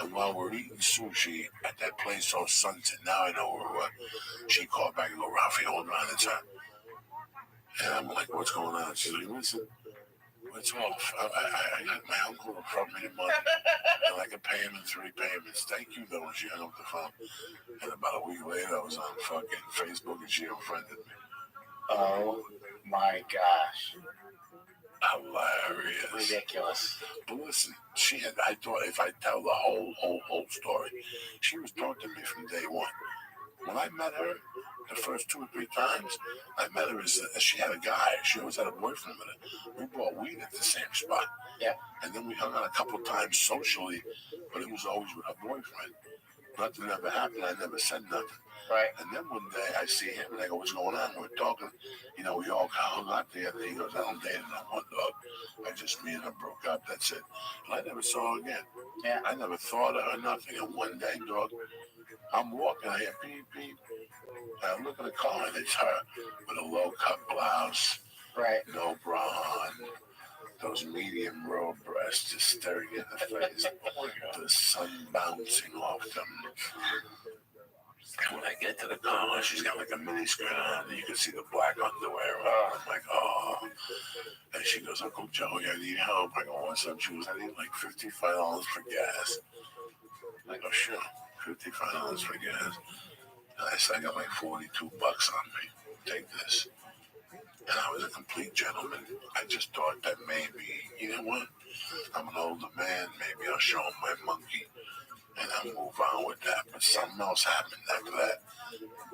Speaker 12: And while we're eating sushi at that place on Sunset, now I know where we were, she called back and go, Ralphie, hold on, it's her. And I'm like, what's going on? She's like, listen, it's off. I got my uncle to front me the money, and I can pay him in 3 payments. Thank you, though. And she hung up the phone. And about a week later, I was on fucking Facebook, and she unfriended me.
Speaker 11: Oh my gosh!
Speaker 12: Hilarious,
Speaker 11: ridiculous.
Speaker 12: But listen, I thought if I tell the whole story, she was talking to me from day one. When I met her, the first 2 or 3 times I met her, she had a guy. She always had a boyfriend with her. We bought weed at the same spot.
Speaker 11: Yeah.
Speaker 12: And then we hung out a couple of times socially, but it was always with her boyfriend. Nothing ever happened. I never said nothing.
Speaker 11: Right.
Speaker 12: And then one day I see him and I go, what's going on? We're talking. You know, we all hung out together. He goes, I don't date no one, dog. Me and her broke up. That's it. And I never saw her again.
Speaker 11: Yeah.
Speaker 12: I never thought of her, nothing. And one day, dog, I'm walking, I hear beep, beep. And I look at the car and it's her with a low-cut blouse.
Speaker 11: Right.
Speaker 12: No bra on. Those medium raw breasts just staring in the face. The sun bouncing off them. And when I get to the car, she's got like a mini skirt on, and you can see the black underwear. I'm like, oh. And she goes, Uncle Joey, I need help. I go, what's up? She goes, I need like $55 for gas. I go, sure, $55 for gas. And I said, I got like 42 bucks on me. Take this. And I was a complete gentleman. I just thought that maybe, you know what? I'm an older man. Maybe I'll show him my monkey. And I'll move on with that. But something else happened after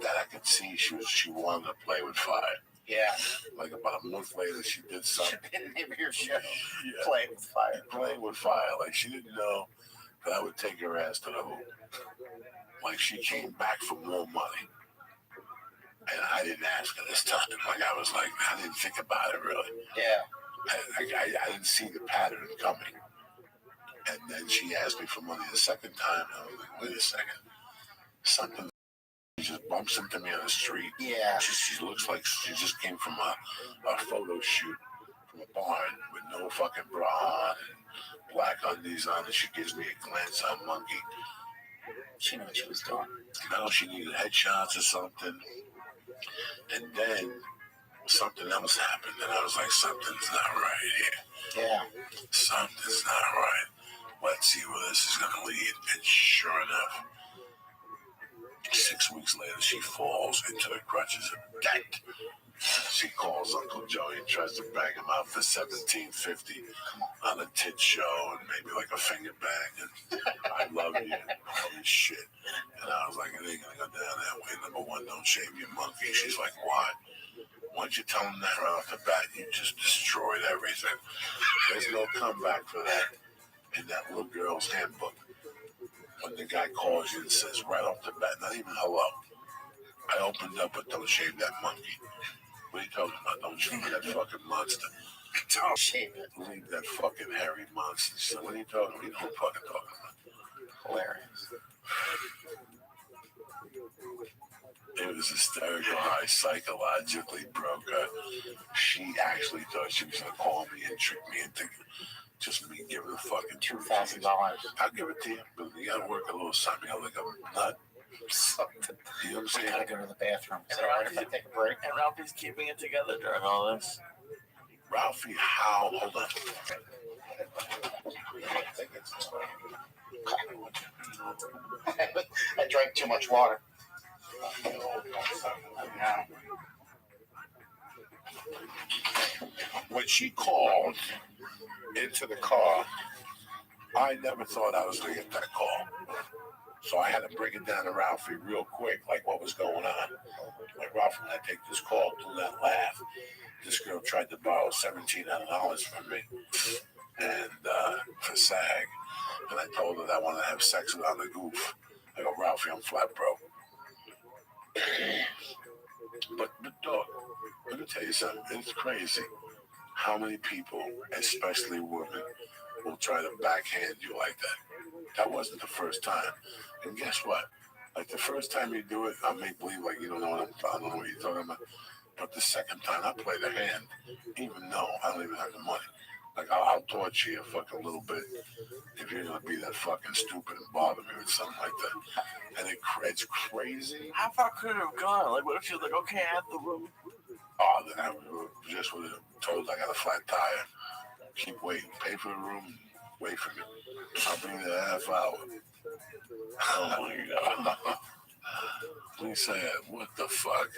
Speaker 12: that I could see she wanted to play with fire.
Speaker 11: Yeah.
Speaker 12: Like about a month later, she did something.
Speaker 11: She didn't name your show. Yeah. Playing with fire.
Speaker 12: Playing with fire. Like she didn't know that I would take her ass to the hoop. Like she came back for more money. And I didn't ask her this time. Like I was like, I didn't think about it really.
Speaker 11: Yeah.
Speaker 12: I didn't see the pattern coming. And then she asked me for money the second time. And I was like, wait a second. Something. She just bumps into me on the street.
Speaker 11: Yeah.
Speaker 12: She looks like she just came from a photo shoot from a barn with no fucking bra on and black undies on. And she gives me a glance on monkey.
Speaker 11: She knew what she was doing.
Speaker 12: No, she needed headshots or something. And then something else happened, and I was like, something's not right here.
Speaker 11: Yeah.
Speaker 12: Something's not right. Let's see where this is going to lead. And sure enough, 6 weeks later, she falls into the clutches of death. She calls Uncle Joey and tries to bang him out for $17.50 on a tit show and maybe like a finger bang and I love you and all this shit. And I was like, it ain't gonna go down that way. Number one, don't shave your monkey. She's like, what? Once you tell them that right off the bat, you just destroyed everything. There's no comeback for that in that little girl's handbook. When the guy calls you and says right off the bat, not even hello. I opened up, but don't shave that monkey. What are you talking about? Don't shave that fucking monster. Don't shave it. Leave that fucking hairy monster. So what are you talking about? You don't fucking talking about.
Speaker 11: Hilarious.
Speaker 12: It was hysterical. I psychologically broke her. She actually thought she was going to call me and trick me into just me giving her fucking
Speaker 11: $2,000.
Speaker 12: I'll give it to you, but you got to work a little something. You got to look a nut.
Speaker 11: Something.
Speaker 12: You know what I'm
Speaker 11: I
Speaker 12: saying?
Speaker 11: gotta go to the bathroom.
Speaker 8: And
Speaker 11: So if I take a break.
Speaker 8: And Ralphie's keeping it together during all this.
Speaker 12: Ralphie, how? Hold on.
Speaker 11: I drank too much water.
Speaker 12: When she called into the car, I never thought I was going to get that call. So I had to bring it down to Ralphie real quick, like what was going on. Like, Ralphie, when I take this call, do not laugh. This girl tried to borrow $1,700 from me and for SAG. And I told her that I wanted to have sex with her on the goof. I go, Ralphie, I'm flat broke. But dog, let me tell you something. It's crazy how many people, especially women, will try to backhand you like that. That wasn't the first time. And guess what? Like the first time you do it, I may believe like you don't know what I don't know what you're talking about. But the second time, I play the hand, even though I don't even have the money. Like I'll torture you a fucking little bit if you're gonna be that fucking stupid and bother me with something like that. And it's crazy.
Speaker 8: How far could it have gone? Like, what if she was like, okay, I have the room?
Speaker 12: Oh, then I just would have told I got a flat tire. Keep waiting. Pay for the room. Wait for me. I'll be there in a half hour. Oh my God. Please say it. What the fuck?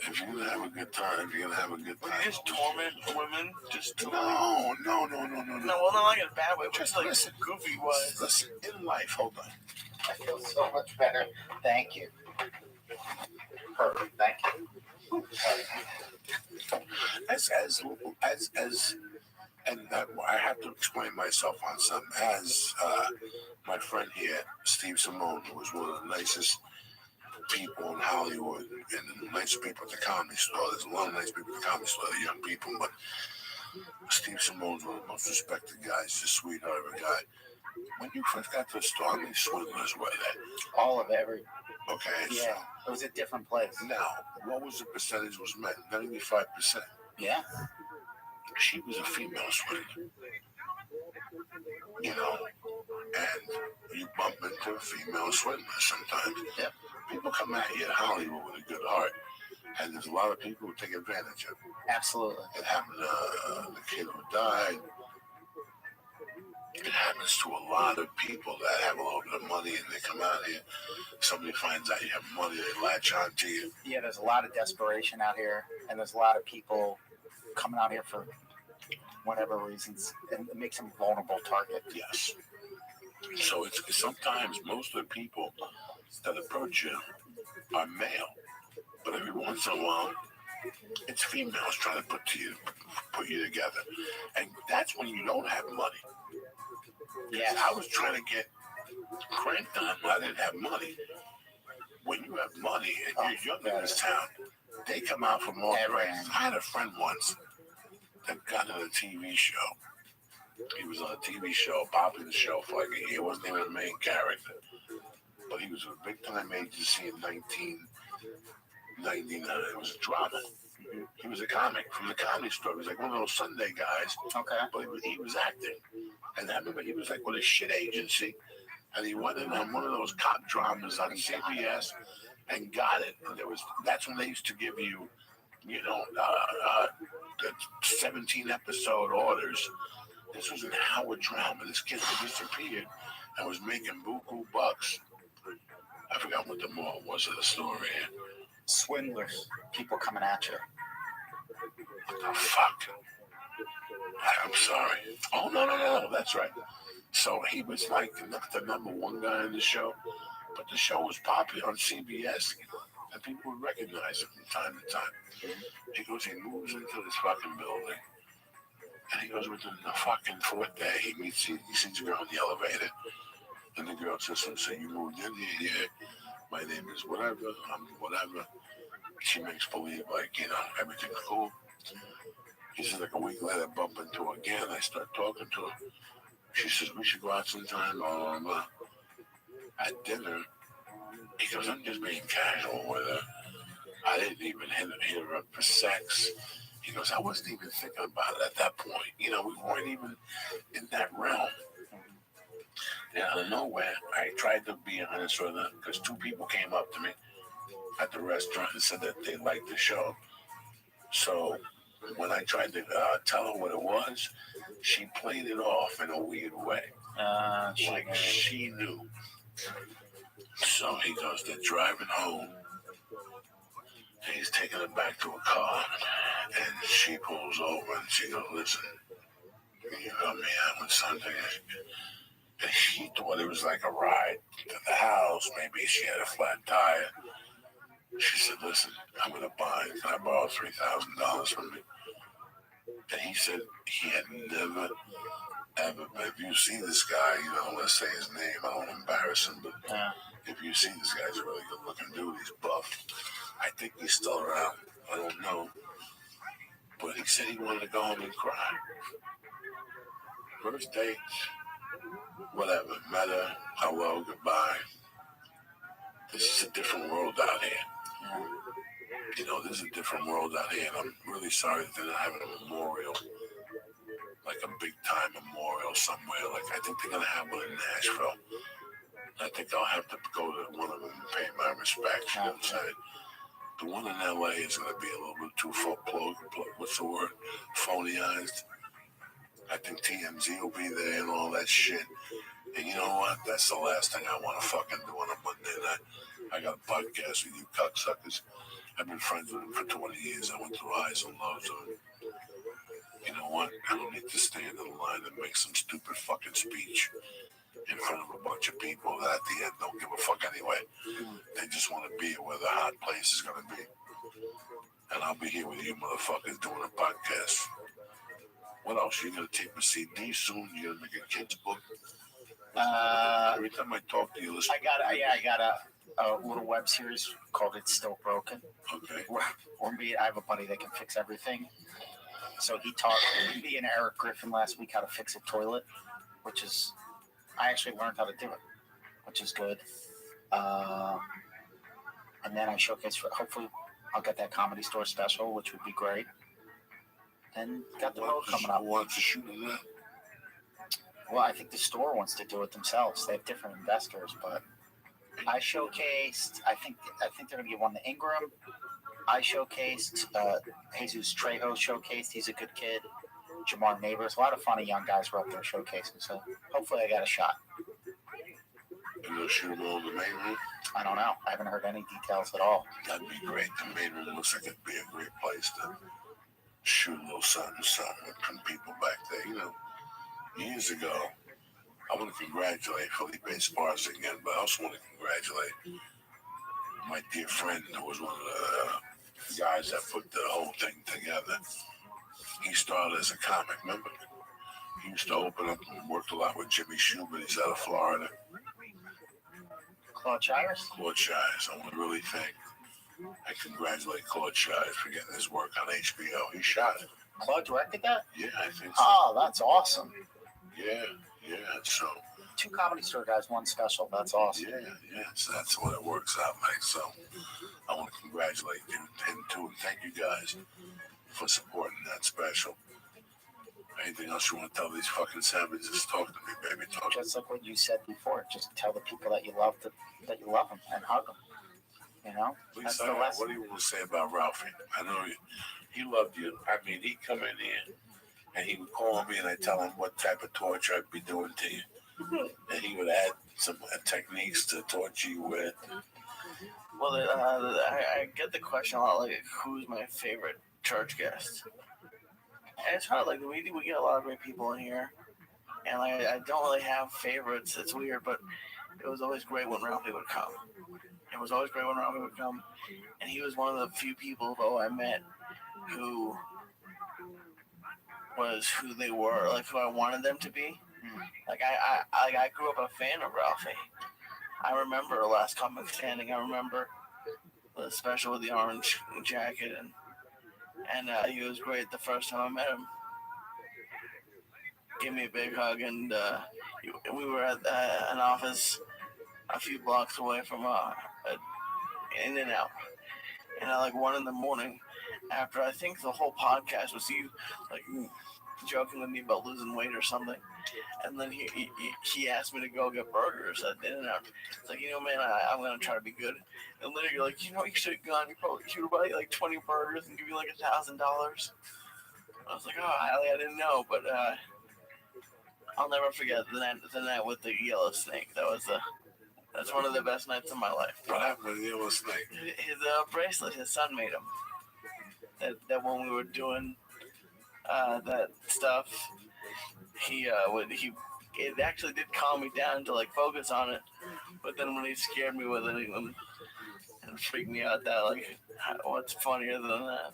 Speaker 12: If you're gonna have a good time, you're gonna have a good time.
Speaker 8: You just torment women? Just torment?
Speaker 12: No.
Speaker 8: No, well, not like in a bad way, but just like
Speaker 12: listen,
Speaker 8: goofy was.
Speaker 12: Listen, in life, hold on.
Speaker 11: I feel so much better. Thank you. Perfect. Thank you.
Speaker 12: And that, I have to explain myself on something. As my friend here, Steve Simone, who was one of the nicest people in Hollywood and the nicest people at the comedy store. There's a lot of nice people at the comedy store, the young people, but Steve Simone's one of the most respected guys, just sweetheart of a guy. When you first got to the store, how many swindlers were there?
Speaker 11: All of every.
Speaker 12: Okay.
Speaker 11: Yeah, it was a different place.
Speaker 12: Now, what was the percentage was men? 95%.
Speaker 11: Yeah.
Speaker 12: She was a female swindler. You know, and you bump into female swindlers sometimes.
Speaker 11: Yeah.
Speaker 12: People come at you in Hollywood with a good heart, and there's a lot of people who take advantage of it.
Speaker 11: Absolutely.
Speaker 12: It happened to the kid who died. It happens to a lot of people that have a little bit of money and they come out here. Somebody finds out you have money, they latch on to you.
Speaker 11: Yeah, there's a lot of desperation out here, and there's a lot of people coming out here for whatever reasons, and it makes them a vulnerable target.
Speaker 12: Yes. So it's sometimes most of the people that approach you are male, but every once in a while, it's females trying to put you together, and that's when you don't have money.
Speaker 11: Yeah,
Speaker 12: I was trying to get cranked on. I didn't have money. When you have money and you're young in this town, they come out from all directions. I had a friend once that got on a TV show. He was on a TV show, popular show for like a year. He wasn't even a main character, but he was a big time agency in 1999. It was a drama. He was a comic from the Comedy Store. He was like one of those Sunday guys.
Speaker 11: Okay.
Speaker 12: But he was acting. And I remember he was like with a shit agency. And he went in on one of those cop dramas on CBS and got it. And that's when they used to give you, you know, 17 episode orders. This was an hour drama. This kid disappeared and was making buku bucks. I forgot what the more was of the story.
Speaker 11: Swindlers. People coming at you.
Speaker 12: Oh, fuck. I'm sorry. Oh, no. That's right. So he was like not the number one guy in the show, but the show was popular on CBS, and people would recognize him from time to time. He goes, he moves into this fucking building, and he goes within the fucking fourth day. He sees a girl in the elevator, and the girl says, "So you moved in here? Yeah. My name is whatever. I'm whatever." She makes believe like, you know, everything's cool. He says, like a week later, I bump into her again. I start talking to her. She says, we should go out sometime. At dinner, he goes, I'm just being casual with her. I didn't even hit her up for sex. He goes, I wasn't even thinking about it at that point. You know, we weren't even in that realm. And out of nowhere, I tried to be honest with her because two people came up to me at the restaurant and said that they liked the show. So when I tried to tell her what it was, she played it off in a weird way. Like she knew. So he goes, they're driving home. And he's taking her back to a car. And she pulls over and she goes, listen, you got me out with something. And she thought it was like a ride to the house. Maybe she had a flat tire. She said, listen, I'm going to buy it. Can I borrow $3,000 from me? And he said he had never, ever, but if you see this guy, you know, let's say his name, I don't want to embarrass him, but if you see this guy's a really good looking dude, he's buff. I think he's still around. I don't know. But he said he wanted to go home and cry. First date, whatever, met her, hello, goodbye. This is a different world out here. You know, there's a different world out here, and I'm really sorry that they're not having a memorial, like a big-time memorial somewhere. Like, I think they're going to have one in Nashville. I think I'll have to go to one of them and pay my respects, you know what I'm saying? The one in L.A. is going to be a little bit too what's the word? Phonyized. I think TMZ will be there and all that shit. And you know what? That's the last thing I want to fucking do on a Monday night. I got a podcast with you cocksuckers. I've been friends with him for 20 years. I went through highs and lows of him. You know what? I don't need to stand in line and make some stupid fucking speech in front of a bunch of people that at the end don't give a fuck anyway. They just want to be where the hot place is going to be. And I'll be here with you motherfuckers doing a podcast. What What else? You gonna tape a CD soon? You gonna make a kids book? Every time I talk to you, listen.
Speaker 11: I got a little web series called "It's Still Broken."
Speaker 12: Okay.
Speaker 11: I have a buddy that can fix everything. So he taught me and Eric Griffin last week how to fix a toilet, which is I actually learned how to do it, which is good. And then I showcase for hopefully I'll get that Comedy Store special, which would be great. And got the road coming up.
Speaker 12: Who wants to shoot in that?
Speaker 11: Well, I think the store wants to do it themselves. They have different investors, but I showcased. I think they're gonna get one to Ingram. I showcased. Jesus Trejo showcased. He's a good kid. Jamar Neighbors. A lot of funny young guys were up there showcasing. So hopefully I got a shot.
Speaker 12: You gonna shoot them all in the main room?
Speaker 11: I don't know. I haven't heard any details at all.
Speaker 12: That'd be great. The main room looks like it'd be a great place to shoot a little something from people back there. You know, years ago, I want to congratulate Felipe Esparza again, but I also want to congratulate my dear friend who was one of the guys that put the whole thing together. He started as a comic, remember? He used to open up and worked a lot with Jimmy Schubert. He's out of Florida.
Speaker 11: Claude Shires?
Speaker 12: Claude Shires. I want to really I congratulate Claude Shires for getting his work on HBO. He shot it.
Speaker 11: Claude directed that?
Speaker 12: Yeah, I think so.
Speaker 11: Oh, that's awesome.
Speaker 12: Yeah. So
Speaker 11: 2 Comedy Store guys, 1 special. That's awesome.
Speaker 12: Yeah. So that's what it works out like. So I want to congratulate him too, and thank you guys for supporting that special. Anything else you want to tell these fucking savages? Talk to me, baby. Talk.
Speaker 11: Just like what you said before. Just tell the people that you love that you love them and hug them. You know? That's the lesson.
Speaker 12: What do you want to say about Ralphie? I know he loved you. I mean, he'd come in here and he would call me and I'd tell him what type of torture I'd be doing to you. And he would add some techniques to torture you with.
Speaker 8: Well, I get the question a lot, like, who's my favorite church guest? And it's hard, like, we get a lot of great people in here, and I don't really have favorites. It's weird, but it was always great when Ralphie would come. And he was one of the few people, though, I met who was who they were, like, who I wanted them to be. Like, I grew up a fan of Ralphie. I remember Last Comic Standing. I remember the special with the orange jacket, and he was great the first time I met him. Gave me a big hug, and we were at an office a few blocks away from In-N-Out. And at like 1 a.m, after I think the whole podcast was you like joking with me about losing weight or something. And then he asked me to go get burgers at In-N-Out. It's like, man, I'm going to try to be good. And later you're like, you should have gone. You would buy like 20 burgers and give you like $1,000. I was like, oh, I didn't know. But I'll never forget the night with the yellow snake. That's one of the best nights of my life.
Speaker 12: What happened with the yellow snake?
Speaker 8: His bracelet, his son made him. That when we were doing that stuff, it actually did calm me down to like focus on it, but then when he scared me with it and freaked me out, that like what's funnier than that?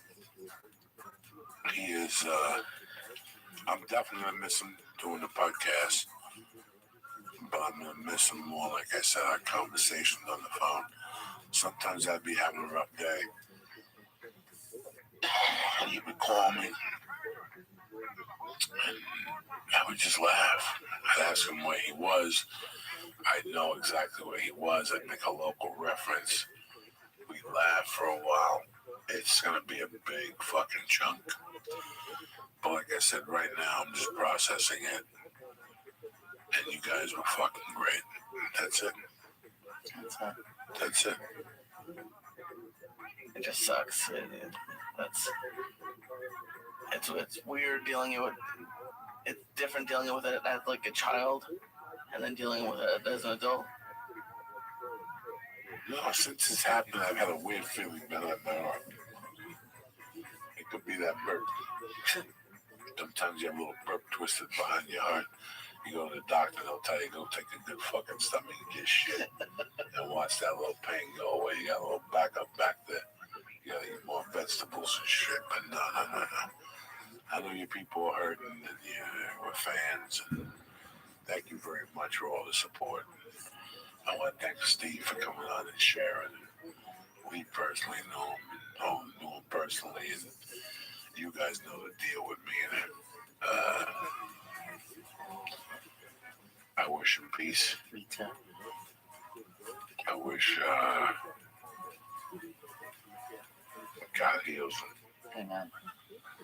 Speaker 12: He is. I'm definitely gonna miss him doing the podcast, but I'm gonna miss him more. Like I said, our conversations on the phone. Sometimes I'd be having a rough day, and he would call me. And I would just laugh. I'd ask him where he was. I'd know exactly where he was. I'd make a local reference. We'd laugh for a while. It's going to be a big fucking chunk. But like I said, right now, I'm just processing it. And you guys were fucking great. That's it. That's it.
Speaker 8: It just sucks. It's weird dealing with. It's different dealing with it as like a child, and then dealing with it as an adult.
Speaker 12: No, since it's happened, I've had a weird feeling that I know. It could be that burp. Sometimes you have a little burp twisted behind your heart. You go to the doctor, they'll tell you go take a good fucking stomach and get shit, and watch that little pain go away. You got a little backup back there. You gotta eat more vegetables and shit. But no. I know you people are hurting and we're fans. And thank you very much for all the support. I want to thank Steve for coming on and sharing. We personally know him personally, and you guys know the deal with me and him. I wish him peace.
Speaker 11: Me too.
Speaker 12: I wish God heals him.
Speaker 11: Amen.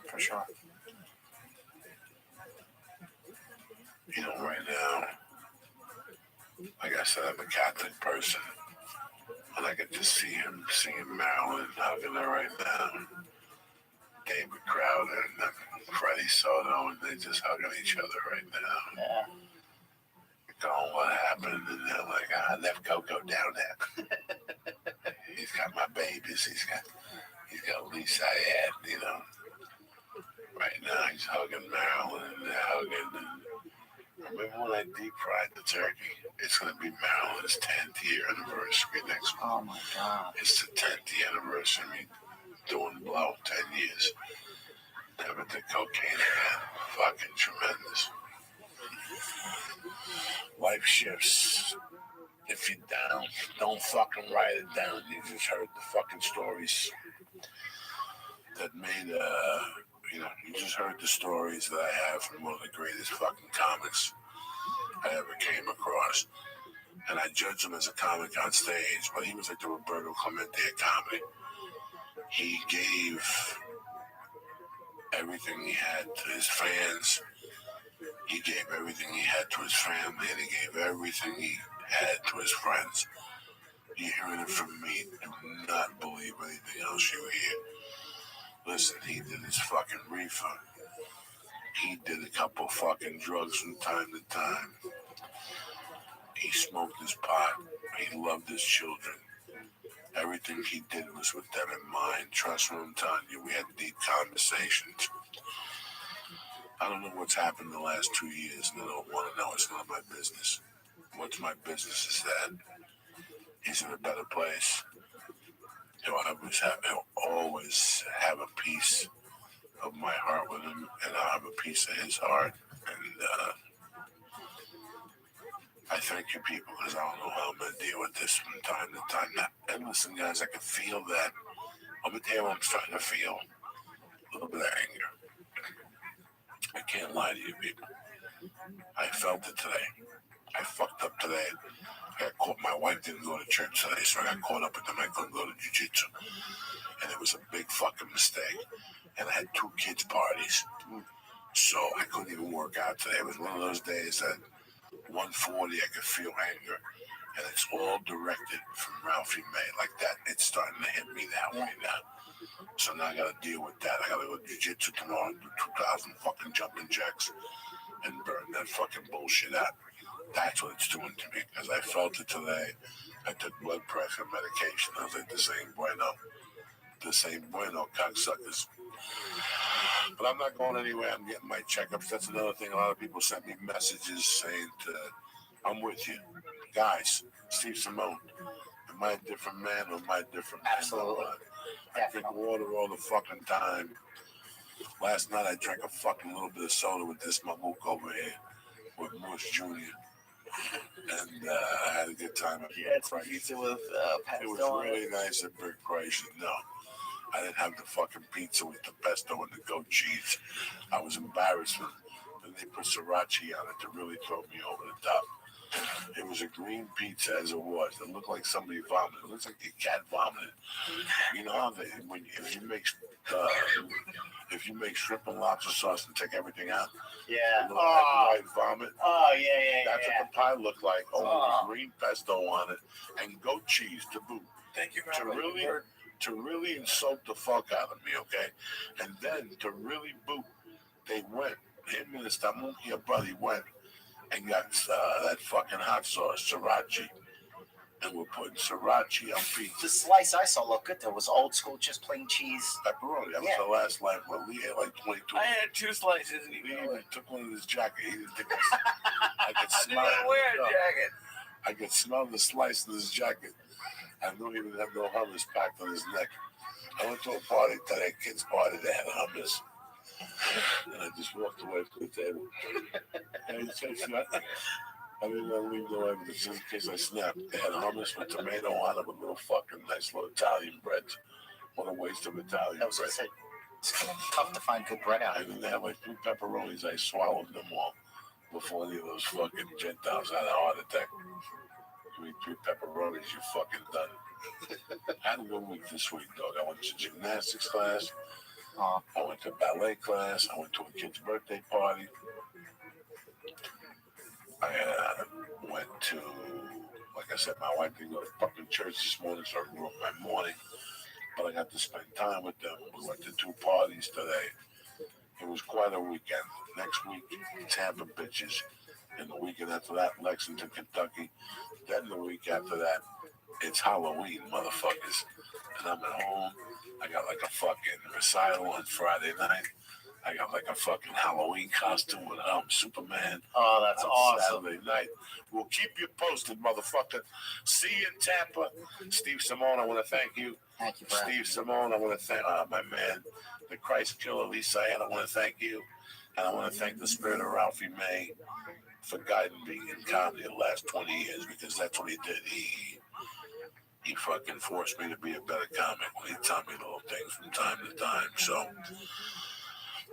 Speaker 11: For sure.
Speaker 12: You know, right now, like I said, I'm a Catholic person, and I get to see seeing Marilyn hugging her right now. David Crowder and Freddie Soto, and they're just hugging each other right now.
Speaker 11: Yeah.
Speaker 12: Going, what happened? And they're like, I left Coco down there. He's got my babies. He's got Lisa I had, you know. Right now, he's hugging Marilyn and they're hugging. And remember when I deep fried the turkey? It's going to be Marilyn's 10th year anniversary next month.
Speaker 11: Oh my God.
Speaker 12: It's the 10th year anniversary. Doing blow, 10 years. Never did cocaine again. Fucking tremendous. Life shifts. If you're down, don't fucking write it down. You just heard the fucking stories that made, you just heard the stories that I have from one of the greatest fucking comics I ever came across. And I judged him as a comic on stage, but he was like the Roberto Clemente of comedy. He gave everything he had to his fans. He gave everything he had to his family, and he gave everything he had to his friends. You're hearing it from me. Do not believe anything else you hear. Listen, he did his fucking reefer. He did a couple fucking drugs from time to time. He smoked his pot. He loved his children. Everything he did was with them in mind. Trust me, I'm telling you, we had deep conversations. I don't know what's happened in the last 2 years, and I don't want to know. It's none of my business. What's my business is that he's in a better place. He'll always have a piece of my heart with him, and I'll have a piece of his heart. And I thank you people, because I don't know how I'm going to deal with this from time to time. And listen, guys, I can feel that. I'm going to tell you what I'm starting to feel. A little bit of anger. I can't lie to you people. I felt it today. I fucked up today. I got caught. My wife didn't go to church today, so I got caught up with them. I couldn't go to jiu-jitsu. And it was a big fucking mistake. And I had 2 kids' parties. So I couldn't even work out today. It was one of those days that 140, I could feel anger. And it's all directed from Ralphie May like that. It's starting to hit me that way now. So now I got to deal with that. I got to go to jiu-jitsu tomorrow and do 2,000 fucking jumping jacks and burn that fucking bullshit out. That's what it's doing to me, because I felt it today. I took blood pressure medication. I was like, this ain't bueno, cocksuckers. But I'm not going anywhere. I'm getting my checkups. That's another thing. A lot of people sent me messages saying, I'm with you. Guys, Steve Simone, am I a different man or am I a different man?
Speaker 11: Absolutely.
Speaker 12: I drink water all the fucking time. Last night I drank a fucking little bit of soda with this mamook over here, with Moose Jr. And I had a good time at
Speaker 11: Big Price. Pizza with
Speaker 12: It was really nice at Big Price. No, I didn't have the fucking pizza with the pesto and the goat cheese. I was embarrassed when they put sriracha on it to really throw me over the top. It was a green pizza as it was. It looked like somebody vomited. It looks like a cat vomited. You know how if you make shrimp and lobster sauce and take everything out,
Speaker 11: yeah,
Speaker 12: white vomit.
Speaker 11: Oh yeah.
Speaker 12: That's what the pie looked like. With green pesto on it and goat cheese to boot.
Speaker 7: Thank you,
Speaker 12: Rabbi. To really insult the fuck out of me, okay? And then to really boot, they went. Him and his tamuki buddy went and got that fucking hot sauce, sriracha. And we're putting sriracha on pizza.
Speaker 11: The slice I saw looked good. There was old school, just plain cheese.
Speaker 12: Pepperoni. That was the last slice. Well, Lee had like 22.
Speaker 7: I had 2 slices. And
Speaker 12: Lee even took one of his jacket. He didn't think I could smell
Speaker 7: I didn't wear a jacket.
Speaker 12: I could smell the slice of his jacket. I knew he didn't have no hummus packed on his neck. I went to a party today, kids' party. They had hummus. And I just walked away from the table. And he said, I didn't want to leave no evidence just in case I snapped. They had hummus with tomato on it with little fucking nice little Italian bread. What a waste of Italian bread.
Speaker 11: It's kind of tough to find good bread out.
Speaker 12: I didn't have like 3 pepperonis. I swallowed them all before any of those fucking Gentiles had a heart attack. You eat 3 pepperonis, you're fucking done. I had a good week this week, dog. I went to gymnastics class. I went to ballet class. I went to a kid's birthday party. I went to, like I said, my wife didn't go to fucking church this morning, so I grew up my morning. But I got to spend time with them. We went to 2 parties today. It was quite a weekend. Next week, Tampa bitches. And the weekend after that, Lexington, Kentucky. Then the week after that, it's Halloween, motherfuckers. And I'm at home. I got like a fucking recital on Friday night. I got like a fucking Halloween costume with Superman.
Speaker 11: Oh, that's awesome.
Speaker 12: Saturday night. We'll keep you posted, motherfucker. See you in Tampa. Steve Simone, I want to thank you.
Speaker 11: Thank you, Brad.
Speaker 12: Steve Simone, I want to thank my man, the Christ killer, Lisa Ann, I want to thank you. And I want to thank the spirit of Ralphie May for guiding me in comedy the last 20 years, because that's what he did. He fucking forced me to be a better comic when he taught me little things from time to time. So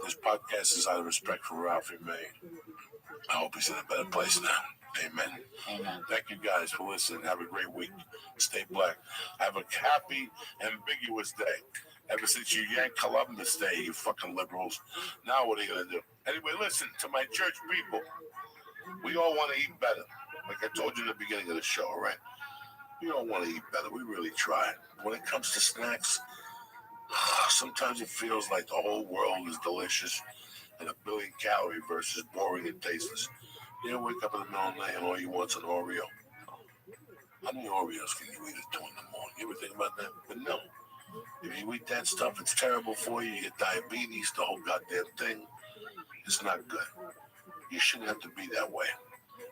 Speaker 12: this podcast is out of respect for Ralphie May. I hope he's in a better place now. Amen.
Speaker 11: Amen.
Speaker 12: Thank you guys for listening. Have a great week. Stay black. Have a happy, ambiguous day. Ever since you yanked Columbus Day, you fucking liberals. Now what are you going to do? Anyway, listen to my church people. We all want to eat better. Like I told you in the beginning of the show, right? We all want to eat better. We really try. When it comes to snacks, sometimes it feels like the whole world is delicious and a billion calorie versus boring and tasteless. You know, wake up in the middle of the night and all you want's an Oreo. How many Oreos can you eat at 2 in the morning? You ever think about that? But no. If you eat that stuff, it's terrible for you. You get diabetes, the whole goddamn thing. It's not good. You shouldn't have to be that way.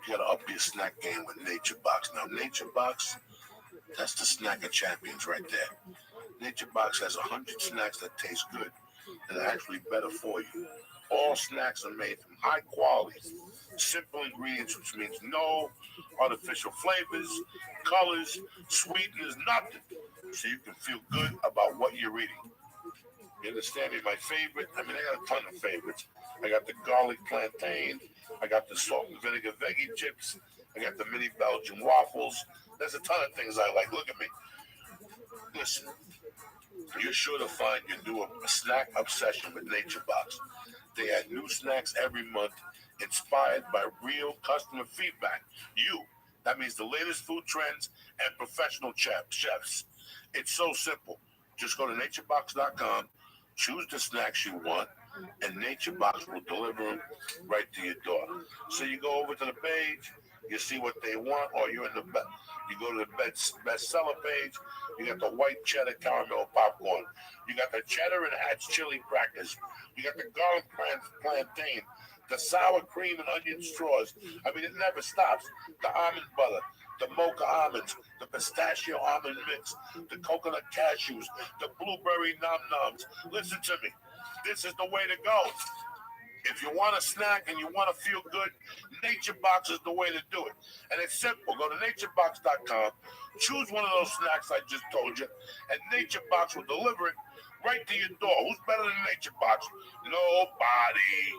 Speaker 12: You gotta up your snack game with Nature Box. Now, Nature Box, that's the snack of champions right there. Nature Box has 100 snacks that taste good and are actually better for you. All snacks are made from high quality, simple ingredients, which means no artificial flavors, colors, sweeteners, nothing. So you can feel good about what you're eating. You understand me? My favorite, I got a ton of favorites. I got the garlic plantain. I got the salt and vinegar veggie chips. I got the mini Belgian waffles. There's a ton of things I like. Look at me. Listen, you're sure to find your new snack obsession with Nature Box. They add new snacks every month, inspired by real customer feedback. That means the latest food trends and professional chefs. It's so simple. Just go to naturebox.com, choose the snacks you want, and NatureBox will deliver them right to your door. So you go over to the page, you see what they want, or you're in the you go to the bestseller page, you got the white cheddar caramel popcorn, you got the cheddar and Hatch chili crackers, you got the garlic plantain, the sour cream and onion straws. It never stops. The almond butter, the mocha almonds, the pistachio almond mix, the coconut cashews, the blueberry nom-noms. Listen to me. This is the way to go. If you want a snack and you want to feel good, Nature Box is the way to do it. And it's simple. Go to naturebox.com, choose one of those snacks I just told you, and Nature Box will deliver it right to your door. Who's better than Nature Box? Nobody.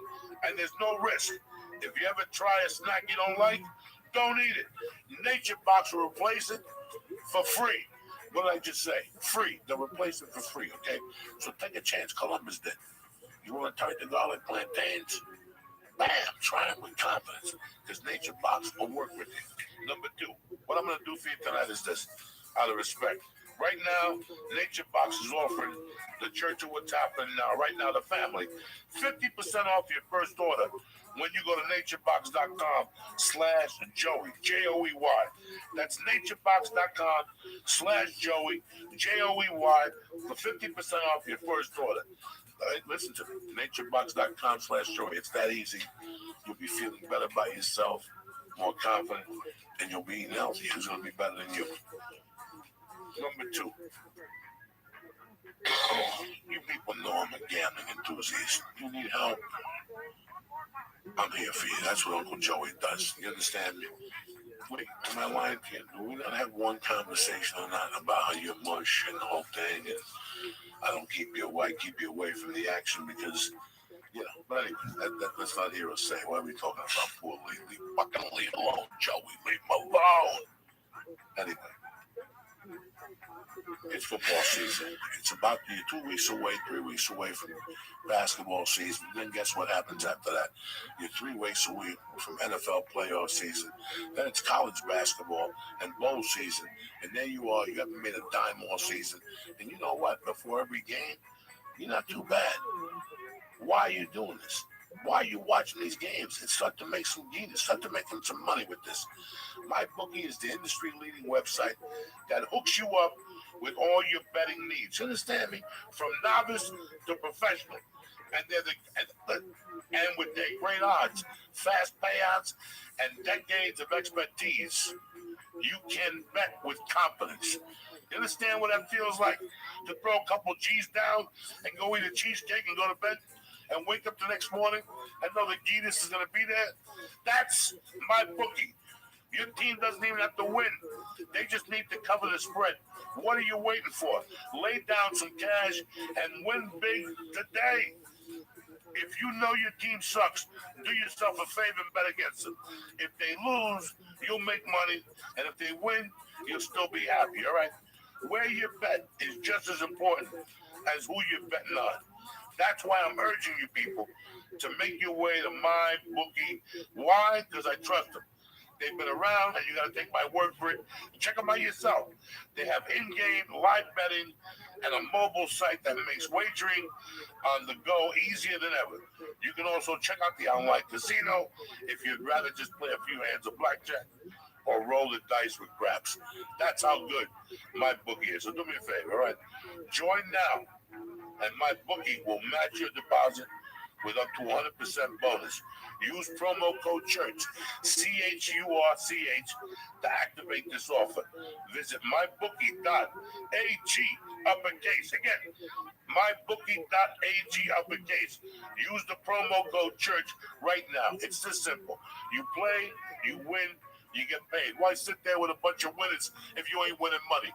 Speaker 12: And there's no risk. If you ever try a snack you don't like, don't eat it. Nature Box will replace it for free. What did I just say? Free. They'll replace it for free, okay? So take a chance. Columbus did. You want to try the garlic plantains? Bam! Try them with confidence, because Nature Box will work with you. Number 2, what I'm going to do for you tonight is this, out of respect. Right now, Nature Box is offering the church of what's happening now. Right now, the family, 50% off your first order when you go to naturebox.com/Joey, Joey. That's naturebox.com/Joey, Joey, for 50% off your first order. All right, listen to me. naturebox.com/Joey. It's that easy. You'll be feeling better about yourself, more confident, and you'll be eating healthy. Who's going to be better than you? Number 2, You people know I'm a gambling enthusiast. You need help, I'm here for you. That's what Uncle Joey does. You understand me? Wait, am I lying to you? Do we not have one conversation or not about how you're mush and the whole thing? And I don't keep you away, from the action because, you know. But anyway, that's not here to say. Why are we talking about poor Lee? Fucking leave alone, Joey. Leave him alone. Anyway. It's football season. It's about 2 weeks away, 3 weeks away from basketball season. Then guess what happens after that? You're 3 weeks away from NFL playoff season. Then it's college basketball and bowl season. And there you are. You haven't made a dime all season. And you know what? Before every game, you're not too bad. Why are you doing this? Why are you watching these games? It's start to make some gains. Start to make some money with this. MyBookie is the industry-leading website that hooks you up with all your betting needs. You understand me? From novice to professional. And and with their great odds, fast payouts, and decades of expertise, you can bet with confidence. You understand what that feels like? To throw a couple G's down and go eat a cheesecake and go to bed and wake up the next morning and know that Gitas is going to be there? That's MyBookie. Your team doesn't even have to win. They just need to cover the spread. What are you waiting for? Lay down some cash and win big today. If you know your team sucks, do yourself a favor and bet against them. If they lose, you'll make money. And if they win, you'll still be happy, all right? Where you bet is just as important as who you're betting on. That's why I'm urging you people to make your way to MyBookie. Why? Because I trust them. They've been around, and you got to take my word for it. Check them out yourself. They have in-game live betting and a mobile site that makes wagering on the go easier than ever. You can also check out the online casino if you'd rather just play a few hands of blackjack or roll the dice with craps. That's how good MyBookie is. So do me a favor, all right? Join now, and MyBookie will match your deposit with up to 100% bonus. Use promo code CHURCH, CHURCH, to activate this offer. Visit mybookie.ag, uppercase. Again, mybookie.ag, uppercase. Use the promo code CHURCH right now. It's this simple. You play, you win, you get paid. Why sit there with a bunch of winners if you ain't winning money?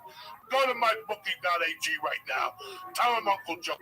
Speaker 12: Go to mybookie.ag right now. Tell them Uncle Joe.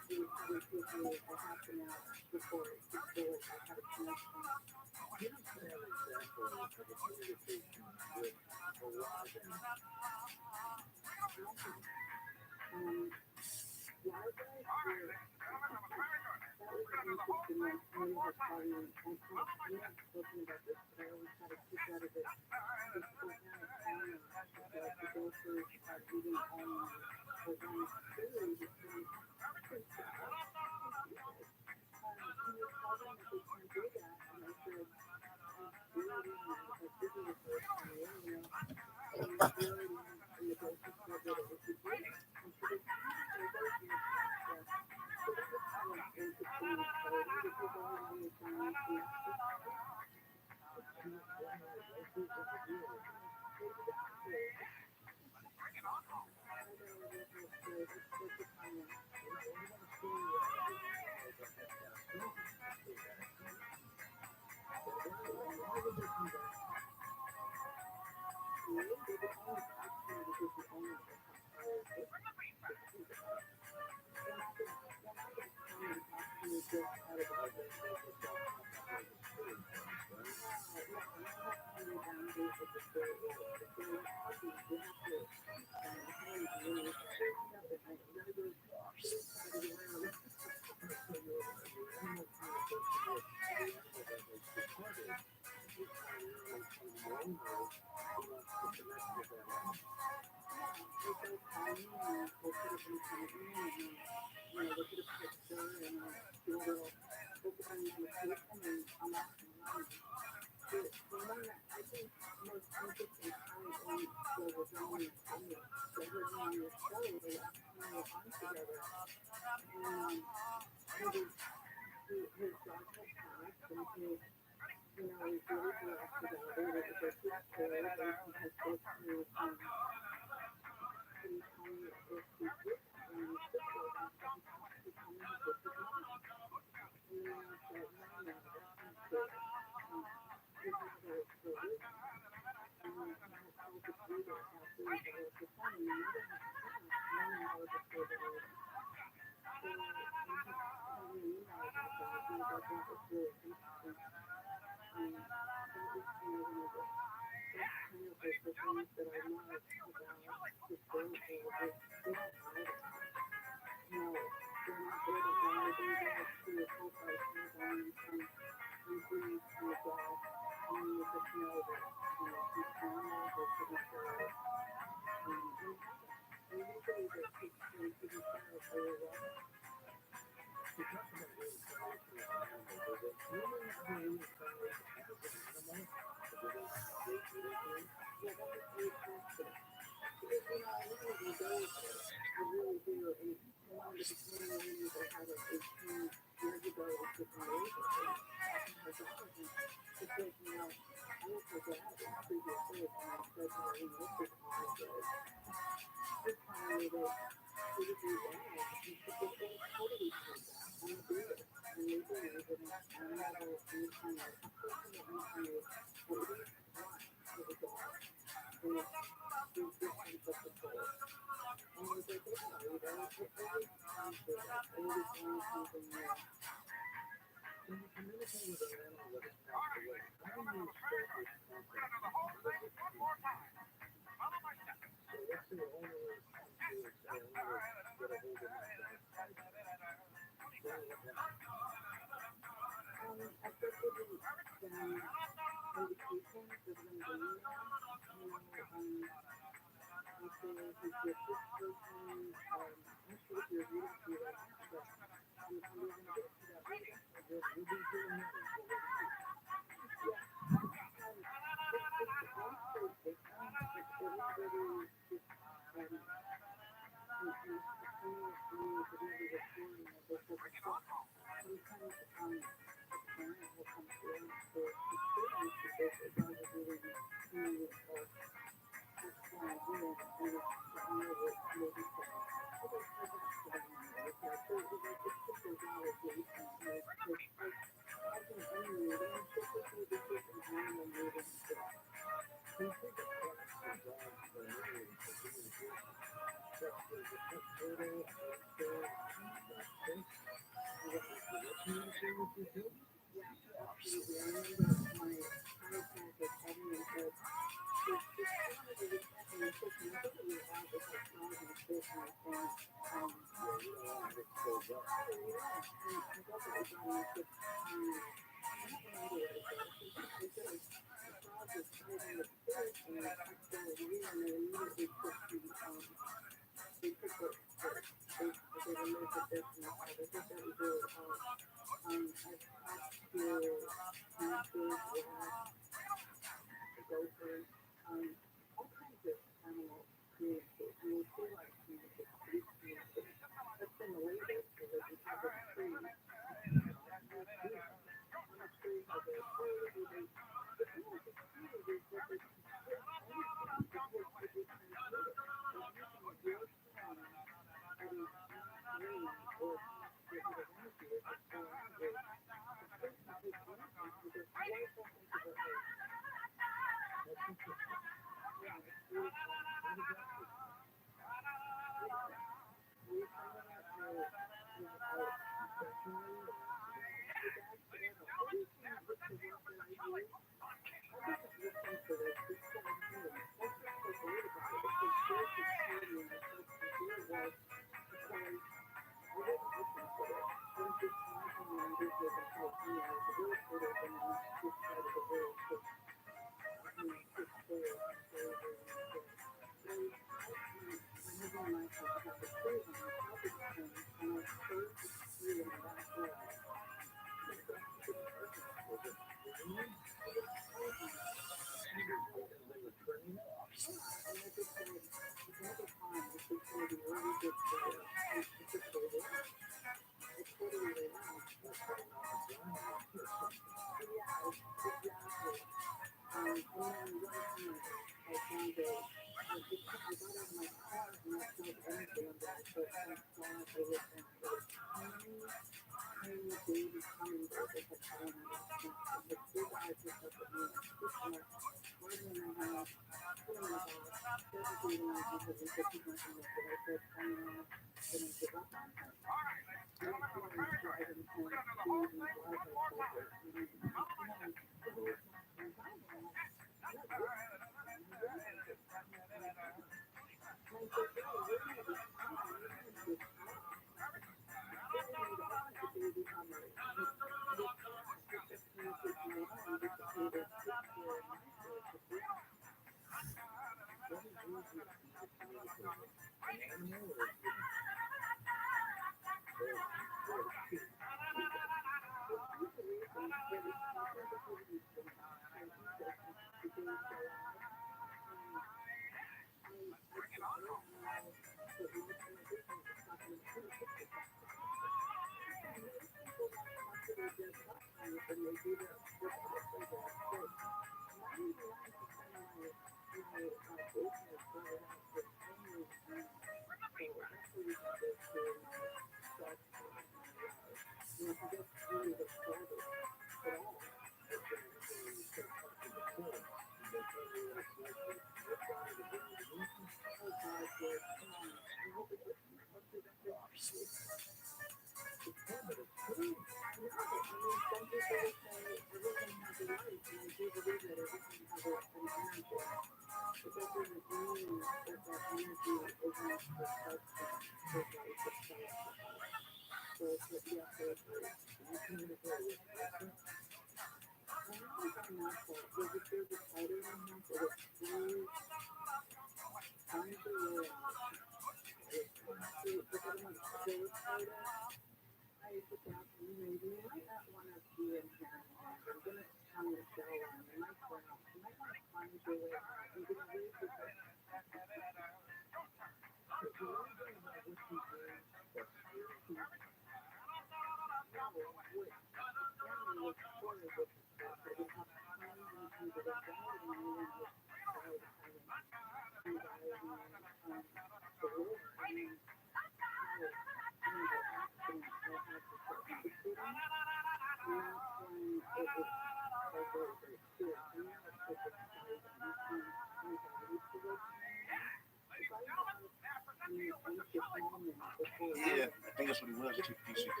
Speaker 8: Yeah, I think that's what it was, TCP.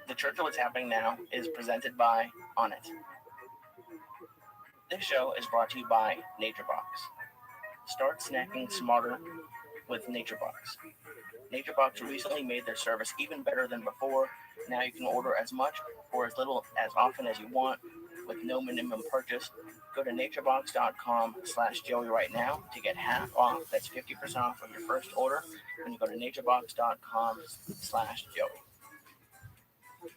Speaker 8: The Church of What's Happening Now is presented by On It. This show is brought to you by NatureBox. Start snacking smarter with NatureBox. NatureBox recently made their service even better than before. Now you can order as much or as little as often as you want with no minimum purchase. Go to naturebox.com/Joey right now to get half off. That's 50% off of your first order when you go to naturebox.com/Joey.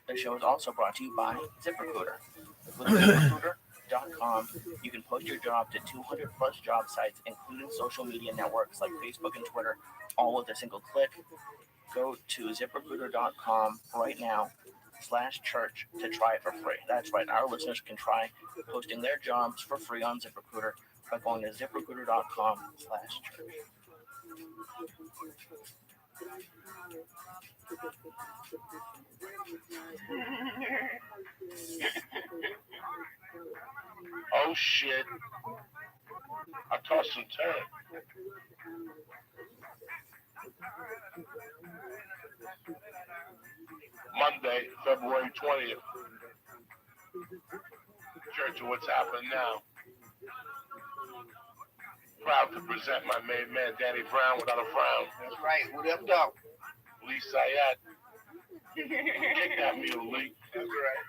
Speaker 8: The show is also brought to you by ZipRecruiter. With ZipRecruiter.com, you can post your job to 200 plus job sites, including social media networks like Facebook and Twitter, all with a single click. Go to ZipRecruiter.com right now /church to try it for free. That's right, our listeners can try posting their jobs for free on ZipRecruiter by going to ZipRecruiter.com/church.
Speaker 12: Oh shit. I tossed some turn. Monday, February 20th. Church of What's Happening Now. Proud to present my main man, Danny Brown, without a frown.
Speaker 8: That's right. What up, dog?
Speaker 12: Lee Sayat. Kidnap me, Lee.
Speaker 8: That's right.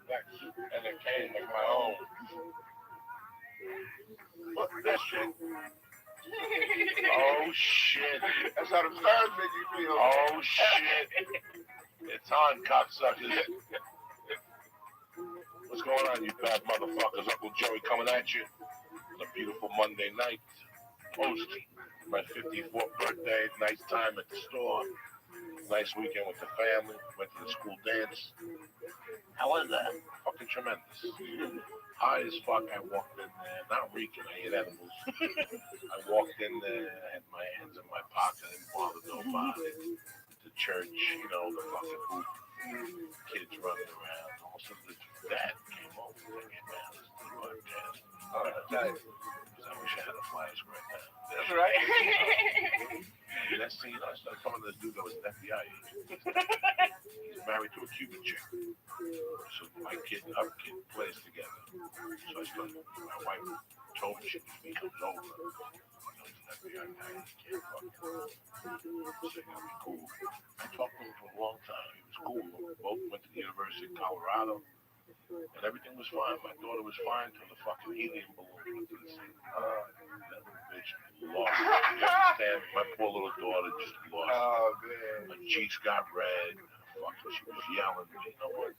Speaker 12: Black suit and a cane like my own. Fuck that shit. Oh shit.
Speaker 2: That's how the stars make you feel.
Speaker 12: Oh shit. It's on, cocksuckers. What's going on, you bad motherfuckers? Uncle Joey coming at you on a beautiful Monday night. Post my 54th birthday. Nice time at the store. Nice weekend with the family. Went to the school dance.
Speaker 8: How was that?
Speaker 12: Fucking tremendous. High as fuck. I walked in there. Not reeking. I ate edibles. I walked in there. I had my hands in my pocket. I didn't bother nobody. The church, you know, the fucking hoop. Kids running around. All of a sudden, this dad came over. They came out. This podcast. Nice. I wish I had a flash right now.
Speaker 2: That's right.
Speaker 12: And that's thing, I started talking to this dude that was an FBI agent. He's married to a Cuban chick. So my kid and her kid plays together. So I started, my wife told me he comes over. He's an FBI guy. He can't fuck him. So he's gonna be cool. I talked to him for a long time. He was cool. Both went to the University of Colorado. And everything was fine. My daughter was fine until the fucking helium balloon went to the sea. That bitch lost. You understand? My poor little daughter just lost.
Speaker 2: Oh, man.
Speaker 12: Her cheeks got red. Fucking, she was yelling. You know what?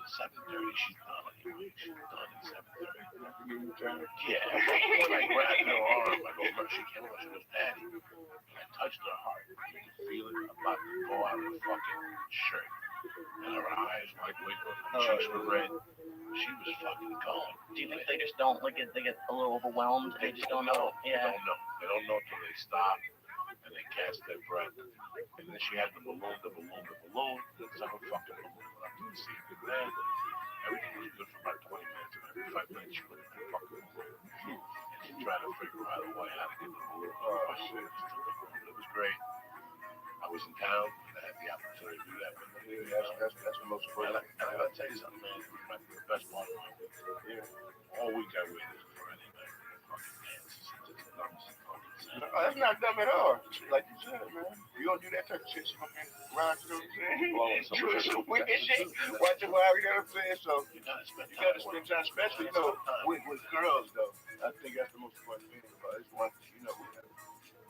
Speaker 12: 7:30, she's done anyway. She's done at 7:30. Yeah. When I grabbed her arm, I go, she came over, she goes, Daddy. And I touched her heart. You can feel it about to go out of the fucking shirt. And her eyes like wiggling, her cheeks were red. She was fucking going.
Speaker 8: Do you think they just don't like it? They get a little overwhelmed. They just don't know. Yeah.
Speaker 12: They don't know. They don't know until they stop and they catch their breath. And then she had the balloon. It's like a fucking balloon up to the sea. And then everything was good for about 20 minutes. And every 5 minutes she went in the fucking balloon. And she tried to figure out a way how to get the balloon. Oh shit! It was great. I was in town and I had the opportunity to do that with them.
Speaker 2: Yeah, that's the most important.
Speaker 12: And I'll tell you something, man. It was the best part of my week. Yeah. All week I waited for Friday night. Fucking dances. It's dumb as fucking.
Speaker 2: Oh, that's not dumb at all. Like you said, man. You don't do that type of shit. You gonna be around, you know what I'm saying? Doing some weird shit. Watching wild, you know what I'm saying? So you gotta spend time, especially, you know, with girls, though. I think that's the most important thing about it. It's one, you know,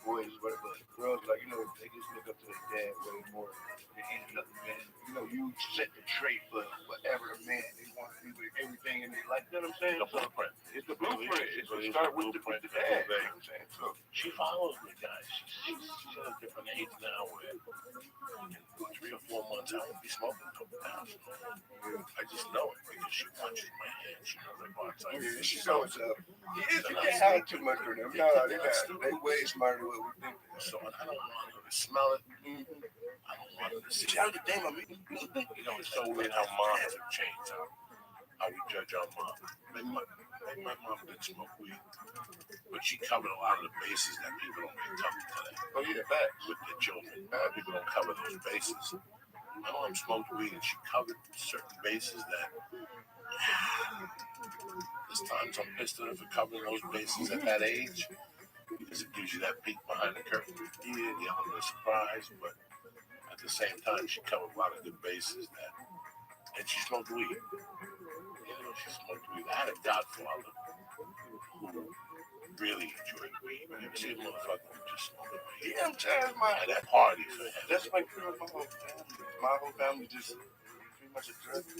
Speaker 2: boys, whatever, girls, like, you know, they just look up to their dad way more than any other man. You know, you set the trait for whatever a man they want to do with everything in their life. You know what I'm saying?
Speaker 12: The blueprint.
Speaker 2: It's the blueprint. It's to start with the dad. You know what I'm saying? So
Speaker 12: she follows me, guys. She's at a different age now where in 3 or 4 months I won't be smoking no pounds. I just know it because she watches my head. She knows I box.
Speaker 2: she knows you can't hide too much from them. No, they're not. They way smarter than what we think.
Speaker 12: So I don't want her to smell it. I don't want her to see it. You know, it's so weird how moms have changed. How we judge our mom. My mom did smoke weed, but she covered a lot of the bases that people don't make cover today.
Speaker 2: Oh yeah, facts.
Speaker 12: With their children, people don't cover those bases. My mom smoked weed and she covered certain bases that. There's times I'm pissed at her for covering those bases at that age because it gives you that peek behind the curtain. Yeah, the element of surprise, but at the same time, she covered a lot of good bases that, and she smoked weed. You know, she smoked weed. I had a godfather who really enjoyed weed. You ever see a motherfucker who just smoked weed?
Speaker 2: Yeah, I'm telling you,
Speaker 12: at that party for him.
Speaker 2: That's like my whole family. My whole family just pretty much a drug. You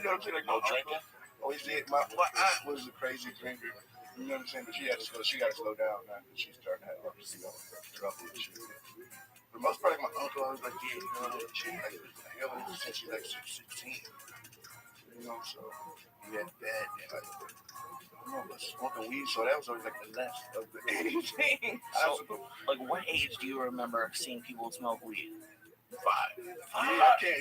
Speaker 2: know what I'm saying? Like
Speaker 12: no drinking?
Speaker 2: Always did. My aunt was a crazy drinker. You know what I'm saying? But she got to slow down now because she's starting to have, you know, trouble and shit. For the most part, like my uncle, I was like, yeah, you know, she like ever since she's like 16. You know, so he had that and like, I don't know, smoking weed. So that was always like the last of the anything.
Speaker 8: So, like, what age do you remember seeing people smoke weed?
Speaker 12: 5.
Speaker 2: I can't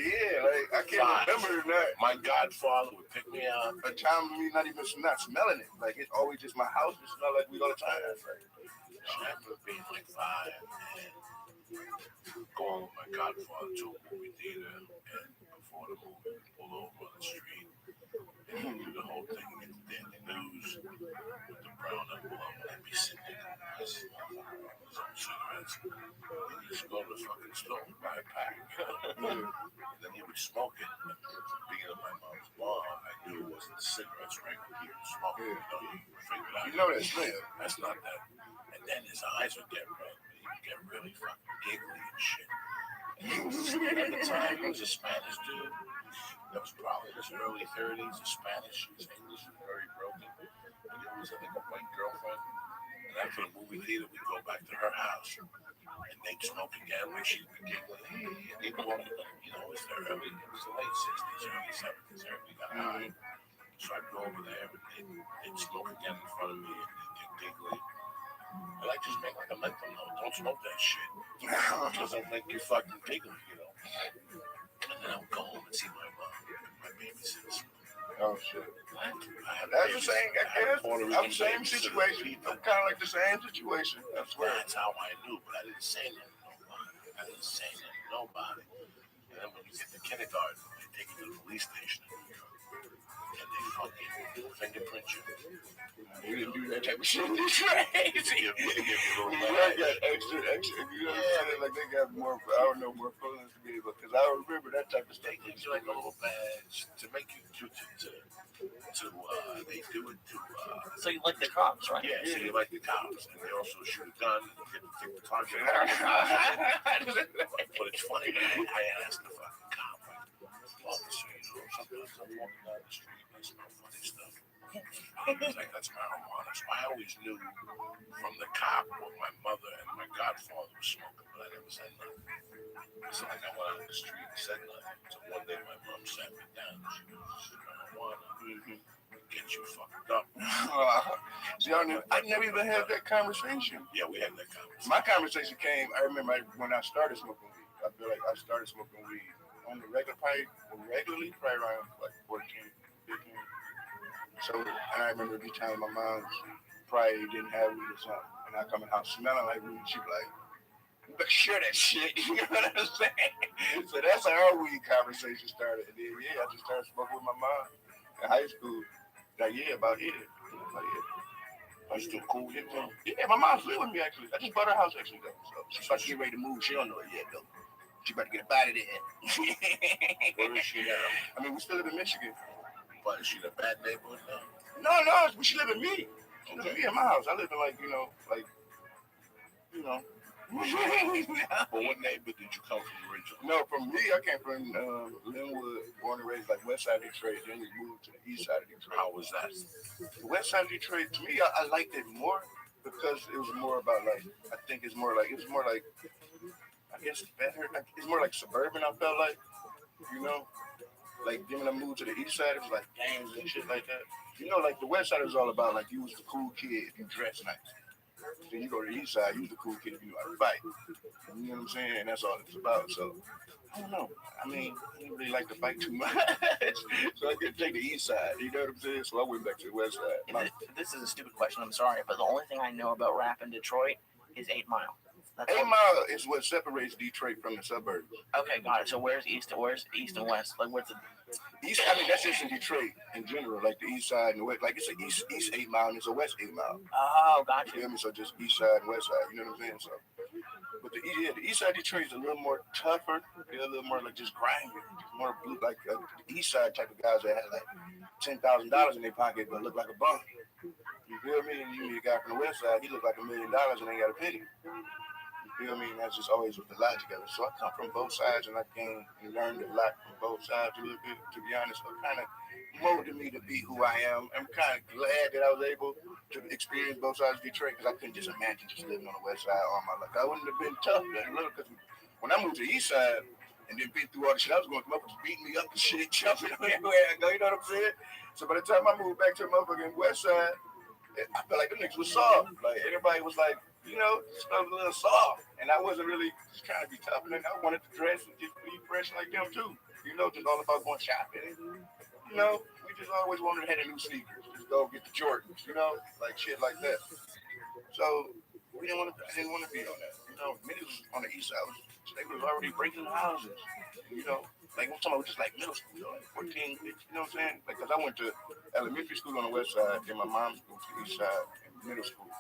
Speaker 2: remember that.
Speaker 12: My godfather would pick me up.
Speaker 2: A time of me not smelling it. Like, it's always just my house. It smells like weed all the time. Like,
Speaker 12: I remember being like 5 and going with my godfather to a movie theater, and before the movie, we pull over on the street and do the whole thing in the Daily News with the brown envelope, and I'd be sitting there and some cigarettes. He just go to the fucking store and buy a pack. And then he would smoke it. Being of my mom's law, I knew it wasn't the cigarettes, right? People smoking, you know, you figured out.
Speaker 2: You know that's real.
Speaker 12: That's not that. And then his eyes would get red. He would get really fucking giggly and shit. And at the time, he was a Spanish dude. That was probably in his early 30s, a Spanish. His English was very broken. And he was, I think, a white girlfriend. And after the movie theater, we'd go back to her house. And they'd smoke again when she'd be giggling. And they'd go, you know, it was the late 60s, early 70s. Everybody got high. So I'd go over there and they'd smoke again in front of me and they'd get giggly. I like just make like a mental note. Don't smoke that shit. Because it'll make you fucking giggly, you know. And then I'll go home and see my mom, my babysitter.
Speaker 2: Oh shit.
Speaker 12: What?
Speaker 2: That's the same. I'm same situation. I'm kind of like the same situation. I swear.
Speaker 12: That's how I knew, but I didn't say nothing to nobody. And then when you get to kindergarten, they take you to the police station in New York, and they fucking fingerprint you.
Speaker 2: You didn't do that type of shit. It's crazy.
Speaker 12: They give you a little
Speaker 2: New
Speaker 12: badge.
Speaker 2: York got extra. You know what I'm saying? Like they got more. I don't know, more phones to be able, because I remember that type of stuff.
Speaker 12: They give you like a little badge to make you they do it to
Speaker 8: So you like the cops, right?
Speaker 12: yeah, so you like the cops, and they also shoot a gun and get to take the target. But it's funny, I asked the fucking cop, officer, sometimes I'm walking down the street and I smell funny stuff. He's like, that's marijuana. So I always knew from the cop what my mother and my godfather was smoking, but I never said nothing. So like I went out in the street and said nothing. So one day my mom sat me down and she goes, this is marijuana. Get you fucked up.
Speaker 2: See, I never even had that conversation.
Speaker 12: Yeah, we had that conversation.
Speaker 2: My conversation came, I remember when I started smoking weed. I feel like I started smoking weed on the regularly, probably around like 14, 15. So, and I remember every time my mom probably didn't have weed or something, and I come in the house smelling like weed, she'd be like, you better share that shit. You know what I'm saying? So that's how our weed conversation started. And then, I just started smoking with my mom in high school. Like, about it.
Speaker 12: Are you still cool with it, though?
Speaker 2: Yeah, my mom's living with me, actually. I just bought her house, actually, though. So she's about to get ready to move. She don't know it yet, though. She about to get a body there.
Speaker 12: Where is she now?
Speaker 2: I mean, we still live in Michigan.
Speaker 12: But is she in a bad neighborhood now?
Speaker 2: No, she live with me. She live with me in my house. I live in,
Speaker 12: But what neighborhood did you come from originally?
Speaker 2: No, from me, I came from Linwood, born and raised, like west side of Detroit. Then we moved to the east side of Detroit.
Speaker 12: How was that?
Speaker 2: The west side of Detroit, to me, I liked it more because it was more about I guess better. It's more like suburban, I felt like, Like, then when I moved to the east side, it was like gangs and shit like that. Like the west side was all about, like, you was the cool kid if you dressed nice. Then you go to the east side, you was the cool kid if you knew how to fight. You know what I'm saying? And that's all it's about. So, I don't know. I mean, I didn't really like to fight too much. So I could take the east side. You know what I'm saying? So I went back to the west side.
Speaker 8: This is a stupid question, I'm sorry, but the only thing I know about rap in Detroit is 8 Mile.
Speaker 2: 8 Mile is what separates Detroit from the suburbs.
Speaker 8: Okay, got it. So where's east and west? Like, where's the
Speaker 2: east? I mean, that's just in Detroit in general, like the east side and the west. Like, it's an east 8 Mile and it's a west 8 Mile.
Speaker 8: Oh, gotcha.
Speaker 2: You feel me? So just east side and west side. You know what I'm saying? So, but the east side of Detroit is a little more tougher. They're a little more like just grimy, more blue, like the east side type of guys that had like $10,000 in their pocket but look like a bum. You feel me? And you meet a guy from the west side, he look like $1 million and ain't got a penny. You feel me? And that's just always with the lot together. So I come from both sides and I came and learned a lot from both sides a little bit, to be honest. So it kind of molded me to be who I am. I'm kind of glad that I was able to experience both sides of Detroit because I couldn't just imagine just living on the west side all my life. That wouldn't have been tough, because when I moved to the east side and then been through all the shit I was going, motherfuckers beating me up and shit, jumping everywhere I go, you know what I'm saying? So by the time I moved back to the motherfucking west side, I felt like them niggas was soft. Like, everybody was like, just a little soft. And I wasn't really just trying to be tough. And I wanted to dress and just be fresh like them, too. Just all about going shopping. We just always wanted to have the new sneakers. Just go get the Jordans, like shit like that. So, I didn't want to be on that. Niggas on the east side, they was already breaking the houses. Like, I'm talking about just like middle school, 14, you know what I'm saying? Like, because I went to elementary school on the west side, then my mom's moved to the east side in middle school.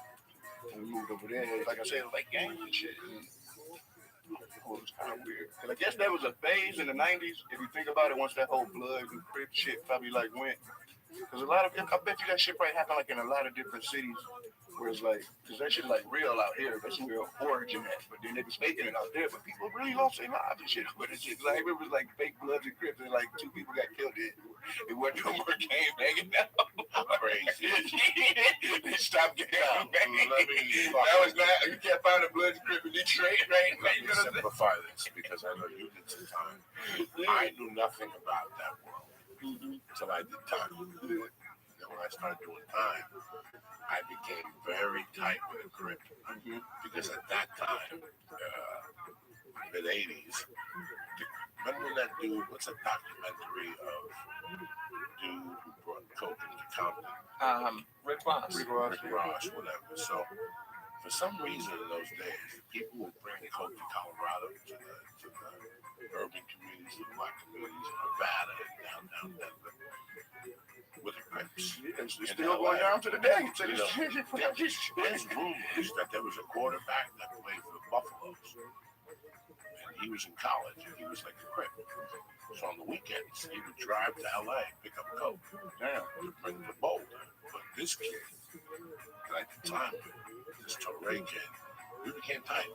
Speaker 2: And we moved over there, like I said, it was like gangs and shit. And it was kind of weird. Because I guess that was a phase in the 90s, if you think about it, once that whole blood and crip shit probably like went. Because I bet you that shit probably happened like in a lot of different cities. Where it's like, because that shit like real out here, that's real origin at. But then they was faking it out there, but people really lost their lives and shit with it. Like, it was like fake Bloods and Crips, and like 2 people got killed. It wasn't no more game hanging out. Crazy. They stopped getting out. That was not, you can't find a Bloods and Crips in Detroit, right?
Speaker 12: Let me simplify this, because I know you did some time. I knew nothing about that world until I did time. And when I started doing time, I became very tight with a grip, because at that time, mid-80s, remember that dude, what's a documentary of dude who brought coke into Compton.
Speaker 8: Rick Ross.
Speaker 12: Rick Ross, whatever. So for some reason in those days, people would bring coke to Colorado, to the urban communities, the black communities in Nevada and downtown Denver with the Crips.
Speaker 2: It's still going down to the day.
Speaker 12: There's rumors that there was a quarterback that played for the Buffaloes. And he was in college and he was like a Crip. So on the weekends, he would drive to LA, pick up coke, to bring to Boulder. But this kid, at the time, this Torrey kid, we became tight.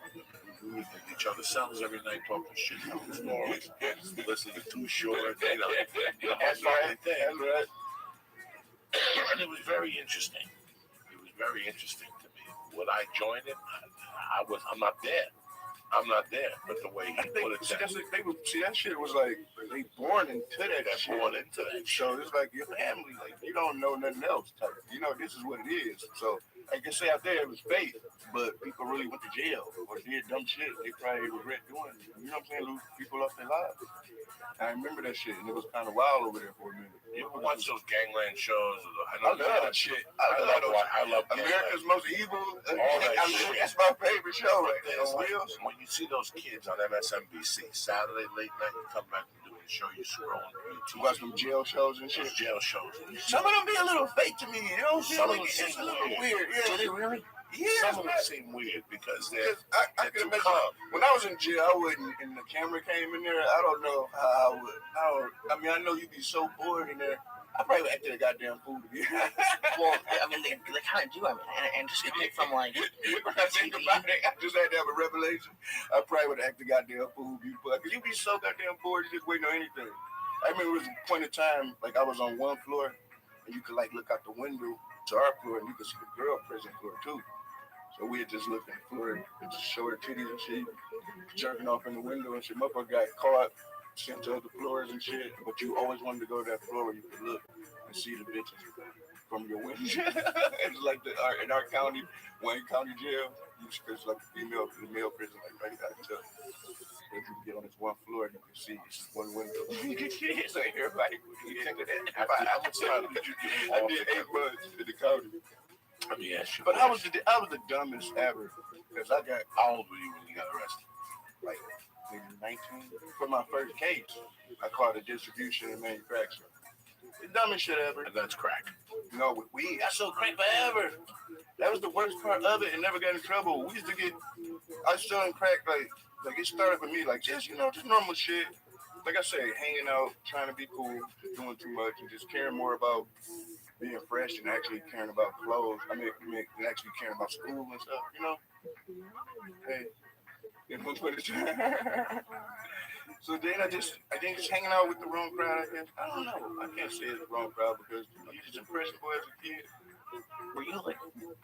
Speaker 12: We would in each other's cells every night talking shit, telling stories, listening to Too Short, that's right. And it was very interesting. It was very interesting to me. Would I join it? I'm not there. I'm not there. But the way he put it down.
Speaker 2: That shit was like, they born into that shit.
Speaker 12: Born into that.
Speaker 2: So it's like your family, like, you don't know nothing else. Type. You know, this is what it is. So I can say out there it was fake, but people really went to jail or did dumb shit. They probably regret doing it. You know what I'm saying? Lose people lost their lives. I remember that shit, and it was kind of wild over there for a minute.
Speaker 12: You ever watch those gangland shows?
Speaker 2: I love that shit. I love America's Most Evil. That's my favorite show right there.
Speaker 12: When you see those kids on MSNBC, Saturday late night, you come back and do the show, you scroll on YouTube.
Speaker 2: Watch them jail shows and shit.
Speaker 12: Jail shows.
Speaker 2: Some of them be a little fake to me. You know,
Speaker 12: some of them
Speaker 2: it's a little weird. Yeah.
Speaker 12: Do they really?
Speaker 2: Yeah,
Speaker 12: some of them seem weird because they're
Speaker 2: I can imagine when I was in jail, I wouldn't, and the camera came in there. I don't know how I would. I mean, I know you'd be so bored in there. I probably would act like a goddamn fool to be.
Speaker 8: Well, I mean, they kind of do. I mean, and just coming from like.
Speaker 2: When I think about it, I just had to have a revelation. I probably would act a goddamn fool, because you'd be so goddamn bored, you just waiting on anything. I remember it was a point in time, like I was on one floor, and you could like look out the window to our floor, and you could see the girl prison floor too. So we had just looked at the floor and just show her titties and shit, jerking off in the window and shit. Motherfucker got caught, sent to other floors and shit. But you always wanted to go to that floor where you could look and see the bitches from your window. It's like in our county, Wayne County Jail, it's like the male prison, like right out of if you get on this one floor, you can see this one window. So everybody would think of that.
Speaker 12: How much time did you do?
Speaker 2: I did 8 months in the county.
Speaker 12: Let me ask you.
Speaker 2: But I was the dumbest ever, because I got.
Speaker 12: How old were you when you got arrested?
Speaker 2: Like maybe 19. For my first case, I caught a distribution and manufacturing. The dumbest shit ever.
Speaker 12: And that's crack.
Speaker 2: No, with weed. I sold crack forever. That was the worst part of it, and never got in trouble. We used to get. I was selling crack like it started with me like just just normal shit. Like I said, hanging out, trying to be cool, doing too much, and just caring more about being fresh and actually caring about clothes. I mean, and actually caring about school and stuff, you know? Hey, you know what it's So then I think just hanging out with the wrong crowd, I guess. I don't know. I can't say it's the wrong crowd because you just impressionable as a kid.
Speaker 8: Were you like,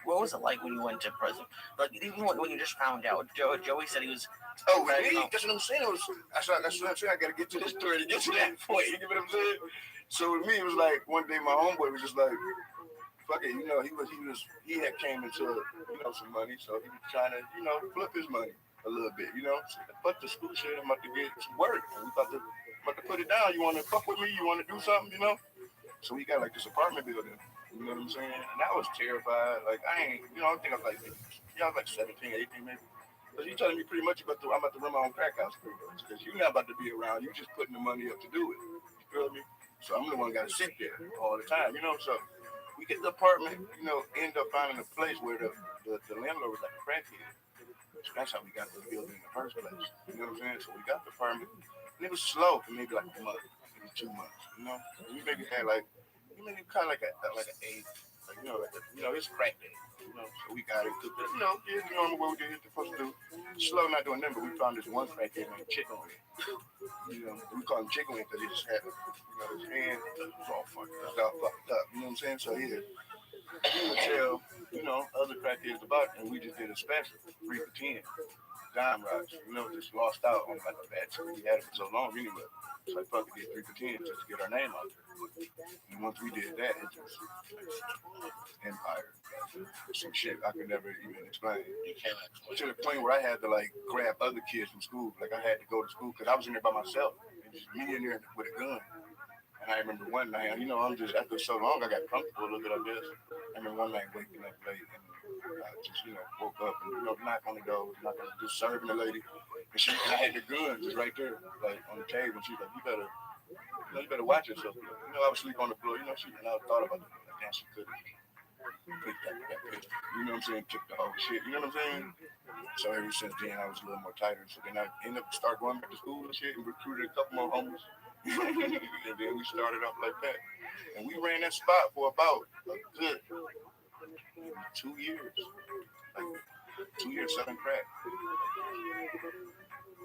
Speaker 8: what was it like when you went to prison? Like, even when you just found out, Joey said he was.
Speaker 2: Oh, really? That's what I'm saying. That's what I'm saying. I got to get to this story to get to that point. You get what I'm saying? So with me, it was like one day my homeboy was just like, fuck it, he had came into some money, so he was trying to flip his money a little bit, So, fuck the school shit, I'm about to get some work. And we about to put it down. You want to fuck with me? You want to do something? So we got like this apartment building. You know what I'm saying? And I was terrified. Like I ain't, I think I was like 17, 18 maybe. Because you telling me pretty much I'm about to run my own crack house pretty much. Because you're not about to be around. You're just putting the money up to do it. You feel me? So I'm the one got to sit there all the time, So we get the apartment, end up finding a place where the landlord was like a crackhead. So that's how we got the building in the first place. You know what I'm saying? So we got the apartment, and it was slow for maybe like a month, maybe 2 months. We maybe had kind of like an 8, it's crack day. So we got it. It's normal what we did supposed to do. Slow, not doing nothing, but we found this one crackhead named Chicken Wing. We call him Chicken Wing because he just had, his hand was all fucked up. You know what I'm saying? So he would tell, other crackheads about it, and we just did a special, 3 for 10, dime rocks. Just lost out on like that. So we had it for so long anyway. So I fucking did 3 for 10 just to get our name out there. And once we did that, it just empire. Some shit I could never even explain. You can't explain. To the point where I had to like grab other kids from school. Like I had to go to school because I was in there by myself. And just me in there with a gun. And I remember one night, you know, I'm just, after so long, I got comfortable a little bit, I guess. I remember one night waking up late and I just, you know, woke up and, you know, knock on the door, just serving the lady. And I had the gun just right there, like, on the table. And she was like, you better watch yourself. You know, I was asleep on the floor, you know, and I thought about it. Like, damn, she could have picked up that pistol. You know what I'm saying? Took the whole shit. You know what I'm saying? So ever since then, I was a little more tighter. So then I ended up start going back to school and shit and recruited a couple more homies. And then we started off like that. And we ran that spot for about a good 2 years. Like 2 years selling crack.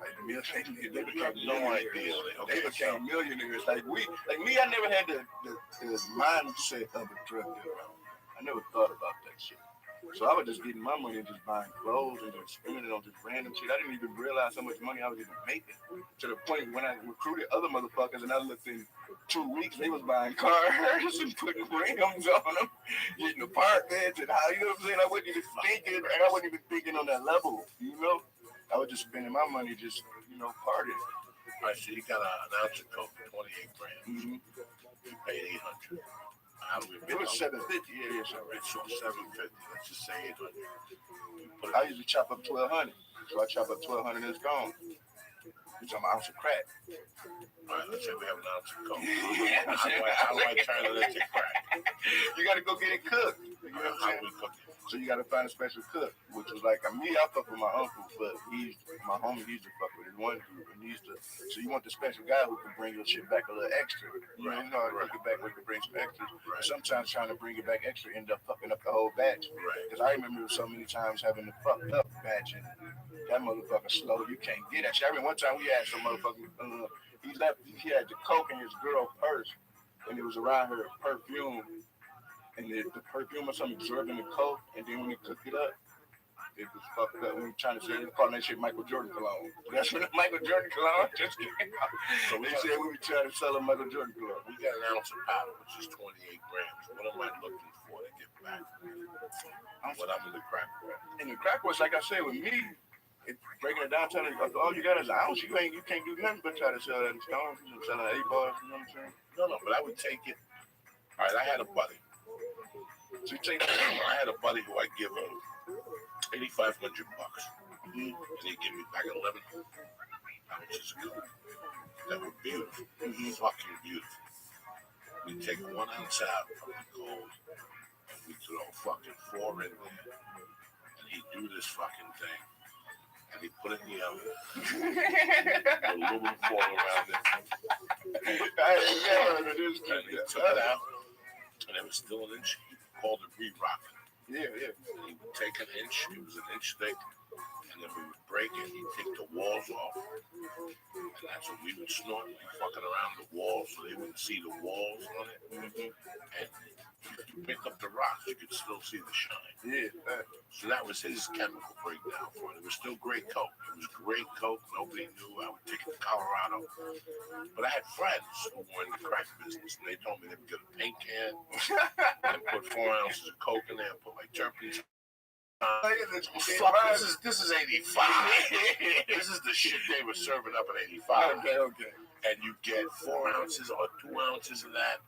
Speaker 2: Like they became millionaires. They became millionaires. Like me, I never had the mindset of a drug dealer. I never thought about that shit. So I was just getting my money and just buying clothes and just spending it on just random shit. I didn't even realize how much money I was even making. To the point when I recruited other motherfuckers and I looked in 2 weeks, they was buying cars and putting rims on them, getting apartments and how, you know what I'm saying? I wasn't even thinking on that level, you know? I was just spending my money just, you know, partying.
Speaker 12: All right, so you got an ounce of coke, 28 grams. Mm-hmm. You paid $800.
Speaker 2: It was $750, yeah.
Speaker 12: So $750. Let's just say $800.
Speaker 2: I usually chop up $1,200, so I chop up $1,200 and it's gone. You talking about an ounce of crack?
Speaker 12: All right, let's say we have an ounce of coke. How do I turn it into crack?
Speaker 2: You got to go get it cooked. You know what I'm saying? So you got to find a special cook, which was like me. I fuck with my uncle, but my homie. He used to fuck with his one dude, and so you want the special guy who can bring your shit back a little extra. You know how to bring it back, where you can bring some extras. Right. Sometimes trying to bring it back extra end up fucking up the whole batch. Because I remember so many times having to fuck up batch and that motherfucker slow. You can't get that shit. I remember one time we had some motherfucker. He had the coke in his girl purse, and it was around her perfume. And the perfume or something absorbing the coke, and then when he cooked it up, it was fucked up. We were trying to say, we were calling that shit Michael Jordan cologne. That's when the Michael Jordan cologne just came out. So they said we were trying to sell a Michael Jordan cologne.
Speaker 12: We got an ounce of powder, which is 28 grams. What am I looking for to get back? What I'm in the crack for?
Speaker 2: In the crack was, like I said, with me, breaking it down, telling you, all you got is an ounce. You can't do nothing but try to sell that in stones. You selling 8 bars, you know what I'm saying?
Speaker 12: No, but I would take it. All right, I had a buddy. So I had a buddy who I give him $8,500, and he'd give me back 11 ounces of coke. That were beautiful, fucking beautiful. We take 1 ounce out from the gold, and we throw fucking 4 in there, and he'd do this fucking thing, and he put it in the oven, a little foil around it, and he took it out, and it was still an inch. Called it re-rocking.
Speaker 2: Yeah.
Speaker 12: And he would take an inch, it was an inch thick, and then we would break it, he'd take the walls off. And that's what we would snort, we'd be fucking around the walls so they wouldn't see the walls on it. And if you pick up the rocks, you could still see the shine.
Speaker 2: Yeah.
Speaker 12: So that was his chemical breakdown for it. It was still great coke. It was great coke. Nobody knew. I would take it to Colorado. But I had friends who were in the crack business, and they told me they would get a paint can and put 4 ounces of coke in there and put like turpentine. This is 85. This is the shit they were serving up at 85.
Speaker 2: Okay.
Speaker 12: And you get 4 ounces or 2 ounces of that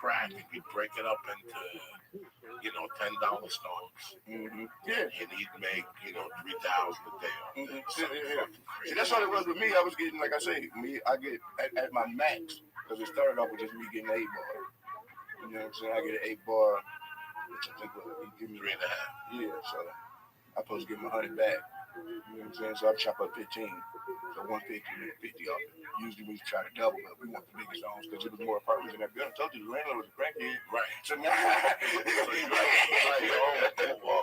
Speaker 12: crack, and you break it up into, $10 stones.
Speaker 2: Yeah.
Speaker 12: And he'd make, 3,000 a day on that.
Speaker 2: See, that's what it was with me. I was getting, like I say, I get at my max, because it started off with just me getting 8 bar. You know what I'm saying? I get an 8 bar, which I think he give me 3.5. Yeah, so I'm supposed to give him 100 back. You know what I'm saying? So I chop up 15. So 150 and 50 off. Usually we try to double, but we want the biggest homes because there was more apartments in that building. I told you the landlord was a crackhead.
Speaker 12: Right.
Speaker 2: So now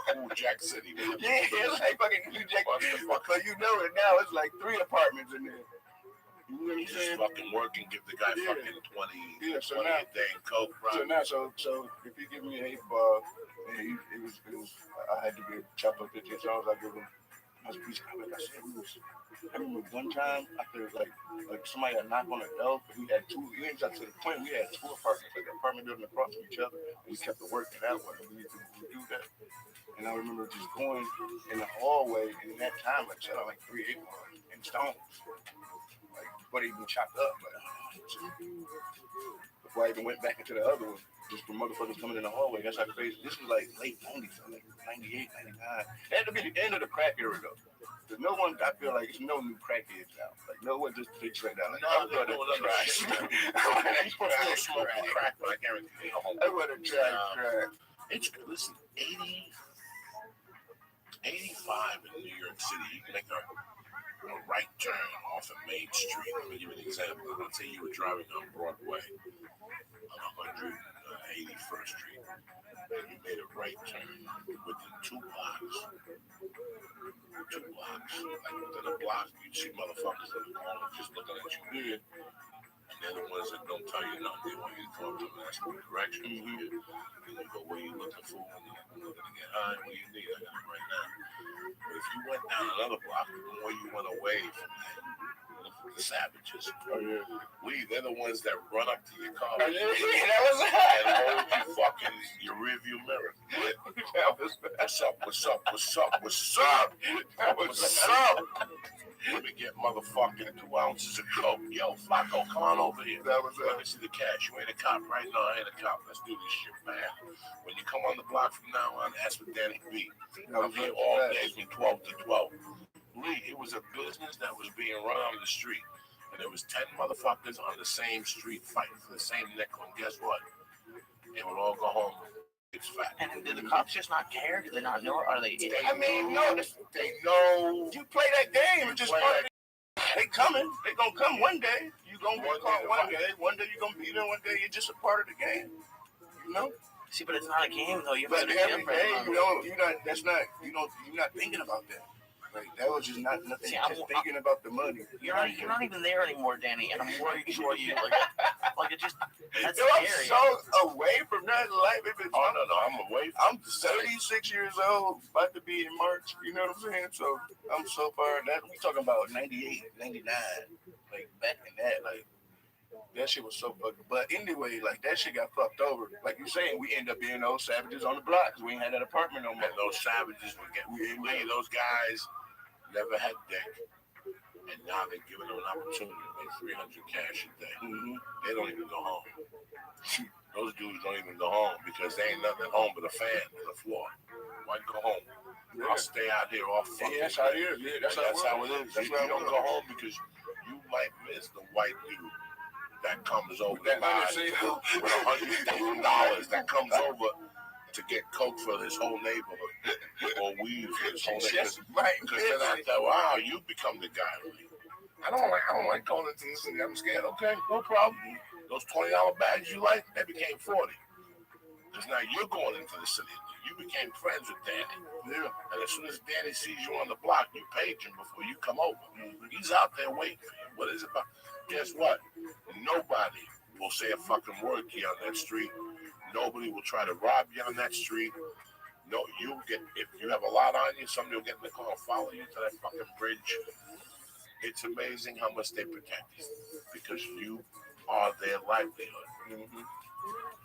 Speaker 12: Cool Jack City.
Speaker 2: Yeah, it's like fucking New Jack. So you know it now, it's like 3 apartments in there. You know what I'm saying?
Speaker 12: Just fucking work and give the guy fucking 20
Speaker 2: so
Speaker 12: 20
Speaker 2: now,
Speaker 12: a day in coke, bro.
Speaker 2: So if he give me an 8 bar, and it was I had to get chopped up 15 songs, I give him. Like I said, I remember one time after like somebody had knocked on the door, we had 2. We ended up to the point we had 2 apartments, like an apartment building across from each other. We kept it working that way. We do that. And I remember just going in the hallway, and in that time, like shut out like 3 8 bars in stones, like what even chopped up. But
Speaker 9: before I even went back into the other one. Just for motherfuckers coming in the hallway. That's how crazy. This was like late 90s, so like 98, 99. That had to be the end of the crack era, though. There's no one, I feel like, there's no new crackheads now. Like, no one just thinks right now. Like, I'm going to try.
Speaker 12: I'm supposed to smoke crack, but I guarantee you,
Speaker 9: I want to try crack.
Speaker 12: It's good. Listen, 85 in New York City, you can make a right turn off of Main Street. Let me give you an example. Let's say you were driving on Broadway on 181st Street, and you made a right turn within 2 blocks. 2 blocks. Like within a block, you'd see motherfuckers in the corner just looking at you weird. And they're the ones that don't tell you nothing. They want you to come up to them and ask them directions. And you go, where you looking for? And you're looking to get high. What do you need? I got it right now. But if you went down another block, the more you went away from the savages. They're the ones that run up to your car and hold you fucking your rearview mirror. What's up? What's up? What's up? What's up? What's up? Let me get motherfucking 2 ounces of coke. Yo, Flacco, come on over here. Let me see the cash. You ain't a cop, right? No, I ain't a cop. Let's do this shit, man. When you come on the block from now on, ask for Danny B. I'm here all day from 12 to 12. Lee, it was a business that was being run on the street. And there was 10 motherfuckers on the same street fighting for the same nickel. And guess what? They would all go home. It's fat.
Speaker 8: And do the cops just not care? Do they not know? Are they?
Speaker 9: I mean, no, they know. You play that game. It's just part of the. They coming. They gonna come one day. You gonna get caught one day. One day you gonna beat them. One day it's just a part of the game. You know.
Speaker 8: See, but it's not a game though. You
Speaker 9: but every day, you know, you're not. That's not. You know, you're not thinking about that. Like that was just not nothing. See, just thinking about the money.
Speaker 8: You're not even there anymore, Danny, and I'm worried for you. Like it just. That's
Speaker 9: I'm
Speaker 8: scary.
Speaker 9: so away from that life.
Speaker 12: No, I'm away.
Speaker 9: I'm 36 years old, about to be in March. You know what I'm saying? So I'm so far. That we talking about 98, 99, like back in that, like that shit was so fucking. But anyway, like that shit got fucked over. Like you saying, we end up being those savages on the block because we ain't had that apartment no more.
Speaker 12: And those savages would get. Those guys never had dick, and now they're giving them an opportunity to make $300 cash a day. They don't even go home. Those dudes don't even go home because they ain't nothing at home but a fan and the floor. Why go home? Yeah. I'll stay out here all fucking.
Speaker 9: Yeah, that's how it is. Yeah, that's how it is.
Speaker 12: You don't go home because you might miss the white dude that comes over with $100,000 that comes over to get coke for his whole neighborhood or weed for his whole neighborhood. Right. Because then I thought, wow, you become the guy. I don't like going into the city. I'm scared. Okay, no problem. Those $20 bags you like, that became 40. Because now you're going into the city. You became friends with Danny. Yeah. And as soon as Danny sees you on the block, you page him before you come over. He's out there waiting for you. What is it about? Guess what? Nobody will say a fucking word to you on that street. Nobody will try to rob you on that street. No, you get, if you have a lot on you, somebody will get in the car and follow you to that fucking bridge. It's amazing how much they protect you because you are their livelihood.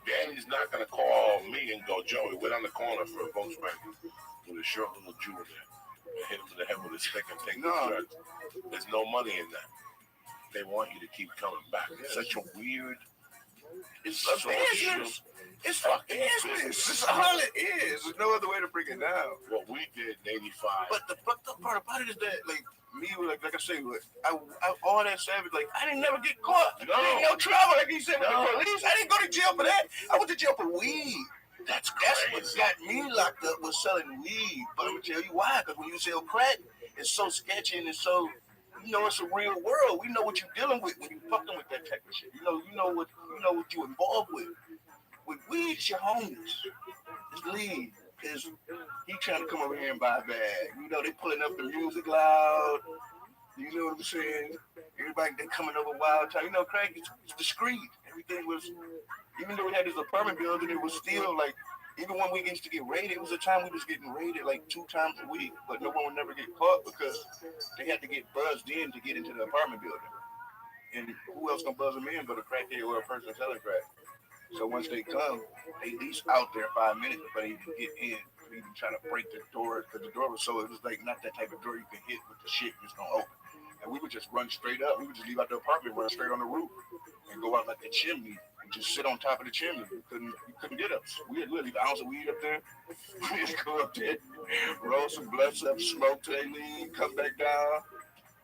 Speaker 12: Danny's not going to call me and go, Joey, we're on the corner for a Volkswagen with a short little Jew in there and hit him in the head with a stick and take the drugs. There's no money in that. They want you to keep coming back. It's such a weird. It's a business. It's fucking business. It's all it is. There's no other way to bring it down. What we did in 85. But the fucked up part about it is that, like, me, like I say, I all that savage, like, I didn't never get caught. No. I ain't no trouble, like he said with the police. I didn't go to jail for that. I went to jail for weed. That's what got me locked up was selling weed. But I'm gonna tell you why. Because when you sell crack, it's so sketchy and it's so. You know, it's a real world. We know what you're dealing with when you fucking with that type of shit. You know what you're involved with. With weed, it's your homies. It's lead. Is he trying to come over here and buy a bag? You know, they pulling up the music loud. You know what I'm saying? Everybody, they coming over wild time. You know, Craig, it's discreet. Everything was, even though we had this apartment building, it was still like, even when we used to get raided, it was a time we was getting raided like 2 times a week, but no one would never get caught because they had to get buzzed in to get into the apartment building. And who else gonna buzz them in but a crackhead or a person selling crack? So once they come, they at least out there 5 minutes before they even get in, even trying to break the door, because the door was so, it was like not that type of door you can hit with the shit just gonna open. And we would just run straight up. We would just leave out the apartment, run straight on the roof, and go out like a chimney.
Speaker 9: just sit on top of the chimney. You couldn't get us. We had literally the ounce of weed up there. We just go up there, roll some blunts up, smoke till they leave, come back down,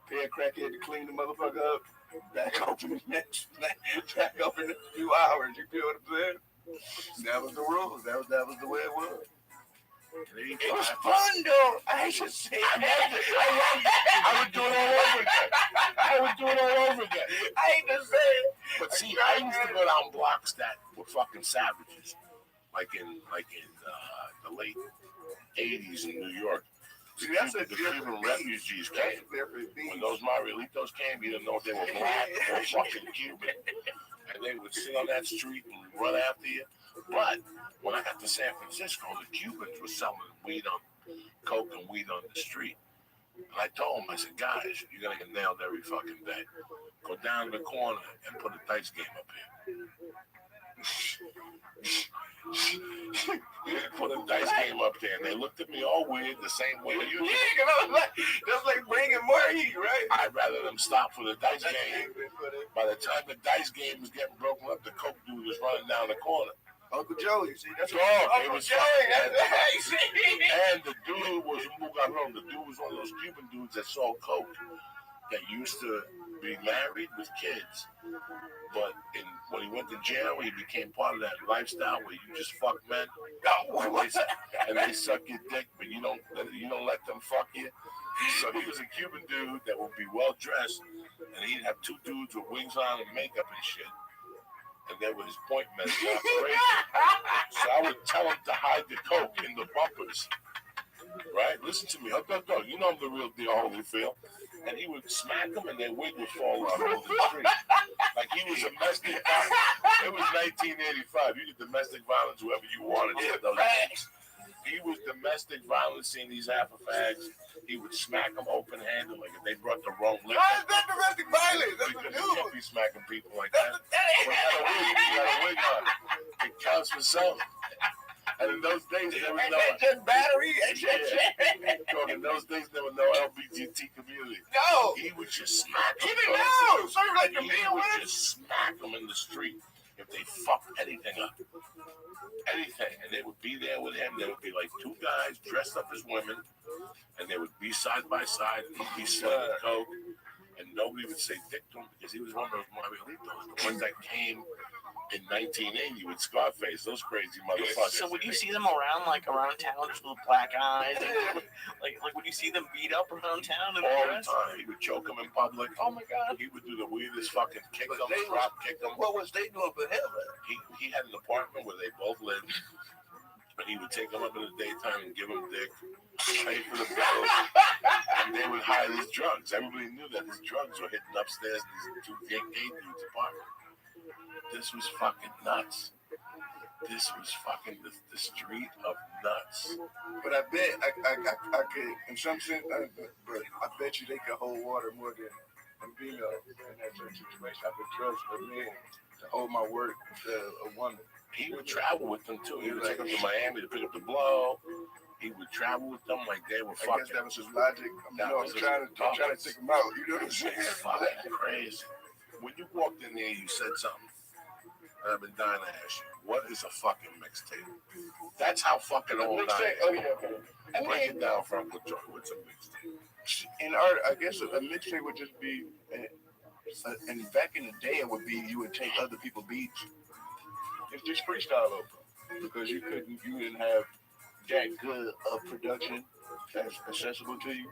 Speaker 9: pay a crackhead to clean the motherfucker up, back open the next, back up in a few hours. You feel what I'm saying? That was the rules. That was the way it was. It was fun though. I should say I would do it all over again. I would do it all over again. I hate to say it.
Speaker 12: But see, I used to go down blocks that were fucking savages, like in the late '80s in New York.
Speaker 9: See, that's
Speaker 12: the Cuban refugees came. When those Marielitos came, you didn't know if they were black or fucking Cuban, and they would sit on that street and run after you. But when I got to San Francisco, the Cubans were selling weed on coke and weed on the street. And I told them, I said, guys, you're gonna get nailed every fucking day. Go down to the corner and put a dice game up here. Put a dice game up there, and they looked at me all weird, the same way you did.
Speaker 9: That's like bringing more heat, right?
Speaker 12: I'd rather them stop for the dice game. By the time the dice game was getting broken up, the coke dude was running down the corner.
Speaker 9: Uncle Joey, see, that's
Speaker 12: Uncle
Speaker 9: Joey.
Speaker 12: And the dude was one of those Cuban dudes that sold coke that used to be married with kids. But when he went to jail, he became part of that lifestyle where you just fuck men and they suck your dick, but you don't let them fuck you. So he was a Cuban dude that would be well dressed, and he'd have two dudes with wings on and makeup and shit. And they were his point men. So I would tell him to hide the coke in the bumpers. Right? Listen to me. You know I'm the real deal, Holyfield. And he would smack them and their wig would fall off on the street. Like he was domestic violence. It was 1985. You did domestic violence whoever you wanted. He was domestic violence, seeing these alpha-fags. He would smack them open-handed like if they brought the wrong liquor.
Speaker 9: How is that domestic violence? That's the
Speaker 12: You can't be smacking people like that. You got a wig on. It counts for something. And in those days, there was no...
Speaker 9: just battery.
Speaker 12: In those days, there was no LGBT community.
Speaker 9: No.
Speaker 12: He would just smack them.
Speaker 9: Even now, so like
Speaker 12: he would just smack them in the street if they fucked anything up. Anything. And they would be there with him. There would be like two guys dressed up as women, and they would be side by side, and he'd be slinging coke, and nobody would say dick to him because he was one of those Marielitos, the ones that came in 1980 with Scarface, those crazy motherfuckers.
Speaker 8: So would you see them around town just with black eyes? Like would you see them beat up around town?
Speaker 12: All the time. He would choke them in public.
Speaker 8: Oh my God.
Speaker 12: He would do the weirdest fucking kick them, drop kick them.
Speaker 9: What was they doing for him?
Speaker 12: He had an apartment where they both lived. But he would take them up in the daytime and give them dick, pay for the bill, and they would hide his drugs. Everybody knew that his drugs were hidden upstairs in these two gay dudes' apartment. This was fucking nuts. This was fucking the street of nuts.
Speaker 9: But I bet I could, in some sense, but I bet you they could hold water more than a female in that certain situation. I could trust a man to hold my word to a woman.
Speaker 12: He would travel with them too. He would take them to Miami to pick up the blow. He would travel with them like they were fucking.
Speaker 9: I guess that was his logic. I'm trying to take him out. You know what I'm saying?
Speaker 12: It's fucking crazy. When you walked in there, you said something. And I've been dying to ask you, what is a fucking mixtape? That's how fucking old I am.
Speaker 9: Oh yeah.
Speaker 12: Break it down from Uncle Joe. What's a mixtape?
Speaker 9: In art, I guess a mixtape would just be, and back in the day, it would be you would take other people's beats. It's just freestyle over because you didn't have that good of production that's accessible to you.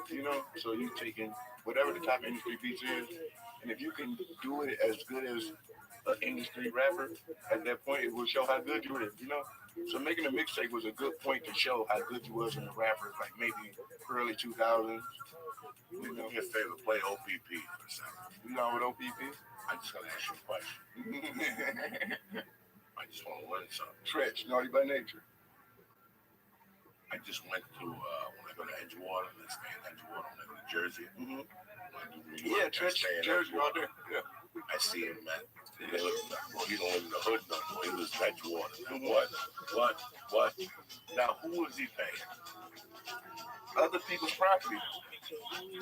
Speaker 9: You know, so you taking whatever the top industry beats is, and if you can do it as good as an industry rapper, at that point it will show how good you is. You know, so making a mixtape was a good point to show how good you was in the rappers, like maybe early 2000s. You know,
Speaker 12: your favorite play OPP for a second.
Speaker 9: You know what OPP?
Speaker 12: I just gotta ask you a question. I just want to learn something.
Speaker 9: Stretch, naughty by nature.
Speaker 12: I just went to, when I go to Edgewater, I stay in Edgewater. When I go to Jersey,
Speaker 9: Yeah, Stretch, Jersey, all there. Yeah.
Speaker 12: I see him, man. Well, he don't live in the hood no more. He lives in Edgewater. Now, what? Now, who was he paying?
Speaker 9: other people's property.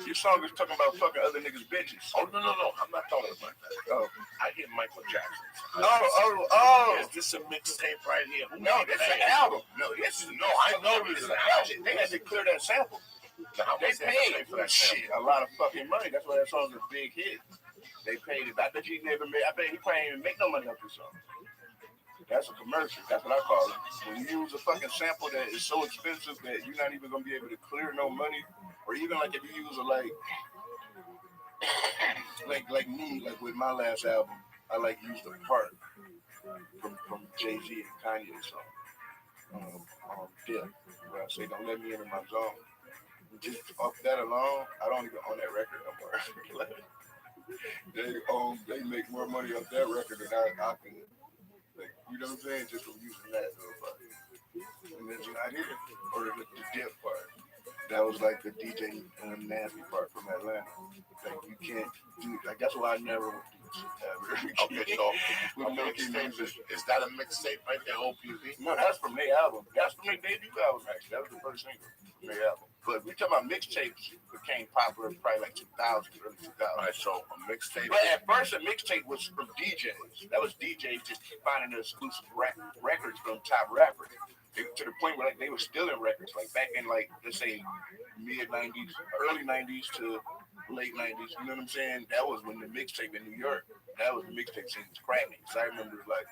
Speaker 9: Your song is talking about fucking other niggas' bitches.
Speaker 12: Oh, no. I'm not talking about that.
Speaker 9: Oh.
Speaker 12: I hear Michael Jackson.
Speaker 9: Oh.
Speaker 12: Is this a mixtape right here?
Speaker 9: No, this is an album. No, this is I know this is an album. They had to clear that sample. They paid for that shit a lot of fucking money. That's why that song's a big hit. They paid it. I bet he probably ain't even make no money off this song. That's a commercial. That's what I call it. When you use a fucking sample that is so expensive that you're not even gonna be able to clear no money, or even like if you use a like me, like with my last album, I like used a part from Jay-Z and Kanye's song. Dip, where I say don't let me into my zone. Just off that alone, I don't even own that record no more. They make more money off that record than I can. Like, you know what I'm saying? Just from using that little part. And then you're not here. Or the dip part. That was like the DJ nasty part from Atlanta. Like, you can't do it. Like, that's why I never went to ever.
Speaker 12: Okay, so is that a mixtape right there, OPV?
Speaker 9: No, that's from their album. That's from their debut album, actually. That was the first single from their album. But we talking about mixtapes became popular probably like 2000, early 2000.
Speaker 12: All right, so a mixtape.
Speaker 9: But at first, a mixtape was from DJs. That was DJs just finding the exclusive records from top rappers. To the point where like they were stealing records, like back in like let's say mid 90s, early 90s to late 90s. You know what I'm saying? That was when the mixtape in New York. That was the mixtape scene was cracking. So I remember like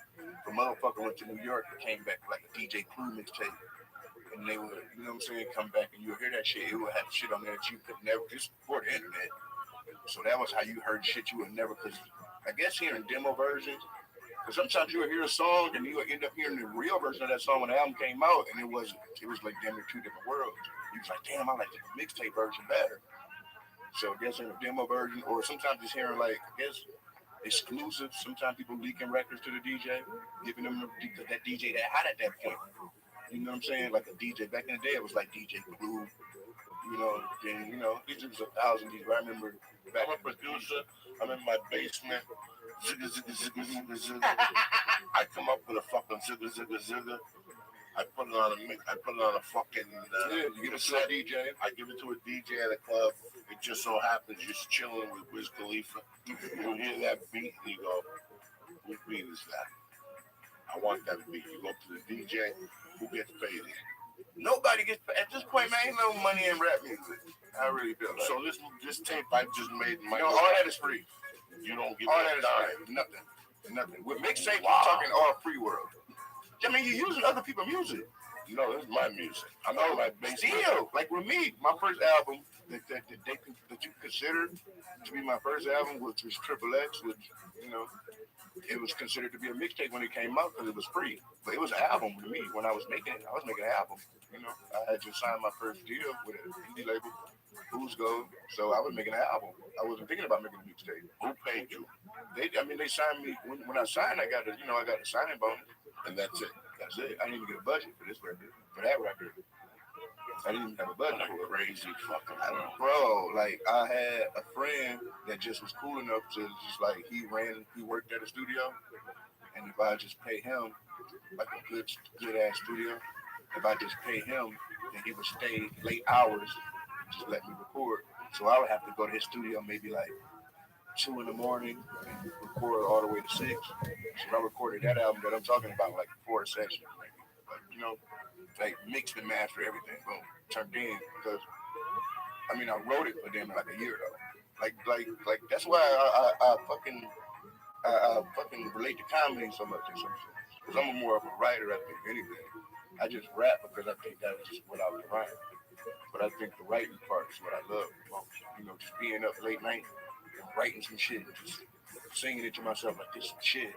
Speaker 9: the motherfucker went to New York and came back like a DJ Clue mixtape. And they would, you know what I'm saying, come back and you would hear that shit. It would have shit on there that you could never, just before the internet. So that was how you heard shit you would never, because I guess hearing demo versions, because sometimes you would hear a song and you would end up hearing the real version of that song when the album came out, and it was like damn near two different worlds. You was like, damn, I like the mixtape version better. So I guess in the demo version, or sometimes just hearing like, I guess, exclusive. Sometimes people leaking records to the DJ, giving them that DJ that hot at that point. You know what I'm saying? Like a DJ. Back in the day, it was like DJ Clue. You know, then, you know, it was 1,000 DJs. I remember back.
Speaker 12: I'm a producer. I'm in my basement. Zigga, zigga, zigga, zigga, zigga. I come up with a fucking zigga, zigga, zigga. I put it on a fucking.
Speaker 9: You give it to a DJ.
Speaker 12: I give it to a DJ at a club. It just so happens you're chilling with Wiz Khalifa. You hear that beat and you go, "What beat is that? I want that beat." You go to the DJ. Who gets paid?
Speaker 9: Nobody gets paid. At this point, man, ain't no money in rap music. I really feel like.
Speaker 12: So this tape I just made.
Speaker 9: All that is free.
Speaker 12: You don't give
Speaker 9: all
Speaker 12: me
Speaker 9: that
Speaker 12: a
Speaker 9: is
Speaker 12: dime.
Speaker 9: free. Nothing. With mixtapes, we're talking all free world. I mean, you're using other people's music.
Speaker 12: No, this is my music. I'm on my basement.
Speaker 9: Still, like with me, my first album that you considered to be my first album, which was Triple X, which, you know, it was considered to be a mixtape when it came out because it was free. But it was an album to me when I was making it. I was making an album. You know, I had just signed my first deal with an indie label, Who's Gold. So I was making an album. I wasn't thinking about making a mixtape.
Speaker 12: Who paid you?
Speaker 9: They signed me. When I signed, I got a signing bonus.
Speaker 12: And that's it.
Speaker 9: That's it. I didn't even get a budget for this record. For that record, I didn't even have a budget.
Speaker 12: Crazy fucking
Speaker 9: bro. Like I had a friend that just was cool enough to just like he worked at a studio, and if I just pay him like a good ass studio, if I just pay him, then he would stay late hours, and just let me record. So I would have to go to his studio maybe like 2 in the morning and record all the way to 6. So I recorded that album that I'm talking about like 4 sessions, like, you know, like mixed and mastered everything, boom, turned in. Because I mean, I wrote it for them like a year though. Like that's why I fucking relate to comedy so much in some sense. Because I'm more of a writer, I think, anything. I just rap because I think that was just what I was writing. But I think the writing part is what I love most. You know, just being up late night and writing some shit, just singing it to myself like this some shit.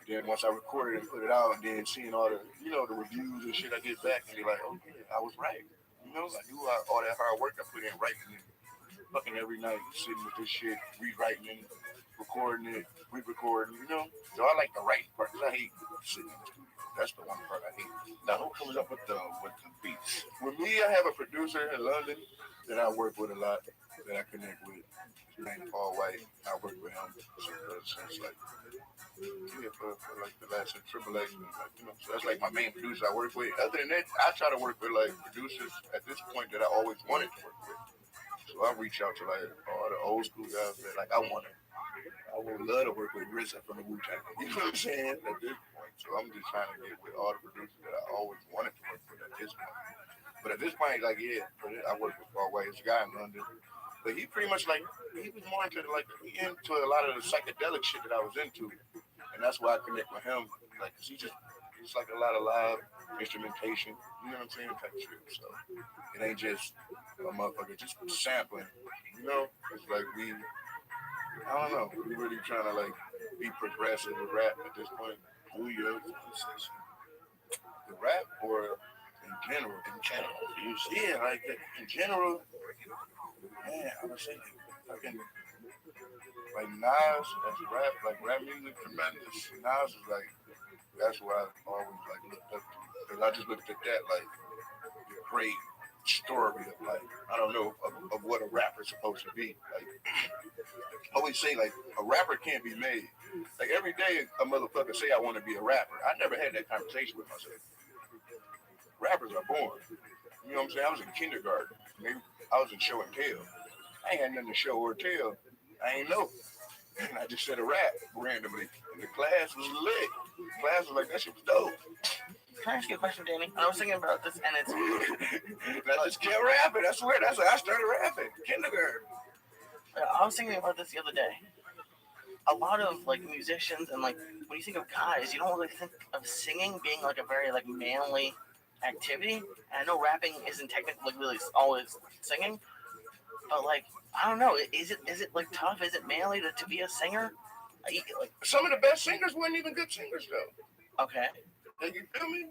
Speaker 9: Then once I recorded it and put it out, and then seeing all the, you know, the reviews and shit I get back, and be like, oh yeah, I was right. You know, I knew all that hard work I put in writing it, fucking every night, sitting with this shit, rewriting it, recording it, re-recording, you know. So I like the writing part, because I hate sitting in the studio. That's the one part I hate.
Speaker 12: Now, who comes up with the beats?
Speaker 9: With me, I have a producer in London that I work with a lot. that I connect with. His name Paul White. I work with him since like for like the last Triple X. Like, you know, so that's like my main producer I work with. Other than that, I try to work with like producers at this point that I always wanted to work with. So I reach out to like all the old school guys that like I would love to work with RZA from the Wu-Tang. You know what I'm saying? At this point. So I'm just trying to get with all the producers that I always wanted to work with at this point. But at this point, like, yeah, I work with Paul White. It's a guy in London. But he pretty much, like, he was more into, like, into a lot of the psychedelic shit that I was into. And that's why I connect with him. Like, cause he's like a lot of live instrumentation. You know what I'm saying? Type shit. So it ain't just a motherfucker just sampling. You know? It's like I don't know. We really trying to, like, be progressive with rap at this point. Who you the rap or in general? In general. Yeah, like in general, man, I would say fucking like Nas, that's rap, like rap music, tremendous. Nas is like, that's what I always like looked up to. Because I just looked at that like the great story of like, I don't know, of what a rapper's supposed to be. Like, I always say like a rapper can't be made. Like every day a motherfucker say I want to be a rapper. I never had that conversation with myself. Rappers are born. You know what I'm saying? I was in kindergarten. Maybe I was in show and tell. I ain't had nothing to show or tell. I ain't know. And I just said a rap randomly. And the class was lit. The class was like, that shit was dope.
Speaker 8: Can I ask you a question, Danny? I was thinking about this, and it's...
Speaker 9: I just kept rapping. I swear, that's how I started rapping. Kindergarten.
Speaker 8: I was thinking about this the other day. A lot of, like, musicians and, like, when you think of guys, you don't really think of singing being, like, a very, like, manly activity. And I know rapping isn't technically really always singing, but like I don't know, is it like tough? Is it manly to be a singer? Like,
Speaker 9: some of the best singers weren't even good singers though.
Speaker 8: Okay.
Speaker 9: Like, you feel me?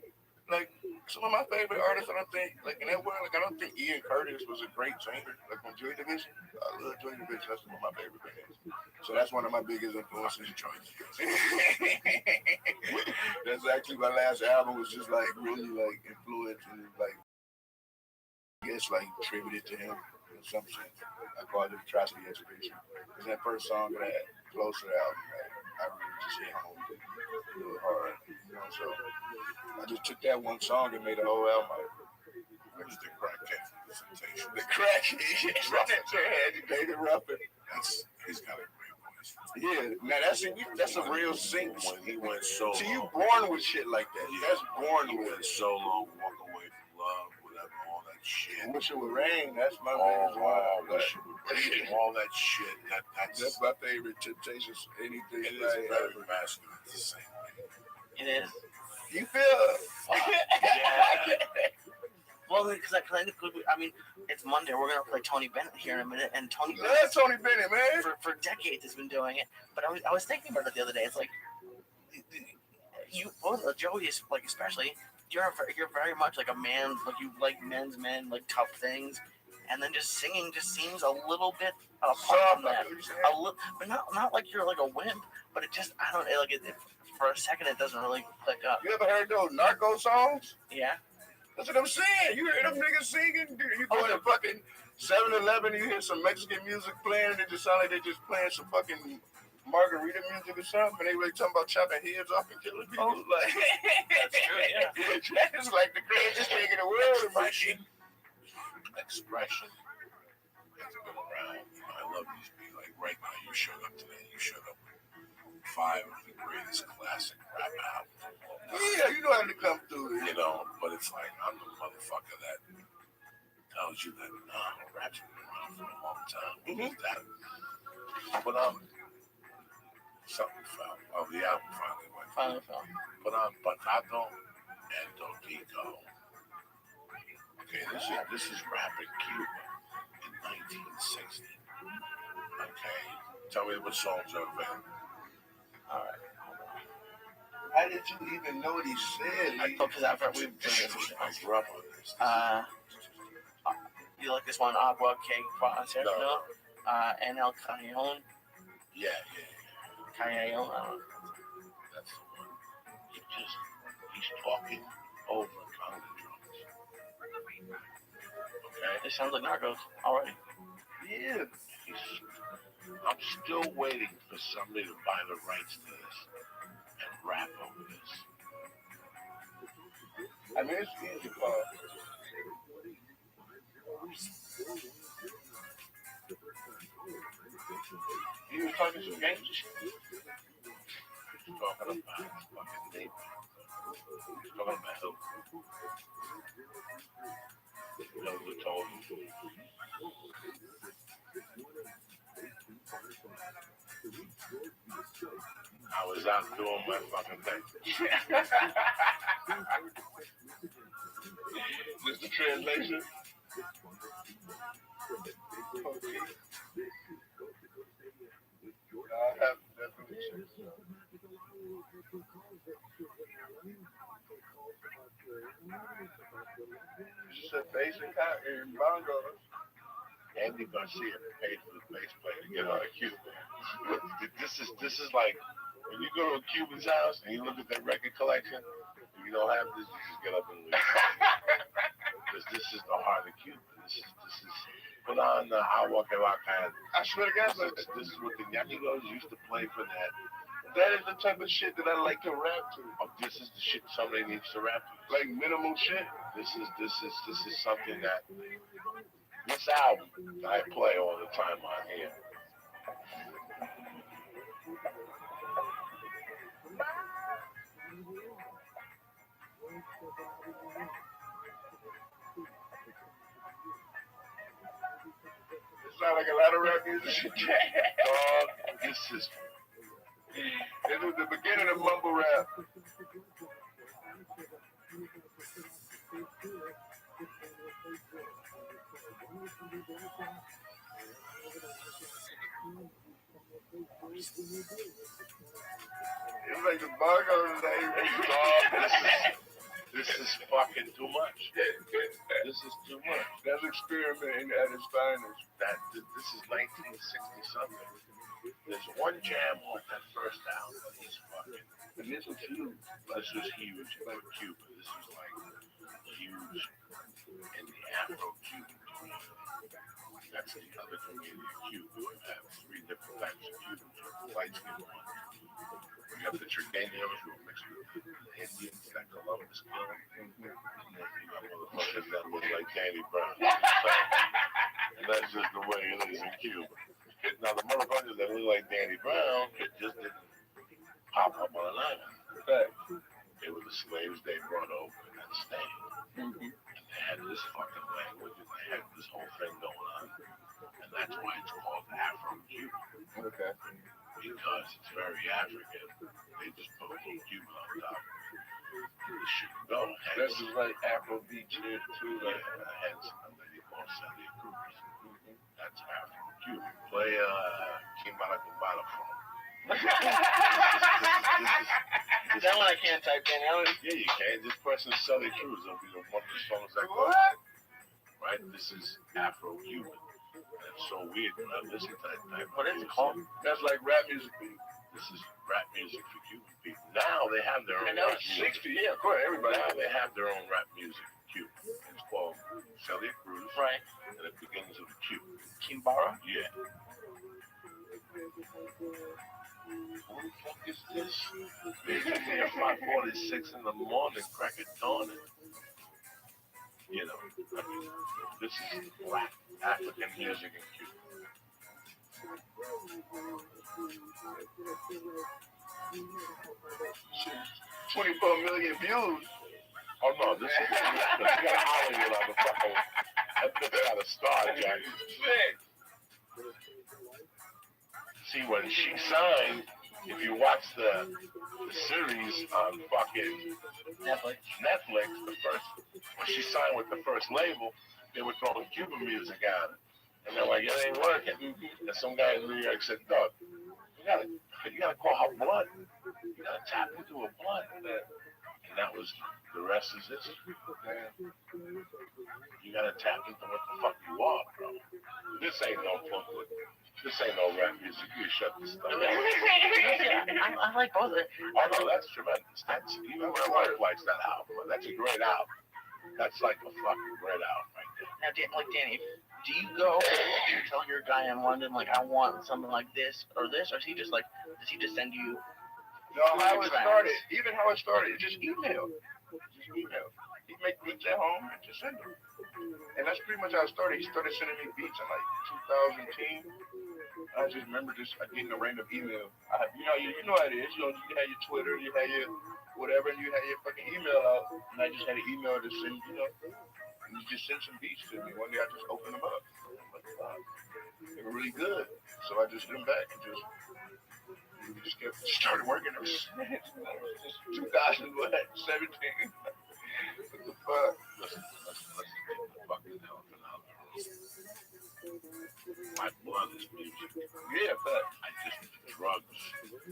Speaker 9: Like some of my favorite artists, I don't think like in that world, like I don't think Ian Curtis was a great singer. Like on Joy Division, I love Joy Division. That's one of my favorite bands. So that's one of my biggest influences. That's actually my last album was just like really like influenced and like I guess like attributed to him in some sense. I call it Atrocity Exhibition. It's that first song that I had close to the album. I really just hit home real hard. You know, so I just took that one song and made a whole album. Where's the crackhead presentation? The crackhead. David Ruffin. He's got a great voice. Yeah, now that's a real sing.
Speaker 12: He went so
Speaker 9: long. So you born with shit like that. Yeah. That's born
Speaker 12: he
Speaker 9: with
Speaker 12: went so long, walk away from love, whatever, all that shit.
Speaker 9: Wish It Would Rain, that's my favorite one.
Speaker 12: Wish It Would Rain, all that shit.
Speaker 9: That's my favorite. Temptations, anything.
Speaker 12: It is very masculine to say.
Speaker 8: It is.
Speaker 9: You feel?
Speaker 8: Yeah. Well, because I mean, it's Monday. We're gonna play Tony Bennett here in a minute, and Tony
Speaker 9: Bennett, man.
Speaker 8: For decades has been doing it. But I was thinking about it the other day. It's like you, Joey, is like especially. You're very much like a man. Like you like men's men, like tough things, and then just singing just seems a little bit apart from that. But not like you're like a wimp. But it just I don't like it. For a second, it doesn't really click up.
Speaker 9: You ever heard those narco songs?
Speaker 8: Yeah.
Speaker 9: That's what I'm saying. You hear them niggas singing? You go to fucking 7-Eleven, you hear some Mexican music playing, and it just sound like they just playing some fucking margarita music or something, and they really talking about chopping heads off and killing people. Like,
Speaker 8: that's true, yeah.
Speaker 9: That's like the craziest thing in the world.
Speaker 12: Expression. It's been around. I love these beats. Like right now, you showed up today. You showed up with 5 of the greatest classic rap albums.
Speaker 9: Yeah, you know how to come through.
Speaker 12: You know, but it's like I'm the motherfucker that tells you that rap's been around for a long time.
Speaker 9: Mm-hmm.
Speaker 12: That, but something fell. Oh, the album finally went.
Speaker 8: Finally fell.
Speaker 12: But Batato and Dodico. Okay, this is rap in Cuba in 1960. Okay, tell me what songs are available.
Speaker 8: All right.
Speaker 9: How did you even know what he said?
Speaker 8: I thought because we've done this.
Speaker 12: I grew up on this.
Speaker 8: You like this one, Agua Que Pasa? No. And El Cajon.
Speaker 12: Yeah.
Speaker 8: Cajon.
Speaker 12: That's the one. He's talking over on the drums. Okay.
Speaker 8: It sounds like Narcos already.
Speaker 12: is. I'm still waiting for somebody to buy the rights to this and rap over this.
Speaker 9: I mean, it's easy, Paul. He was talking some gangster shit.
Speaker 12: He's talking about his fucking neighbor. He's talking about who? Nobody told him. I was out doing my fucking thing.
Speaker 9: Just the translation. Okay. I have definition. She said basic in bongos.
Speaker 12: Andy Garcia paid for the bass player to get on a Cuban. This is like when you go to a Cuban's house and you look at their record collection. If you don't have this, you just get up and leave. Because this is the heart of Cuba. This is put on the Agua que va a caer.
Speaker 9: I swear to God,
Speaker 12: this is what the Ñaquigos used to play for that.
Speaker 9: That is the type of shit that I like to rap to.
Speaker 12: Oh, this is the shit somebody needs to rap to.
Speaker 9: Like minimal shit.
Speaker 12: This is something that this album that I play all the time on here.
Speaker 9: It sounds like a lot of rap music.
Speaker 12: Dog, this is.
Speaker 9: This was the beginning of mumble rap. It's like the bongos today.
Speaker 12: This is fucking too much. This is too much.
Speaker 9: That's experimenting at its finest.
Speaker 12: This is 1960 something. There's one jam on that first album. He's fucking.
Speaker 9: And this was huge.
Speaker 12: This was huge for Cuba. This was like huge in the Afro-Cuban community. That's the other community of Cuba. We have three different types of Cubans. Light skin ones. We have the Trigueños who are mixed with the Indians that Columbus killed. And then you got motherfuckers that look like Danny Brown. And that's just the way it is in Cuba. Now the motherfuckers that look like Danny Brown just didn't pop up on an island. They were the slaves they brought over and stayed. And they had this fucking language and they had this whole thing going on. And that's why it's called Afro-Cuban.
Speaker 9: Okay.
Speaker 12: Because it's very African. They just put a little Cuban on top. This shit go.
Speaker 9: This is like Afrobeat shit too.
Speaker 12: Yeah, hence a lady called Celia Cruz. That's Afro-Cuban. Play Kimbala Kumbala from.
Speaker 8: That one I can't type in.
Speaker 12: Yeah, you can. Just press in Celia Cruz. It'll be one of the songs that go. Right? This is Afro-Cuban. It's so weird when I listen to that.
Speaker 8: What is it called?
Speaker 9: That's like rap music.
Speaker 12: This is rap music for Cuban people. Now they have their own.
Speaker 9: And that was 60, yeah, of course, everybody.
Speaker 12: Now they have their own rap music for Cuba. It's called Celia Cruz.
Speaker 8: Right.
Speaker 12: And it begins with a Q.
Speaker 8: Kimbara?
Speaker 12: Yeah. Who the fuck is this? They get there at 5:46 in the morning, crack it dawning. You know, I mean, this is black African music in Cuba.
Speaker 9: 24 million views.
Speaker 12: Oh no, this is you gotta Hollywood on the fucking. That bitch got a star, Jack. See, when she signed, if you watch the series on fucking
Speaker 8: Netflix,
Speaker 12: the first when she signed with the first label, they were throwing Cuban music on it, and they're like, it ain't working. And some guy in New York said, "Doug, you gotta call her blunt. You gotta tap into a blunt." And that was the rest is history. You gotta tap into what the fuck you are, bro. This ain't no fun. This ain't no rap music. You shut this stuff down.
Speaker 8: I like both of it.
Speaker 12: Oh no, that's tremendous. That's even my wife likes that album. That's a great album. That's like a fucking great album right there.
Speaker 8: Now, like Danny, Do you go and tell your guy in London, like, I want something like this, or is he just like, does he just send you?
Speaker 9: No, how it started, just email. He make beats at home and just send them. And that's pretty much how it started. He started sending me beats in like 2010. I just remember getting a random email. You know how it is. You had your Twitter, you had your whatever, and you had your fucking email out. And I just had an email to send, and you just sent some beats to me. One day I just opened them up. I'm like, wow, they were really good. So I just sent them back and just started working ever since. 2017. What the fuck?
Speaker 12: Let's get the fucking elephant out of the room. My blood is music.
Speaker 9: Yeah, but
Speaker 12: I just did drugs.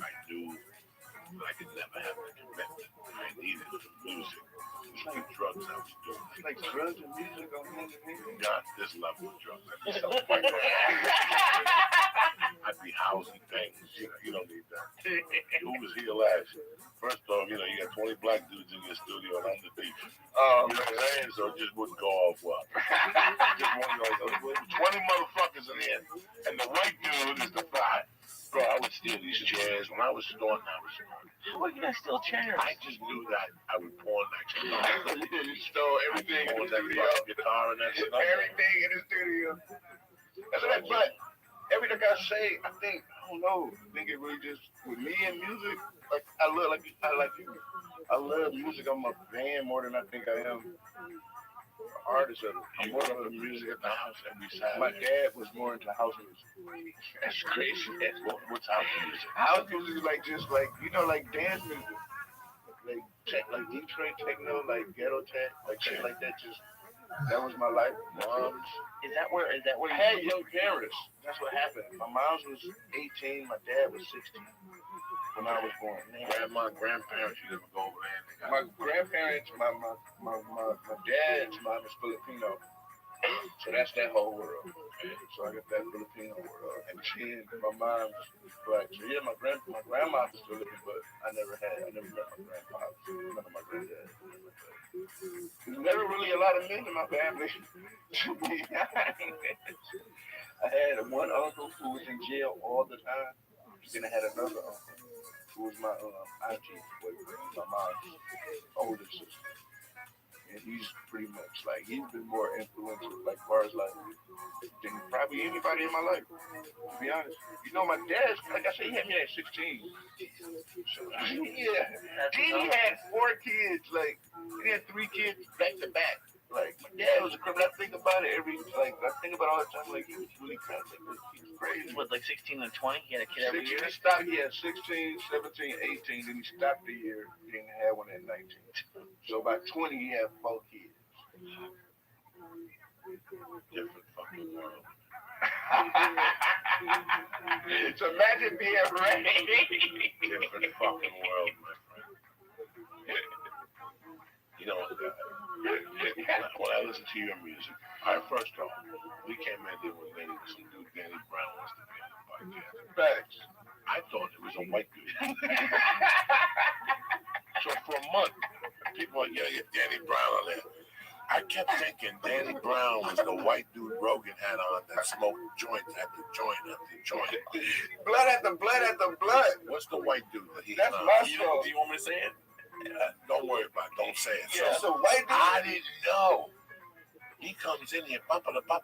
Speaker 12: I knew I could never have the commitment I needed for music. Like drugs I was doing.
Speaker 9: Like drugs and music on
Speaker 12: Not this level of drugs. I'd be housing things. You don't need that. Who was here last? First off, you got 20 black dudes in your studio and I'm the thief. You know what I'm saying? So it just wouldn't go off well. Just wouldn't go off well. 20 motherfuckers in here. And the white dude is the fly. Bro, I would steal these chairs. When I was starting,
Speaker 8: How are you gonna steal chairs?
Speaker 12: I just knew that I would pawn that shit.
Speaker 9: You stole everything in the studio.
Speaker 12: Guitar and that shit.
Speaker 9: Everything in the studio. That's what but everything I say, I don't know. I think it really just, with me and music, like, I love music. I'm a fan more than I think I am an artist of it. I'm more of the music at the house every Saturday. My dad was more into house music. That's crazy.
Speaker 12: What's house music?
Speaker 9: House music is like like dance music. Like Detroit techno, like ghetto tech, like shit like that. That was my life. Moms.
Speaker 8: Is that where
Speaker 9: I had young parents. That's what happened. My mom was 18, my dad was 16 when I was born.
Speaker 12: Grandparents, you never go over there.
Speaker 9: My grandparents, my dad's mom is Filipino. So that's that whole world. So I got that Filipino world. And then my mom's black. So yeah, my grandma was still living, but I never met my grandpa. None of my granddad. There's never really a lot of men in my family. To be honest. I had one uncle who was in jail all the time. Then I had another uncle who was my auntie, my mom's older sister. And he's pretty much like, he's been more influential, like, as far as like, than probably anybody in my life, to be honest. My dad's, like I said, he had me at 16. So, yeah. Then he had 4 kids, like, he had 3 kids back to back. Like, my dad was a criminal. I think about it I think about it all the time, like, he was really kind of, like, he was crazy.
Speaker 8: What, like 16 and 20? He had a kid every year?
Speaker 9: He had 16, 17, 18, then he stopped the year, then he had one at 19. So by 20, he had 4 kids.
Speaker 12: Different fucking world.
Speaker 9: So imagine being ready.
Speaker 12: Different fucking world, my friend. When I listen to your music, first off, we came in there with some dude, Danny Brown, wants to be on the podcast.
Speaker 9: Facts.
Speaker 12: I thought it was a white dude. So for a month, people are like, yeah, Danny Brown on there. I kept thinking Danny Brown was the white dude Rogan had on that smoked joint after joint after joint.
Speaker 9: Blood at the blood.
Speaker 12: What's the white dude that he
Speaker 9: That's
Speaker 12: had
Speaker 9: my
Speaker 12: on?
Speaker 9: show.
Speaker 12: Do you want me to say it? Don't worry about it. Don't say it.
Speaker 9: Yeah, so white dude.
Speaker 12: I didn't know. He comes in here, papa, Danny Brown.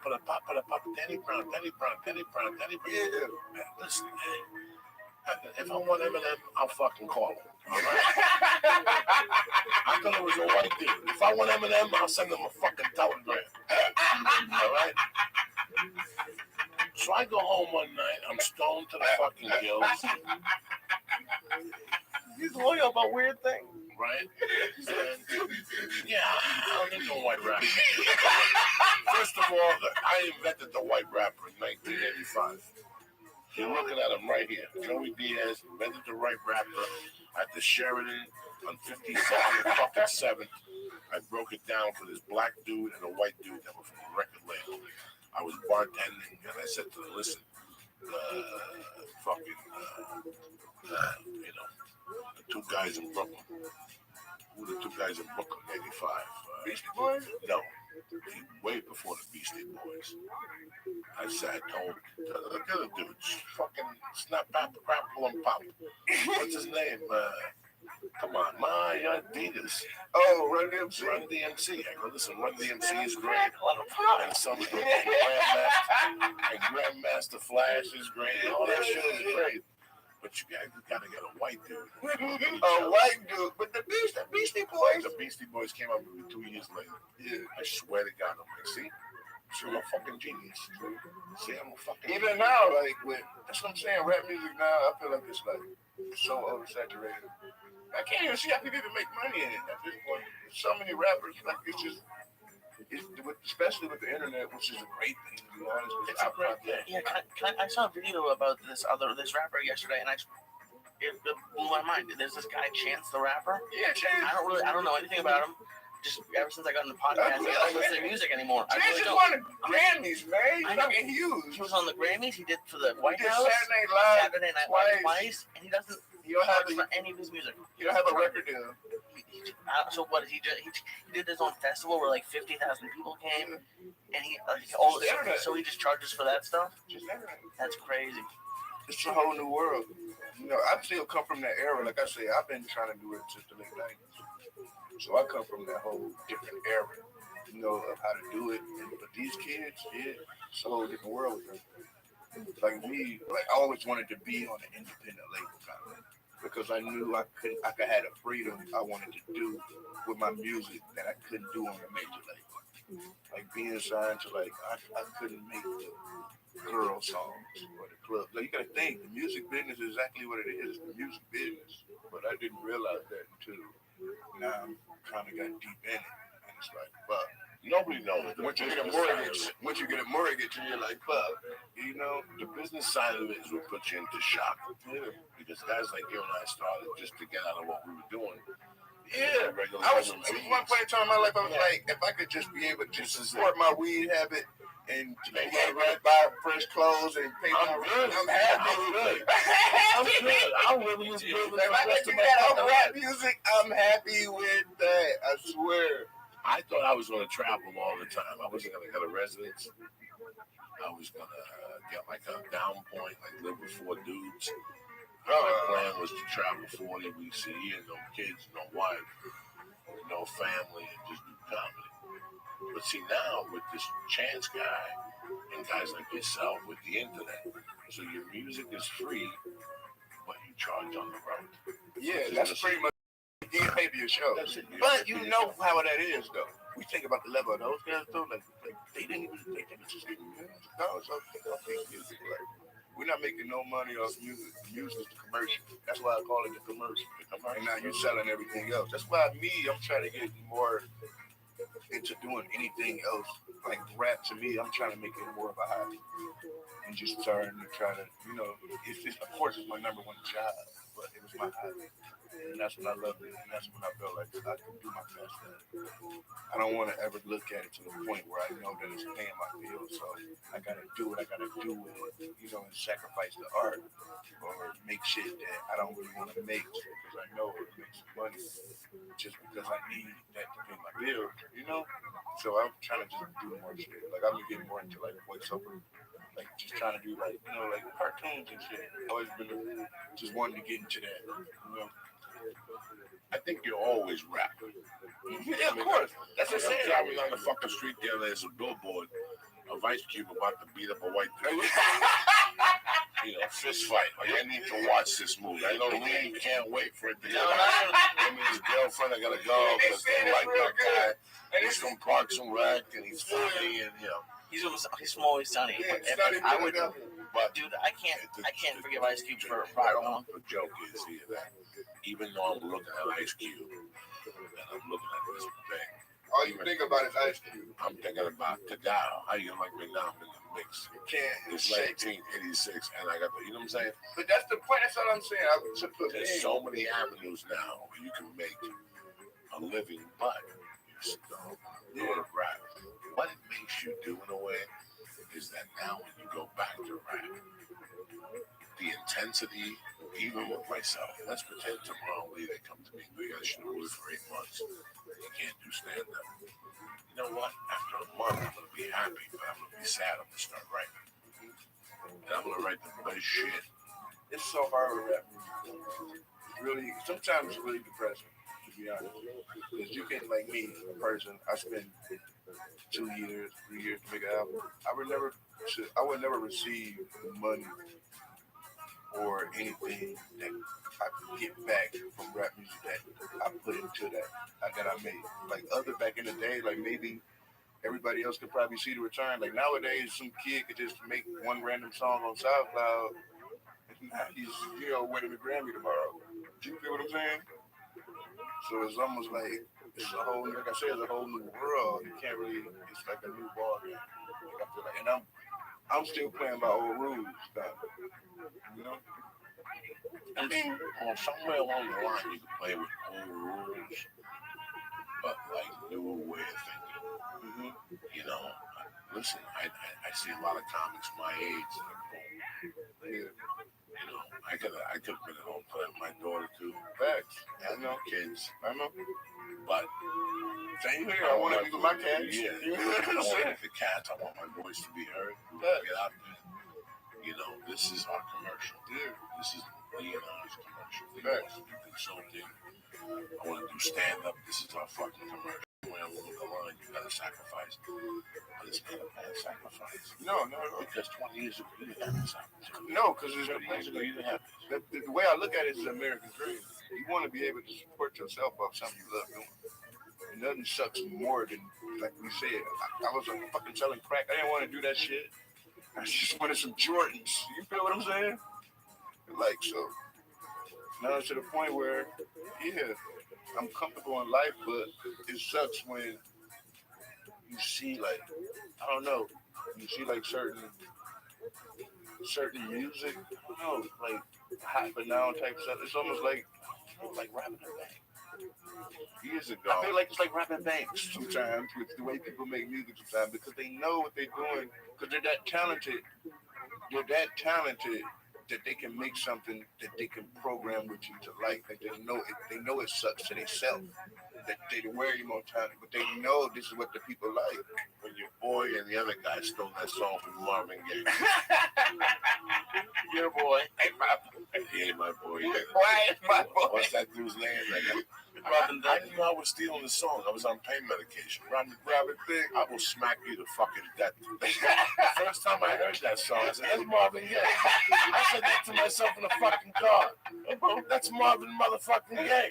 Speaker 12: Yeah. Man, listen, man. If I want Eminem, I'll fucking call him. All right? I thought it was a white dude. If I want Eminem, I'll send him a fucking telegram. All right? So I go home one night. I'm stoned to the fucking gills.
Speaker 8: He's loyal about weird things.
Speaker 12: Right? And, yeah, I don't need no white rapper. First of all, I invented the white rapper in 1985. You're looking at him right here. Joey Diaz invented the white rapper at the Sheridan on 52nd and fucking 7th. I broke it down for this black dude and a white dude that were from the record label. I was bartending and I said to them, listen, the 2 guys in Brooklyn. Who are the 2 guys in Brooklyn, 85?
Speaker 9: Beastie Boys?
Speaker 12: No. way before the Beastie Boys. I sat told the other dudes, fucking snap, pop, crap, pull and pop. What's his name? Come on, my Adidas.
Speaker 9: Oh, Run DMC.
Speaker 12: Run DMC. I go, listen, Run DMC is great. And some of the Grandmaster Flash is great. All that shit is great. But you gotta get a white dude.
Speaker 9: A white dude. But the Beastie Boys.
Speaker 12: The Beastie Boys came out maybe 2 years later. Yeah. I swear to God, I'm like, see? So I'm a fucking genius. See, I'm a fucking
Speaker 9: even now, like that's what I'm saying. Rap music now, I feel like it's like so oversaturated. I can't even see how people even make money in it at this point. There's so many rappers, like especially with the internet, which is a great thing. To be honest,
Speaker 8: it's a great thing. Yeah, I saw a video about this rapper yesterday, and it blew my mind. There's this guy Chance the Rapper.
Speaker 9: Yeah, Chance.
Speaker 8: I don't know anything about him. Just ever since I got in the podcast, I don't listen to music anymore.
Speaker 9: Chance just won the Grammys, man. He's fucking huge.
Speaker 8: He was on the Grammys. He did for the White House.
Speaker 9: Saturday Night Live
Speaker 8: twice, and he doesn't.
Speaker 9: You don't have
Speaker 8: any of his music.
Speaker 9: You don't have a record deal.
Speaker 8: So what did he do? He did his own festival where like 50,000 people came, and so he just charges for that stuff. That's crazy.
Speaker 9: It's a whole new world. You know, I still come from that era. Like I say, I've been trying to do it since the late 90s. So I come from that whole different era, you know, of how to do it. But these kids, it's a whole different world with them. Like me, I always wanted to be on an independent label kind of, because I knew I could have a freedom I wanted to do with my music that I couldn't do on a major label. Like being signed to I couldn't make the girl songs or the club. Like you gotta think the music business is exactly what it is, the music business. But I didn't realize that until now I'm kind of got deep in it. And it's like, but
Speaker 12: nobody knows.
Speaker 9: Once you get a mortgage, and you're like, fuck. You know,
Speaker 12: the business side of it is what puts you into shock. Yeah. Because guys like you and I started just to get out of what we were doing.
Speaker 9: Yeah. I was at one point in time in my life, I was like, if I could just be able to support my weed habit and buy fresh clothes and pay my rent, I'm happy. I'm really good. If I could do that on rap music, I'm happy with that. I swear.
Speaker 12: I thought I was going to travel all the time. I wasn't going to get a residence. I was going to get like a down point, like live with 4 dudes. My plan was to travel 40 weeks a year, no kids, no wife, no family, and just do comedy. But see, now with this Chance guy and guys like yourself with the internet, so your music is free, but you charge on the road.
Speaker 9: Yeah, that's pretty much. You get paid for your show. But you know how that is, though. We think about the level of those guys, though. Like they just getting millions of dollars off music. Like, we're not making no money off music. Music is the commercial. That's why I call it the commercial. And now you're selling everything else. That's why I'm trying to get more into doing anything else. Like rap, to me, I'm trying to make it more of a hobby. And just starting to try to, you know, it's just, of course, it's my number one job, but it was my hobby. And that's when I loved it, and that's when I felt like I could do my best at it. I don't want to ever look at it to the point where I know that it's paying my bills, so I got to do what I got to do with it, you know, and sacrifice the art or make shit that I don't really want to make because I know it makes money just because I need that to pay my bills, you know? So I'm trying to just do more shit. Like, I'm getting more into, like, voiceover. Like, just trying to do, like, you know, like, cartoons and shit. Always been just wanting to get into that, you know?
Speaker 12: I think you're always rapping.
Speaker 9: Yeah, of course. That's what I'm saying.
Speaker 12: Driving on the fucking street there, there's a billboard of Ice Cube about to beat up a white dude. You know, fist fight. Like, I need to watch this movie. I know Lee can't wait for it to go. Him and his girlfriend are gonna go because they like that guy. And he's from Parks and Rec, and he's funny, and you know.
Speaker 8: He's from Always Sunny. But dude, I can't forgive Ice Cube for viral.
Speaker 12: The joke is here that even though I'm looking at Ice Cube and I'm looking at this thing,
Speaker 9: all you think about is Ice Cube.
Speaker 12: I'm thinking about Tagada. How you like me now in the mix?
Speaker 9: You can't.
Speaker 12: It's 1986, and I got the, you know what I'm saying?
Speaker 9: But that's the point. That's all I'm saying.
Speaker 12: There's so many avenues now where you can make a living, but you're still doing rap. What it makes you do in a way is that now when you go back to rap, the intensity, even with myself, let's pretend tomorrow Lee, they come to me and go, you guys should have moved for 8 months. You can't do stand-up. You know what? After I'm gonna be happy, but I'm gonna be sad. I'm gonna start writing, and I'm gonna write the best shit.
Speaker 9: It's so hard with rap music. Really, sometimes it's really depressing, to be honest. Because you can, like me, a person, I spend 2 years, 3 years to make an album. I would never receive money or anything that I get back from rap music that I put into that I made. Like other back in the day, like maybe everybody else could probably see the return. Like nowadays, some kid could just make one random song on SoundCloud and he's winning the Grammy tomorrow. Do you feel what I'm saying? So it's almost like it's a whole, like I said, it's a whole new world. You can't really. It's like a new ball game. Like I feel like, and I'm still playing by old rules. You know.
Speaker 12: I mean, somewhere along the line, you can play with old rules, but like newer way of thinking. Mm-hmm. You know, listen, I see a lot of comics my age that are cool. Yeah. You know, I could have been at home playing with my daughter too.
Speaker 9: Facts.
Speaker 12: I know kids. I know. But
Speaker 9: same here. I want to be with my cats.
Speaker 12: Yeah. I want the cats. I want my voice to be heard. Get out there. You know, this is our commercial. Yeah. This is Leonard's commercial. We want to do consulting. I want to do stand-up. This is our fucking commercial. When I'm on the line, you gotta sacrifice. But it's not a bad sacrifice.
Speaker 9: No.
Speaker 12: Because 20 years ago, you didn't have this opportunity.
Speaker 9: No, because
Speaker 12: 20 years ago, you didn't have this.
Speaker 9: The way I look at it is an American dream. You want to be able to support yourself off something you love doing. And nothing sucks more than, like we said, I was fucking selling crack. I didn't want to do that shit. I just wanted some Jordans. You feel what I'm saying? Like, so now it's to the point where, yeah, I'm comfortable in life, but it sucks when you see, like, I don't know, you see, like, certain music, I don't know, like, hot but now type stuff. It's almost like rapping a bank.
Speaker 12: Years ago.
Speaker 9: I feel like it's like rapping banks sometimes with the way people make music sometimes because they know what they're doing, because they're that talented. They're that talented that they can make something that they can program with you to like. Like they know it sucks to themselves. That they wear you more talent, but they know this is what the people like.
Speaker 12: When your boy and the other guy stole that song from Marvin Gaye.
Speaker 9: Your boy. Hey, my boy.
Speaker 12: He ain't my boy.
Speaker 9: My boy.
Speaker 12: What's that dude's name? I knew I was stealing the song. I was on pain medication. Robin thing. I will smack you to fucking death. The first time I heard that song, I said, that's Marvin Gaye. I said that to myself in the fucking car. That's Marvin motherfucking Gaye.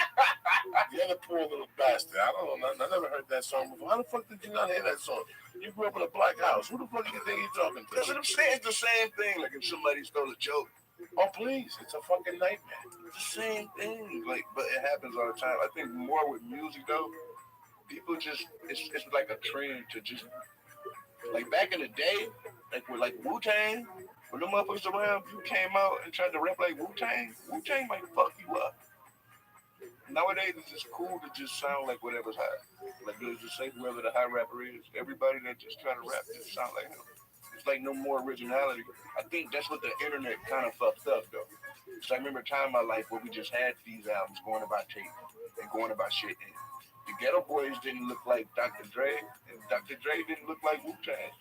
Speaker 12: The other poor little bastard. I don't know. I never heard that song before. How the fuck did you not hear that song? You grew up in a black house. Who the fuck do you think you're talking to?
Speaker 9: That's what I'm saying. It's the same thing. Like if somebody stole a joke.
Speaker 12: Oh, please. It's a fucking nightmare.
Speaker 9: It's the same thing. Like, but it happens all the time. I think more with music, though, people just, it's like a trend to just, like back in the day, like with like Wu-Tang, when them motherfuckers around, you came out and tried to rap like Wu-Tang might fuck you up. Nowadays, it's just cool to just sound like whatever's hot. Like, let's just say whoever the hot rapper is, everybody that just trying to rap just sound like him. It's like no more originality. I think that's what the internet kind of fucked up, though. So I remember a time in my life where we just had these albums going about tape and going about shit. And the Ghetto Boys didn't look like Dr. Dre, and Dr. Dre didn't look like Wu-Tang.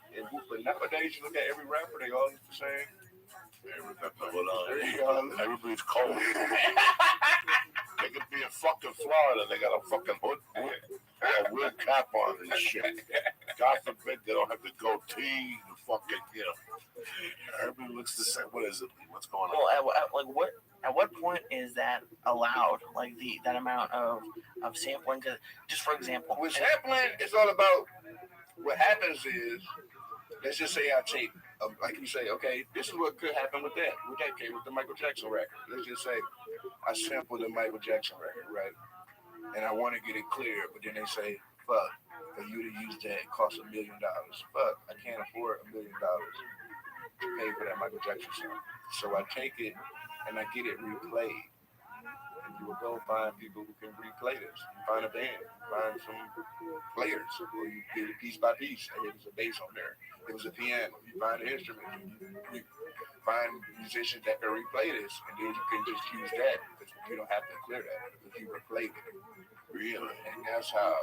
Speaker 9: But nowadays, you look at every rapper, they all look the same.
Speaker 12: Everybody's cold. They could be in fucking Florida. They got a fucking hood, a weird cap on and shit. God forbid they don't have the goatee, the fucking, everybody looks the same. What is it? What's going on?
Speaker 8: Well, at what point is that allowed? Like that amount of sampling? Just for example,
Speaker 9: with sampling, it's all about what happens is, let's just say I take, like you say, okay, this is what could happen with that case, with the Michael Jackson record. Let's just say I sampled the Michael Jackson record, right? And I want to get it clear, but then they say, fuck, for you to use that, it costs $1 million. Fuck, I can't afford $1 million to pay for that Michael Jackson song. So I take it and I get it replayed. And you will go find people who can replay this. You find a band, find some players, or you get it piece by piece. Hey, there's a bass on there. There was a piano. You find an instrument. You find musicians that can replay this, and then you can just use that because you don't have to clear that because you replayed it. Really, and that's how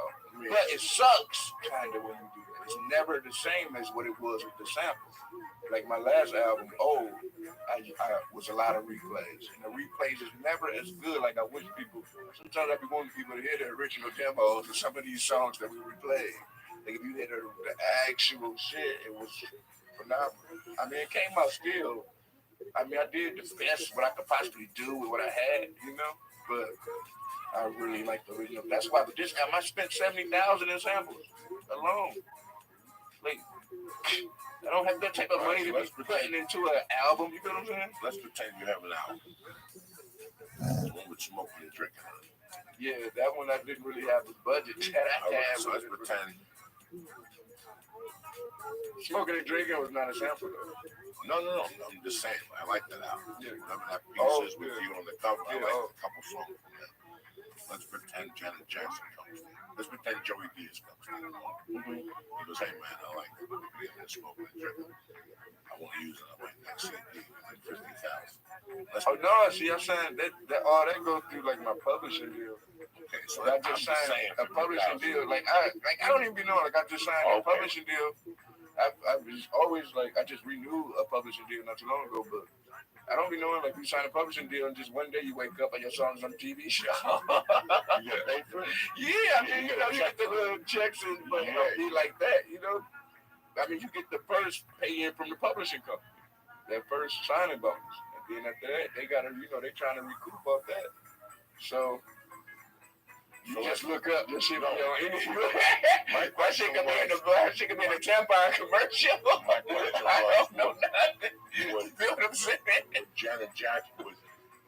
Speaker 9: But it sucks kind of when you do that. It's never the same as what it was with the sample. Like my last album, I was a lot of replays. And the replays is never as good. Like I wish people, sometimes I be wanting people to hear the original demos of some of these songs that we replayed. Like if you hear the actual shit, it was phenomenal. I mean, it came out still. I mean, I did the best what I could possibly do with what I had, you know? But I really like the original. That's why with this album, I spent $70,000 in samples alone. Like, I don't have that type of money to be putting into an album. You know what I'm saying?
Speaker 12: Let's pretend you have an album. The one with smoking and drinking on it.
Speaker 9: Yeah, that one I didn't really have the budget that I had.
Speaker 12: So let's pretend.
Speaker 9: Smoking and drinking was not a sample though.
Speaker 12: No, I'm just saying. I like that album. Yeah. Remember that pieces with you on the cover? I like a couple songs from that. Let's pretend Janet Jackson comes from. Let's pretend Joey Diaz comes from. He goes, hey man, I like it. Yeah, smoking and drinking. I want to use it on my next CD, like 50,000.
Speaker 9: Oh no, see, I'm saying that goes through like my publishing deal.
Speaker 12: Okay, so
Speaker 9: I just signed a publishing deal. Like I don't even know. Like I just signed a publishing deal. I was always like I just renewed a publishing deal not too long ago, but I don't be knowing like you sign a publishing deal and just one day you wake up and your song's on a TV show. Yeah, I mean you know you get the little checks and be like that, you know. I mean you get the first pay in from the publishing company, that first signing bonus, and then after that they gotta they trying to recoup off that. So. You just look up your shit on any. My shit could be in the tampon commercial. I don't know nothing. You feel what I'm saying?
Speaker 12: Janet Jackson was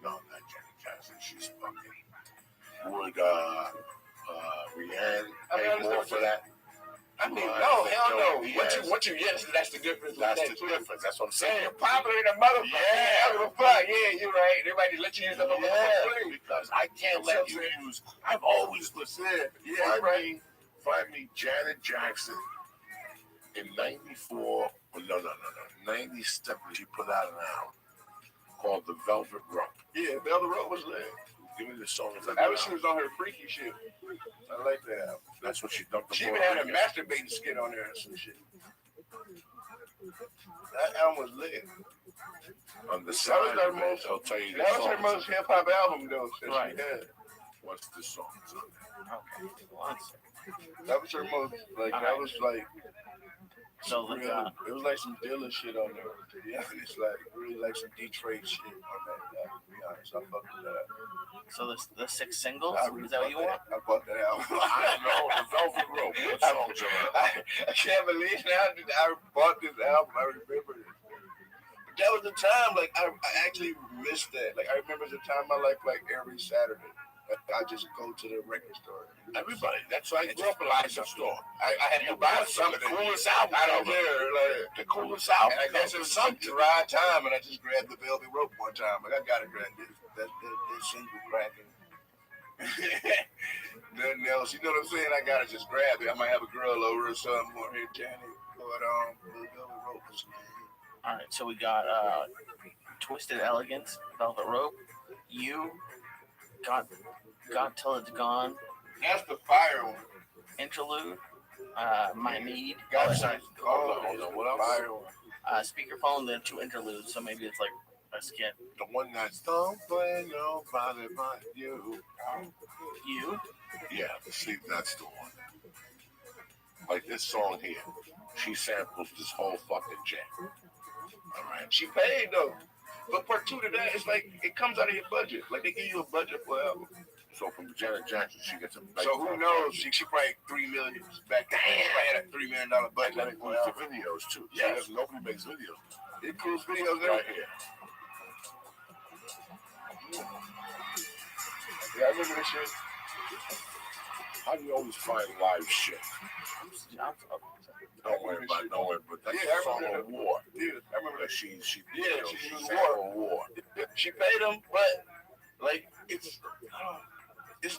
Speaker 12: not Janet Jackson. She's fucking. Would Rihanna pay more for that?
Speaker 9: I mean, no, hell no. What you yes, that's the difference.
Speaker 12: That's the difference. That's what I'm saying.
Speaker 9: You're popular in a motherfucker. Yeah, I don't give a fuck. Yeah, you're right. Everybody let you use the motherfucker
Speaker 12: because I can't let you use. I've always listened.
Speaker 9: Yeah,
Speaker 12: Find me Janet Jackson in '94. No, 97. She put out an album called The Velvet Rope.
Speaker 9: Yeah, Velvet Rope was lit.
Speaker 12: Give me the song.
Speaker 9: She was on her freaky shit. I like that album.
Speaker 12: That's what she dumped.
Speaker 9: She even had a masturbating skit on there and some shit. That album was lit.
Speaker 12: On the side, that was
Speaker 9: her most hip hop album though. That she had.
Speaker 12: What's the song?
Speaker 8: Okay,
Speaker 9: that was her most like. That was like.
Speaker 8: So
Speaker 9: it was like some Dilla shit on there. To be honest, like really like some Detroit shit on that. To be honest, I fucked with that.
Speaker 8: So the 6 singles? Is that what you want?
Speaker 9: I bought that album.
Speaker 12: I know the Velvet Rope. What song,
Speaker 9: I can't believe now that I bought this album. I remember it. But that was the time. Like I actually missed that. Like I remember the time I like every Saturday. I just go to the record store.
Speaker 12: Everybody. That's why I grew up in a record store.
Speaker 9: I had to buy something.
Speaker 12: The coolest album
Speaker 9: out there. Like,
Speaker 12: the coolest album.
Speaker 9: And I guess it was some dry time, and I just grabbed the Velvet Rope one time. Like, I got to grab this. That single cracking. Nothing else. You know what I'm saying? I got to just grab it. I might have a girl over or something. Or here, Janet. But, the Velvet Rope was
Speaker 8: all right, so we got Twisted Elegance, Velvet Rope. You got Till It's Gone.
Speaker 9: That's the fire one.
Speaker 8: Interlude. My Need.
Speaker 9: Got what else? Fire one.
Speaker 8: Speakerphone, then 2 interludes, so maybe it's like a skit.
Speaker 12: The one that's don't play nobody but you.
Speaker 8: You?
Speaker 12: Yeah, see, that's the one. Like this song here. She samples this whole fucking jam.
Speaker 9: All right. She paid though. But part 2 to that, it's like it comes out of your budget. Like they give you a budget for an album.
Speaker 12: So from Janet Jackson, she gets a.
Speaker 9: So who knows? She probably $3 million back then. She probably had a $3 million budget.
Speaker 12: That includes the videos too.
Speaker 9: Yeah,
Speaker 12: nobody makes videos.
Speaker 9: It includes videos there.
Speaker 12: Right here.
Speaker 9: Yeah, I remember this shit.
Speaker 12: How do you always find live shit? Don't worry about it. But that's a song of war.
Speaker 9: Yeah, I remember that.
Speaker 12: She
Speaker 9: used war. She paid them, but like it's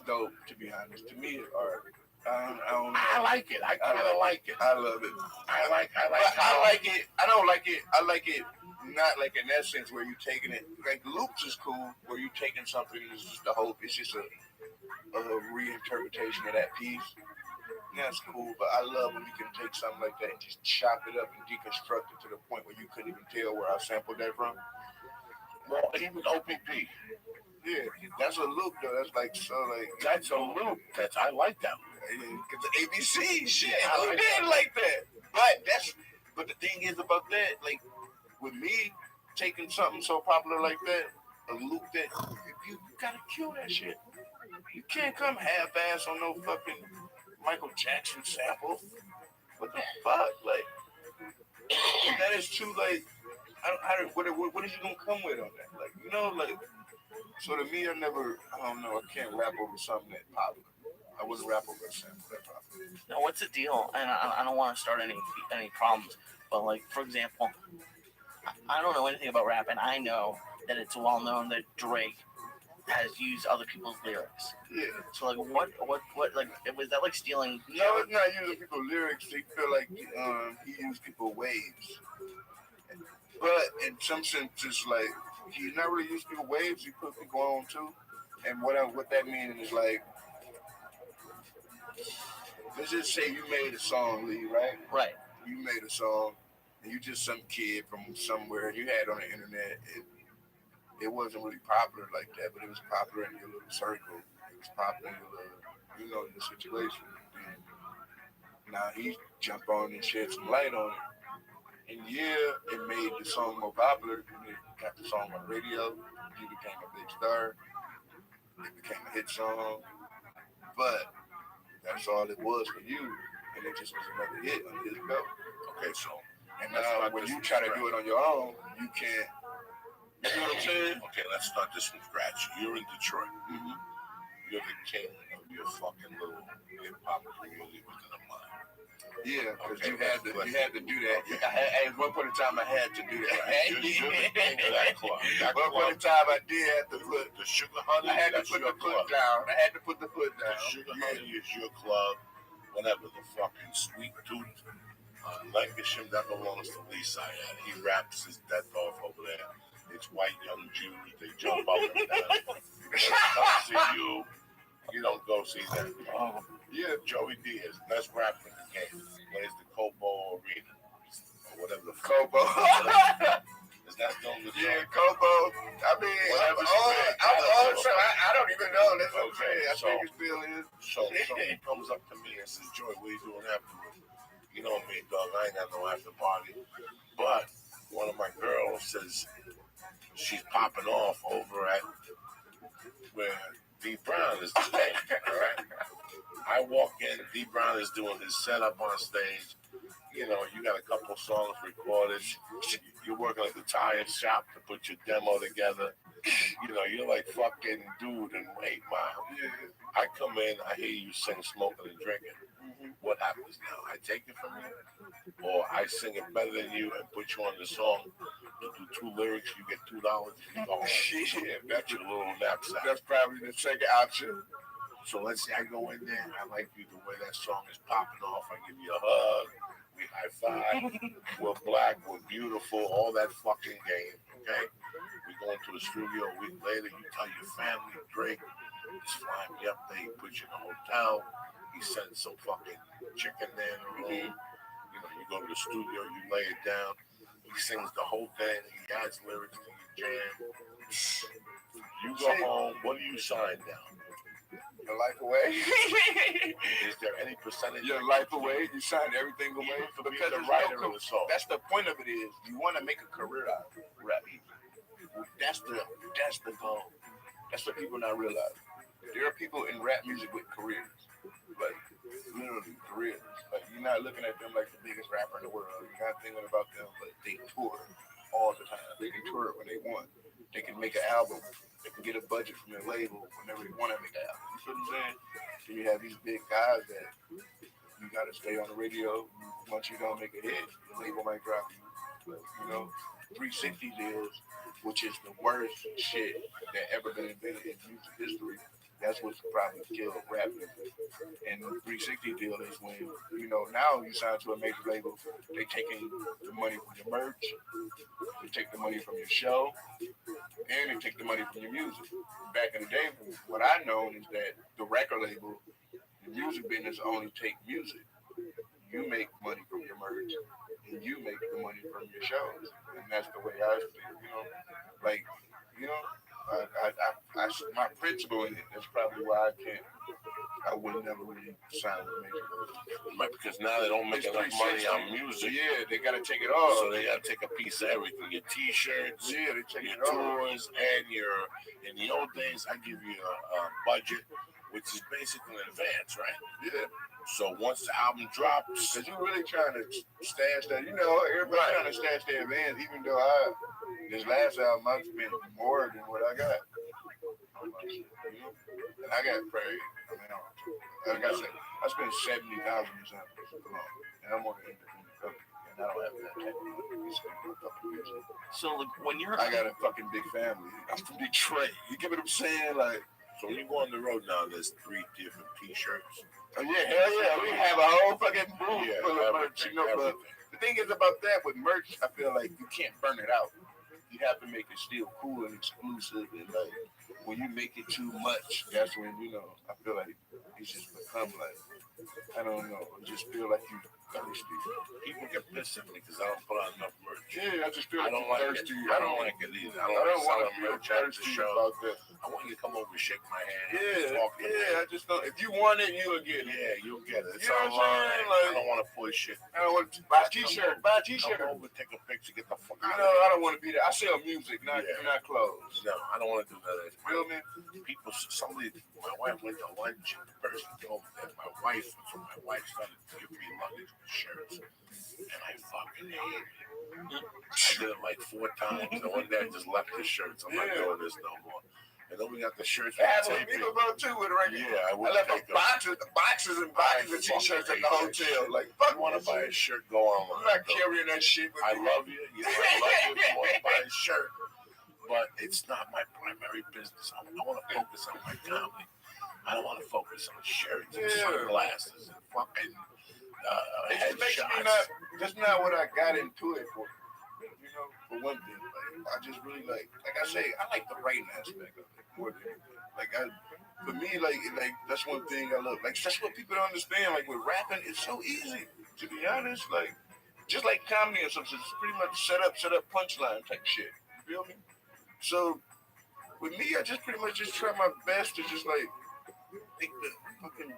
Speaker 9: dope to be honest. To me, it's art. I don't know.
Speaker 12: I like it. I kind of like it.
Speaker 9: I love it.
Speaker 12: I like
Speaker 9: it. I don't like it. I like it not like in that sense where you're taking it. Like loops is cool, where you're taking something and it's just the whole. It's just a reinterpretation of that piece.
Speaker 2: That's cool, but I love when you can take something like that and just chop it up and deconstruct it to the point where you couldn't even tell where I sampled that from.
Speaker 12: Well, even OPP.
Speaker 2: Yeah, that's a loop though. That's like so like
Speaker 12: that's a loop. I like that.
Speaker 2: Cause the ABC shit.
Speaker 12: Yeah,
Speaker 2: Who didn't like that? But the thing is about that, like with me taking something so popular like that, a loop that you gotta kill that shit. You can't come half-ass on no fucking Michael Jackson sample. What the fuck? Like that is too like. What is you gonna come with on that? Like like. So to me, I don't know. I can't rap over something that popular. I wouldn't rap over a sample that popular.
Speaker 8: Now, what's the deal? And I don't want to start any problems, but like for example, I don't know anything about rap, and I know that it's well known that Drake has used other people's lyrics.
Speaker 2: Yeah.
Speaker 8: So like, what, like, was that like stealing?
Speaker 2: No, it's not using people's lyrics. They feel like he used people's waves. But in some senses, like he not really used people's waves. He put people on too. And what that means is like, let's just say you made a song, Lee, right?
Speaker 8: Right.
Speaker 2: You made a song, and you just some kid from somewhere. You had it on the internet. It wasn't really popular like that, but it was popular in your little circle. It was popular in your your situation. And now he jumped on and shed some light on it. And yeah, it made the song more popular. It got the song on the radio. He became a big star. It became a hit song. But that's all it was for you. And it just was another hit on his belt.
Speaker 12: Okay, so.
Speaker 2: And now when you try to do it on your own, you can't. You know what I'm saying?
Speaker 12: Okay, let's start this from scratch. You're in Detroit.
Speaker 2: Mm-hmm.
Speaker 12: You're the king of your fucking little hip-hop community within a mile.
Speaker 2: Yeah, because you had to do that. Okay. At one point in time, I had to do that.
Speaker 12: You're the king of that club.
Speaker 2: One point in time, I did have to put
Speaker 12: the Sugar Honey.
Speaker 2: I had to put the foot down. I had to put the foot down.
Speaker 12: The Sugar Honey is your club. Whatever the fucking Sweet Tooth, Lancashire, that belongs to Lee Syed. He raps his death off over there. It's white young Jews. They jump up and down. They come see you. You don't go see them. Yeah, Joey Diaz, best rapper in the game. Plays the Cobo Arena. Or whatever the fuck.
Speaker 2: Cobo.
Speaker 12: Is that still the
Speaker 2: Yeah, Cobo. I mean, I don't even know. That's okay. I think it still is.
Speaker 12: So he comes up to me and says, Joey, what are you doing afterwards? You know me, dog. I ain't got no after party. But one of my girls says she's popping off over at where D Brown is today. All right. I walk in, D Brown is doing his setup on stage. You know, you got a couple songs recorded. You're working at the tire shop to put your demo together. You know, you're like fucking dude in 8 Mile. I come in, I hear you sing Smoking and Drinking. What happens now? I take it from you? Or I sing it better than you and put you on the song. You do 2 lyrics, you get $2. You go home.
Speaker 2: Shit,
Speaker 12: that's your little knapsack.
Speaker 2: That's probably the second option.
Speaker 12: So let's say I go in there, I like you the way that song is popping off. I give you a hug, we high five, we're black, we're beautiful, all that fucking game, okay? We go into the studio a week later, you tell your family, Drake is flying me up there, he puts you in a hotel, he sends some fucking chicken there in the room, you know, you go to the studio, you lay it down, he sings the whole thing, he adds lyrics to your jam. You go home, what do you sign down?
Speaker 2: Your life away.
Speaker 12: Is there any percentage?
Speaker 2: Your life away. You sign everything away because
Speaker 12: the writer of the song.
Speaker 2: That's the point of it. Is you want to make a career out of it, rap. That's the goal. That's what people not realize. There are people in rap music with careers, like literally careers. Like you're not looking at them like the biggest rapper in the world. You're not thinking about them, but they tour all the time. They can tour when they want. They can make an album. They can get a budget from their label whenever they want to make an album. You feel what I'm saying? So you have these big guys that you got to stay on the radio. Once you don't make a hit, the label might drop you. But, 360 deals, which is the worst shit that ever been invented in music history. That's what's probably killed rap music. And the 360 deal is when, now you sign to a major label, they taking the money from your merch, they take the money from your show, and they take the money from your music. Back in the day, what I known is that the record label,
Speaker 9: the music business only take music. You make money from your merch, and you make the money from your shows, and that's the way I feel. Like, you know, my principle in it. That's probably why I would never really sign with a major label.
Speaker 12: Right, because now they don't make enough money on music.
Speaker 9: Yeah, they gotta take it all.
Speaker 12: So they gotta take a piece of everything. Your T-shirts,
Speaker 9: yeah, they take
Speaker 12: your
Speaker 9: it all.
Speaker 12: tours, and your. In the old days, I give you a budget, which is basically an advance, right?
Speaker 9: Yeah.
Speaker 12: So once the album drops,
Speaker 9: because you're really trying to stash that. Everybody trying to stash their advance. Even though this last album I spent more than what I got. And I got paid. Like I said, I spent $70,000 or something, and I'm on the independent company, and I don't have that type of money.
Speaker 8: So like when you're,
Speaker 9: I got a fucking big family. I'm from Detroit. You get what I'm saying? Like,
Speaker 12: so when you go on the road now, there's 3 different T-shirts.
Speaker 9: Oh yeah, hell yeah. We have a whole fucking booth full of merch, But the thing is about that with merch, I feel like you can't burn it out. You have to make it still cool and exclusive, and like when you make it too much, that's when I feel like it's just become like, I don't know, I just feel like you thirsty.
Speaker 12: People get pissed at me because I don't put on enough merch.
Speaker 9: Yeah, I just feel
Speaker 12: I
Speaker 9: like
Speaker 12: don't
Speaker 9: you're
Speaker 12: like
Speaker 9: thirsty.
Speaker 12: it. I don't like it either. I don't want to feel thirsty
Speaker 9: about that.
Speaker 12: I want you to come over and shake my hand.
Speaker 9: Yeah, I just don't. If you want it, you'll get it.
Speaker 12: Yeah, you'll get it. It's
Speaker 9: you know what I'm saying?
Speaker 12: I don't want to push it.
Speaker 9: I don't want to buy a T-shirt. Buy a T-shirt.
Speaker 12: Come over, take a picture, get the fuck out.
Speaker 9: I don't want to be there. I sell music, not clothes.
Speaker 12: No, I don't want to do that.
Speaker 9: Feel me?
Speaker 12: People, my wife went to lunch, and the person told me that my wife started to give me luggage with shirts, and I fucking hate it. I did it like 4 times, and one day I just left the shirts. I'm not doing this no more. And then we got the shirts.
Speaker 9: People go too with regular.
Speaker 12: Yeah, I
Speaker 9: left boxes and boxes of T-shirts at the hotel. Like, fuck,
Speaker 12: you want to buy a shirt? Go on.
Speaker 9: I'm not carrying that shit with
Speaker 12: I love you. I love you. You want to buy a shirt, but it's not my primary business. I want to focus on my comedy. I don't want to focus on shirts and sunglasses and fucking headshots.
Speaker 9: That's not what I got into it for. For one thing, like, I just really like I say, I like the writing aspect of it more than for me, like that's one thing I love. Like that's what people don't understand. Like with rapping, it's so easy. To be honest, like just like comedy or something, it's pretty much set up punchline type shit. You feel me? So with me, I just pretty much just try my best to just like make the fucking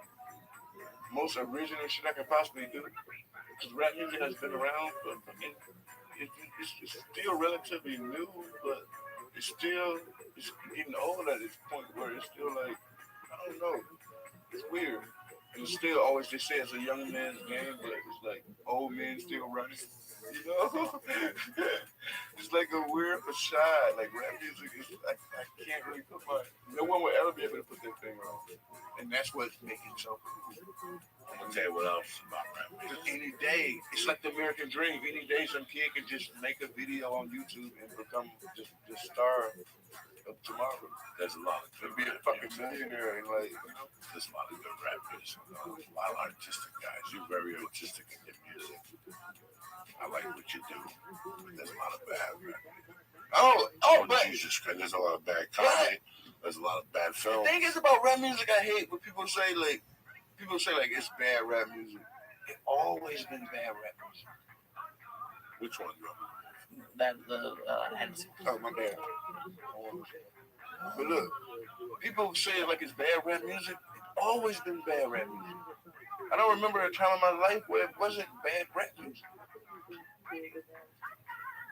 Speaker 9: most original shit I can possibly do. Because rap music has been around for fucking. It's still relatively new, but it's getting old at this point where it's still like, I don't know, it's weird. And it's still always, they say it's a young man's game, but it's like old men still running, It's like a weird facade. Like rap music is, I can't really put no one will ever be able to put that thing on. And that's what's making so cool.
Speaker 12: I'm gonna tell you what else about rap music.
Speaker 9: Any day, it's like the American dream. Any day some kid can just make a video on YouTube and become just the star of tomorrow.
Speaker 12: There's a lot of good
Speaker 9: be a fucking millionaire and like,
Speaker 12: there's a lot of good rappers. A lot of artistic guys. You're very artistic in your music. I like what you do, but there's a lot of bad rap. But Jesus Christ, there's a lot of bad comedy. There's a lot of bad films.
Speaker 9: The thing is about rap music, I hate when people say like it's bad rap music. It's always been bad rap music.
Speaker 12: Which one, bro?
Speaker 8: That the
Speaker 9: Oh my bad. But look, people say it like it's bad rap music. It's always been bad rap music. I don't remember a time in my life where it wasn't bad rap music.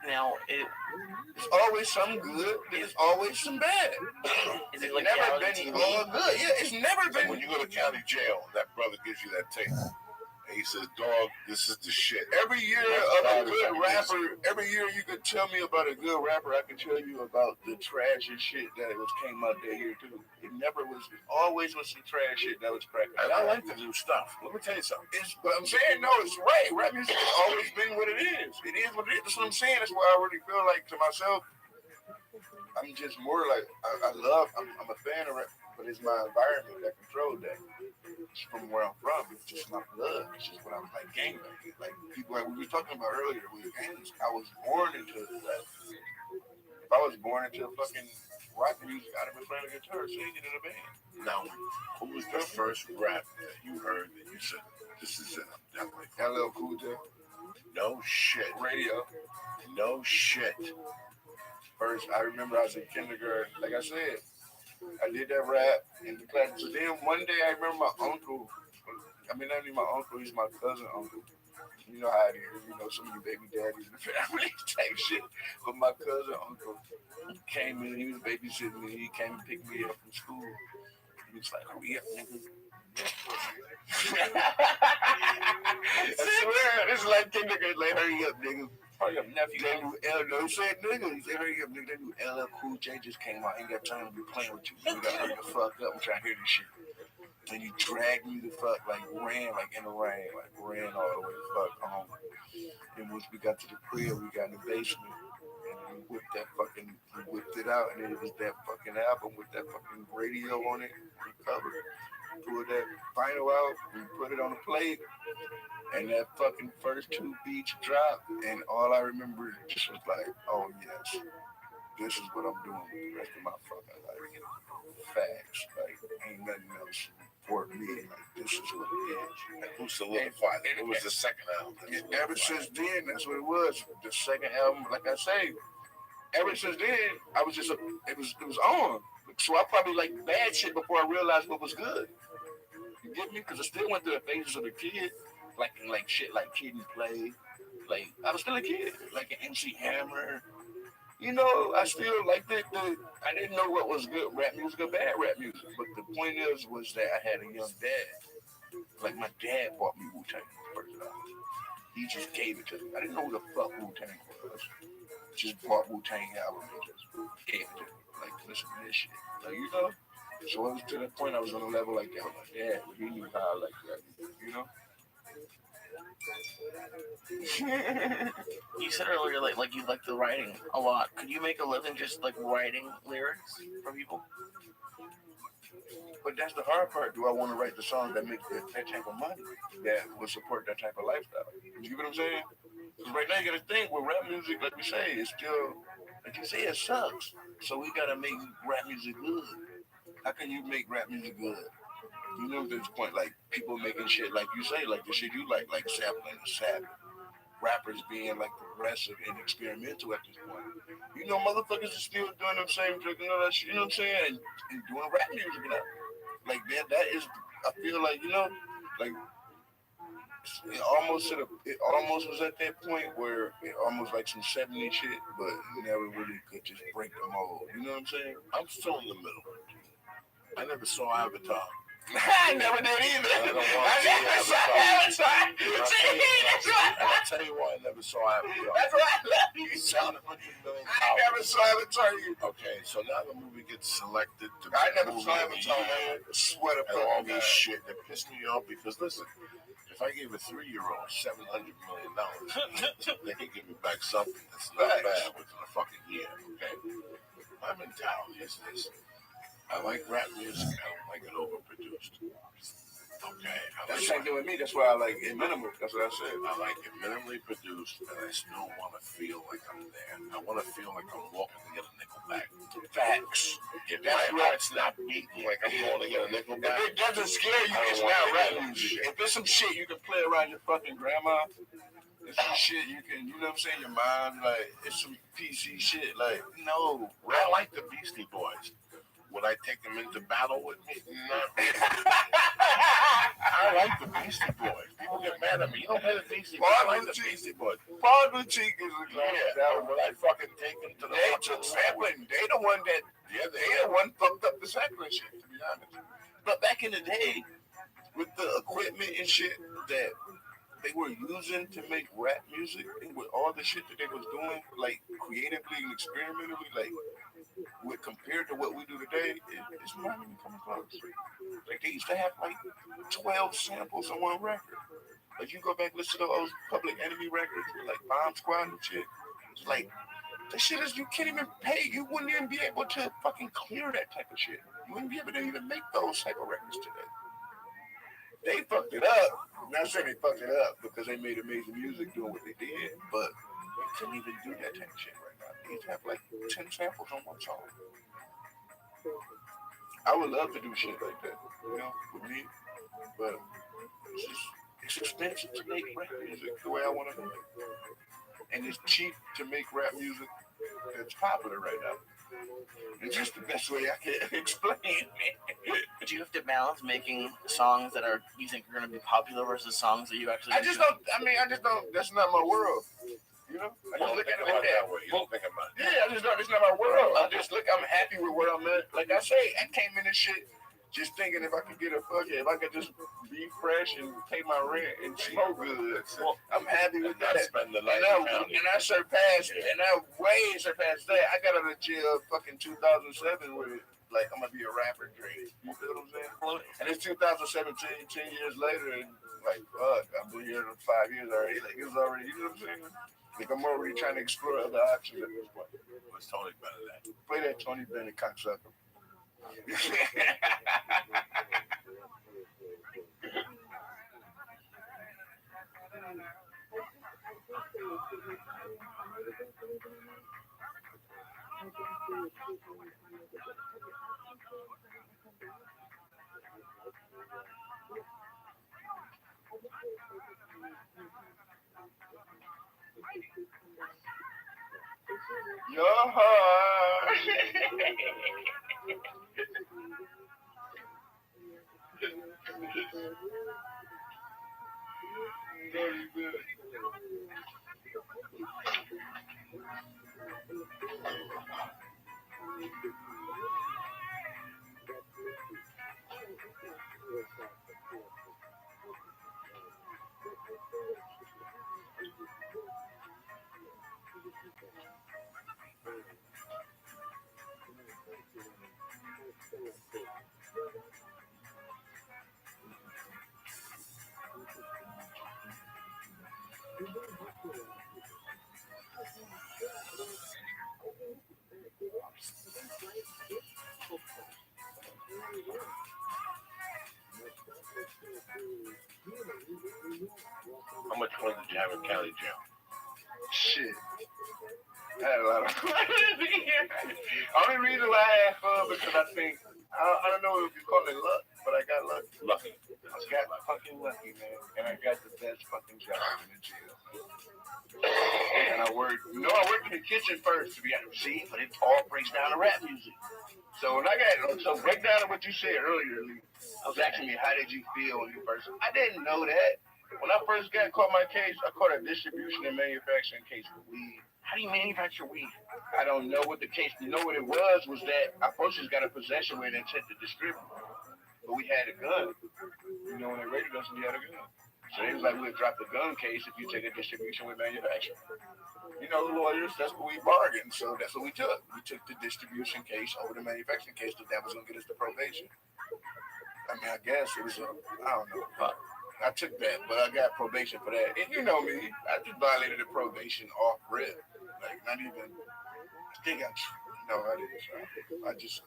Speaker 8: Now
Speaker 9: it's always some good. There's always some bad.
Speaker 8: Is it like
Speaker 9: never been all good? Yeah, it's never been.
Speaker 12: When you go to county jail, that brother gives you that tape. And he says, "Dog, this is the shit."
Speaker 9: Every year of a good rapper, every year you could tell me about a good rapper. I can tell you about the trash and shit that came out that year too. It never was. It always was some trash shit that was cracked.
Speaker 12: And I like the new stuff. Let me tell you something.
Speaker 9: But I'm saying no, it's right. Rap music has always been what it is. It is what it is. That's what I'm saying. That's why I really feel like to myself, I'm just more like I'm a fan of rap, but it's my environment that controls that. It's from where I'm from. It's just my blood. It's just what I'm like gang banging. Like people like we were talking about earlier with gangs. I was born into that. If I was born into a fucking rock music. I'd have been playing the guitar, singing in a band.
Speaker 12: Now, who was the first rap that you heard that you said, this is it, I'm definitely
Speaker 9: LL Cool J.
Speaker 12: No shit.
Speaker 9: Radio.
Speaker 12: No shit.
Speaker 9: First, I remember I was in kindergarten. Like I said, I did that rap in the class. So then one day I remember my uncle. I mean, not even my uncle, he's my cousin uncle. You know how it is. You know, so many baby daddies in the family type shit. But my cousin uncle came in, he was babysitting me. He came and picked me up from school. He was like, hurry up, nigga. I swear, this is like kindergarten. Like, hurry up, nigga. Hurry up, nephew. They knew no, he said nigga. He said, hurry up, nigga. They knew LL Cool J just came out. Ain't got time to be playing with you. You gotta hurry the fuck up and try to hear this shit. And you dragged me the fuck, like, ran, like, in the rain. Like, ran all the way the fuck home. And once we got to the crib, we got in the basement. And we whipped it out. And it was that fucking album with that fucking radio on it. We covered it. Pulled that vinyl out, we put it on the plate, and that fucking first two beats dropped, and all I remember just was like, oh yes, this is what I'm doing with the rest of my fucking life. Facts, like, ain't nothing else for me, like, this is what it is.
Speaker 12: Like, who solidified it? It was the second album.
Speaker 9: Ever since then, that's what it was. The second album, like I say, ever since then, I was just, it was on. So I probably liked bad shit before I realized what was good. You get me? Because I still went through the phases of a kid, like shit like Kid and Play. Like, I was still a kid, like an MC Hammer. You know, I still liked it. I didn't know what was good rap music or bad rap music. But the point was that I had a young dad. Like, my dad bought me Wu-Tang first album. He just gave it to me. I didn't know who the fuck Wu-Tang was. Just bought Wu-Tang album and just gave it to me. Like, listen to this shit. Like, you know? So it was to the point I was on a level like that with my dad. He knew how I like that, you know?
Speaker 8: You said earlier, like you like the writing a lot. Could you make a living just, like, writing lyrics for people?
Speaker 9: But that's the hard part. Do I want to write the songs that make that type of money that will support that type of lifestyle? You get what I'm saying? Because right now you got to think with rap music, like we say, it's still, like you say, it sucks. So we got to make rap music good. How can you make rap music good? You know, at this point, like, people making shit, like you say, like the shit you like sampling the sap. Rappers being, like, progressive and experimental at this point. You know, motherfuckers are still doing them same, you know, that shit, you know what I'm saying? And doing rap music now. Like, that is, I feel like, you know, like, it almost was at that point where it almost like some 70s shit, but never really could just break the mold. You know what I'm saying?
Speaker 12: I'm still in the middle. I never saw Avatar.
Speaker 9: I never did either.
Speaker 12: I never saw Avatar. I'll tell you why I never saw Avatar.
Speaker 9: That's right.
Speaker 12: $700 million.
Speaker 9: I never saw Avatar either.
Speaker 12: Okay, so now the movie gets selected to
Speaker 9: I never saw Avatar, man. Swear to
Speaker 12: and all this shit that pissed me off because, listen, if I gave a 3-year-old $700 million, they could give me back something that's not bad within a fucking year. Okay, my mentality is this: I like rap music. I don't like it overproduced. Okay,
Speaker 9: that's the same thing with me. That's why I like it minimal. That's what I said.
Speaker 12: I like it minimally produced, and I still want to feel like I'm there. I want to feel like I'm walking to get a nickel back.
Speaker 9: Facts.
Speaker 12: If my heart's not beating like I'm going to get a nickel back,
Speaker 9: if it doesn't scare you, it's not rap music. If there's some shit you can play around your fucking grandma, it's some shit you can, you know what I'm saying, your mom, like, it's some PC shit. Like, no.
Speaker 12: I like the Beastie Boys. Would I take them into battle with me? Not really. I like the Beastie Boys. People get mad at me. You don't play the Beastie Boys. I like the Beastie Boys.
Speaker 9: Paul Boutique is a good
Speaker 12: that would I fucking take them to the
Speaker 9: They took sampling. They the one that, they the one fucked up the sampling shit, to be honest. But back in the day, with the equipment and shit that they were using to make rap music, and with all the shit that they was doing, like, creatively and experimentally, like, with compared to what we do today, it's not even coming close. Like, they used to have like 12 samples on one record. Like, you go back and listen to those Public Enemy records with like Bomb Squad and shit. It's like, the shit is, you can't even pay. You wouldn't even be able to fucking clear that type of shit. You wouldn't be able to even make those type of records today. They fucked it up. I'm not saying they fucked it up because they made amazing music doing what they did, but you couldn't even do that type of shit right now. They have like 10 samples on one song. I would love to do shit like that, you know, with me, but it's expensive to make rap music the way I want to do it, and it's cheap to make rap music that's popular right now. It's just the best way I can explain it.
Speaker 8: Do you have to balance making songs that are you think are going to be popular versus songs that you actually?
Speaker 9: I just don't. That's not my world. You know, I just look at it like that.
Speaker 12: You don't think about it.
Speaker 9: Yeah, I just don't. It's not my world. I'm happy with where I'm at. Like I say, I came in this shit just thinking if I could get if I could just be fresh and pay my rent and smoke good. I'm happy with that. And I surpassed it. And I way surpassed that. I got out of jail fucking 2007 with like I'm gonna be a rapper dream. You feel what I'm saying? And it's 2017, 10 years later, and like fuck, I've been here 5 years already. Like it's already, you know what I'm saying? Like I'm already trying to explore other options at this point.
Speaker 12: What's Tony Bennett?
Speaker 9: Play that Tony Bennett cocksucker. Your heart. Very good.
Speaker 12: How much fun did you have in county jail?
Speaker 9: Shit. I had a lot of fun. Only reason why I had fun because I think, I don't know if you call it luck, but I got lucky.
Speaker 12: Lucky.
Speaker 9: I got fucking lucky, man. And I got the best fucking job in the jail. And I worked in the kitchen first, to be honest. See, but it all breaks down to rap music. So when break down to what you said earlier, Lee. I was asking me, how did you feel when you first? I didn't know that. When I first caught my case, I caught a distribution and manufacturing case for weed.
Speaker 8: How do you manufacture weed?
Speaker 9: I don't know what the case. You know what it was that our folks got a possession with intent to distribute, but we had a gun. You know, when they raided us, we had a gun. So it was like we'd drop the gun case if you take a distribution with manufacturing. You know, the lawyers, that's what we bargained. So that's what we took. We took the distribution case over the manufacturing case because that was going to get us the probation. I mean, I guess it was I don't know. I took that, but I got probation for that. And you know me, I just violated the probation off rip. Like, not even, I think I didn't. I just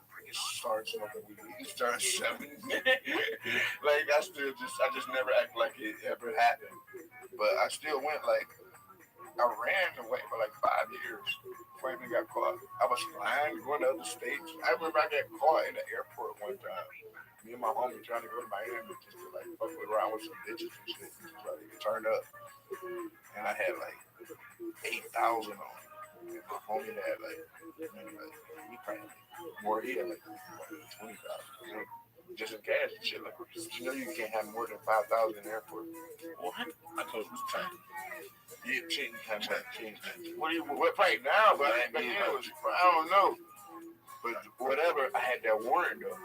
Speaker 9: started smoking weed. You started selling. Like, I just never act like it ever happened. But I still went, like, I ran away for like 5 years before I even got caught. I was flying, going to other states. I remember I got caught in the airport one time. Me and my homie trying to go to Miami just to like fuck around with some bitches and shit. Just like get turned up. And I had like 8,000 on it. And my homie had like he probably more, he had like 20,000. You know, just in cash and shit. Like, you know you can't have more than 5,000 in the airport. What? I thought it was tight. Yeah, change. What right now, but back then it was, I don't know. But whatever, I had that warrant though.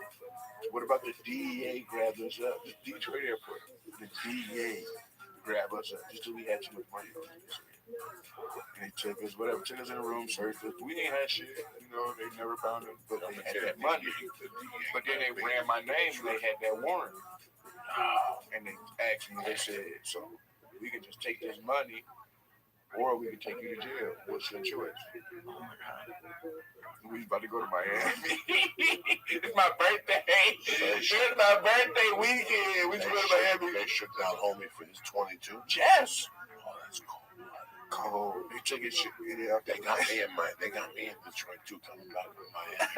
Speaker 9: What about the DEA grabbed us up? The Detroit airport. The DEA grabbed us up just till we had too much money. And they took us, took us in a room, searched us. We ain't had shit, you know, they never found us, but they had that money. But then they ran my name and they had that warrant. And they asked me, they said, so we can just take this money or we can take you to jail. What's your choice? Oh my God. We about to go to Miami. It's my birthday. It's my birthday weekend. We should go to Miami.
Speaker 12: They shook down homie for his 22.
Speaker 9: Yes. Oh, that's cold. Cold. You took his shit. Yeah,
Speaker 12: They got me in Detroit too, coming back from Miami.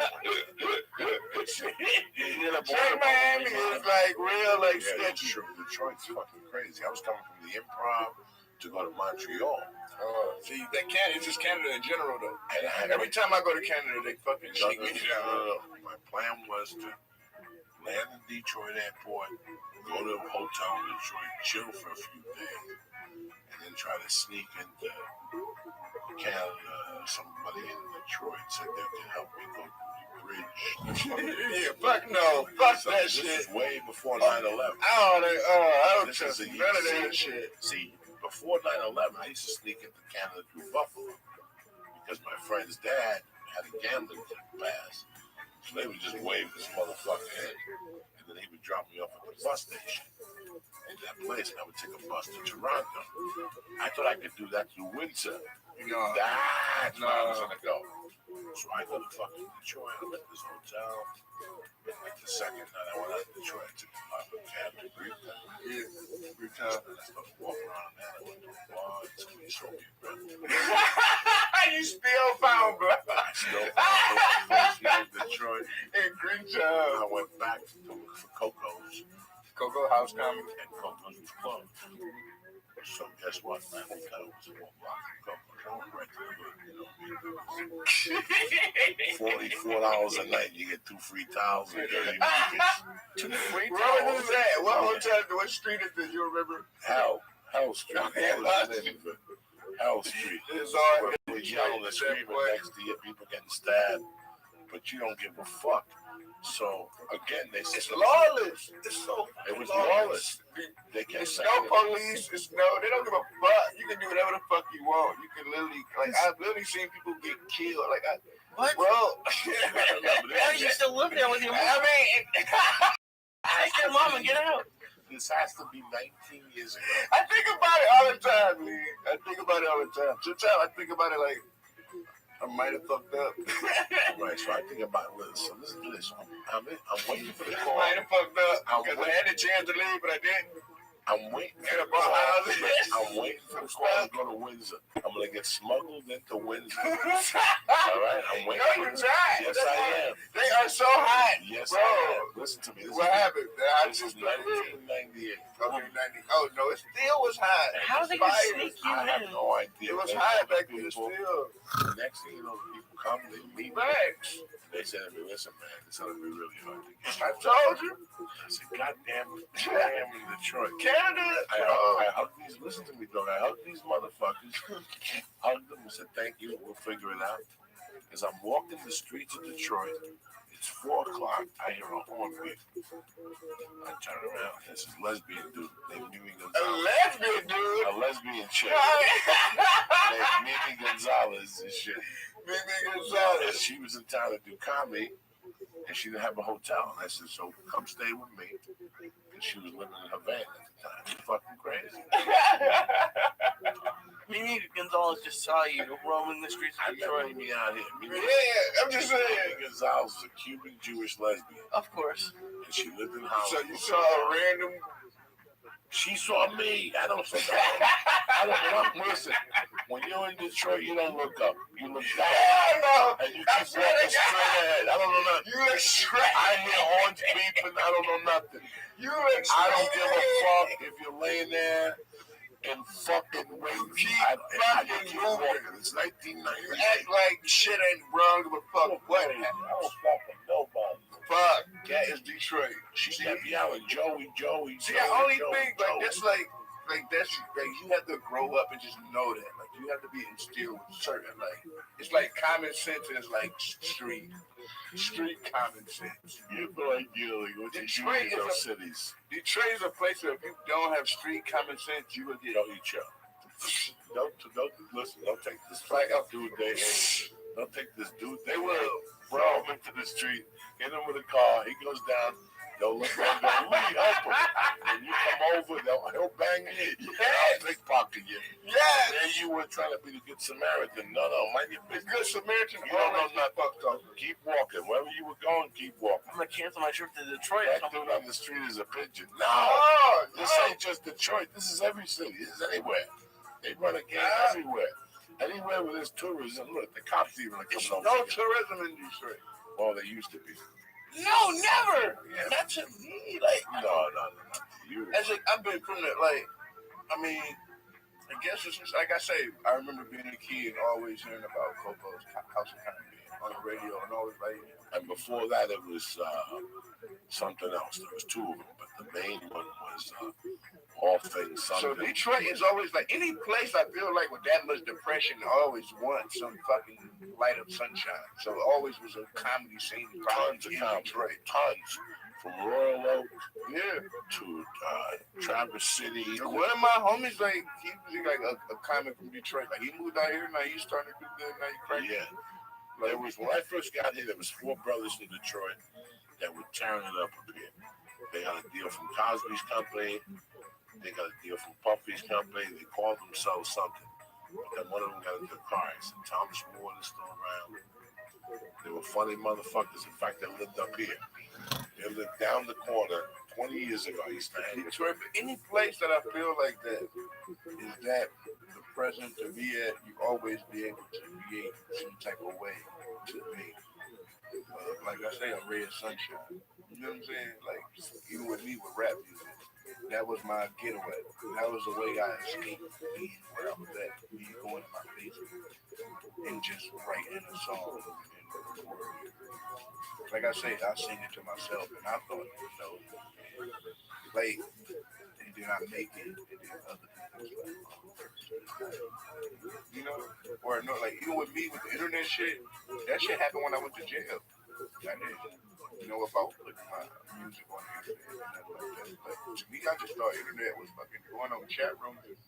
Speaker 9: Miami is like real, like sketchy.
Speaker 12: Detroit's fucking crazy. I was coming from the Improv to go to Montreal.
Speaker 9: See, they can't. It's just Canada in general, though. Every time I go to Canada, they fucking shake me down.
Speaker 12: My plan was to land in Detroit airport, go to a hotel in Detroit, chill for a few days, and then try to sneak into Canada. Somebody in Detroit said they could help me go through the bridge.
Speaker 9: Yeah, fuck no. Fuck that
Speaker 12: this
Speaker 9: shit.
Speaker 12: This is way before 9/11.
Speaker 9: I don't trust none of that shit.
Speaker 12: See, before 9/11, I used to sneak into Canada through Buffalo because my friend's dad had a gambling pass. So they would just wave this motherfucker in, and then he would drop me off at the bus station in that place, and I would take a bus to Toronto. I thought I could do that through Windsor. That's where I was gonna go. So I go to fucking Detroit. I'm at this hotel. Like the second night I went out to Detroit, I took a cab to Greektown. Yeah, Greektown. And I started walking around there. I went to a bar, and somebody showed me a gun.
Speaker 9: You still found blood.
Speaker 12: I still found blood in Detroit.
Speaker 9: In Greektown.
Speaker 12: I went back to look for Coco's.
Speaker 9: Coco House Comedy.
Speaker 12: And Coco's was closed. So guess what? My hotel was 4 blocks from Coco's. I went right to the hood. $44 a night. You get 2 free towels and 30 minutes.
Speaker 9: 2 free towels? What was that? What hotel? What street is this? You remember?
Speaker 12: Hell Street. Hell Street.
Speaker 9: It's all
Speaker 12: where you yelling and screaming next to you, people getting stabbed, but you don't give a fuck. So again, they said
Speaker 9: it's lawless. It's so.
Speaker 12: It was lawless. They kept
Speaker 9: it's no police. It's no. They don't give a fuck. You can do whatever the fuck you want. You can literally, like, I've literally seen people get killed. Like, what? Bro,
Speaker 8: Why you still live there with your mom?
Speaker 9: I mean,
Speaker 8: take your mom and get out.
Speaker 12: This has to be 19 years ago.
Speaker 9: I think about it all the time, man. I think about it all the time. Sometimes I think about it like I might have fucked up.
Speaker 12: Right, so I think about this. So listen to this. I'm waiting for the call.
Speaker 9: I might have fucked up because I had a chance to leave, but I didn't.
Speaker 12: I'm waiting for the call. I'm waiting for the call to go to Windsor. I'm going to get smuggled into Windsor. All right? I'm waiting for
Speaker 9: you're right.
Speaker 12: Yes, I am.
Speaker 9: They are so hot.
Speaker 12: Yes,
Speaker 9: bro.
Speaker 12: I am. Listen to me.
Speaker 9: What happened?
Speaker 12: This is 1998.
Speaker 9: Okay, 90. Oh, no, it still was hot.
Speaker 8: How they gonna sneak you in?
Speaker 12: I have no idea.
Speaker 9: It was hot back then still.
Speaker 12: The next thing you know, the people come, they meet me. They said to me, listen, man, it's going to be really hard to get.
Speaker 9: I told you.
Speaker 12: I said, God damn it. I am in Detroit.
Speaker 9: Canada.
Speaker 12: I hugged these, listen to me, dog. I hugged these motherfuckers. Hugged them and said, thank you. We'll figure it out. As I'm walking the streets of Detroit, it's 4 o'clock. I hear a horn beep. I turn around. This is a lesbian dude named Mimi Gonzalez.
Speaker 9: A lesbian dude?
Speaker 12: A lesbian chick. Named Mimi Gonzalez and shit.
Speaker 9: Mimi Gonzalez.
Speaker 12: She was in town to do comedy, and she didn't have a hotel. And I said, so come stay with me. And she was living in her van at the time. It's fucking crazy.
Speaker 8: Mimi Gonzalez just saw you roaming the streets of Detroit.
Speaker 12: Me out here.
Speaker 9: Yeah, I'm just saying.
Speaker 12: Mimi Gonzalez is a Cuban Jewish lesbian.
Speaker 8: Of course.
Speaker 12: And she lived in Holland.
Speaker 9: So you saw a random.
Speaker 12: She saw me. I don't say I don't look. Listen, when you're in Detroit, you don't look up. You look down.
Speaker 9: No.
Speaker 12: And you keep walking straight ahead. I don't know nothing.
Speaker 9: You look straight.
Speaker 12: I hear horns beeping. I don't know nothing.
Speaker 9: You look straight.
Speaker 12: I don't give a fuck if you're laying there and fucking waiting. I keep walking. It's 1998.
Speaker 9: You act like shit ain't wrong. Give a fuck what happened.
Speaker 12: I don't fuck with nobody.
Speaker 9: Fuck. That is Detroit.
Speaker 12: She kept yelling, Joey.
Speaker 9: See, I only think like that's like that's like you have to grow up and just know that. Like you have to be instilled with certain like it's like common sense and it's like street common sense.
Speaker 12: You have no idea like what you do in those cities.
Speaker 9: Detroit is a place where if you don't have street common sense, you will get
Speaker 12: each other. Don't listen. Don't take this dude. Don't take this dude. They will throw him into the street. Hit him with a car. He goes down. They'll look around. They'll help him. And you come over. He'll bang you. He'll pickpocket you.
Speaker 9: Yeah.
Speaker 12: And you were trying to be the good Samaritan. No, mind your business.
Speaker 9: Good Samaritan.
Speaker 12: You don't know nothing. Keep walking. Wherever you were going, keep walking.
Speaker 8: I'm gonna cancel my trip to Detroit.
Speaker 12: That dude on the street is a pigeon. No. This ain't just Detroit. This is every city. This is anywhere. They run a game everywhere. Anywhere where there's tourism, look, the cops even are
Speaker 2: There's
Speaker 12: coming
Speaker 2: no
Speaker 12: over.
Speaker 2: tourism in Detroit.
Speaker 12: Well, they used to be. No, never. Yeah. Not to me. Like, no, not to you.
Speaker 2: As I've been criminal, like, I mean, I guess it's just, like I say, I remember being a kid always hearing about Coco's House of Caribbean on the radio and always like.
Speaker 12: And before that, it was something else. There was two of them, but the main one was All Things Sunday.
Speaker 2: So Detroit is always like, any place I feel like with that much depression always wants some fucking light of sunshine. So it always was a comedy scene.
Speaker 12: Tons of comedy. Detroit. Tons. From Royal Oak to Traverse City.
Speaker 2: One of my homies, like, he was like a comic from Detroit. Like, he moved out here, now he's starting to do good, now he's crazy.
Speaker 12: Yeah. There was, when I first got here, there was 4 brothers from Detroit that were tearing it up here. They got a deal from Cosby's company. They got a deal from Puffy's company. They called themselves something. But then one of them got into a car accident. Thomas Ward is still around. They were funny motherfuckers. In fact, they lived up here. They lived down the corner 20 years ago. I used to hang
Speaker 2: Detroit, but any place that I feel like that is that the present to be at, you always be able to create some type of way to be. Like I say, a ray of sunshine. You know what I'm saying? Like, even with me with rap music, that was my getaway. That was the way I escaped being where I was at, me going in my basement and just writing a song and recording it. Like I said, I sing it to myself, and I thought, you know, like, and then I make it, and then other people, you know, or no, like, even with me with the internet shit, that shit happened when I went to jail. I did. You know, if I was putting my music on the internet and nothing like that. But to me, I just thought internet was fucking going on chat rooms and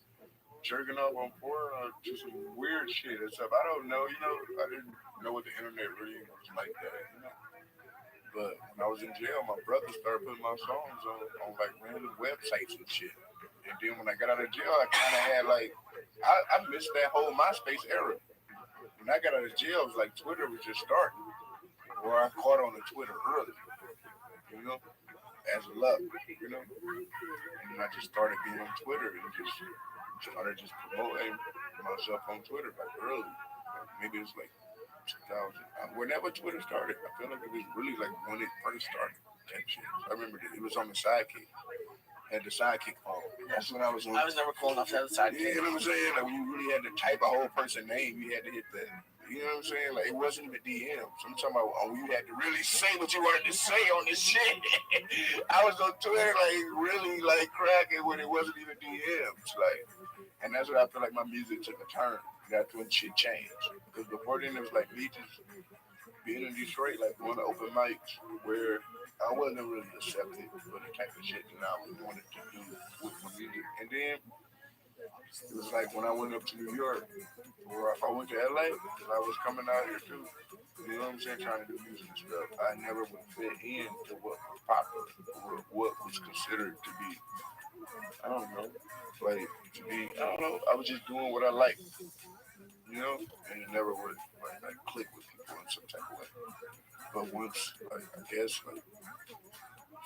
Speaker 2: jerking off on porn or just some weird shit and stuff. I don't know, you know, I didn't know what the internet really was like that, you know. But when I was in jail, my brother started putting my songs on like random websites and shit. And then when I got out of jail, I kind of had like, I missed that whole MySpace era. When I got out of jail, it was like Twitter was just starting. Or I caught on the Twitter early, you know, as luck, you know. And then I just started being on Twitter and just started just promoting myself on Twitter like early. Maybe it was like 2000. Whenever Twitter started, I feel like it was really like when it first started. Type shit. I remember it was on the Sidekick. Had the Sidekick on. That's when I was on.
Speaker 8: I was never cool enough to have the Sidekick.
Speaker 2: Yeah, you know what I'm saying? Like, when you really had to type a whole person's name, you had to hit that. You know what I'm saying? Like, it wasn't even DMs. I'm talking about when you had to really say what you wanted to say on this shit. I was on Twitter, like, really, like, cracking when it wasn't even DMs. Like, and that's what I feel like my music took a turn. That's when shit changed. Because before then, it was like me just being in Detroit, like, going to open mics where I wasn't really accepted for the type of shit that I wanted to do with my music. And then it was like when I went up to New York, or if I went to LA, because I was coming out here too, you know what I'm saying, trying to do music and stuff, I never would fit into what was popular, or what was considered to be, I don't know, like, to be, I don't know, I was just doing what I liked, you know, and it never would, like click with people in some type of way. But once, like, I guess, like,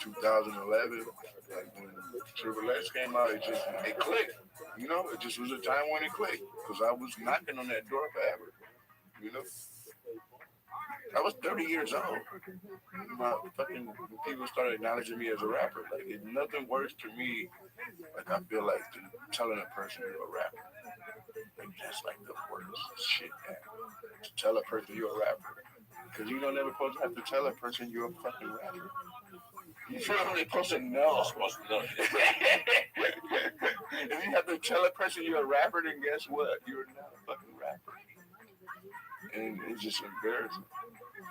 Speaker 2: 2011, like, when TRILLIONAIRE came out, it clicked. You know, it just was a time when it clicked. Because I was knocking on that door forever. You know? I was 30 years old. When people started acknowledging me as a rapper. Like, it's nothing worse to me, like, I feel like, than telling a person you're a rapper. Like, that's like the worst shit ever. To tell a person you're a rapper. Because you don't ever supposed to have to tell a person you're a fucking rapper. You feel what they're supposed to know. Supposed to know. If you have to tell a person you're a rapper, then guess what? You're not a fucking rapper. And it's just embarrassing.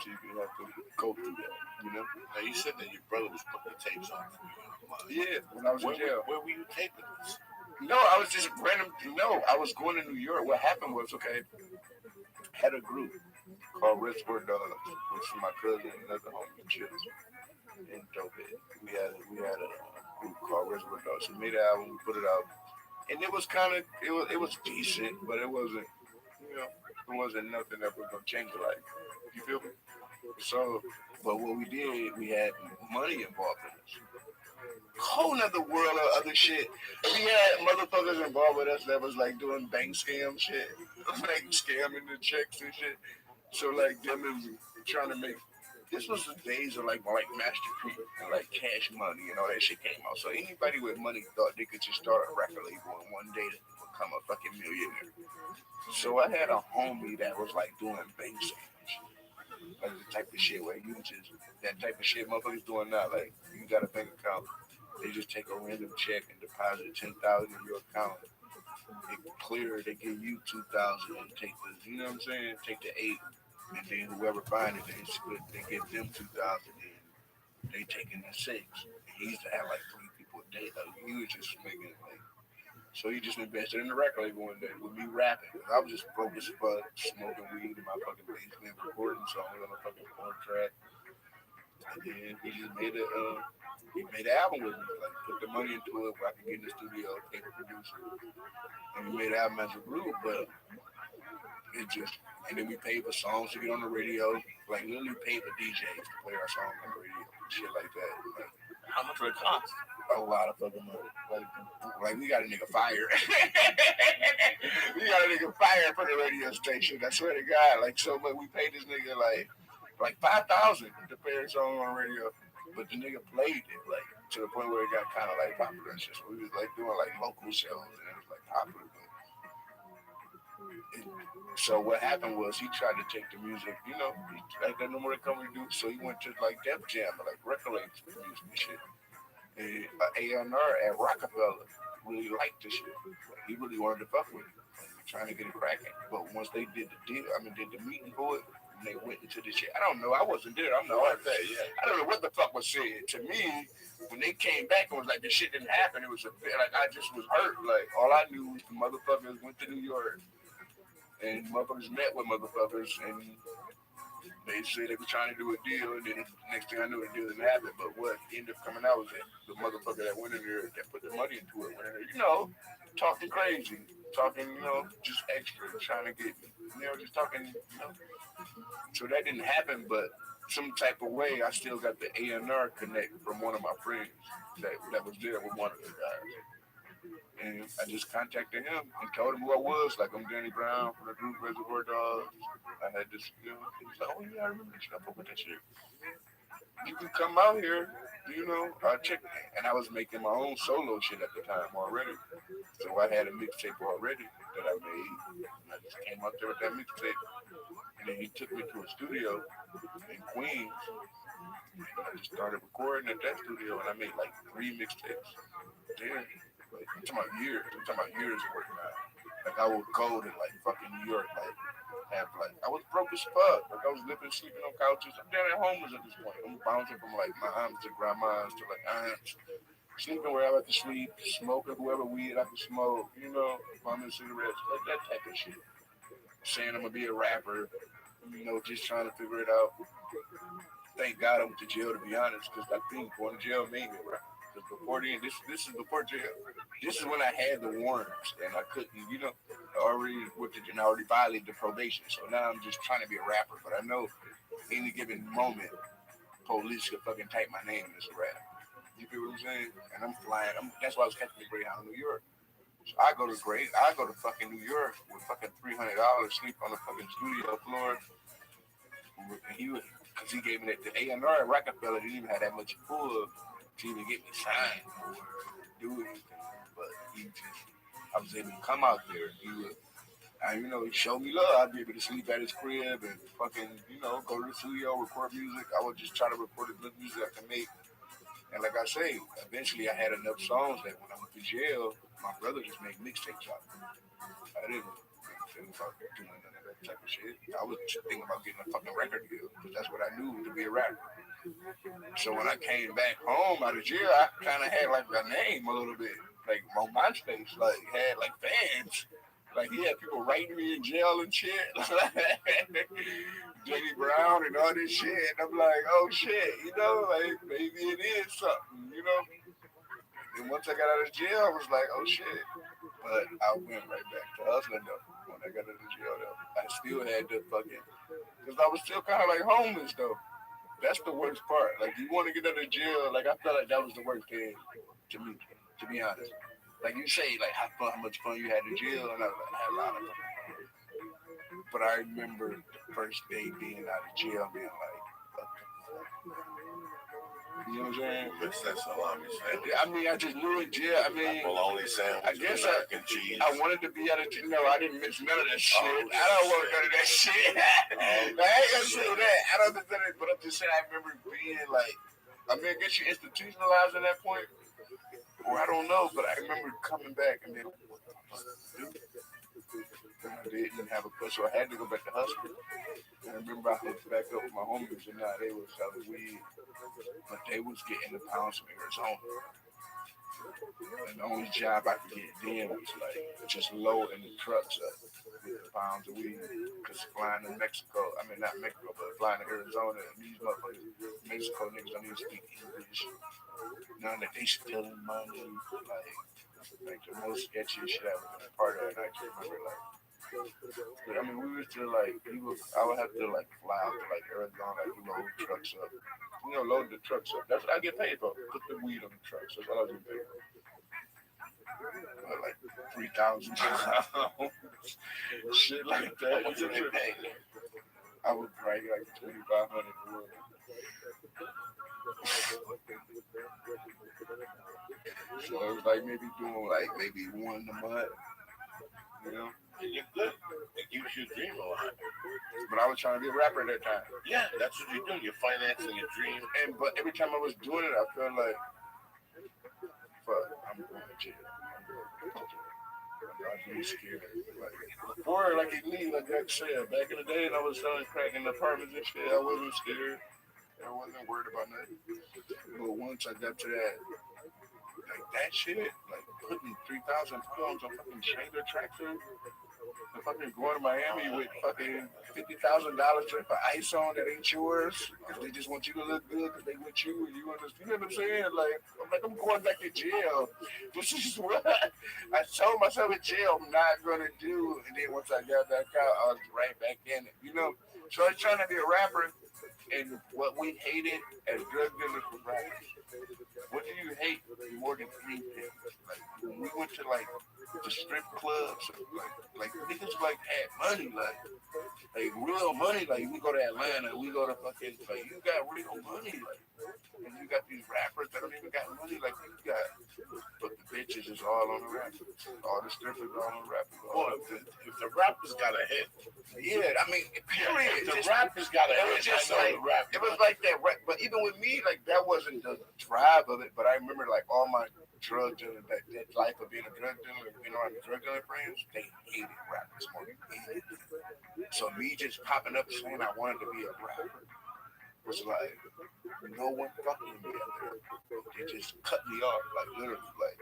Speaker 2: So you have to go through that, you know?
Speaker 12: Now, you said that your brother was putting the tapes on for you.
Speaker 2: Yeah, when I was in jail.
Speaker 12: Where were you taping this?
Speaker 2: No, I was just random. No, I was going to New York. What happened was, okay, had a group called Reservoir Dogs, which was my cousin and another homie, Chips. And Dope It. We had a group called Reservoir Dogs. We made an album, we put it out, and it was kind of it was decent, but it wasn't, you know, it wasn't nothing that was gonna change your life. You feel me? So, but what we did, we had money involved in this.
Speaker 9: whole nother world of other shit. We had motherfuckers involved with us that was like doing bank scam shit, like scamming the checks and shit. So like them and trying to make. This was the days of like Master P and like Cash Money and all that shit came out. So anybody with money thought they could just start a record label and one day to become a fucking millionaire. So I had a homie that was like doing bank scams, like the type of shit where you just that type of shit motherfuckers doing now. Like you got a bank account, they just take a random check and deposit 10,000 in your account. They clear, they give you 2,000 and take the, you know what I'm saying? Take the 8, and then whoever find it, they split. They give them 2,000, and they taking the 6. He used to have like 3 people a day. Like he was just making like. So he just invested in the record label one day with me rapping. I was just broke as fuck, smoking weed in my fucking basement, recording songs on a fucking 4-track. And then he just made an album with me, like put the money into it where I could get in the studio, pay the producer. And we made an album as a group, but it just, and then we paid for songs to get on the radio, like literally paid for DJs to play our songs on the radio, shit like that. Like,
Speaker 12: how much would it cost?
Speaker 9: A lot of fucking money. Like we got a nigga fired. We got a nigga fired for the radio station. I swear to God. Like so much, we paid this nigga like 5,000 to play a song on the radio, but the nigga played it like to the point where it got kind of like popular and shit. So we was like doing like local shows and it was like popular. So what happened was he tried to take the music, you know, like that number company do. So he went to like Def Jam, like record labels music and shit. And A&R at Rockefeller really liked the shit. He really wanted to fuck with it, trying to get it cracking. But once they did the deal, did the meeting for it, and they went into the shit. I don't know. I wasn't there. I'm not that. Yeah. I don't know what the fuck was said to me when they came back and was like, this shit didn't happen. It was like I just was hurt. Like all I knew was the motherfuckers went to New York. And motherfuckers met with motherfuckers, and they said they were trying to do a deal, and then next thing I knew, the deal didn't happen. But what ended up coming out was that the motherfucker that went in there, that put the money into it, went in there, you know, talking crazy, talking, you know, just extra, trying to get, you know, just talking, you know. So that didn't happen, but some type of way, I still got the A&R connect from one of my friends that was there with one of the guys. And I just contacted him and told him who I was. Like, I'm Danny Brown from the group Reservoir Dogs. I had this, you know, he was like, oh, yeah, I remember that shit. I fuck with that shit. You can come out here, you know, I'll check it. And I was making my own solo shit at the time already. So I had a mixtape already that I made. And I just came out there with that mixtape. And then he took me to a studio in Queens. And I just started recording at that studio. And I made like 3 mixtapes there. Like, I'm talking about years of working out. Like I would go to like fucking New York, like have like I was broke as fuck. Like I was sleeping on couches. I'm down at homeless at this point. I'm bouncing from like my aunts to grandmas to like aunts, sleeping wherever I could sleep, smoking whoever weed I could smoke, you know, bumming cigarettes, like that type of shit. Saying I'm gonna be a rapper, you know, just trying to figure it out. Thank God I went to jail, to be honest, because I think going to jail made me a rapper. Before then, this is before jail. This is when I had the warrants and I couldn't, you know, I already violated the probation. So now I'm just trying to be a rapper. But I know any given moment, police could fucking type my name as a rap. You feel what I'm saying? And I'm flying. That's why I was catching the Greyhound in New York. So I go to fucking New York with fucking $300, sleep on the fucking studio floor. Because he gave me that, the A&R at Rockefeller didn't even have that much pull to even get me signed or do anything, but I was able to come out there. You know, he showed me love. I'd be able to sleep at his crib and fucking, you know, go to the studio, record music. I would just try to record as much music I can make. And like I say, eventually I had enough songs that when I went to jail, my brother just made mixtapes out of it. I didn't think about doing none of that type of shit. I was thinking about getting a fucking record deal because that's what I knew to be a rapper. So when I came back home out of jail, I kind of had like a name a little bit, like on MySpace, like had like fans, like he had people writing me in jail and shit, Danny Brown and all this shit. And I'm like, oh shit, you know, like maybe it is something, you know. And once I got out of jail, I was like, oh shit. But I went right back to hustling though. When I got out of jail though, I still had to fucking, because I was still kind of like homeless though. That's the worst part. Like, you want to get out of jail. Like, I felt like that was the worst thing to me, to be honest. Like, you say, like, how much fun you had in jail, and I was like, I had a lot of fun. But I remember the first day being out of jail, being like, what the fuck? You know what I'm saying?
Speaker 12: That's salami sandwich.
Speaker 9: I mean, I just knew in jail. I mean,
Speaker 12: bologna sandwich.
Speaker 9: I guess
Speaker 12: American cheese.
Speaker 9: I wanted to be out of jail. No, I didn't miss none of that shit.
Speaker 12: Oh,
Speaker 9: I don't want none of that shit. I ain't gonna say that. I don't think that, but I'm just saying, I remember being like, I mean, I guess you institutionalized at that point, or I don't know, but I remember coming back and then, what the fuck, dude? And I didn't have a push, so I had to go back to hustle. And I remember I hooked back up with my homies, and now they was selling weed, but they was getting the pounds from Arizona. And the only job I could get then was like just loading the trucks up with the pounds of weed. Because flying to Mexico, I mean, not Mexico, but flying to Arizona, and these motherfuckers, Mexico niggas don't even speak English. None that they stealing money, like the most sketchy shit I was a part of. And I just remember, like, I mean, we were still like, I would have to like fly out to like Arizona, like load trucks up. You know, load the trucks up. That's what I get paid for. Put the weed on the trucks. That's all I get paid for. Like 3,000 pounds. Shit like that.
Speaker 12: What you get paid?
Speaker 9: I would break like 2,500 for it. So it was like maybe doing like maybe one a month. You know?
Speaker 12: You're good. It gives you a dream a lot.
Speaker 9: But I was trying to be a rapper at that time.
Speaker 12: Yeah, that's what you're doing. You're financing your dream.
Speaker 9: But every time I was doing it, I felt like, fuck, I'm going to jail. I was really scared. Like, before, like I said, back in the day, and I was selling crack in the apartments and shit, I wasn't scared. I wasn't worried about nothing. But once I got to that, like that shit, like putting 3,000 pounds on fucking trailer tractor, and fucking going to Miami with fucking $50,000 worth of ice on that ain't yours, because they just want you to look good, because they want you, and you understand, you know what I'm saying? Like, I'm going back to jail. This is what I told myself in jail I'm not gonna do, and then once I got back out, I was right back in it, you know? So I was trying to be a rapper, and what we hated as drug dealers was rappers. What do you hate more than anything? Like, when we went to like the strip clubs, like niggas like had money, like real money. Like we go to Atlanta, we go to fucking, like you got real money, like, and you got these rappers that don't even got money, like you got. But the bitches is all on the rappers. All the strippers are on the rappers.
Speaker 12: Well, if the rappers got a hit.
Speaker 9: Yeah, I mean, period.
Speaker 12: The rappers got a hit.
Speaker 9: Just like, it was like that. But even with me, like, that wasn't the drive of it. But I remember, like, all my drug dealer, that life of being a drug dealer, being around the drug dealer friends, they hated rappers more than anything. So me just popping up saying I wanted to be a rapper was like, no one fucking with me up there. They just cut me off, like literally, like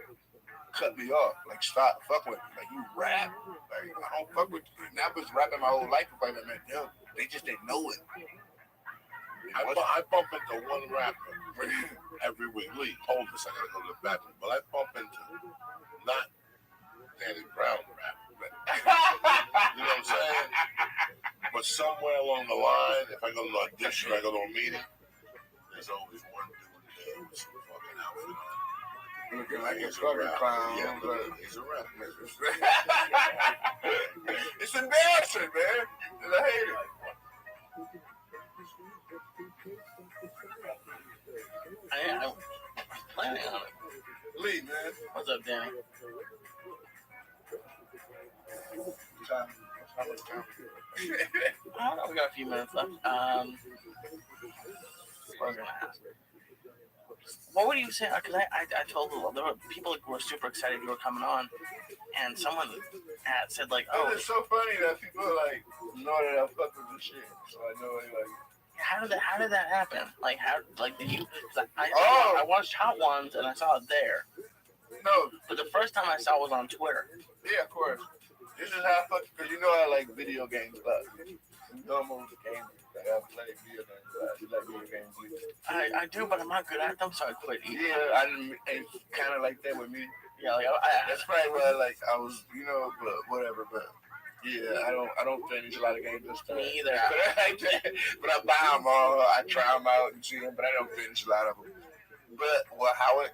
Speaker 9: cut me off, like stop fucking with me, like you rap, like I don't fuck with you. And I was rapping my whole life before I met them. They just didn't know it.
Speaker 12: I bump into one rapper every week. Lee, hold this, I gotta go to the bathroom. But I bump into not Danny Brown rap, but you know what I'm saying? But somewhere along the line, if I go to an audition, I go to a meeting, there's always one dude there with some fucking outfit on.
Speaker 9: Looking like
Speaker 12: He's
Speaker 9: a
Speaker 12: a
Speaker 9: fucking
Speaker 12: rapper.
Speaker 9: clown.
Speaker 12: Yeah, he's a rapper.
Speaker 9: It's embarrassing, man. And I hate it.
Speaker 8: I'm planning on it.
Speaker 9: Lee, man.
Speaker 8: What's up, Danny?
Speaker 9: How much time?
Speaker 8: I don't know, we got a few minutes left. What was I gonna ask? What would you say? Because I told there were people who were super excited you were coming on, and someone had said like, "Oh,
Speaker 9: it's so funny that people like know that I fuck with this shit." So I know like.
Speaker 8: How did that happen? Like did you? I watched Hot Ones and I saw it there.
Speaker 9: No,
Speaker 8: but the first time I saw it was on Twitter.
Speaker 9: Yeah, of course. This is how I fuck, because you know I like video games a lot. You know I'm a gamer. Like, I play video games a lot. You like video games?
Speaker 8: I do, but I'm not good at them, so I quit.
Speaker 9: Yeah, I didn't. It's kind of like that with me.
Speaker 8: Yeah, like
Speaker 9: that's probably why I was, you know, but whatever. But Yeah, I don't finish a lot of games.
Speaker 8: Me either.
Speaker 9: But I buy them all. I try them out and see them, but I don't finish a lot of them. But how it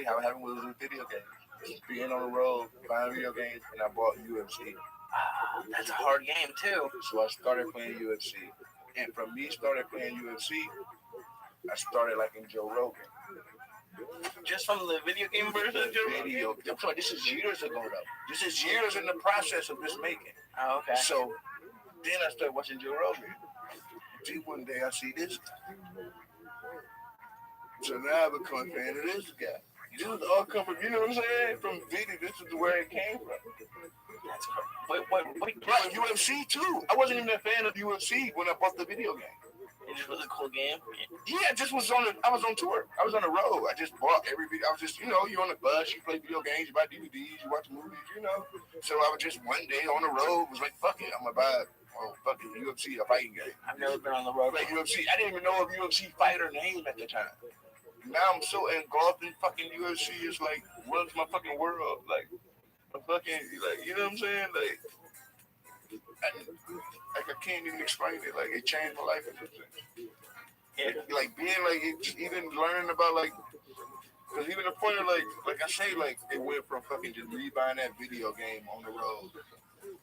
Speaker 9: happened was with video games. Just being on the road, buying video games, and I bought UFC.
Speaker 8: That's a hard game too.
Speaker 9: So I started playing UFC, and from me started playing UFC, I started liking Joe Rogan.
Speaker 8: Just from the video game version of Joe Rogan?
Speaker 9: I'm sorry, this is years ago though. This is years in the process of this making.
Speaker 8: Oh, okay.
Speaker 9: So then I started watching Joe Rogan. See, one day I see this guy. So now I become a fan of this guy. This was all come from, you know what I'm saying? From video, this is where it came from.
Speaker 8: That's cool. Wait.
Speaker 9: Right, UFC too. I wasn't even a fan of UFC when I bought the video game.
Speaker 8: It just was a cool game.
Speaker 9: Yeah, I was on tour. I was on the road. I just bought every video. I was just, you're on the bus, you play video games, you buy DVDs, you watch movies, So I was just one day on the road, was like, fuck it, I'm gonna buy fucking UFC, a fighting game.
Speaker 8: I've never been on the road.
Speaker 9: Like UFC. I didn't even know a UFC fighter name at the time. Now I'm so engulfed in fucking UFC, it's like runs my fucking world. Like a fucking, like, you know what I'm saying? Like I can't even explain it. Like it changed my life in some sense. Yeah. Like being like even learning about like, because even the point of like I say, like it went from fucking just rebuying that video game on the road,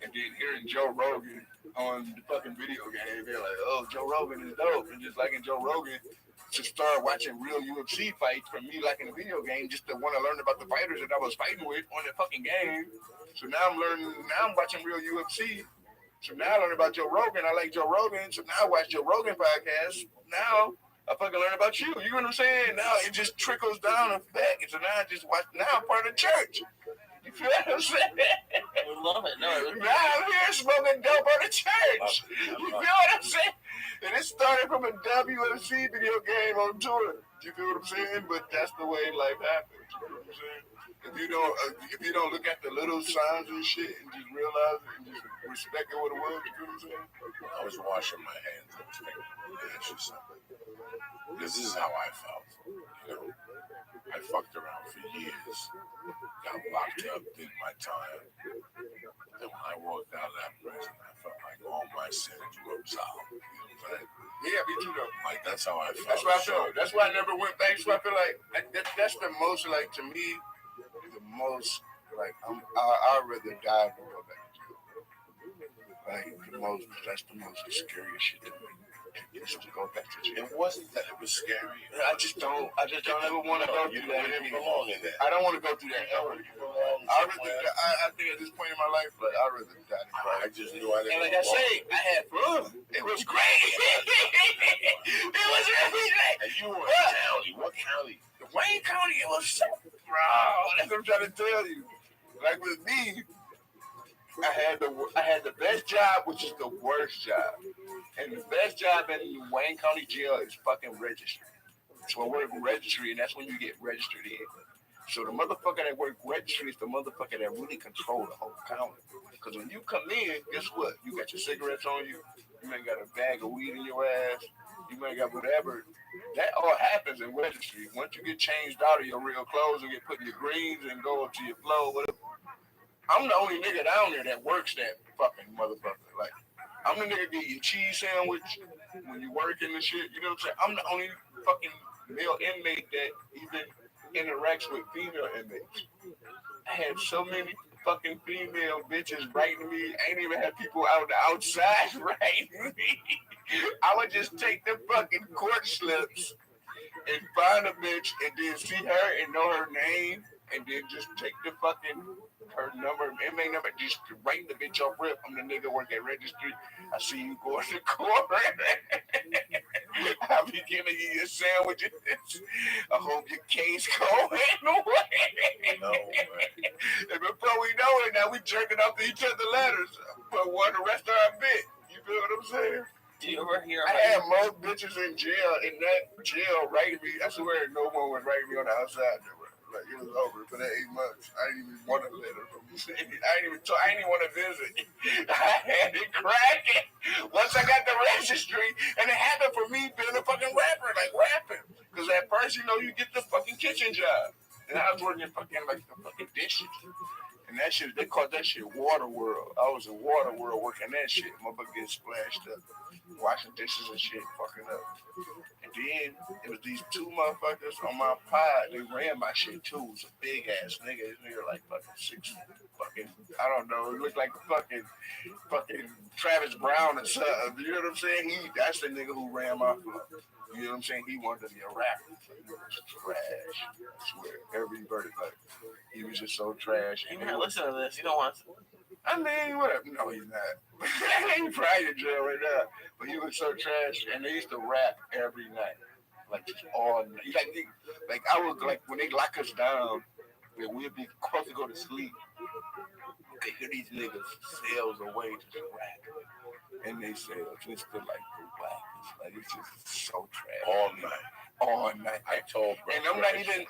Speaker 9: and then hearing Joe Rogan on the fucking video game, they're like, oh, Joe Rogan is dope, and just liking Joe Rogan to start watching real UFC fights from me liking the video game, just to want to learn about the fighters that I was fighting with on the fucking game. So now I'm watching real UFC. So now I learn about Joe Rogan. I like Joe Rogan. So now I watch Joe Rogan podcast. Now I fucking learn about you. You know what I'm saying? Now it just trickles down and back. So now I just watch. Now I'm part of the church. You feel what I'm saying?
Speaker 8: I love it. No,
Speaker 9: now I'm here smoking dope on the church. You feel what I'm saying? And it started from a WFC video game on tour. You feel what I'm saying? But that's the way life happens. You know what I'm saying? If you don't look at the little signs and shit and just realize it and just respect it what it was, you know what I'm saying?
Speaker 12: I was washing my hands. I was thinking, something. This is how I felt. I fucked around for years, got locked up, did my time. And when I walked out of that prison, I felt like all my sins were absolved. You know what I'm saying?
Speaker 9: Yeah, me too, though.
Speaker 12: Like, that's how I felt.
Speaker 9: That's what I feel. That's why I never went back. That's why I feel like that's the most, like, to me, the most, like, I'd rather die than go back to jail. Like, that's the most scariest shit to me. Just to go back to jail.
Speaker 12: It wasn't that it was scary.
Speaker 9: I just don't ever want to go through that.
Speaker 12: You didn't belong in that.
Speaker 9: I don't want to go through that ever. I think at this point in my life, like, I'd rather die than cry.
Speaker 12: I just knew I didn't.
Speaker 9: And like I say, I had fun. It was great. It was really great.
Speaker 12: And you were in county. What county?
Speaker 9: Wayne County. It was so, bro. That's what I'm trying to tell you. Like with me, I had the best job, which is the worst job. And the best job in Wayne County Jail is fucking registry. So I work registry, and that's when you get registered in. So the motherfucker that work registry is the motherfucker that really control the whole county. Because when you come in, guess what? You got your cigarettes on you. You may got a bag of weed in your ass. You may got whatever. That all happens in registry. Once you get changed out of your real clothes and get put in your greens and go up to your flow, whatever. I'm the only nigga down there that works that fucking motherfucker. Like, I'm the nigga get your cheese sandwich when you working and shit. You know what I'm saying? I'm the only fucking male inmate that even interacts with female inmates. I had so many fucking female bitches writing me. I ain't even had people out the outside writing me. I would just take the fucking court slips and find a bitch and then see her and know her name and then just take the fucking her number, inmate number, just write the bitch off rip. I'm the nigga work at registry. I see you going to court. I'll be giving you your sandwiches. I hope your case going away.
Speaker 12: No way.
Speaker 9: And before we know it, now we jerking off to each other letters. But one the rest of our bit. You feel what I'm saying?
Speaker 8: Do you ever hear?
Speaker 9: I had more bitches in jail, in that jail writing me. I swear no one was writing me on the outside. Like, it was over for that 8 months. I didn't even want a letter from you. I didn't even want to visit. I had it cracking. Once I got the registry, and it happened for me being a fucking rapper, like rapping. Because at first, you get the fucking kitchen job. And I was working fucking like the fucking dishes. And that shit, they called that shit Water World. I was in Water World working that shit. Motherfucker getting splashed up, washing dishes and shit, fucking up. And then it was these two motherfuckers on my pod. They ran my shit too. It was a big ass nigga. This nigga like fucking 6, fucking, I don't know. He looked like fucking Travis Brown or something. You know what I'm saying? That's the nigga who ran my flow. You know what I'm saying? He wanted to be a rapper. He was trash. I swear. Every verdict, like, he was just so trash.
Speaker 8: You can't listen to this. You don't want to.
Speaker 9: I mean, whatever. No, he's not. He's probably in jail right now. But he was so trash, and they used to rap every night, like just all night. Like I was like when they lock us down, we'd be supposed to go to sleep. They hear these niggas sails away to rap, and they say just to like the blackness, like it's just so trash. All night. I told, and I'm not even.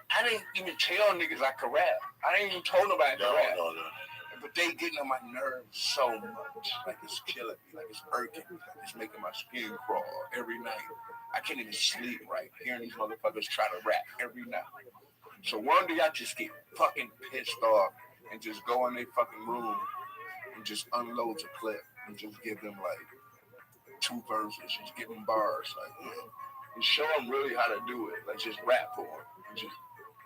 Speaker 9: I didn't even tell niggas I could rap. I didn't even told nobody I could rap. No. But they getting on my nerves so much. Like it's killing me. Like it's irking me. Like it's making my skin crawl every night. I can't even sleep right. Hearing these motherfuckers try to rap every night. So one day I just get fucking pissed off and just go in their fucking room and just unload a clip and just give them like 2 verses. Just give them bars. Like, yeah. And show them really how to do it. Like just rap for them.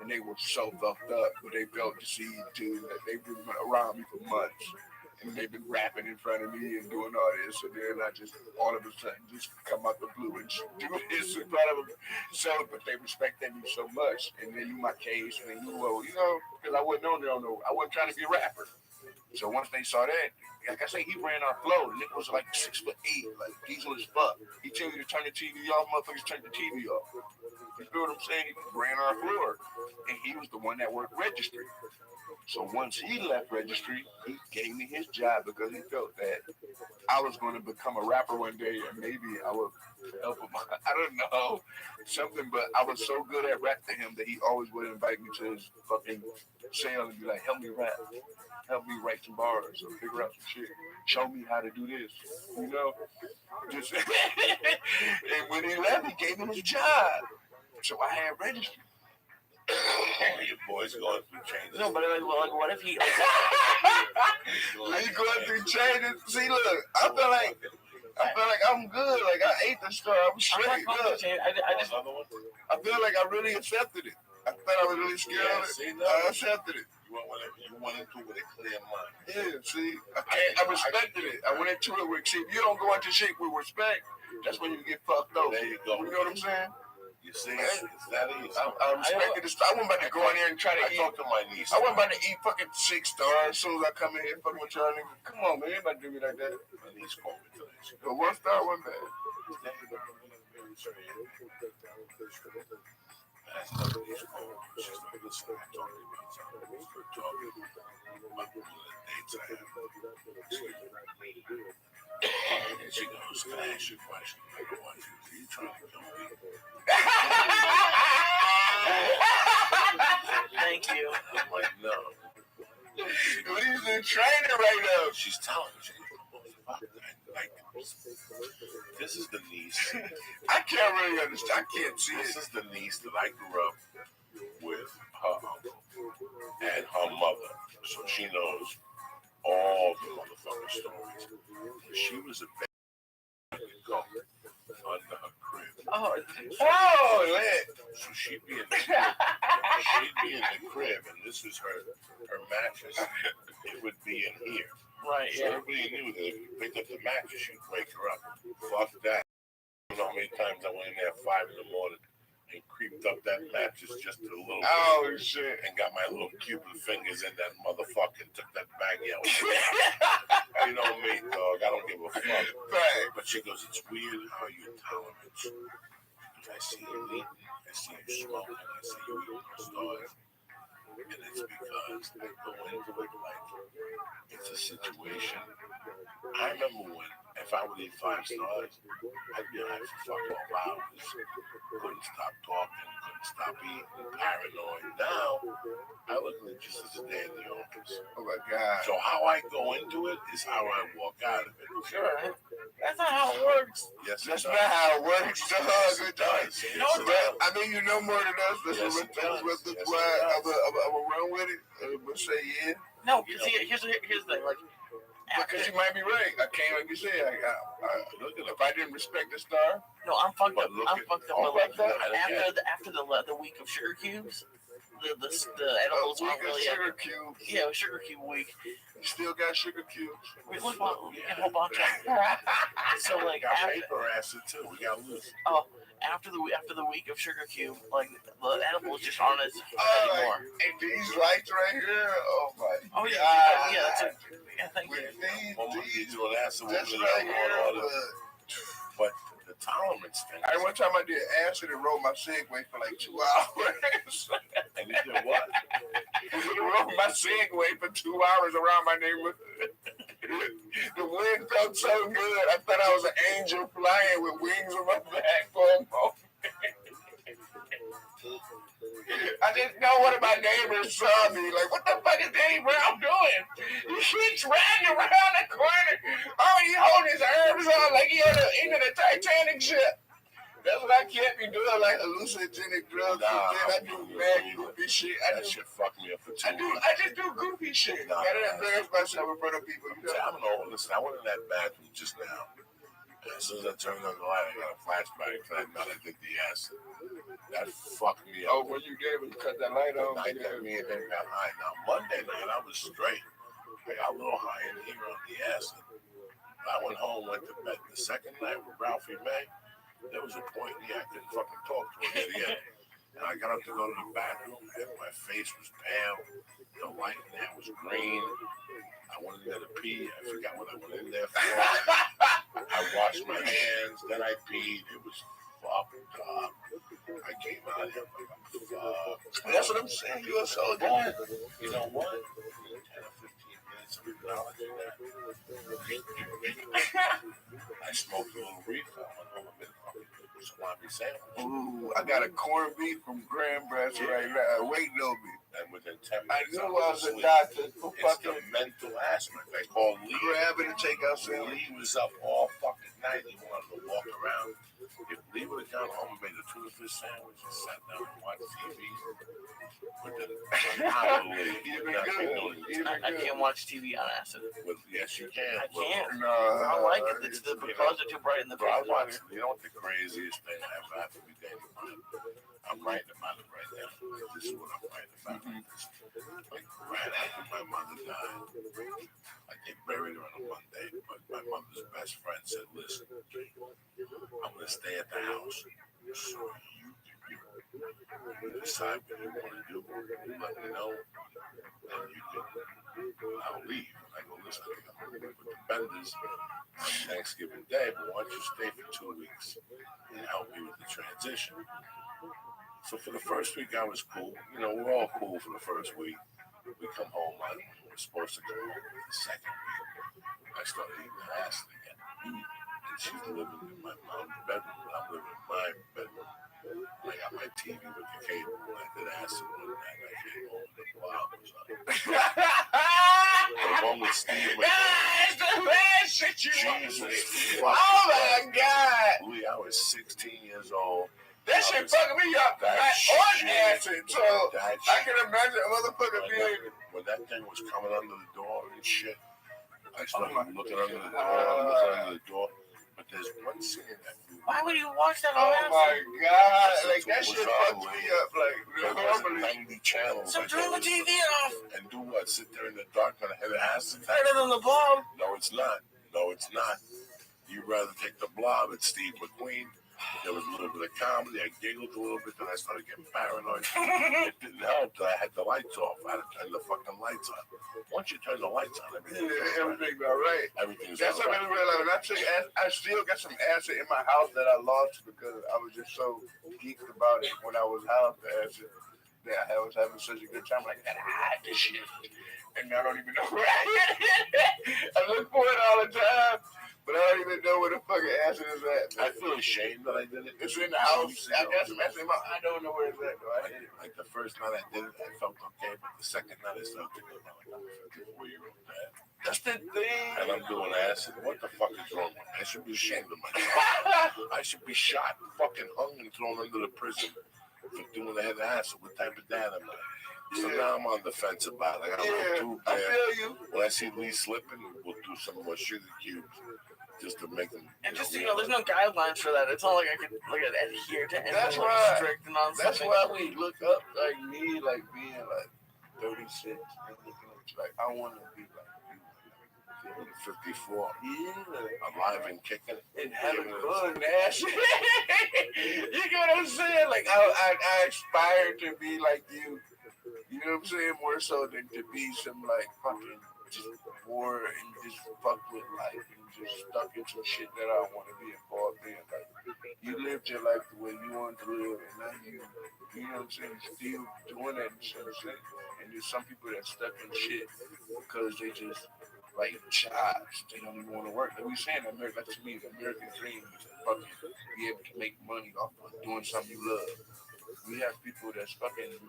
Speaker 9: And they were so fucked up, but they felt deceived too. That they've been around me for months, and they've been rapping in front of me and doing all this. So then I just all of a sudden just come out the blue and do this in front of them. So, but they respected me so much, and they knew my case, and they knew, well, you know, because I wasn't on there, I wasn't trying to be a rapper. So once they saw that, like I say, he ran our flow. Nick was like 6'8", like diesel as fuck. He tell you to turn the TV off, motherfuckers turn the TV off. You know what I'm saying? He ran our floor, and he was the one that worked registry. So once he left registry, he gave me his job because he felt that I was going to become a rapper one day, and maybe I would help him. I don't know, something, but I was so good at rap to him that he always would invite me to his fucking sale and be like, help me rap. Help me write some bars or figure out some shit. Show me how to do this. You know? Just and when he left, he gave him his job. So I had registry.
Speaker 12: Your boy's going through changes.
Speaker 8: No, but like, what if he?
Speaker 9: He's going through changes. See, look, I feel like I'm good. Like I ate the star. I'm straight. I feel like I really accepted it. I thought I was really scared of it. I accepted it.
Speaker 12: You went into it with a clear mind.
Speaker 9: Yeah, see, I respected it. I went into it with, see, if you don't go into shit with respect, that's when you get fucked up.
Speaker 12: There you go.
Speaker 9: You know what I'm saying?
Speaker 12: You see, it's that easy.
Speaker 9: I respected this. I wasn't about to go in here and try to eat.
Speaker 12: Talk to my niece.
Speaker 9: I wasn't about to eat fucking 6 stars as soon as I come in here fucking with y'all niggas. Come on, man. You ain't about to do me like that.
Speaker 12: My niece called me today.
Speaker 9: But 1 star, 1 bad.
Speaker 12: And she goes, can I ask you a question? I go, what? Are you trying to kill me?
Speaker 8: Thank you.
Speaker 12: I'm like, no.
Speaker 9: What is the trainer right now?
Speaker 12: She's telling me, like, this is the niece.
Speaker 9: I can't really understand. I can't see
Speaker 12: This
Speaker 9: it.
Speaker 12: is the niece that I grew up with her uncle and her mother. So she knows all the motherfucking stories. She was a baby go under her crib.
Speaker 9: Oh, lit.
Speaker 12: So she'd be in the crib, and this was her mattress. It would be in here.
Speaker 8: Right,
Speaker 12: So
Speaker 8: yeah.
Speaker 12: everybody knew that if you picked up the mattress, you'd wake her up. Fuck that. You know how many times I went in there at 5 in the morning and creeped up that mattress just a little bit.
Speaker 9: Oh, shit.
Speaker 12: And got my little Cuban fingers in that motherfucker and took that bag out. You know me, dog. I don't give a fuck.
Speaker 9: Right.
Speaker 12: But she goes, it's weird how you're tolerant. I see you eating. I see you smoking. I see you eating stars. And it's because I go into it like it's a situation. I remember when, if I would eat 5 stars, I'd be high for fucking hours. Couldn't stop talking, couldn't stop eating, paranoid. Now, I look at it just as a day in the office.
Speaker 9: Oh my God.
Speaker 12: So how I go into it is how I walk out of it.
Speaker 8: Sure. That's not how it works.
Speaker 9: Yes,
Speaker 2: That's not how it works, dog. Good dog.
Speaker 9: No,
Speaker 2: I mean, you know more than us. That's why I'm gonna run with it. I'm gonna say yeah.
Speaker 8: No, because here's the thing. Like,
Speaker 2: because you might be right. I can't, like you said. Look, if I didn't respect the star.
Speaker 8: No, I'm fucked up. I'm fucked up. Like, after the week of sugar cubes, the edibles aren't really
Speaker 2: sugar cubes.
Speaker 8: Yeah, sugar cube week.
Speaker 2: You still got sugar cubes.
Speaker 8: We look a whole bunch of. So like
Speaker 12: got paper acid too. We got loose.
Speaker 8: Oh, after the week of sugar cube, like the edibles just aren't as anymore.
Speaker 2: And these lights right here. Oh my.
Speaker 8: Oh yeah,
Speaker 2: God.
Speaker 8: yeah. That's it. Yeah, thank you.
Speaker 12: These will acid.
Speaker 2: That's right here.
Speaker 12: But the tolerance thing.
Speaker 2: One time I did acid and rolled my Segway for like 2 hours.
Speaker 12: And you did what?
Speaker 2: Rolled my Segway for 2 hours around my neighborhood. The wind felt so good. I thought I was an angel flying with wings on my back for a moment. I didn't know one of my neighbors saw me. Like, what the fuck is Danny Brown doing? He keeps riding around the corner. Oh, he holding his arms on like he on the end of the Titanic ship. That's what I can't be doing, like hallucinogenic drugs. I do mad goofy shit.
Speaker 12: That shit fucked me up for 2 weeks.
Speaker 2: I just do goofy shit. I gotta embarrass myself in front of people.
Speaker 12: I don't know. Listen, I went in that bathroom just now. As soon as I turned on the light, I got a flashback because I know I did the acid. That fucked me up.
Speaker 2: Oh, when you gave him cut that light on?
Speaker 12: The night that me and them got high. Now, Monday night, I was straight. I got a little high in here on the acid. I went home, went to bed. The second night with Ralphie May, there was a point in here I couldn't fucking talk towards the end. And I got up to go to the bathroom, and my face was pale. The light in there was green. I went in there to pee. I forgot what I went in there for. I washed my hands, then I peed. It was fucked up. I came out here like, fuck.
Speaker 2: That's what I'm saying. You're a soldier.
Speaker 12: You know what? 10 or 15 minutes of acknowledging that. I smoked a little reef. I went home and made a fucking salami sandwich.
Speaker 2: Ooh, I got a corned beef from Grand Brass right now. Waiting on me.
Speaker 12: And within 10
Speaker 2: I
Speaker 12: minutes,
Speaker 2: knew I was a doctor.
Speaker 12: It's the mental aspect. I called Lee.
Speaker 2: Grabbing and take out sandwich.
Speaker 12: Lee was up all fucking night. He wanted to walk around. If Lee would have gone home and made a tuna fish sandwich and sat down and watched TV, but then
Speaker 8: I can't watch TV on acid.
Speaker 12: Well, yes, you can.
Speaker 8: I can't.
Speaker 2: No,
Speaker 8: I don't like it. It's the because are too bright in the
Speaker 12: I
Speaker 8: face.
Speaker 12: watch. You know what the craziest thing I ever happened to me, Danny? I'm writing about it right now. This is what I'm writing about. Like right after my mother died, I get buried her on a Monday, but my mother's best friend said, "Listen, I'm gonna stay at the house, so you decide what you want to do. You let me know, and you can. I'll leave." I go, "Listen, I think I'm gonna leave with the Benders on Thanksgiving Day, but why don't you stay for 2 weeks and help me with the transition?" So for the first week, I was cool. You know, we're all cool for the first week. We come home, we're supposed to come home the second week. I started eating the acid again. And she's living in my mom's bedroom, and I'm living in my bedroom. I got my TV with the cable, and I did acid one night. I came home, and the blob was up. The one with Steve.
Speaker 2: That's the bad shit you
Speaker 12: Jesus.
Speaker 2: Oh my God.
Speaker 12: Louis, I was 16 years old.
Speaker 2: That shit fucking me up. On acid, so I can imagine a motherfucker being.
Speaker 12: When that thing was coming under the door and shit, I started looking under the door, But there's one scene in that movie.
Speaker 8: Why would you watch that
Speaker 2: Oh
Speaker 8: on
Speaker 2: my God. Like, that shit fucked me up. Like,
Speaker 12: 90 channels.
Speaker 8: So turn the TV off.
Speaker 12: And do what? Sit there in the dark on a head of acid?
Speaker 8: Better than the bomb.
Speaker 12: No, it's not. No, it's not. You'd rather take the Blob. It's Steve McQueen. There was a little bit of comedy. I giggled a little bit, then I started getting paranoid. It didn't help that I had the lights off. I had to turn the fucking lights on. Once you turn the lights on, everything's
Speaker 2: all right.
Speaker 12: Everything's
Speaker 2: That's
Speaker 12: all
Speaker 2: what
Speaker 12: right.
Speaker 2: I realized. I still got some acid in my house that I lost because I was just so geeked about it when I was house acid that I was having such a good time. Like, I gotta hide this shit. And I don't even know where I hid it. I look for it all the time. But I don't even know where the fucking acid is at.
Speaker 12: I feel ashamed that I did it.
Speaker 2: It's in the house. I got some acid in my. I don't know where it's at though. I did it.
Speaker 12: Like the first night I did it, I felt okay, but the second night I started thinking about like I'm a 54-year-old dad.
Speaker 2: That's the thing.
Speaker 12: And I'm doing acid. What the fuck is wrong with me? I should be ashamed of myself. I should be shot, fucking hung, and thrown under the prison for doing that acid. What type of dad am I? So now I'm on the fence about it. I got too bad.
Speaker 2: I feel you.
Speaker 12: When I see Lee slipping, we'll do some more sugar cubes just to make them.
Speaker 8: And just there's no guidelines for that. It's not like I can adhere to anything.
Speaker 2: That's
Speaker 8: like
Speaker 2: right.
Speaker 8: Strict and on
Speaker 2: That's
Speaker 8: something.
Speaker 2: why we look up like me, like being like 36, and looking up like I want to be like you.
Speaker 12: 54.
Speaker 2: Yeah.
Speaker 12: Alive and kicking.
Speaker 2: And having fun, Nash. You get what I'm saying? Like I aspire to be like you. You know what I'm saying? More so than to be some like fucking just bored and just fuck with life and just stuck in some shit that I don't want to be involved in. Like you lived your life the way you wanted to live, and now you know what I'm saying, still doing that and shit. And there's some people that stuck in shit because they just like jobs. They don't even want to work. Like we saying, America, to me, the American dream is to fucking be able to make money off of doing something you love. We have people that's fucking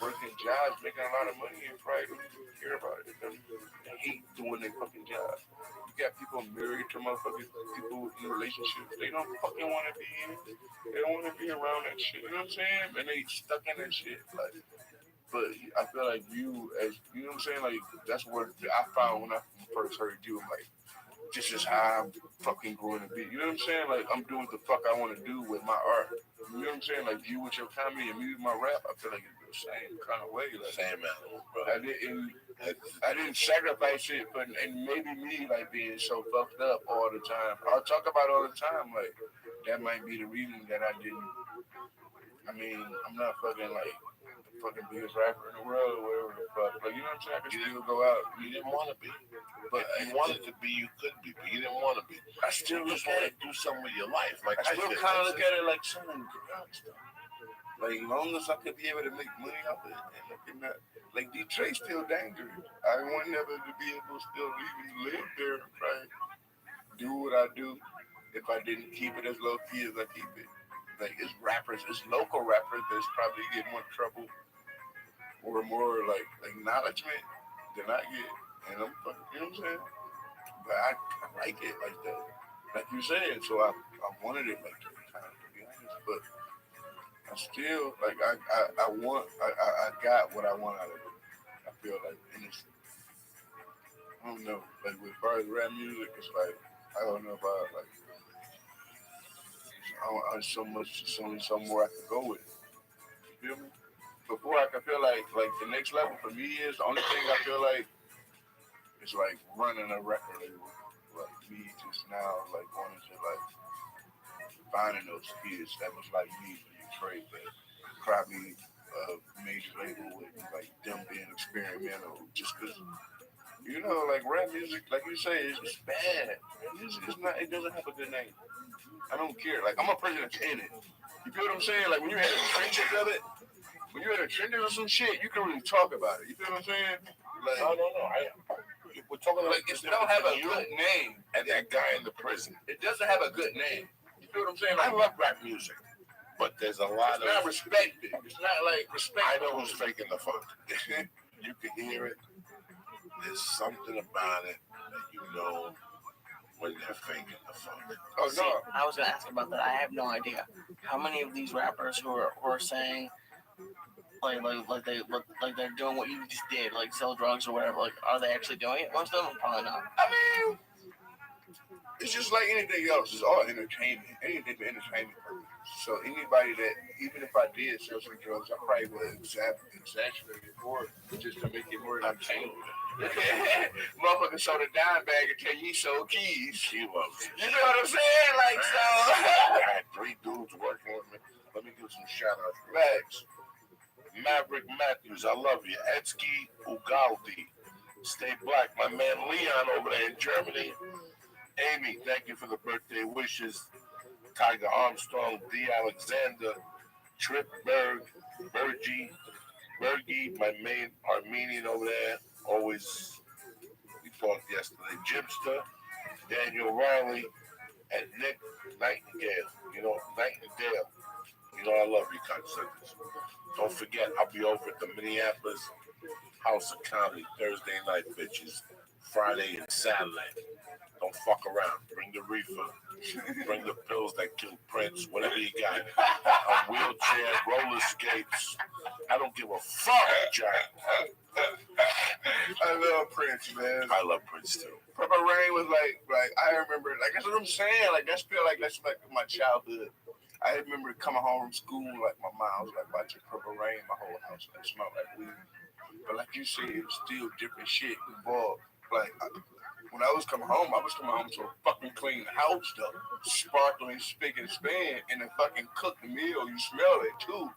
Speaker 2: working jobs, making a lot of money, and probably don't even care about it. They hate doing their fucking job. You got people married to motherfucking people in relationships. They don't fucking want to be in it. They don't want to be around that shit. You know what I'm saying? And they stuck in that shit. Like, but I feel like you, as you know what I'm saying, like that's what I found when I first heard you. I'm like, this is how I'm fucking going to be. You know what I'm saying? Like I'm doing what the fuck I want to do with my art. You know what I'm saying? Like you with your comedy and me with my rap. I feel like it's the same kind of way. Like
Speaker 12: same animal, bro.
Speaker 2: I didn't sacrifice it, but and maybe me like being so fucked up all the time. I'll talk about it all the time. Like that might be the reason that I didn't. I mean, I'm not fucking like the fucking biggest rapper in the world or whatever the fuck. Like you know what I'm saying? I could still go out.
Speaker 12: You didn't want to be, but if you wanted to be, you could be, but you didn't want to be.
Speaker 2: I still
Speaker 12: just want to do something with your life. Like
Speaker 2: I still kind of look at it like something good stuff. Like as long as I could be able to make money off it and looking at like Detroit's still dangerous. I want never to be able to still even live there, right? Do what I do if I didn't keep it as low key as I keep it. Like it's rappers, it's local rappers that's probably get more trouble or more like acknowledgement than I get. And I'm fucking, you know what I'm saying? But I like it like that. Like you said, so I wanted it like that kind of, to be honest. But I still like I got what I want out of it. I feel like and it's, I don't know, like with far as rap music, it's like I don't know about like I so much, there's only so more I can go with. You feel me? Before I can feel like the next level for me is the only thing I feel like is like running a record label. Like me just now like wanting to like finding those kids that was like me in Detroit that probably major label with like them being experimental just because you know like rap music like you say it's bad. It's not, it doesn't have a good name. I don't care. Like I'm a person that's in it. You feel what I'm saying? Like when you're in the trenches of it, when you're in the trenches of some shit, you can really talk about it. You feel what I'm saying? Like
Speaker 12: no. We're talking
Speaker 2: like it don't have a good name.
Speaker 12: And that guy in the prison.
Speaker 2: It doesn't have a good name. You feel what I'm saying? Like,
Speaker 12: I love rap music, but there's a lot
Speaker 2: it's not respected. It's not like respect.
Speaker 12: I know who's faking the funk. You can hear it. There's something about it that you know when they're faking the funk.
Speaker 2: Oh
Speaker 8: See,
Speaker 2: no!
Speaker 8: I was gonna ask about that. I have no idea how many of these rappers who are saying like they're doing what you just did, like sell drugs or whatever. Like, are they actually doing it? Most of them probably not.
Speaker 2: I mean, it's just like anything else. It's all entertainment. Anything for entertainment purposes. So anybody that, even if I did sell some drugs, I probably would exaggerate it more just to make it more entertaining. Motherfucker sold a dime bag and tell you he sold keys.
Speaker 12: She loves it.
Speaker 2: You know what I'm saying? Like, so.
Speaker 12: I had 3 dudes working with me. Let me give some shout outs.
Speaker 2: Max.
Speaker 12: Maverick Matthews, I love you. Edsky Ugaldi. Stay black. My man Leon over there in Germany. Amy, thank you for the birthday wishes. Tiger Armstrong, D. Alexander, Trip Berg, Bergie, my main Armenian over there. Always, we talked yesterday. Jibster, Daniel Riley, and Nick Nightingale. You know, Nightingale. You know, I love you, condescenders. Don't forget, I'll be over at the Minneapolis House of Comedy Thursday night, bitches. Friday and Saturday. Don't fuck around. Bring the reefer. Bring the pills that kill Prince. Whatever you got. A wheelchair, roller skates. I don't give a fuck, Jack.
Speaker 9: I love Prince, man.
Speaker 12: I love Prince too.
Speaker 9: Purple Rain was like I remember, like that's what I'm saying. Like that's like my childhood. I remember coming home from school, like my mom was like watching Purple Rain, my whole house like smelled like weed. But like you said, it was still different shit involved. Like when I was coming home to a fucking clean house though, sparkling spick and span, and a fucking cooked meal. You smell it too.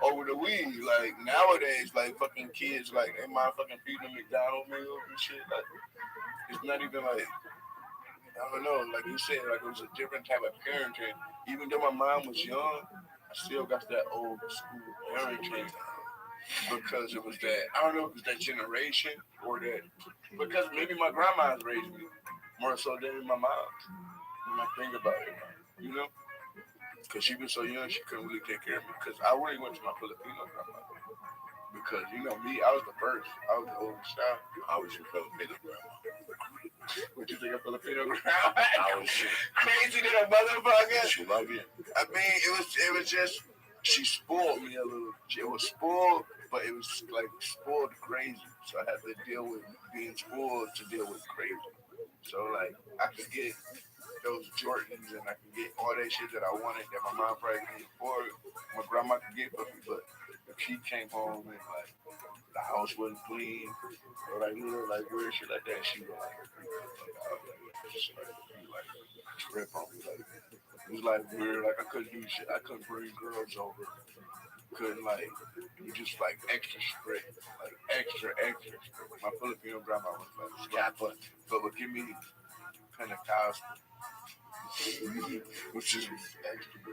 Speaker 9: Over the weed, like nowadays, like fucking kids, like they mind fucking feeding them McDonald's meals and shit. Like it's not even like I don't know, like you said, like it was a different type of parenting. Even though my mom was young, I still got that old school parenting because it was that I don't know if it was that generation or that because maybe my grandma's raised me more so than my mom's. When I think about it, you know. Because she was so young, she couldn't really take care of me. Because I really went to my Filipino grandma. Because, you know, me, I was the first. I was the oldest child.
Speaker 12: I was your Filipino grandma.
Speaker 9: What you think of Filipino grandma?
Speaker 12: I was
Speaker 9: crazy to the motherfucker.
Speaker 12: She love you.
Speaker 9: I mean, it was just, she spoiled me a little. It was spoiled, but it was like spoiled crazy. So I had to deal with being spoiled to deal with crazy. So, like, I could get those Jordans and I can get all that shit that I wanted that my mom probably couldn't afford. My grandma could get for me, but if she came home and like the house wasn't clean or like little like weird shit like that, she would like trip on me. Like it was like weird, like I couldn't do shit. I couldn't bring girls over. Couldn't like you just like extra strict, like extra strict. My Filipino grandma was like Scapa, but would give me Pentecostal. Which is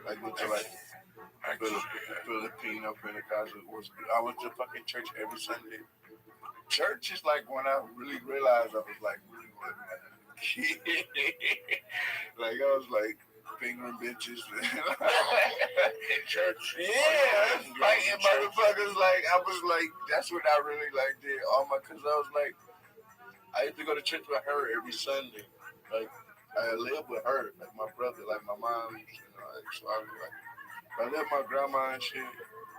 Speaker 9: like went to like Filipino Pentecostal. I went to fucking church every Sunday. Church is like when I really realized I was like really kid. Like I was like fingering bitches in church. Yeah, fighting motherfuckers. Like I was like that's what I really like did. Cause I was like I used to go to church with her every Sunday. Like I lived with her, like my brother, like my mom, you know, like, so I was like, I lived with my grandma and shit,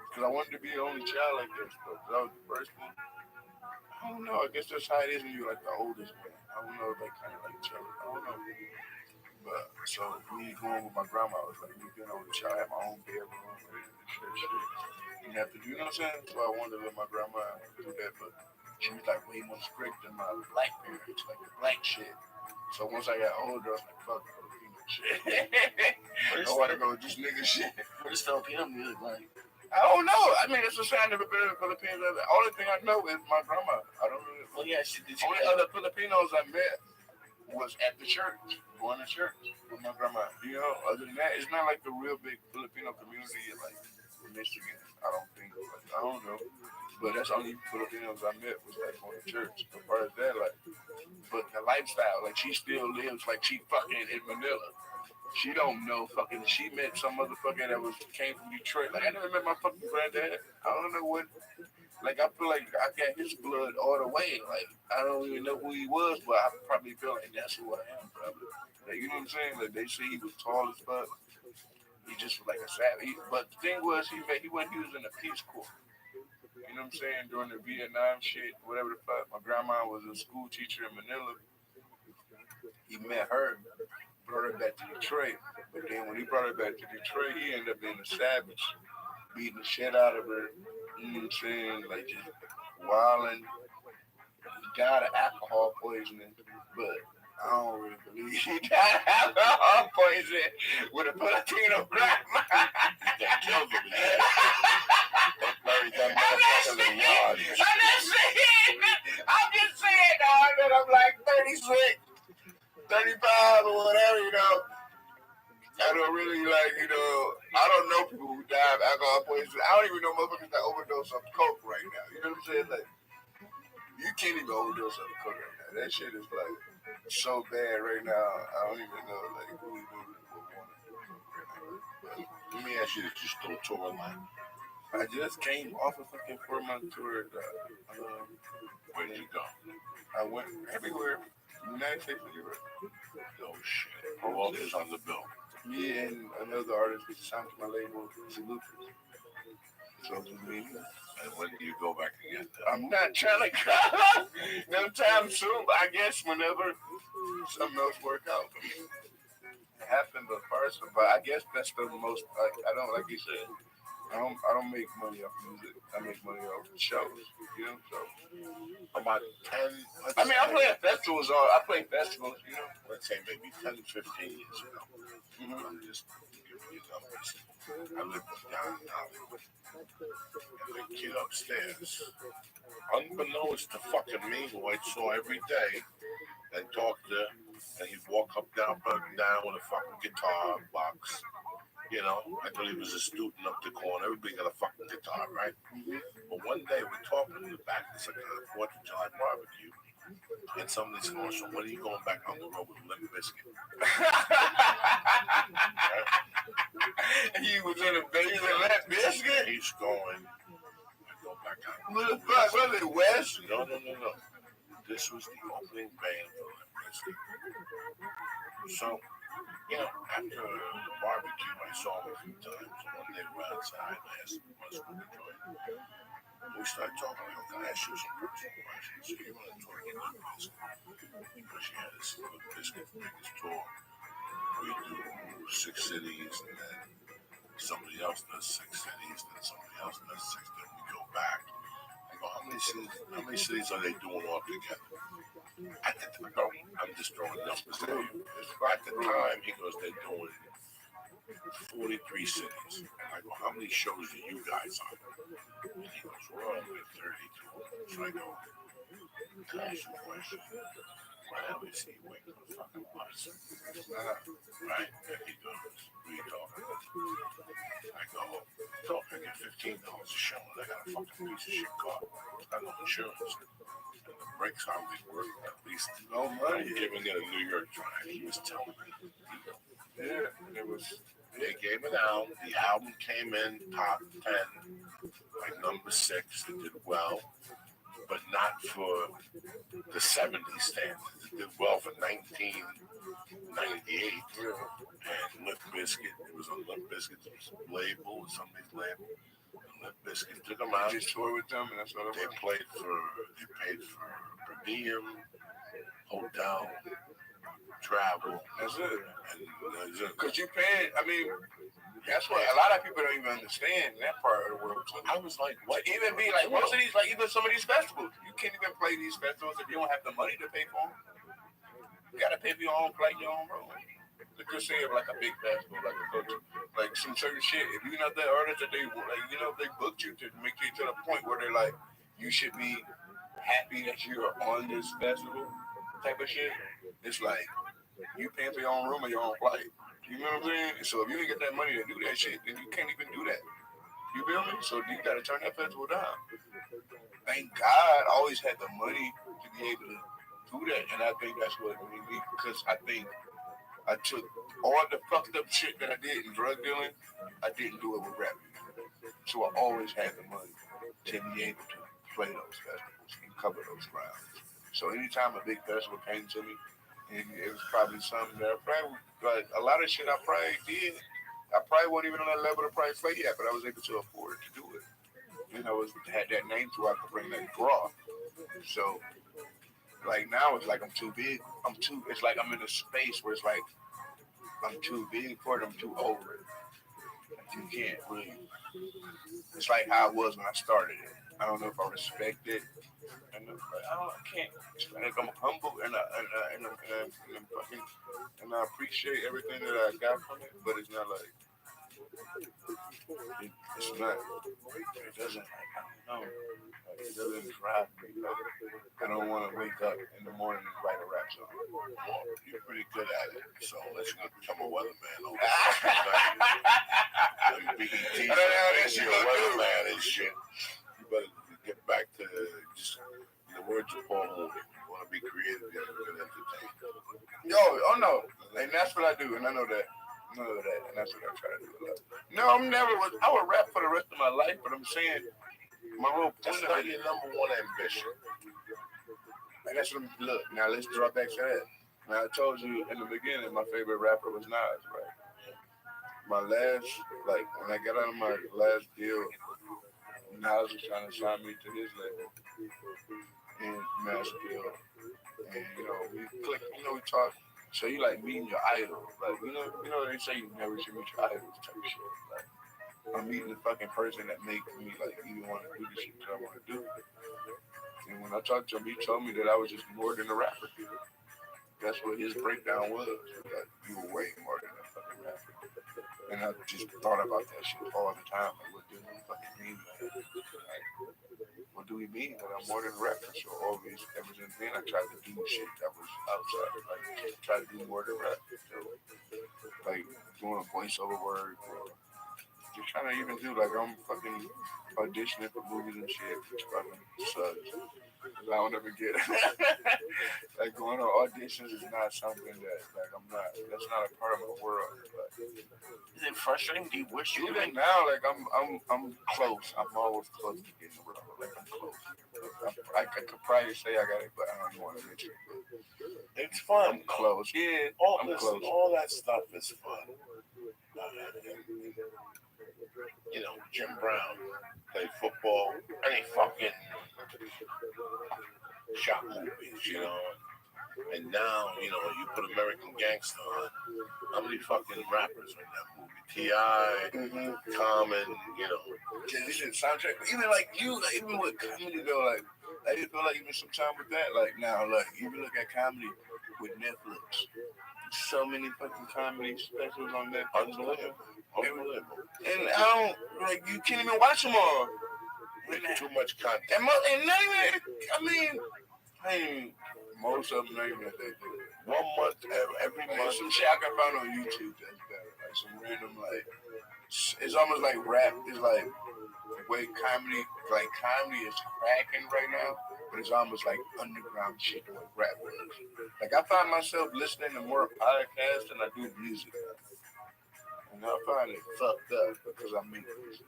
Speaker 9: because I wanted to be the only child like this, but I was the first one. I don't know, I guess that's how it is when you're like the oldest one. I don't know if they kind of like each other, I don't know. But, so, me going with my grandma, I was like, me being the only child, I had my own bedroom, and shit. You have to do, you know what I'm saying? So I wanted to let my grandma do that, but she was like way more strict than my black parents, like the black shit. So once I got older, I was like, fuck Filipino shit. I want to go with this nigga shit.
Speaker 8: What is Filipino music like?
Speaker 9: I don't know. I mean, it's a sign of a bit of Filipino. The only thing I know is my grandma. I don't really.
Speaker 8: Well, yeah,
Speaker 9: the only other Filipinos I met was at the church, going to church with my grandma. You know, other than that, it's not like the real big Filipino community like in Michigan. I don't think. Like, I don't know. But that's the only Filipinos I met was like going to church. As far as that, like, but the lifestyle, like she still lives like she fucking in Manila. She don't know fucking. She met some motherfucker that came from Detroit. Like I never met my fucking granddad. I don't know what. Like I feel like I got his blood all the way. Like I don't even know who he was, but I probably feel like that's who I am. Probably. Like you know what I'm saying? Like they say he was tall as fuck. He just was like a savage. But the thing was, he was in the Peace Corps. You know what I'm saying? During the Vietnam shit, whatever the fuck. My grandma was a school teacher in Manila. He met her, brought her back to Detroit. But then when he brought her back to Detroit, he ended up being a savage, beating the shit out of her. You know what I'm saying? Like just wilding. He died of alcohol poisoning, but I don't really believe he died of alcohol poisoning with a Filipino grandma.
Speaker 12: They killed him.
Speaker 9: I'm just saying, dog, that I'm like 36, 35 or whatever, you know. I don't really like, you know, I don't know people who die of alcohol poisoning. I don't even know motherfuckers that overdose on coke right now. You know what I'm saying? Like, you can't even overdose on coke right now. That shit is like, so bad right now. I don't even know like who would want it.
Speaker 12: Let me ask you this: you still touring line?
Speaker 9: I just came off of fucking 4-month tour.
Speaker 12: Where did you go?
Speaker 9: I went everywhere. United States and Europe.
Speaker 12: No shit. Who else is on the bill?
Speaker 9: Me and another artist signed to my label, Salute. So to me.
Speaker 12: And when do you go back again?
Speaker 9: I'm not trying to go no time soon, but I guess whenever something else work out for me. It happened, but I guess that's the most. I don't like you said. I don't make money off music. I make money off shows. You know, so
Speaker 12: about 10.
Speaker 9: I mean, I play at festivals. I play festivals. You know,
Speaker 12: let's say maybe 10, 15 years ago. I'm just giving you numbers. I lived downtown. And the kid upstairs, unbeknownst to fucking me, who I saw every day and talked to, and he'd walk up down with a fucking guitar box. You know, I thought he was a student up the corner. Everybody got a fucking guitar, right? But one day we're talking in the back. It's like a 4th of July barbecue. And somebody said, "Oh, so when are you going back on the road with Limp Bizkit?"
Speaker 9: He was in a base of Limp Bizkit?
Speaker 12: He's going. I go back out.
Speaker 9: What the fuck? Was it West?
Speaker 12: No. This was the opening band for Limp Bizkit. So, you know, after the barbecue, I saw him a few times. One day we're outside, I asked him what's going to join. We started talking. I go, "Can I ask you some personal questions? So you want to tour with Limp Bizkit?" Because yeah, this is Limp Bizkit's biggest tour. We do 6 cities, and then somebody else does 6 cities, then somebody else does 6, then we go back. I go, how many cities are they doing all together? I'm just throwing numbers at you. At the time, he goes, they're doing 43 cities. And I go, how many shows do you guys on? And he goes, we're on with 32. So I go, can I ask you a question? Why don't we see you wait for the fucking bus? Right? And he goes, what are you talking about? I go, so I get $15 a show and I got a fucking piece of shit car. I got no insurance. And the brakes hardly work, at least no money. Giving it a New York drive, he was telling me.
Speaker 9: Yeah,
Speaker 12: they gave it out. The album came in top 10, like number 6. It did well, but not for the 70s standards. It did well for 1998. And Limp Bizkit, it was on Limp Bizkit's label, somebody's label. Limp Bizkit took them out.
Speaker 9: Just toured with them, and that's what
Speaker 12: they paid for per diem, hotel, travel.
Speaker 9: That's it.
Speaker 12: Because
Speaker 9: you paid. I mean, that's what a lot of people don't even understand that part of the world. So
Speaker 12: I was like, what?
Speaker 9: Even be like most of these, like even some of these festivals, you can't even play these festivals if you don't have the money to pay for them. You gotta pay for your own flight, your own room. Like just say like a big festival, like a culture, like some certain shit. If you're not that artist that they like, you know, they booked you to make you to the point where they're like, you should be happy that you're on this festival type of shit. It's like you paying for your own room and your own flight. You know what I'm saying? So if you didn't get that money to do that shit, then you can't even do that. You feel me? So you gotta turn that festival down. Thank God I always had the money to be able to do that, and I think that's what made me, because I think I took all the fucked up shit that I did in drug dealing, I didn't do it with rap. So I always had the money to be able to play those festivals and cover those grounds. So anytime a big festival came to me, and it was probably something that I probably, like a lot of shit I probably did, I probably wasn't even on that level to probably play yet, but I was able to afford to do it. And I had that name so I could bring that draw. So like now it's like I'm too big. It's like I'm in a space where it's like I'm too big for it, I'm too over it. Like you can't really. It's like how I was when I started it. I don't know if I respect it. I can't. Like I'm humble and I appreciate everything that I got from it, but it's not like it's not. It doesn't. I don't know. Like, it doesn't drive me. Like, I don't want to wake up in the morning and write a rap song.
Speaker 12: Well, you're pretty good at it, so let's go become a weatherman. BET, you're a weatherman and shit. You better get back to just the words of Paul Mooney. You want to be creative, you have to be entertained.
Speaker 9: that's what I do, and I know that. And that's what I try to do a lot. No, I would rap for the rest of my life, but I'm saying my real
Speaker 12: That's
Speaker 9: point
Speaker 12: not
Speaker 9: of it.
Speaker 12: your number one ambition.
Speaker 9: And that's what look, now let's drop back to that. Now I told you in the beginning my favorite rapper was Nas, right? My last, like when I got out of my last deal, Nas was trying to sign me to his label in Mass Deal. And we clicked, we talked. So you like meeting your idol. Like, they say you never should meet your idols type of shit. Like I'm meeting the fucking person that makes me like even want to do the shit that I want to do. And when I talked to him, he told me that I was just more than a rapper. That's what his breakdown was. Like, you were way more than a fucking rapper. And I just thought about that shit all the time. Like, what do we fucking mean by that? Like, what do we mean that I'm more than a rapper? So always, ever since then, I tried to do shit that was outside. Like, try to do more than rap. So, like, doing a voiceover work. Just trying to even do, like, I'm fucking auditioning for movies and shit, which fucking sucks. I don't ever get it. Like going on auditions is not something that like that's not a part of my world. Like,
Speaker 8: is it frustrating? Do you wish you
Speaker 9: even now? Like I'm close. I'm always close to getting around. Like I'm close. I could probably say I got it, but I don't want to mention it.
Speaker 12: It's fun.
Speaker 9: I'm close. Yeah, I'm close.
Speaker 12: All that stuff is fun. Jim Brown played football. Any fucking shot movies, And now, you put American Gangster on. How many fucking rappers are in that movie? T.I., Common,
Speaker 9: Yeah, this is soundtrack. But even like you, like, even with comedy though, like I feel like even sometimes with that, like now, like even look at comedy with Netflix. So many fucking comedy specials on Netflix.
Speaker 12: Unbelievable.
Speaker 9: And I don't like you can't even watch them all.
Speaker 12: There's too much content.
Speaker 9: And not even. I mean, most of them not even that they do.
Speaker 12: 1 month, every month.
Speaker 9: Some shit I can find on YouTube that's better. Like some random like. It's almost like rap. It's like the way comedy is cracking right now, but it's almost like underground shit the way rap is. Like I find myself listening to more podcasts than I do music. And I find it fucked up because I'm making music.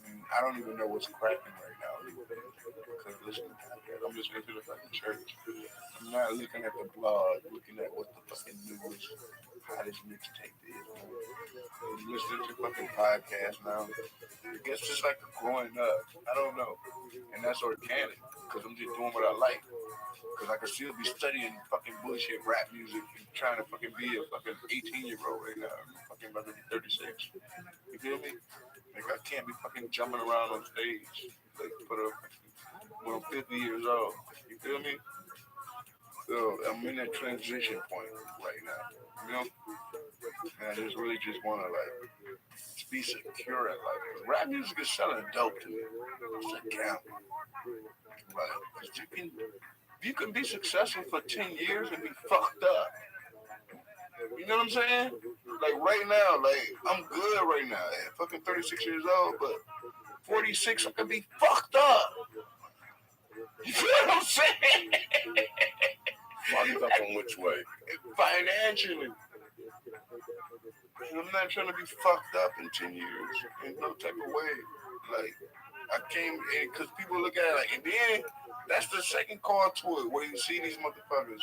Speaker 9: I don't even know what's cracking right now. Because I'm listening to the fucking church. I'm not looking at the blog, looking at what the fucking newest, hottest mixtape is. I'm listening to fucking podcasts now. I guess just like growing up. I don't know. And that's organic because I'm just doing what I like. Because I could still be studying fucking bullshit rap music and trying to fucking be a fucking 18-year-old right now. I'm fucking about to be 36. You feel me? Like I can't be fucking jumping around on stage like when I'm 50 years old. You feel me? So I'm in that transition point right now. And I just really want to like be secure in life. Rap music is selling dope to me. It's a gamble. Like, you can be successful for 10 years and be fucked up. You know what I'm saying? Like right now, like I'm good right now. I'm fucking 36 years old, but 46 I can be fucked up. You feel what I'm saying?
Speaker 12: Fucked up in which way?
Speaker 9: Financially. I'm not trying to be fucked up in 10 years in no type of way. Like I came in because people look at it like, and then that's the second call to it where you see these motherfuckers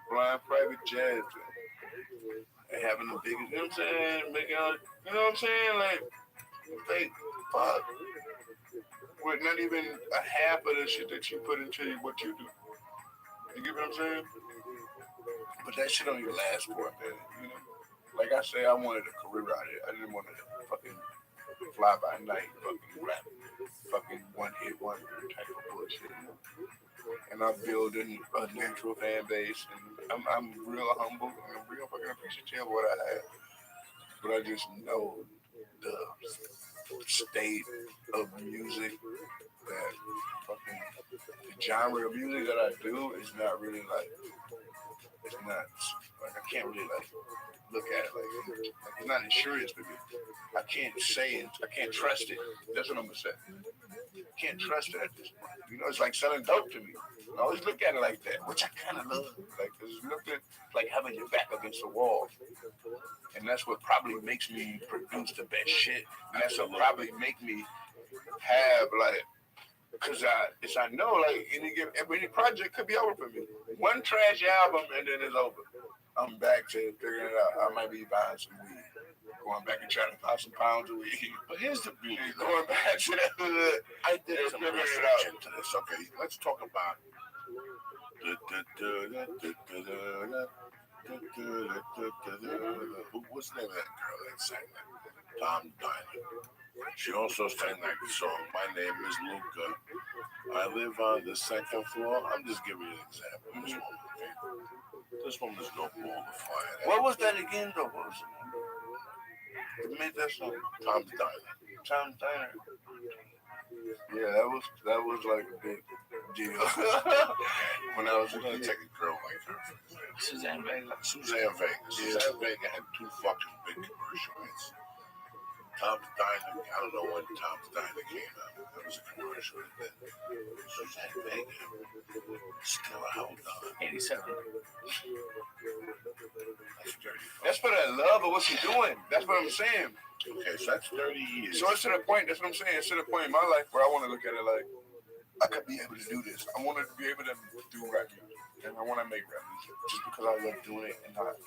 Speaker 9: flying private jets and having the biggest, you know what I'm saying? Making out, you know what I'm saying? Like, they fuck with not even a half of the shit that you put into what you do. You get what I'm saying? But that shit don't even last for a minute, you know? Like I say, I wanted a career out of it. I didn't want to fucking fly by night, fucking rap, fucking one hit wonder type of bullshit. You know? And I'm building a natural fan base, and I'm real humble and I'm real fucking appreciative of what I have. But I just know the state of music that fucking the genre of music that I do is not really like, it's not like I can't really like look at it like it's not insurance for me. I can't say it, I can't trust it. That's what I'm gonna say. I can't trust it at this point. You know, it's like selling dope to me. I always look at it like that, which I kind of love. Like, there's nothing like having your back against the wall. And that's what probably makes me produce the best shit. And that's what probably make me have, like, because I know, like, any project could be over for me. One trash album, and then it's over. I'm back to figuring it out. I might be buying some weed. Going back and trying to buy some pounds of weed.
Speaker 12: But here's the beauty.
Speaker 9: Going back to the hood.
Speaker 12: I did some research into this. Okay, let's talk about what's the name of that girl that sang that? Tom Diner. She also sang that song, My Name is Luca. I live on the second floor. I'm just giving you an example. This woman's no ball to fire.
Speaker 9: What was that again, though? What was it? Who made that song?
Speaker 12: Tom's Diner.
Speaker 9: Tom's Diner. Yeah, that was like a big deal. When I was
Speaker 12: gonna take a girl like her.
Speaker 9: Suzanne Vega.
Speaker 12: Suzanne Vega had two fucking big commercial hits. Tom's Diner. I don't know when Tom's Diner came out. That was a commercial. And then Suzanne Vega still held on.
Speaker 8: 87.
Speaker 12: That's dirty.
Speaker 9: That's what I love, but what's he doing? That's what I'm saying.
Speaker 12: Okay, so that's 30 years.
Speaker 9: So it's to the point, that's what I'm saying. It's to the point in my life where I want to look at it like, I could be able to do this. I want to be able to do rap music. And I want to make rap music just because I love doing it and I'm a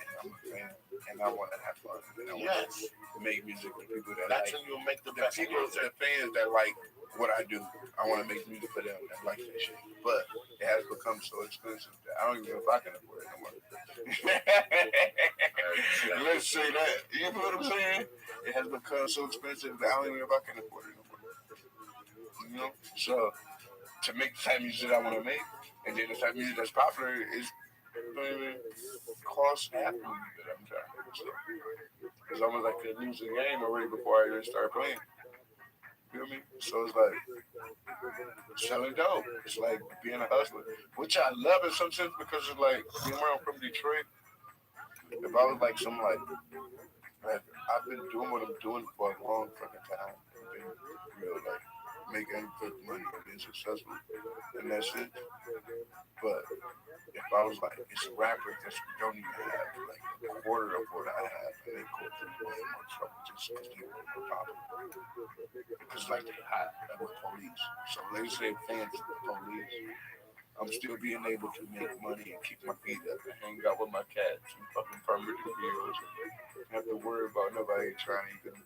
Speaker 9: fan and I want to have fun. And I want to make music for people that
Speaker 12: that's
Speaker 9: like.
Speaker 12: When you'll make the
Speaker 9: best people, the fans that like what I do. I want to make music for them that like that shit. But it has become so expensive that I don't even know if I can afford it no more. Let's say that. You know what I'm saying? It has become so expensive that I don't even know if I can afford it no more. You know? So, to make the type of music I want to make, and then the type of music that's popular is cost half of the music that I'm trying to do. So, it's almost like a losing game already before I even start playing. You feel me? So it's like selling dope. It's like being a hustler, which I love in some sense because it's like being where I'm from, Detroit. If I was like some like I've been doing what I'm doing for a long fucking time, being real like making good money and being successful, and that's it. But if I was like it's a rapper that don't even have like a quarter of what I have, and they go through way more trouble just because they were more popular. Because like they hot with police, so they say fans of the police. I'm still being able to make money and keep my feet up and hang out with my cats and fucking permanent videos and have to worry about nobody trying to even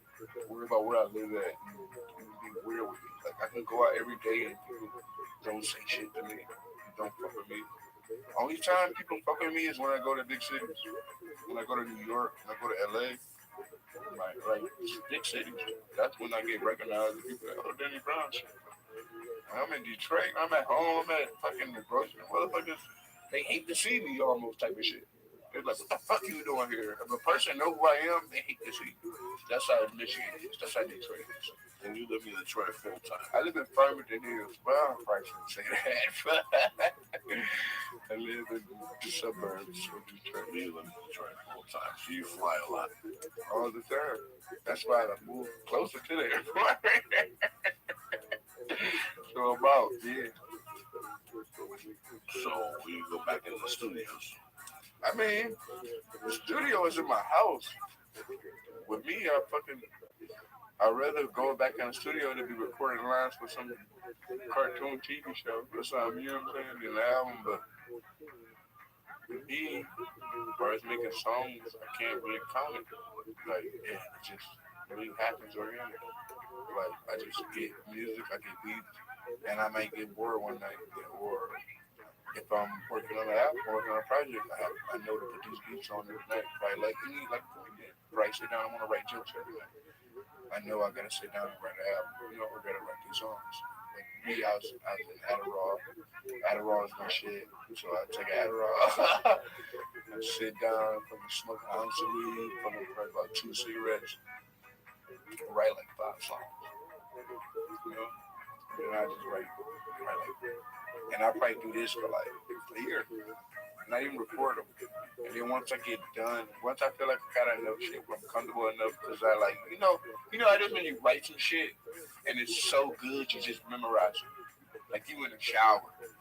Speaker 9: worry about where I live at and be weird with me. Like I can go out every day and people don't say shit to me, don't fuck with me. Only time people fuck with me is when I go to big cities. When I go to New York, when I go to LA, like big cities. That's when I get recognized. People like, oh, Danny Brown shit. I'm in Detroit. I'm at home. I'm at fucking the grocery. Motherfuckers, they hate to see me almost type of shit. They're like, what the fuck are you doing here? If a person know who I am, they hate to see me. That's how Michigan is. That's how Detroit is.
Speaker 12: And you live in Detroit full time.
Speaker 9: I live in Farmington Hills. Well, I probably shouldn't say that. I live in the suburbs of Detroit.
Speaker 12: You live in Detroit full time. So you fly a lot.
Speaker 9: All the time. That's why I moved closer to the airport. So about, yeah.
Speaker 12: So you go back into the studios.
Speaker 9: I mean, the studio is in my house. With me, I'd rather go back in the studio than be recording lines for some cartoon TV show or something, you know what I'm saying, than an album. But with me, as far as making songs, I can't really comment. Like, yeah, it just really happens organic. Like, I just get music, I get beats, and I might get bored one night, or if I'm working on an album, working on a project, I know to put these beats on every night. Like me, like right, sit down, I want to write jokes every night. I know I gotta sit down and write an album. You know, I gotta write these songs. Like me, I was in Adderall. Adderall is my shit, so I take Adderall and sit down, fucking smoke an ounce of weed, fucking probably about 2 cigarettes, and write like 5 songs. You know, and I just write like, and I probably do this for like a year. Not even record them. And then once I get done, once I feel like I got enough shit, I'm comfortable enough because I like, you know how it is when you write some shit and it's so good you just memorize it. Like you in the shower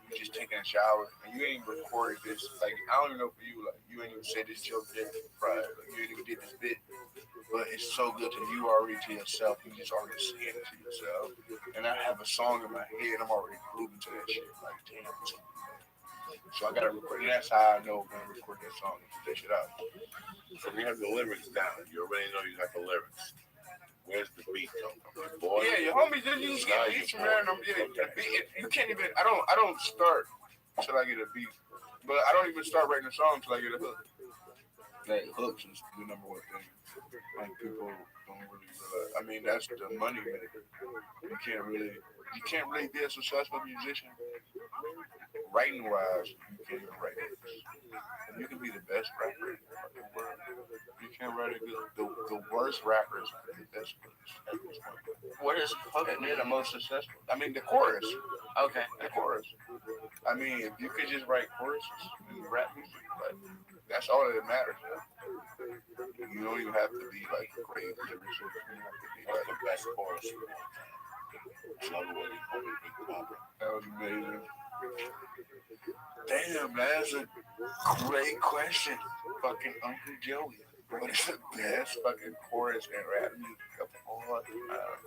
Speaker 9: you just taking a shower and you ain't even recorded this. Like I don't even know for you, like you ain't even said this joke yet, right? Like you ain't even did this bit, but it's so good to you already to yourself. You just already saying it to yourself. And I have a song in my head. I'm already grooving to that shit. Like damn. So I gotta record. And that's how I know when to record that song and put that shit out.
Speaker 12: So you have the lyrics down. You already know you got the lyrics. Where's the beat come from? You bought it?
Speaker 9: Yeah, your homies you just get beats from random. Yeah, you can't even. I don't start till I get a beat, but I don't even start writing a song till I get a hook. Like hooks is the number one thing. Like people don't really realize. I mean, that's the money, man. You can't really be a successful musician. Writing wise, you can't even write it. You can be the best rapper in the fucking world. You can't write a good. The worst rappers are the best at this point.
Speaker 8: What is hook?
Speaker 9: And they're the most successful. I mean, the chorus.
Speaker 8: Okay.
Speaker 9: The chorus. I mean, if you could just write choruses and rap music, like that's all that matters. Man. You don't even have to be like a great lyricist. You have to be like the best chorus. That was amazing. Damn, that's a great question. Fucking Uncle Joey. What is the best fucking chorus and rap music of all time?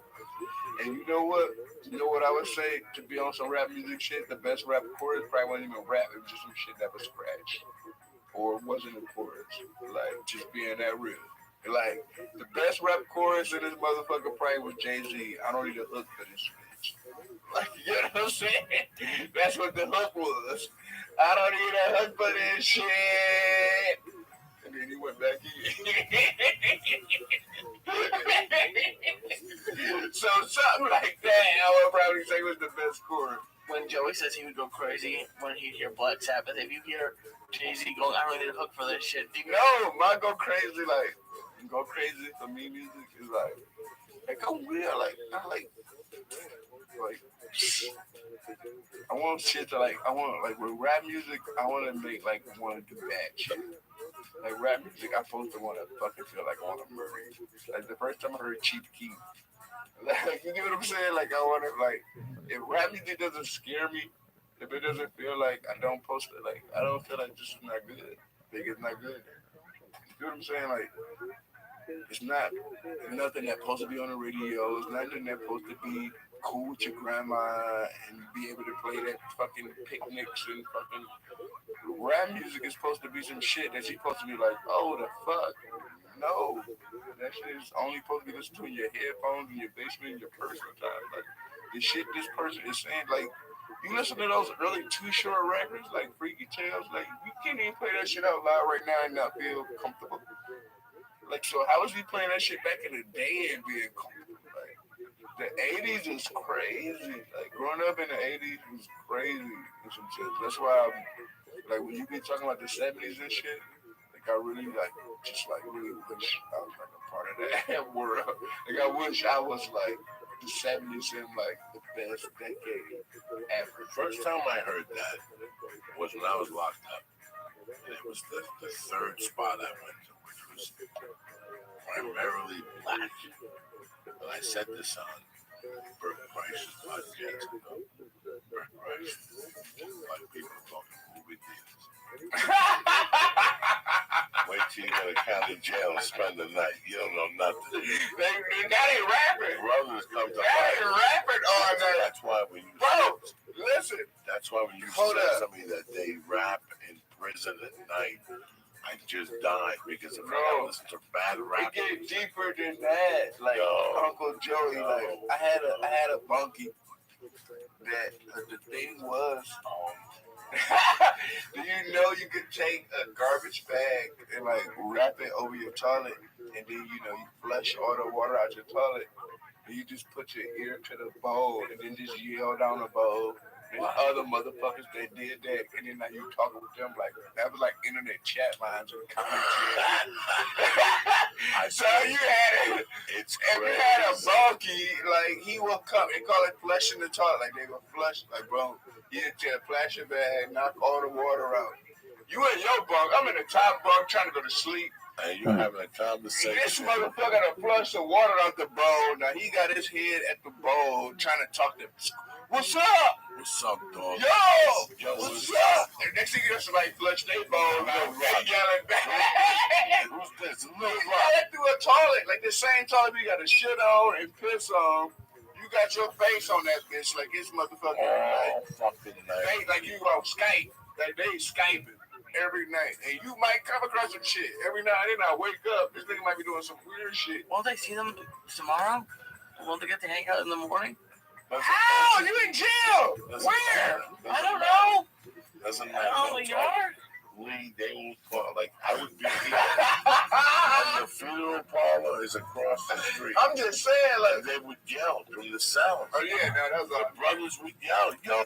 Speaker 9: And you know what? You know what I would say to be on some rap music shit? The best rap chorus probably wasn't even rap. It was just some shit that was scratched. Or it wasn't a chorus. Like, just being that real. Like, the best rap chorus in this motherfucker probably was Jay-Z. I don't need a hook for this bitch. Like, you know what I'm saying? That's what the hook was. I don't need a hook for this shit. And then he went back in. So something like that, I would probably say was the best chorus.
Speaker 8: When Joey says he would go crazy when he'd hear Black Sabbath, if you hear Jay-Z going, I don't need a hook for this shit.
Speaker 9: No, my go crazy, like, go crazy for me music is like go real, like, I like, I want shit to like with rap music, I want to make like want to do bad shit. Like rap music, I'm supposed to want to fucking feel like I want to murder you. Like the first time I heard Chief Keef, like you know what I'm saying? Like I want to like if rap music doesn't scare me, if it doesn't feel like I don't post it, like I don't feel like this is not good. Like it's not good. You know what I'm saying? Like it's not nothing that's supposed to be on the radio. It's nothing that's supposed to be cool with your grandma and be able to play that fucking picnics and fucking rap music is supposed to be some shit that she's supposed to be like, oh the fuck. No. That shit is only supposed to be listened to in your headphones, in your basement, in your personal time. Like the shit this person is saying, like you listen to those early Too Short records, like Freaky Tales, like you can't even play that shit out loud right now and not feel comfortable. Like, so how was we playing that shit back in the day and being comfortable? Like, the 80s is crazy. Like, growing up in the 80s was crazy in some shit. That's why, like, when you be talking about the 70s and shit, like, I really, like, just, like, really wish I was, like, a part of that world. Like, I wish I was, like, the 70s in, like, the best decade ever.
Speaker 12: First time I heard that was when I was locked up. And it was the third spot I went to, which was primarily black. But I said this on Bert Price's podcast. Bert Price, black people talking movie theaters. Wait till you go to county jail and spend the night. You don't know nothing.
Speaker 9: That ain't rapping.
Speaker 12: Brothers come to
Speaker 9: that ain't rapping all night.
Speaker 12: That's why when you
Speaker 9: listen.
Speaker 12: That's why when you say somebody that they rap in prison at night, I just died because if I listen to bad rap.
Speaker 9: It get deeper than that. Like Uncle Joey, like I had a bunkie that the thing was do you know you could take a garbage bag and like wrap it over your toilet and then you flush all the water out your toilet and you just put your ear to the bowl and then just yell down the bowl. And other motherfuckers that did that, and then now you talking with them like that was like internet chat lines and comments. So you had if you had a bunkie, like he will come and call it flushing the toilet, like they will flush, like bro, you just flash your bag, knock all the water out. You in your bunk, I'm in the top bunk trying to go to sleep.
Speaker 12: And you having a conversation.
Speaker 9: This motherfucker to flush the water out the bowl. Now he got his head at the bowl trying to talk to What's up?
Speaker 12: What's up, dog?
Speaker 9: Yo, what's up? And next thing you know, somebody flushed their bowl out and yelling back.
Speaker 12: Who's this?
Speaker 9: Look, right through a toilet, like the same toilet you got to shit on and piss on. You got your face on that bitch like it's motherfucking.
Speaker 12: Oh, fucking night.
Speaker 9: They like you on Skype. Like they Skyping every night, and you might come across some shit every now and then. I wake up, this nigga might be doing some weird shit.
Speaker 8: Won't they see them tomorrow? Won't they get to hang out in the morning?
Speaker 9: How? You in jail? Where? I don't know.
Speaker 12: Doesn't matter.
Speaker 8: Oh, you are?
Speaker 12: They will talk. Like, I would be here. And the funeral parlor is across the street.
Speaker 9: I'm just saying, like.
Speaker 12: And they would yell from the sound.
Speaker 9: Oh, yeah, no, that was
Speaker 12: the brothers would yell, yo.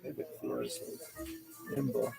Speaker 14: If it feels nimble.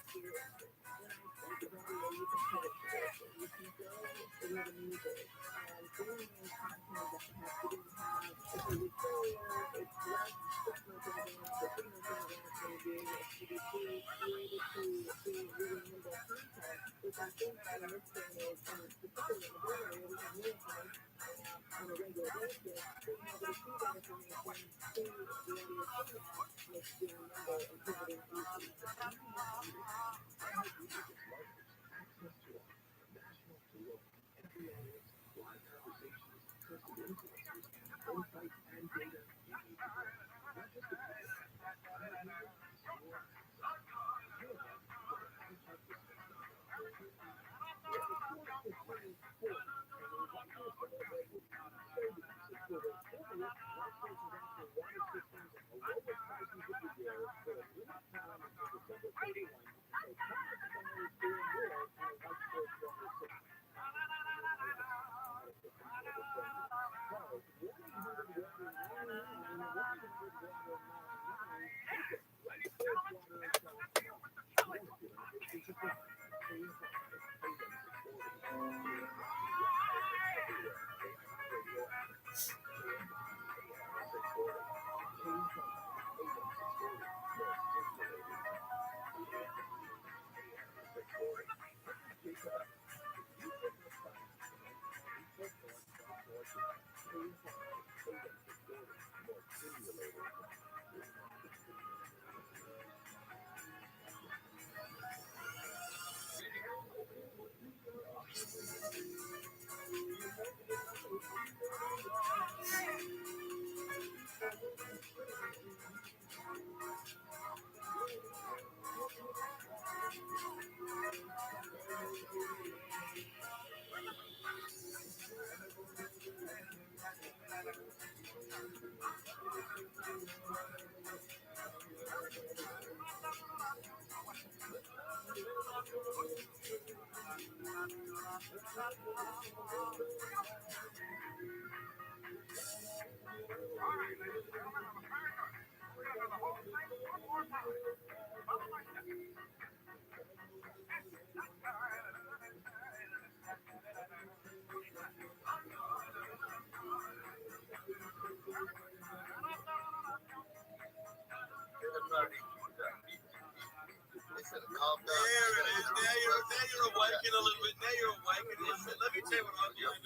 Speaker 2: Calm down. There it is. Now you're awakening a little bit. Now you're awakening. Listen, let me tell you what I'm doing.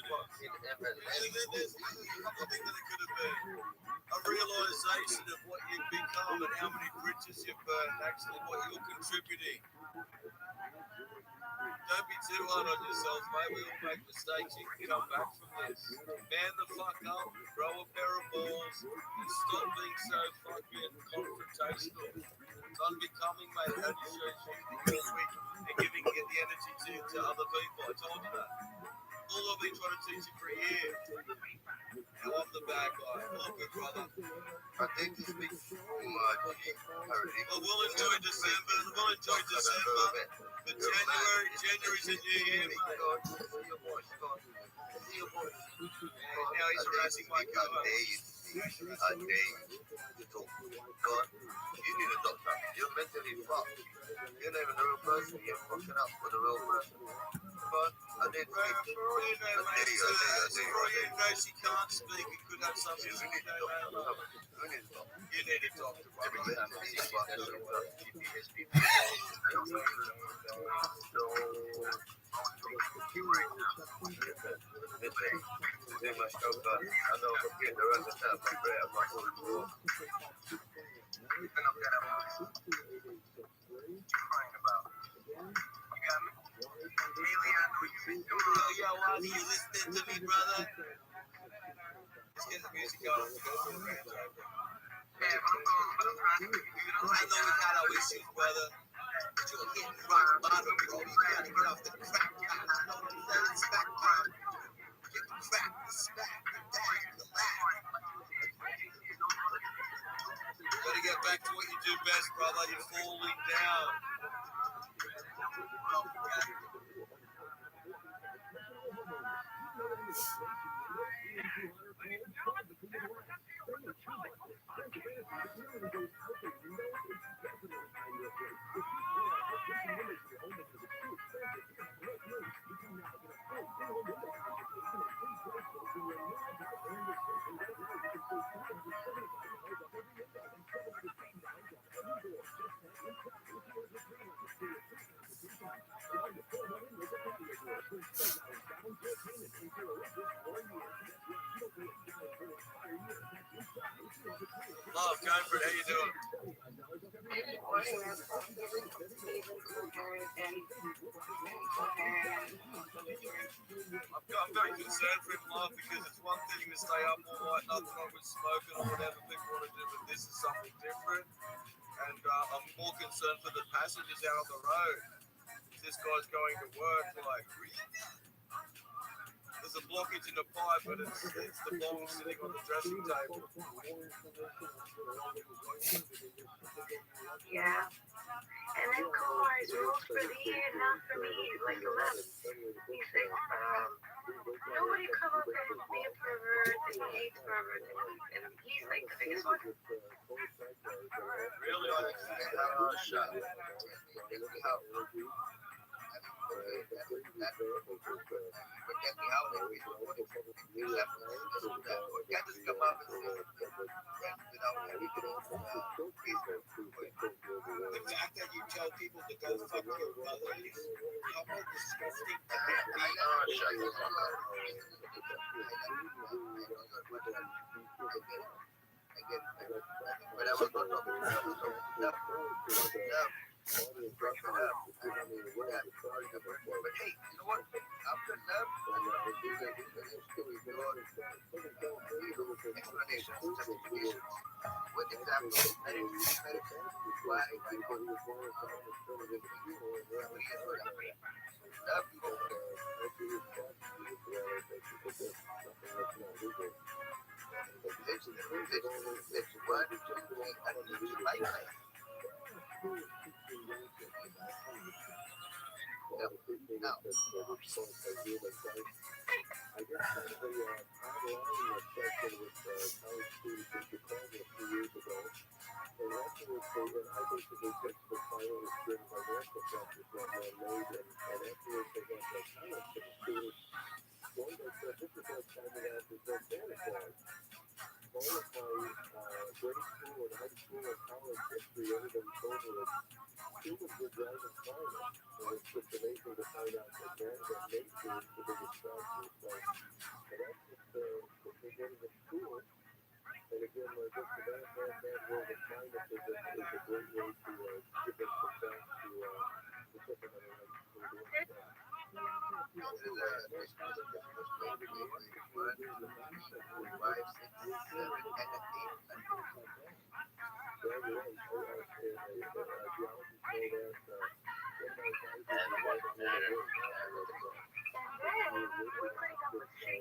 Speaker 2: There's a couple of things that it could have been. A realization of what you've become and how many bridges you've burned, actually what you're contributing. Don't be too hard on yourself, mate. We all make mistakes. You can come back from this. Man the fuck up, grow a pair of balls, and stop being so fucking confrontational. It's unbecoming, mate. It only shows you you're weak and giving the energy to other people. I told you that. All I've been trying to teach you for a year. Now I'm the bad guy. All good, brother. I think this week too much. Well, we'll enjoy December. But January's a new year, mate. See your boy. Now he's harassing my car. God, you need a doctor. You're mentally fucked. You're not even a real person. You're fucking up with a real person. But I did. For all you know, she can't speak. It could have something to do with it. You need a doctor. I know I'm getting the rest of the time. I'm great. I'm not going to war. Yo, are you listening to me, brother? Let's get the music going. I know we got our issues, brother. But you're hitting rock bottom, bro. You gotta get off the crack, guys. You know what I'm saying? It's back down. Get the crack, the smack, the back, the laugh. You gotta get back to what you do best, brother. You're falling down. Love, Gunford, how you doing? I'm very concerned for him, Love, because it's one thing to stay up all night, nothing wrong with smoking or whatever people want to do, but this is something different. And I'm more concerned for the passengers out on the road. This guy's going to work, like, there's a blockage in the pipe, but it's the bomb sitting on the dressing table.
Speaker 3: Yeah. And then Comar's rules for the year, not for me. Like, he said, nobody come up and be a pervert, and he hates perverts, and he's like the biggest one.
Speaker 2: Really? Shut the fact that you tell people to go fuck your mother is how disgusting to me. But hey, you know what? After love, explanations, justifications, with examples, why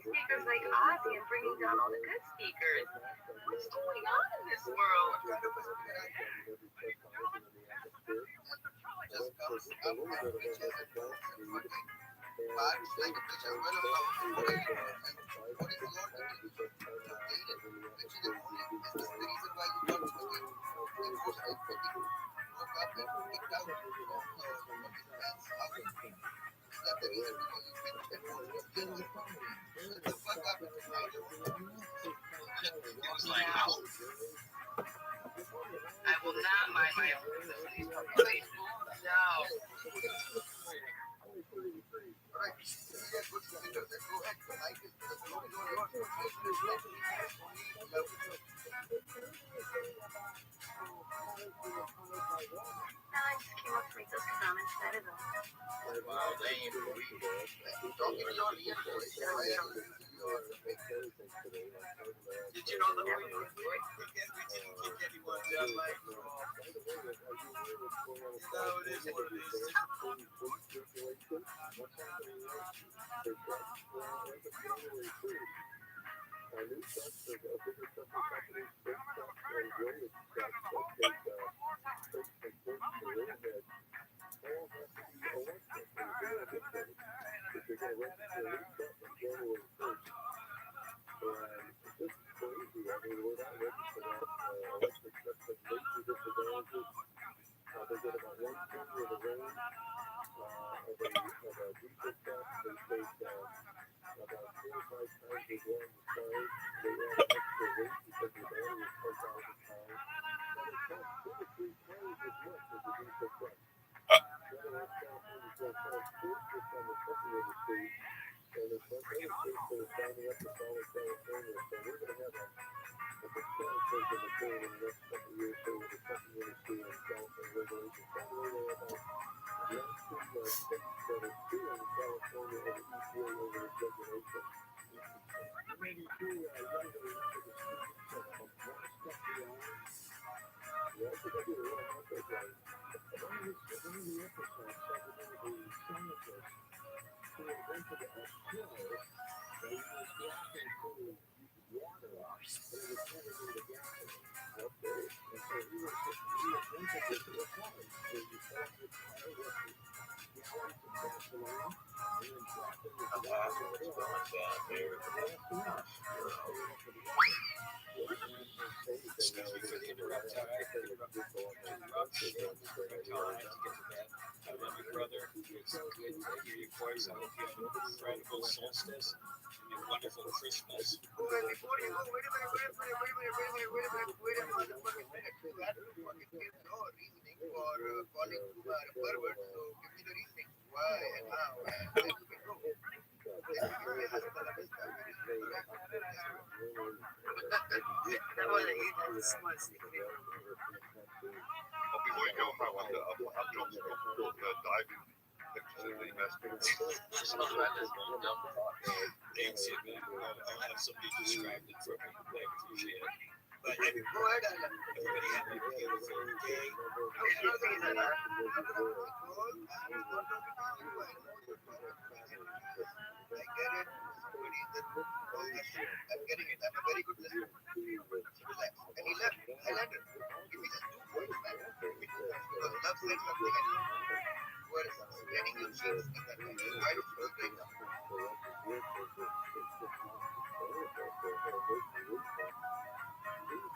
Speaker 3: Speakers like Ozzy and bringing down all the good speakers. What's going on in this world?
Speaker 15: Just comes up and reaches and goes and fucking barks like a bitch. I'm well along. What is your motive? Which is the only is this the reason why you got fucking divorced and fucking broke up and kicked out of your fucking friend's house? Is that the reason why you quit divorced? Shut the fuck up and mind your own.
Speaker 3: Looks like hell. I will not mind my own business with these puppies. No.
Speaker 15: Alright, yeah, good speaker. Let's go ahead. The mic is the floor is all yours.
Speaker 3: No, I just came up to make those comments better though.
Speaker 15: Wow, damn. Talking to your real voice. Did you know that we didn't kick anyone down like no, it is what it is.
Speaker 20: Excuse me for the interrupt. I interrupted ROTHSCHILD time to get to bed. I love you, brother. It's good to hear your voice. I hope you have an incredible solstice and a wonderful Christmas.
Speaker 15: Before you go, wait a minute. That fucking gives no reasoning for calling Kumar a pervert, so give me the reasoning. Why and how and where you can go.
Speaker 2: Before you go, I want to upload some diving pictures of the investments.
Speaker 20: Thanks, man. I'll have somebody describe it for me. I appreciate it. But
Speaker 15: go ahead,
Speaker 20: everybody happy to get it for day.
Speaker 15: I get it. I'm getting it. I'm a very good listener. Relax. And he left. I landed. Give me just 2 words, man. Because love said something and what is getting you changed in that way. Why did you do that?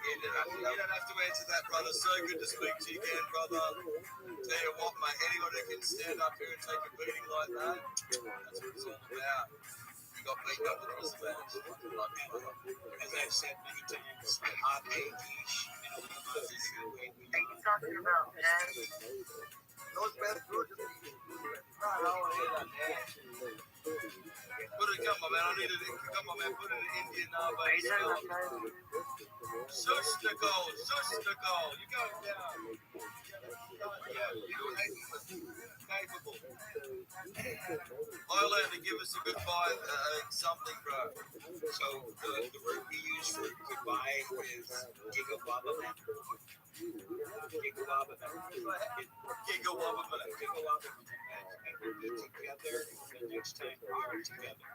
Speaker 16: You don't have to answer that, brother. So good to speak to you again, brother. Tell you what, mate, anyone who can stand up here and take a beating like that, that's what it's all about. You got beaten up with the wristbands. As I've said many times, hot age,
Speaker 3: Are you talking about that?
Speaker 16: Put it, come on, man. I need it. Come on, man. Put it in Indian now,
Speaker 3: Are you talking about that?
Speaker 16: Shush the goal. Shush the goal. You go down. Yeah, you capable. Highlander, give us a goodbye, something, bro.
Speaker 13: So the word we use for goodbye is gigawabaman. Gigawabaman. And we'll be together the next time we are together.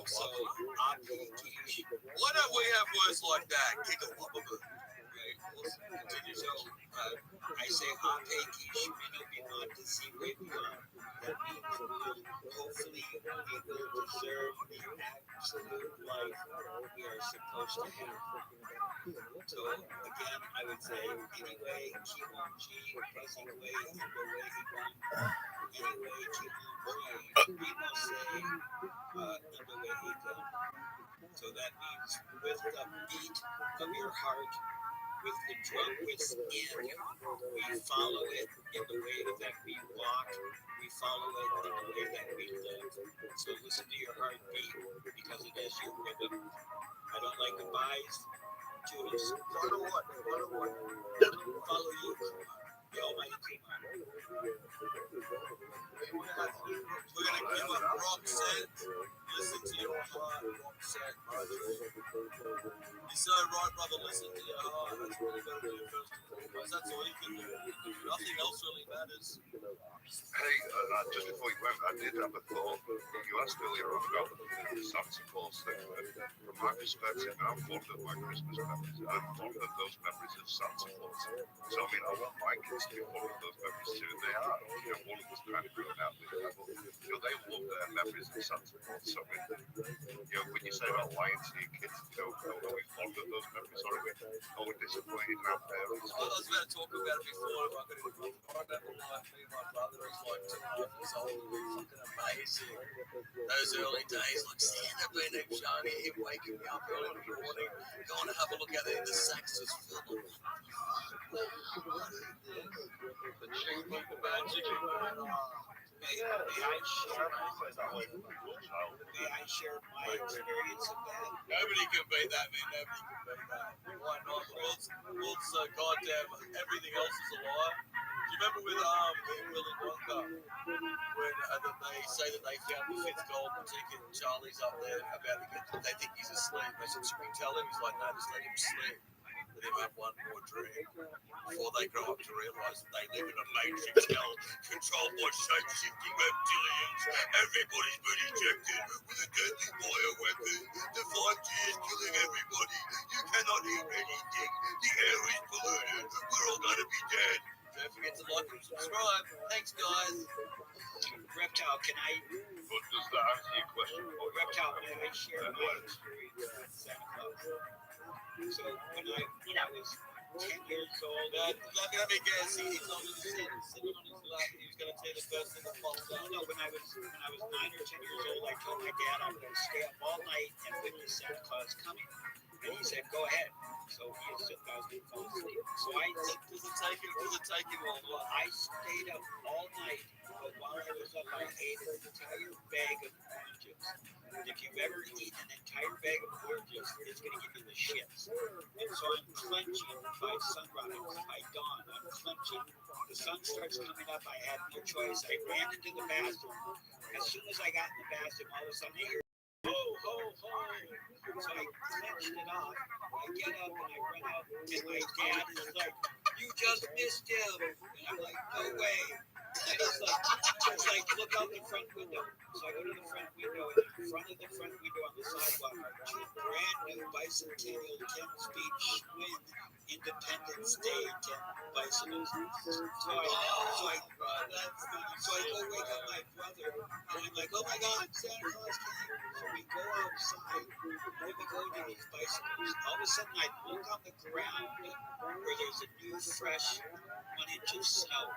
Speaker 13: So,
Speaker 16: why don't we have words like that? Gigawabaman. Right? Continue. So,
Speaker 13: I say Apekish Minobinat to see where we are. That means we will hopefully we will deserve the absolute life we are supposed to have. So again, I would say anyway, Kimonji, Pasingway, Ingaway, Iwan, anyway, Kimonji, we must say Ingaway, Iwan. So that means with the beat of your heart, with the drum within, we follow it in the way that we walk, we follow it in the way that we live. So listen to your heartbeat because it is your rhythm. I don't like goodbyes. Judas, follow what? Follow you. The Almighty Truman.
Speaker 16: We're going to give up Rothschild. Listen to your heart, Rothschild. You so right, brother. Listen to your heart. That's what you've got to do first and foremost. That's all you can do. Nothing else really matters.
Speaker 17: Hey, just before you went, I did have a thought. You asked earlier on about the Santa Claus thing. From my perspective, I'm fond of my Christmas memories. I'm fond of those memories of Santa Claus. So, I mean, I want my kids to be fond of those memories too. And they are. You know, one of us kind of grown out this level. You know, they love their memories of Santa Claus. So, I mean, you know, when you say about lying to your kids, you know, are we fond of those memories or are we disappointed in our parents?
Speaker 16: Well, I was going to talk about it before. I'm going to remember life. Me and my brother is like 2.5 years old. Fucking amazing. Those early days, like Santa being at Johnny, him waking me up early in the morning, going to have a look at it in the sacks just filled with the chicken, the bad chicken.
Speaker 13: May I share my experience of that?
Speaker 16: Nobody can beat that, man. Nobody can beat that. Why not? The world's so goddamn, everything else is a lie. Do you remember with Willy Wonka when they say that they found the 5th golden ticket and Charlie's up there about to get, they think he's asleep. They said, should we tell him? He's like, no, just let him sleep. Let him have one more dream before they grow up to realise that they live in a matrix hell controlled by shape-shifting reptilians. Everybody's been ejected with a deadly bioweapon. The 5G is killing everybody. You cannot eat anything. The air is polluted. We're all going to be dead. Don't forget to like and subscribe. Thanks, guys.
Speaker 13: Reptile, can I?
Speaker 17: But does that answer your question?
Speaker 13: Reptile, may I share my experience with Santa Claus? So when I was 10 years old,
Speaker 16: let me guess. He's on his seat, sitting on his lap. He was going to tell the first thing that falls down.
Speaker 13: No, when I was 9 or 10 years old, I told my dad I'm going to stay up all night and witness Santa Claus coming. And he said, go ahead. So he had sit down and fell asleep. So
Speaker 16: does it take him all night?
Speaker 13: I stayed up all night, but while I was up, I ate an entire bag of oranges. If you've ever eaten an entire bag of oranges, it's going to give you the shits. And so I'm clenching by sunrise, by dawn. I'm clenching. The sun starts coming up. I had no choice. I ran into the bathroom. As soon as I got in the bathroom, all of a sudden I hear, ho, ho, ho. So I clenched it off. I get up and I run out. And my dad is like, you just missed him. And I'm like, no way. And it's like, look out the front window. So I go to the front window, and in front of the front window on the sidewalk are 2 brand new bicentennial 10-speed Schwinn Independence Day 10 bicycles. So I go wake up my brother, and I'm like, oh my God, Santa Claus came. So we go outside. outside, we'd be going to these bicycles. All of a sudden, I'd look on the ground where there's a new, fresh 1 inch of snow.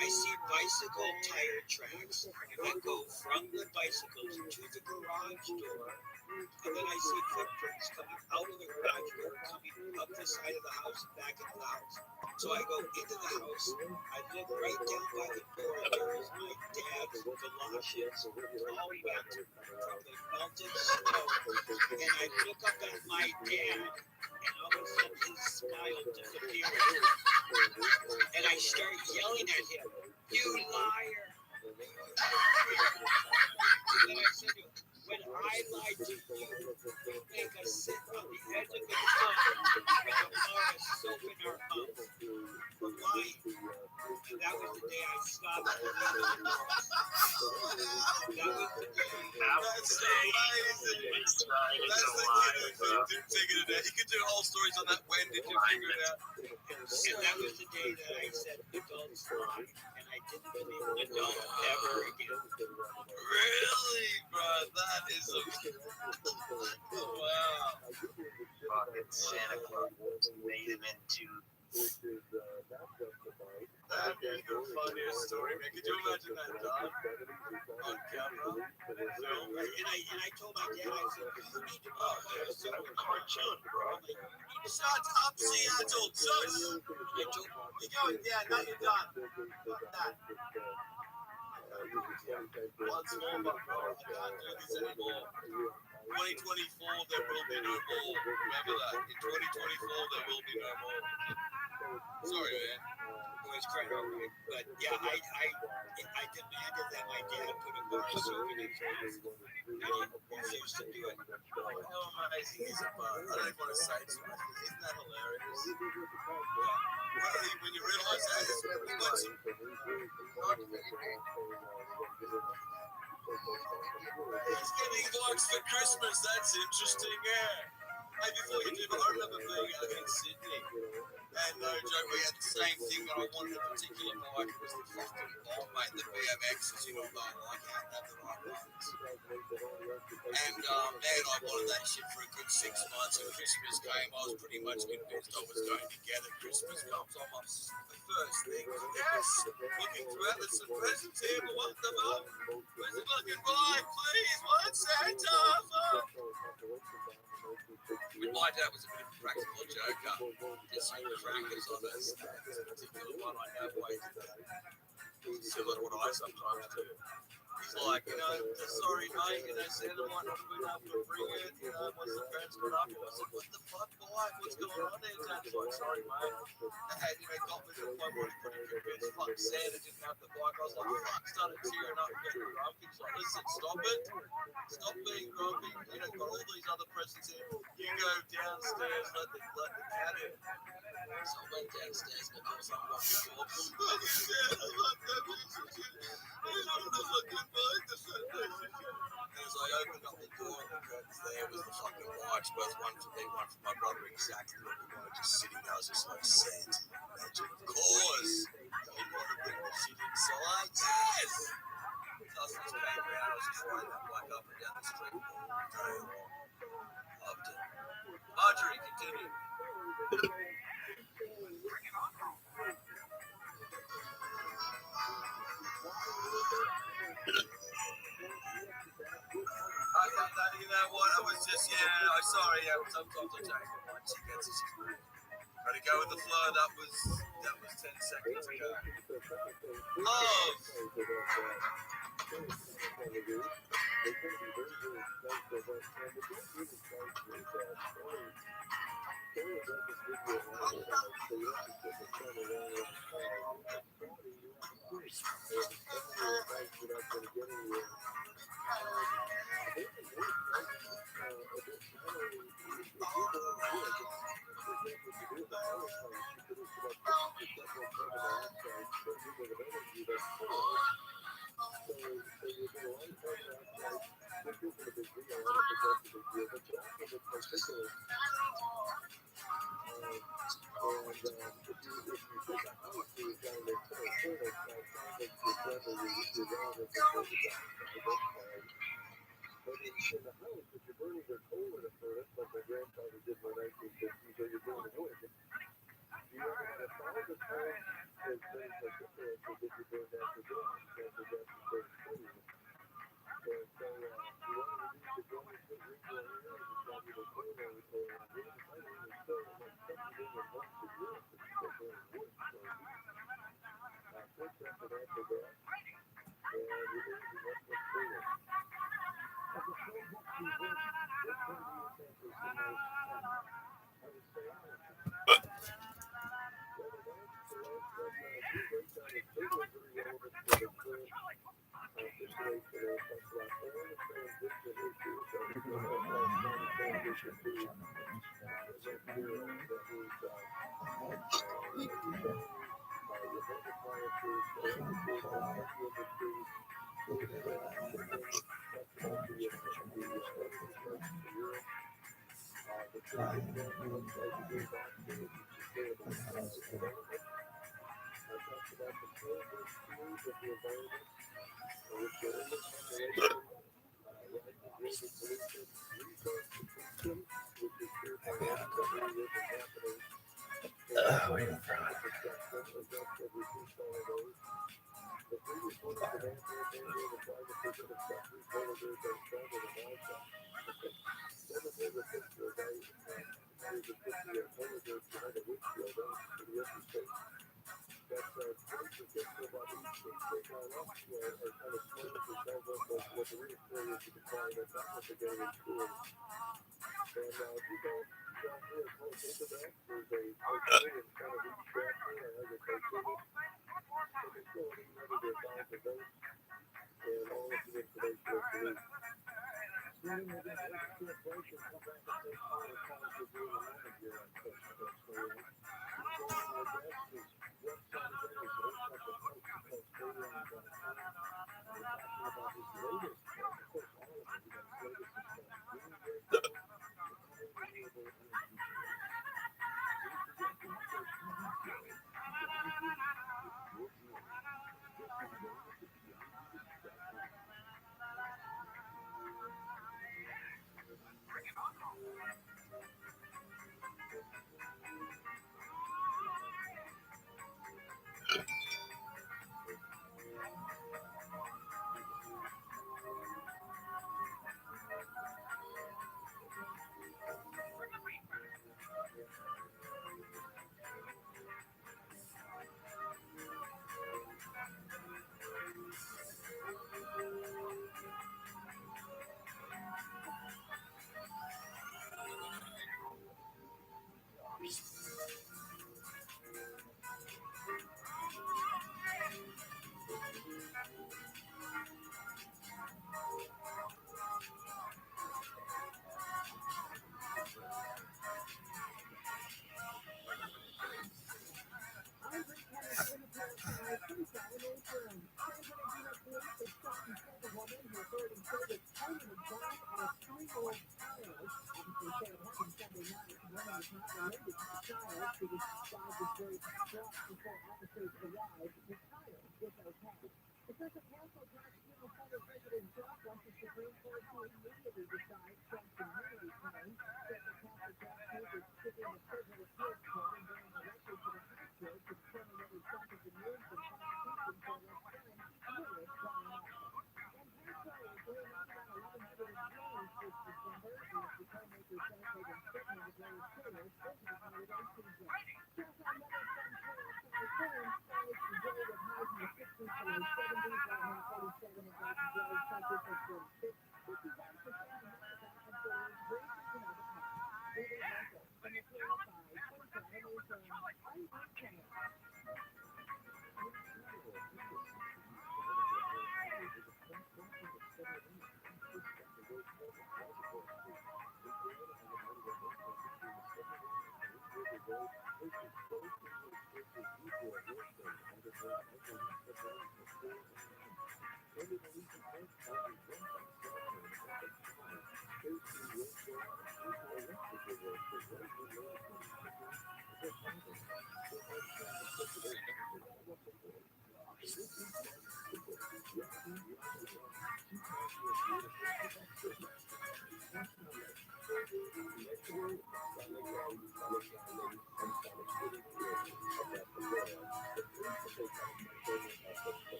Speaker 13: I see bicycle tire tracks that go from the bicycles to the garage door. And then I see footprints coming out of the garage door, coming up the side of the house and back into the house. So I go into the house, I look right down by the door, and there is my dad's galoshes, all wet from the melted snow. And I look up at my dad, and all of a sudden his smile disappears. And I start yelling at him, "You liar!" And then I said to him, "When I lied to you, you make us sit on the edge of the tub with a bar of soap in our mouth for lying." And that was the day I stopped believing in God. That was the day.
Speaker 16: That's amazing. That's the kid who didn't figure it out. He could do whole stories on that. When did you figure it out?
Speaker 13: And that was the day that I said adults lie, and I didn't believe an adult ever again.
Speaker 16: Really, bro? That is a wow.
Speaker 11: Fucking Santa Claus made him into.
Speaker 16: That'd be the funniest story, man. Could you imagine that, Don? On camera, and in film?
Speaker 13: And I told my dad, I said, "You need to go to a cartoon, bro. Like, you need to
Speaker 16: Shut up, Seattle, sus!
Speaker 13: You're going, yeah, now you're done. Fuck that."
Speaker 16: Once more, but bro, I can't do this anymore. 2024, there will be no more. Remember that. In 2024, there will be no more. Sorry, man.
Speaker 13: It was quite alright. But yeah, I demanded that my dad put a bar of soap in his mouth. And he refused to do it.
Speaker 16: How amazing is it, bud? I don't even want to say too much, but isn't that hilarious? When you realize that, we got some. He's getting blocks for Christmas. That's interesting, yeah. Hey, before you do, but I remember being out in Sydney. And no joke, we had the same thing, but I wanted a particular bike. It was the fucking bomb, mate. The BMXs, you know, I can't have the right ones. And man, I wanted that shit for a good 6 months. And Christmas came, I was pretty much convinced I was going to get it. Christmas comes on my first thing. Yes, looking throughout, there's some presents here, but what the fuck? Where's it looking like, please? What, Santa? With my dad was a bit of a practical joker. There's some crackers on this particular one I have waited there. Similar to what I sometimes do. He's like, sorry mate, Santa might not have been able to bring it, once the parents got up. I said, what the fuck, boy? What's going on there, Dad? He's like, sorry mate. Dad, got me to the point where he couldn't convince fuck Santa didn't have the bike. I was like, fuck, started tearing up and getting grumpy. He's like, listen, stop it. Stop being grumpy. Got all these other presents here. You go downstairs, let the cat in. So I went downstairs and of course I'm walking off. As I opened up the door, the curtains there was the fucking bikes, both one for me, one for my brother, exactly what we wanted, just sitting there. I was just like, Santa, magic, of course. He wanted to bring the shit inside. Yes! Customers came around, I was just riding that bike up and down the street all day long. Loved it. Marjorie, continue. You know what? I was just, I'm sorry. Sometimes I change my mind. She gets it. Got to go with the flow. That was 10 seconds ago. Love.
Speaker 2: in the house, if you're burning their coal in a furnace, like my grandfather did in the 1950s, or you're burning wood, you only had 1,000 times as many particulates as if you burn natural gas. Natural gas is very clean. And so you want to reduce the growing of regional air and soluble coal or wind. I mean, there's still like 70 million homes in Europe that still burn wood. So switch up to natural gas, and you're going to be much, much cleaner. As a show helps you work, which one do you think is the most fun? I would say all of them. Well, the last breakdown is certainly very relevant to the current situation. It talks about all the transition issues. So we can talk about transition to net zero. That means remote appliances, electric vehicles, heavy industries, food shipping, flexibility of the energy prices in Europe, the transition from hydrogen back to sustainable development. I talked about the progress tools of the environment, which are endless population, rising global pollution, resource depletion, which is here for us, but really isn't happening. Protection, industrial reduce all of those. The previous one is the mandate of 5% of factory polar bears are stronger than livestock. Never made a picture of here's a picture of polar bears behind a windshield. That was pretty interesting. But 20% of our each state line up are kind of slurs that tells us what the real story is of the climate, not what they're getting in schools. And if you go down here and close into that, there's a cartoon in front of each tractor. I have a cartoonist. So they still have 800 to 1,000 votes, and all of the information is released. Sweden will get extra inflation. Come back and take all the college will do in a moment here on Coast to Coast Radio. Controlling our guests is website today is coasttocoastcoastradioline.com. We're talking about his latest, of course, all of it, his latest is called Green Radio, the clean renewable energy show. Don't forget the other TV show, It's Your Dream. Get one now at beyondmusic.com.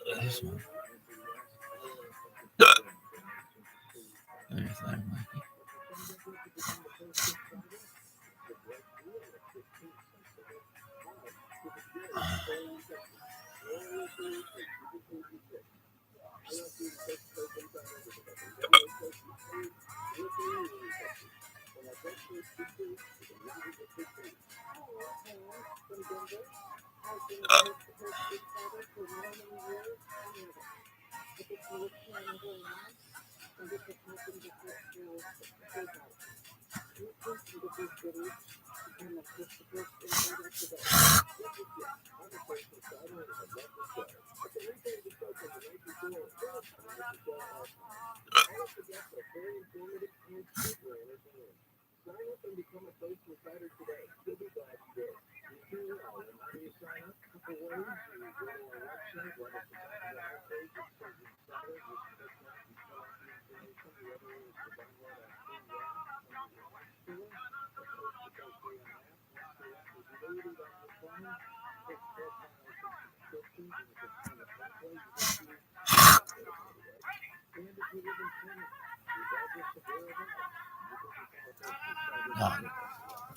Speaker 1: That's this one. There's that one.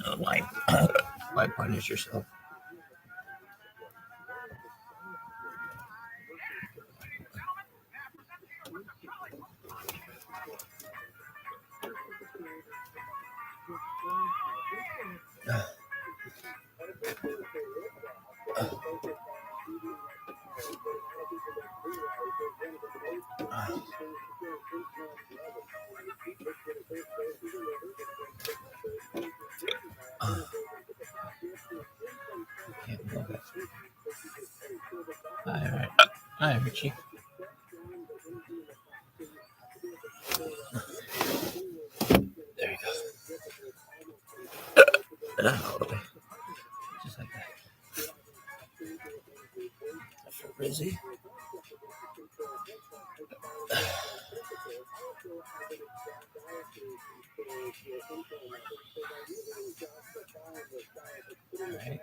Speaker 1: No, why punish yourself? Hi, Richie. There you go. Okay. Just like that. For Rizzy. Right.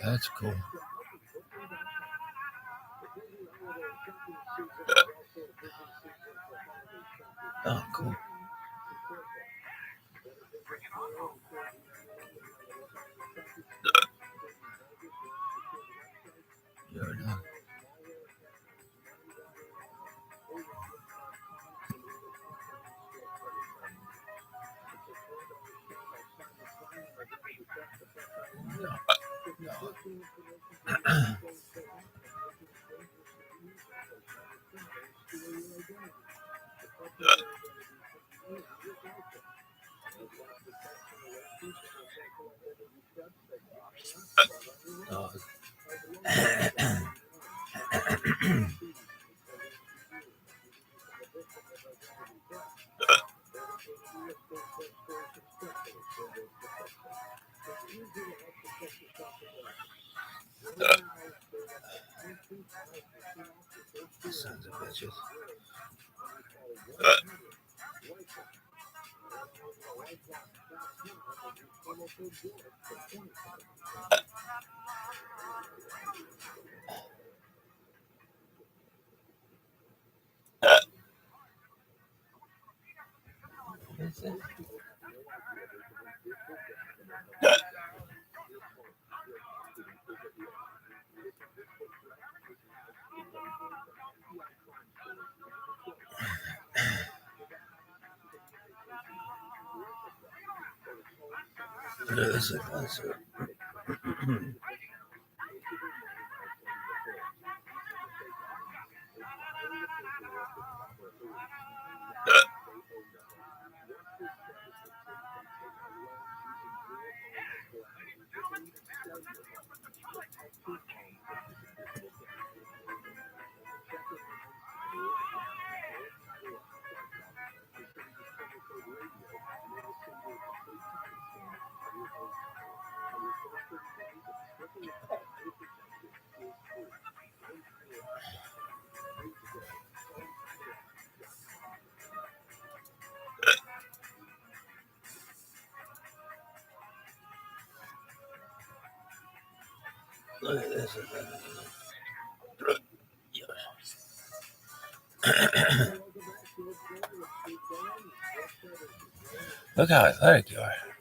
Speaker 1: That's cool. Oh, cool. You're done. Sons of bitches. What is it? That's it. Look at this. Look how athletic you are.